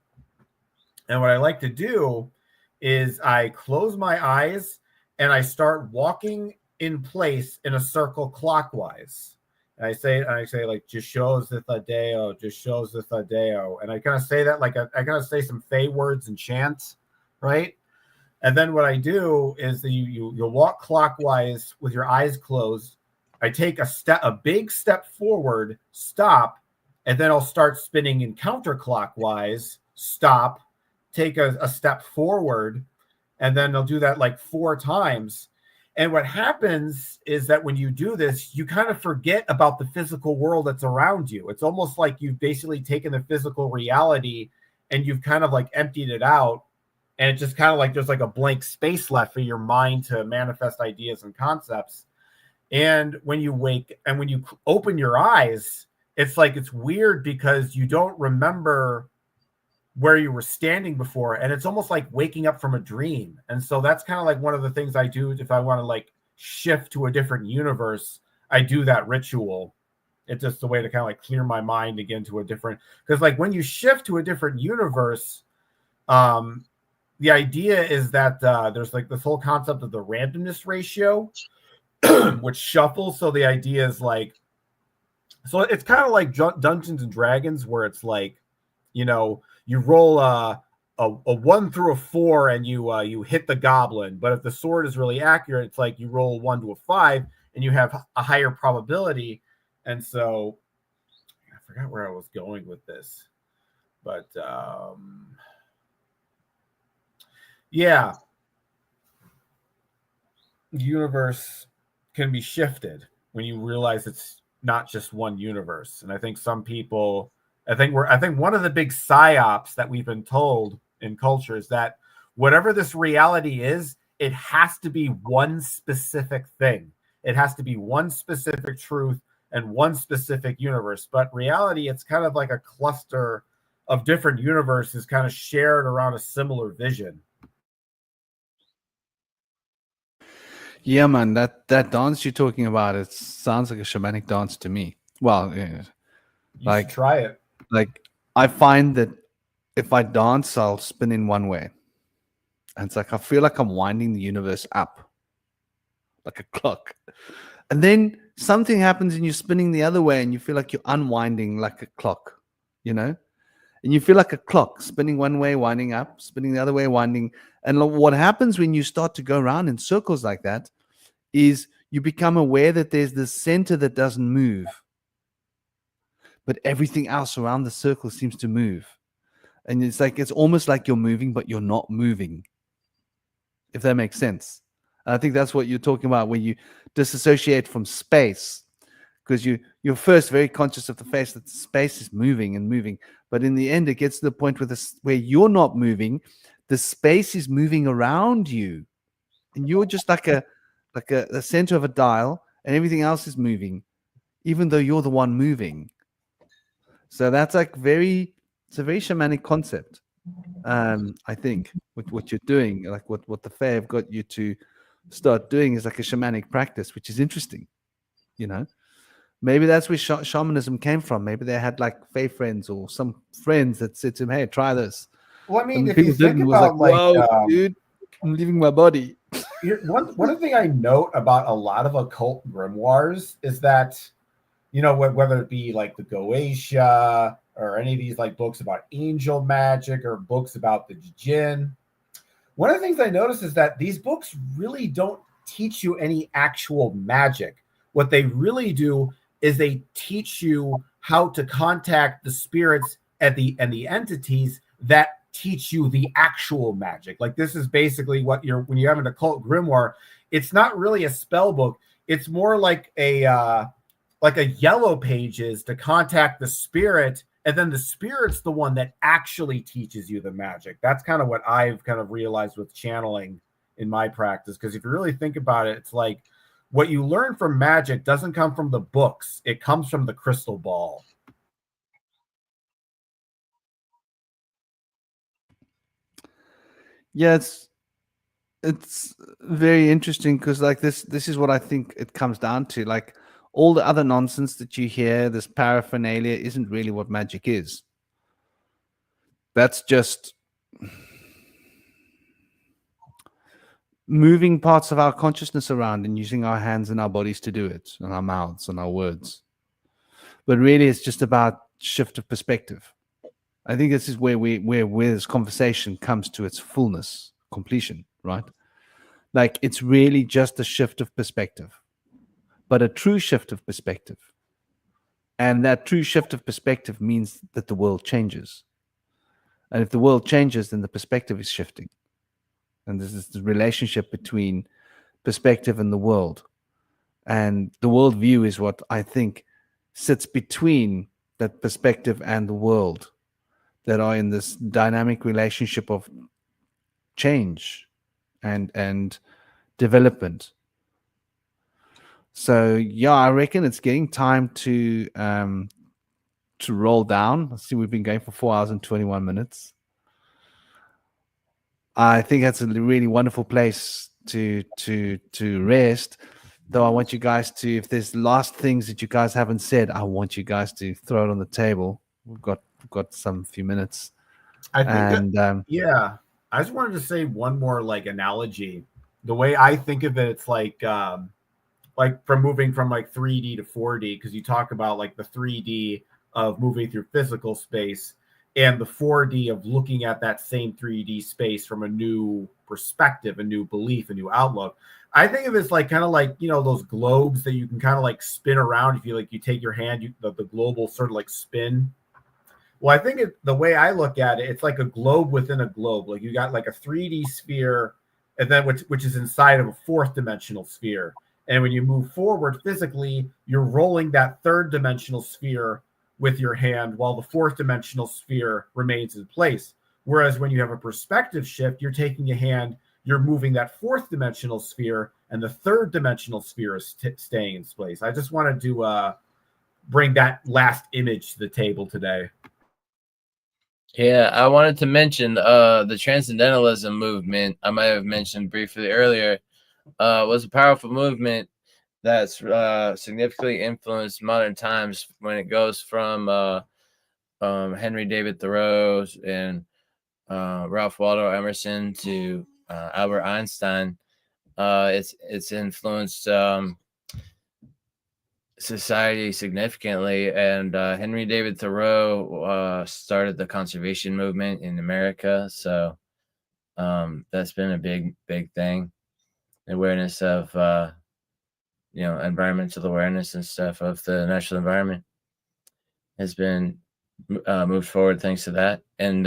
And what I like to do is I close my eyes and I start walking in place in a circle clockwise. And I say like, just shows the Thadeo, just shows the Thadeo. And I kind of say that like I kind of say some Fey words and chants, right? And then what I do is that you'll walk clockwise with your eyes closed. I take a big step forward, stop, and then I'll start spinning in counterclockwise, stop, take a step forward, and then I'll do that like 4 times. And what happens is that when you do this, you kind of forget about the physical world that's around you. It's almost like you've basically taken the physical reality and you've kind of like emptied it out. And it's just kind of like there's like a blank space left for your mind to manifest ideas and concepts. And when you wake and when you open your eyes, it's like it's weird because you don't remember where you were standing before, and it's almost like waking up from a dream. And so that's kind of like one of the things I do if I want to like shift to a different universe. I do that ritual. It's just a way to kind of like clear my mind again to a different, because like when you shift to a different universe, the idea is that there's like this whole concept of the randomness ratio, which shuffles. So the idea is like, so it's kind of like Dungeons and Dragons, where it's like, you roll a 1 through a 4 and you hit the goblin. But if the sword is really accurate, it's like you roll 1 to a 5 and you have a higher probability. And so I forgot where I was going with this, but yeah, the universe can be shifted when you realize it's not just one universe. And I think some people, I think one of the big psyops that we've been told in culture is that whatever this reality is, it has to be one specific thing. It has to be one specific truth and one specific universe. But reality, it's kind of like a cluster of different universes kind of shared around a similar vision. Yeah, man, that dance you're talking about, it sounds like a shamanic dance to me. Well, yeah, You should try it. like I find that if I dance, I'll spin in one way. And it's like I feel like I'm winding the universe up like a clock. And then something happens and you're spinning the other way and you feel like you're unwinding like a clock, And you feel like a clock spinning one way, winding up, spinning the other way, winding. And what happens when you start to go around in circles like that is you become aware that there's this center that doesn't move, but everything else around the circle seems to move. And it's like, it's almost like you're moving, but you're not moving, if that makes sense. And I think that's what you're talking about when you disassociate from space, because you're first very conscious of the fact that the space is moving and moving. But in the end, it gets to the point where you're not moving, the space is moving around you. And you're just like a center of a dial, and everything else is moving, even though you're the one moving. So that's like it's a very shamanic concept. I think with what you're doing, like what the Fae have got you to start doing is like a shamanic practice, which is interesting. You know, maybe that's where shamanism came from. Maybe they had like fae friends or some friends that said to him, "Hey, try this." Well, I mean, And if you people did, think and it was like, about "Whoa, dude, I'm leaving my body." one thing I note about a lot of occult grimoires is that, whether it be like the Goetia or any of these like books about angel magic or books about the jinn, one of the things I notice is that these books really don't teach you any actual magic. What they really do is they teach you how to contact the spirits and the entities that teach you the actual magic. Like this is basically what when you have an occult grimoire, it's not really a spell book. It's more like a yellow pages to contact the spirit, and then the spirit's the one that actually teaches you the magic. That's kind of what I've kind of realized with channeling in my practice, because if you really think about it, it's like what you learn from magic doesn't come from the books, it comes from the crystal ball. Yeah, it's very interesting because like this is what I think it comes down to. Like all the other nonsense that you hear, this paraphernalia, isn't really what magic is. That's just moving parts of our consciousness around and using our hands and our bodies to do it, and our mouths and our words. But really, it's just about shift of perspective. I think this is where this conversation comes to its fullness, completion, right? Like it's really just a shift of perspective, but a true shift of perspective. And that true shift of perspective means that the world changes. And if the world changes, then the perspective is shifting. And this is the relationship between perspective and the world. And the worldview is what I think sits between that perspective and the world, that are in this dynamic relationship of change and development. So yeah, I reckon it's getting time to roll down. Let's see, we've been going for 4 hours and 21 minutes. I think that's a really wonderful place to rest. Though I want you guys to, if there's last things that you guys haven't said, I want you guys to throw it on the table. We've got some few minutes. I think yeah. I just wanted to say one more like analogy. The way I think of it, it's like from moving from like 3D to 4D, because you talk about like the 3D of moving through physical space and the 4D of looking at that same 3D space from a new perspective, a new belief, a new outlook. I think of it as like kind of like, those globes that you can kind of like spin around. If you take your hand, the globe will sort of like spin. Well, I think the way I look at it, it's like a globe within a globe. Like you got like a 3D sphere, and then which is inside of a fourth dimensional sphere. And when you move forward physically, you're rolling that third dimensional sphere with your hand while the fourth dimensional sphere remains in place. Whereas when you have a perspective shift, you're taking a hand, you're moving that fourth dimensional sphere, and the third dimensional sphere is staying in place. I just wanted to bring that last image to the table today. Yeah, I wanted to mention the transcendentalism movement I might have mentioned briefly earlier was a powerful movement that's significantly influenced modern times when it goes from Henry David Thoreau and Ralph Waldo Emerson to Albert Einstein. It's influenced society significantly, and Henry David Thoreau started the conservation movement in America, so that's been a big thing. Awareness of environmental awareness and stuff of the natural environment has been moved forward thanks to that, and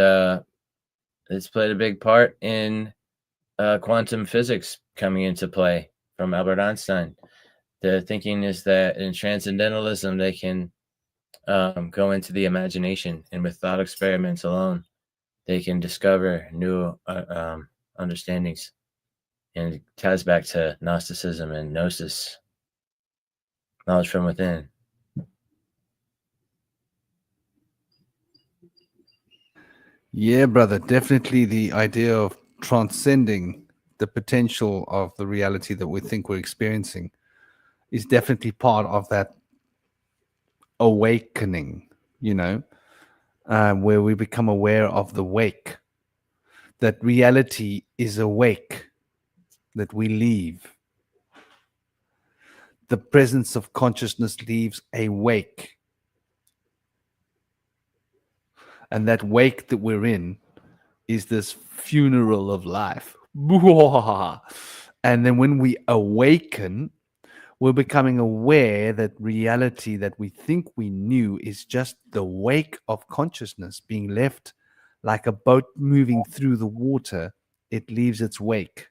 it's played a big part in quantum physics coming into play from Albert Einstein. The thinking is that in transcendentalism, they can go into the imagination, and with thought experiments alone, they can discover new understandings. And it ties back to Gnosticism and Gnosis, knowledge from within. Yeah, brother, definitely the idea of transcending the potential of the reality that we think we're experiencing is definitely part of that awakening, where we become aware of the wake, that reality is awake, that we leave. The presence of consciousness leaves a wake. And that wake that we're in is this funeral of life. And then when we awaken, we're becoming aware that reality that we think we knew is just the wake of consciousness being left like a boat moving through the water. It leaves its wake.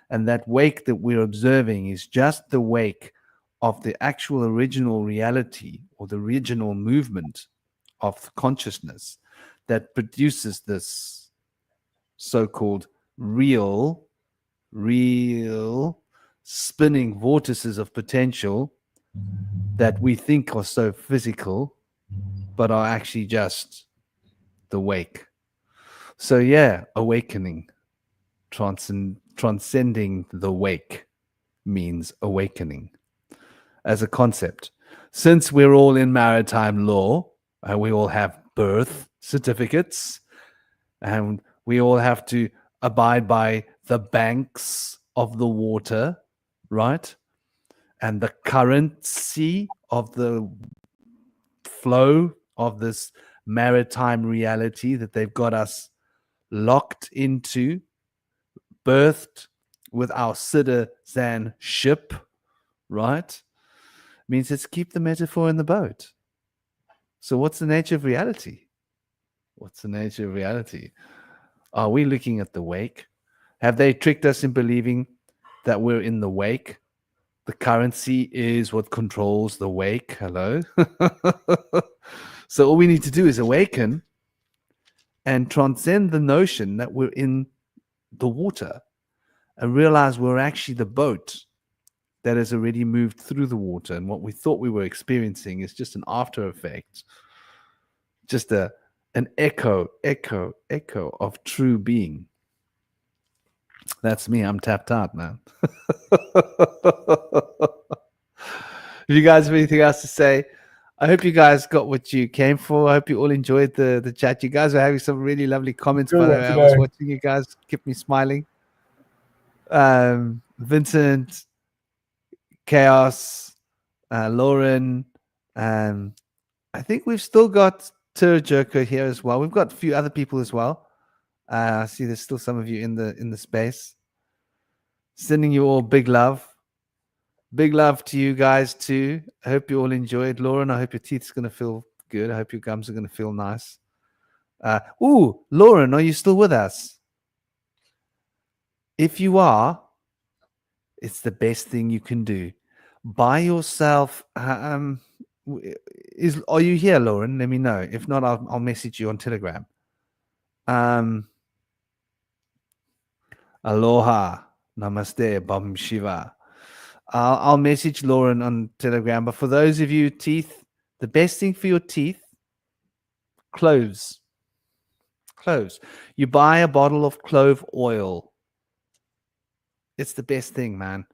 And that wake that we're observing is just the wake of the actual original reality or the original movement of consciousness that produces this so-called real spinning vortices of potential that we think are so physical, but are actually just the wake. So yeah, awakening, transcending the wake means awakening as a concept. Since we're all in maritime law, and we all have birth certificates, and we all have to abide by the banks of the water, right? And the currency of the flow of this maritime reality that they've got us locked into, birthed with our citizenship, right? Means let's keep the metaphor in the boat. So what's the nature of reality? What's the nature of reality? Are we looking at the wake? Have they tricked us in believing that we're in the wake? The currency is what controls the wake. Hello? So all we need to do is awaken and transcend the notion that we're in the water and realize we're actually the boat that has already moved through the water. And what we thought we were experiencing is just an after effect, just an echo of true being. That's me. I'm tapped out, man. If you guys have anything else to say, I hope you guys got what you came for. I hope you all enjoyed the chat. You guys are having some really lovely comments, by the way. I was watching you guys, kept me smiling. Vincent, Chaos, Lauren, I think we've still got Tur Joker here as well. We've got a few other people as well. I see there's still some of you in the space. Sending you all big love. Big love to you guys too. I hope you all enjoyed. Lauren, I hope your teeth's going to feel good. I hope your gums are going to feel nice. Lauren, are you still with us? If you are, it's the best thing you can do. Buy yourself. Are you here, Lauren? Let me know. If not, I'll message you on Telegram. Aloha, namaste, Bam Shiva. I'll message Lauren on Telegram. But for those of you teeth, the best thing for your teeth, cloves. Cloves. You buy a bottle of clove oil. It's the best thing, man.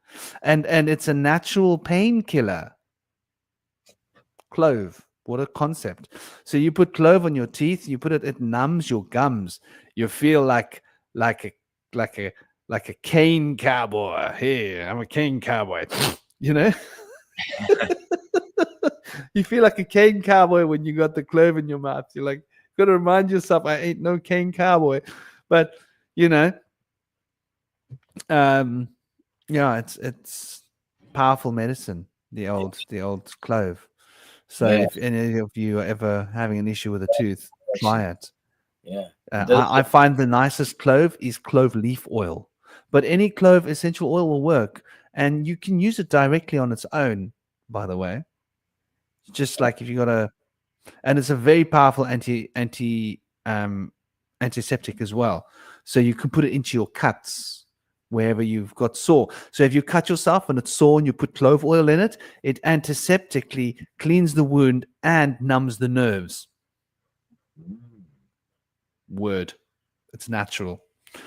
And it's a natural painkiller. Clove. What a concept. So you put clove on your teeth, you put it numbs your gums. You feel like a cane cowboy. Hey, I'm a cane cowboy. You know? You feel like a cane cowboy when you got the clove in your mouth. You're like, got to remind yourself, I ain't no cane cowboy. But, it's powerful medicine, the old clove. So if any of you are ever having an issue with a tooth, try it. Yeah. I find the nicest clove is clove leaf oil, but any clove essential oil will work, and you can use it directly on its own, by the way. Just like if you got and it's a very powerful antiseptic as well. So you can put it into your cuts wherever you've got sore. So if you cut yourself and it's sore and you put clove oil in it, it antiseptically cleans the wound and numbs the nerves. Word. It's natural. I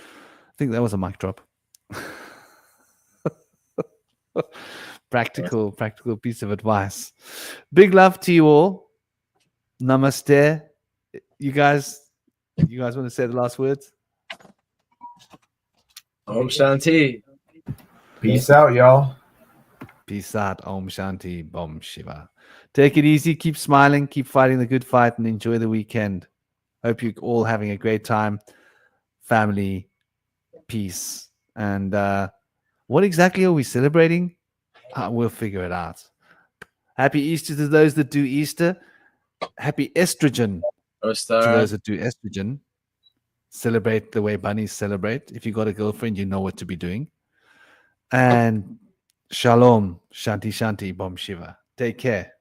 think that was a mic drop. practical piece of advice. Big love to you all. Namaste. You guys want to say the last words? Om Shanti. Peace out, y'all. Peace out. Om Shanti. Bom Shiva. Take it easy. Keep smiling. Keep fighting the good fight and enjoy the weekend. Hope you're all having a great time. Family, peace. And what exactly are we celebrating? We'll figure it out. Happy Easter to those that do Easter. Happy estrogen to those that do estrogen. Celebrate the way bunnies celebrate. If you got a girlfriend, you know what to be doing. And shalom, shanti, shanti, bom shiva. Take care.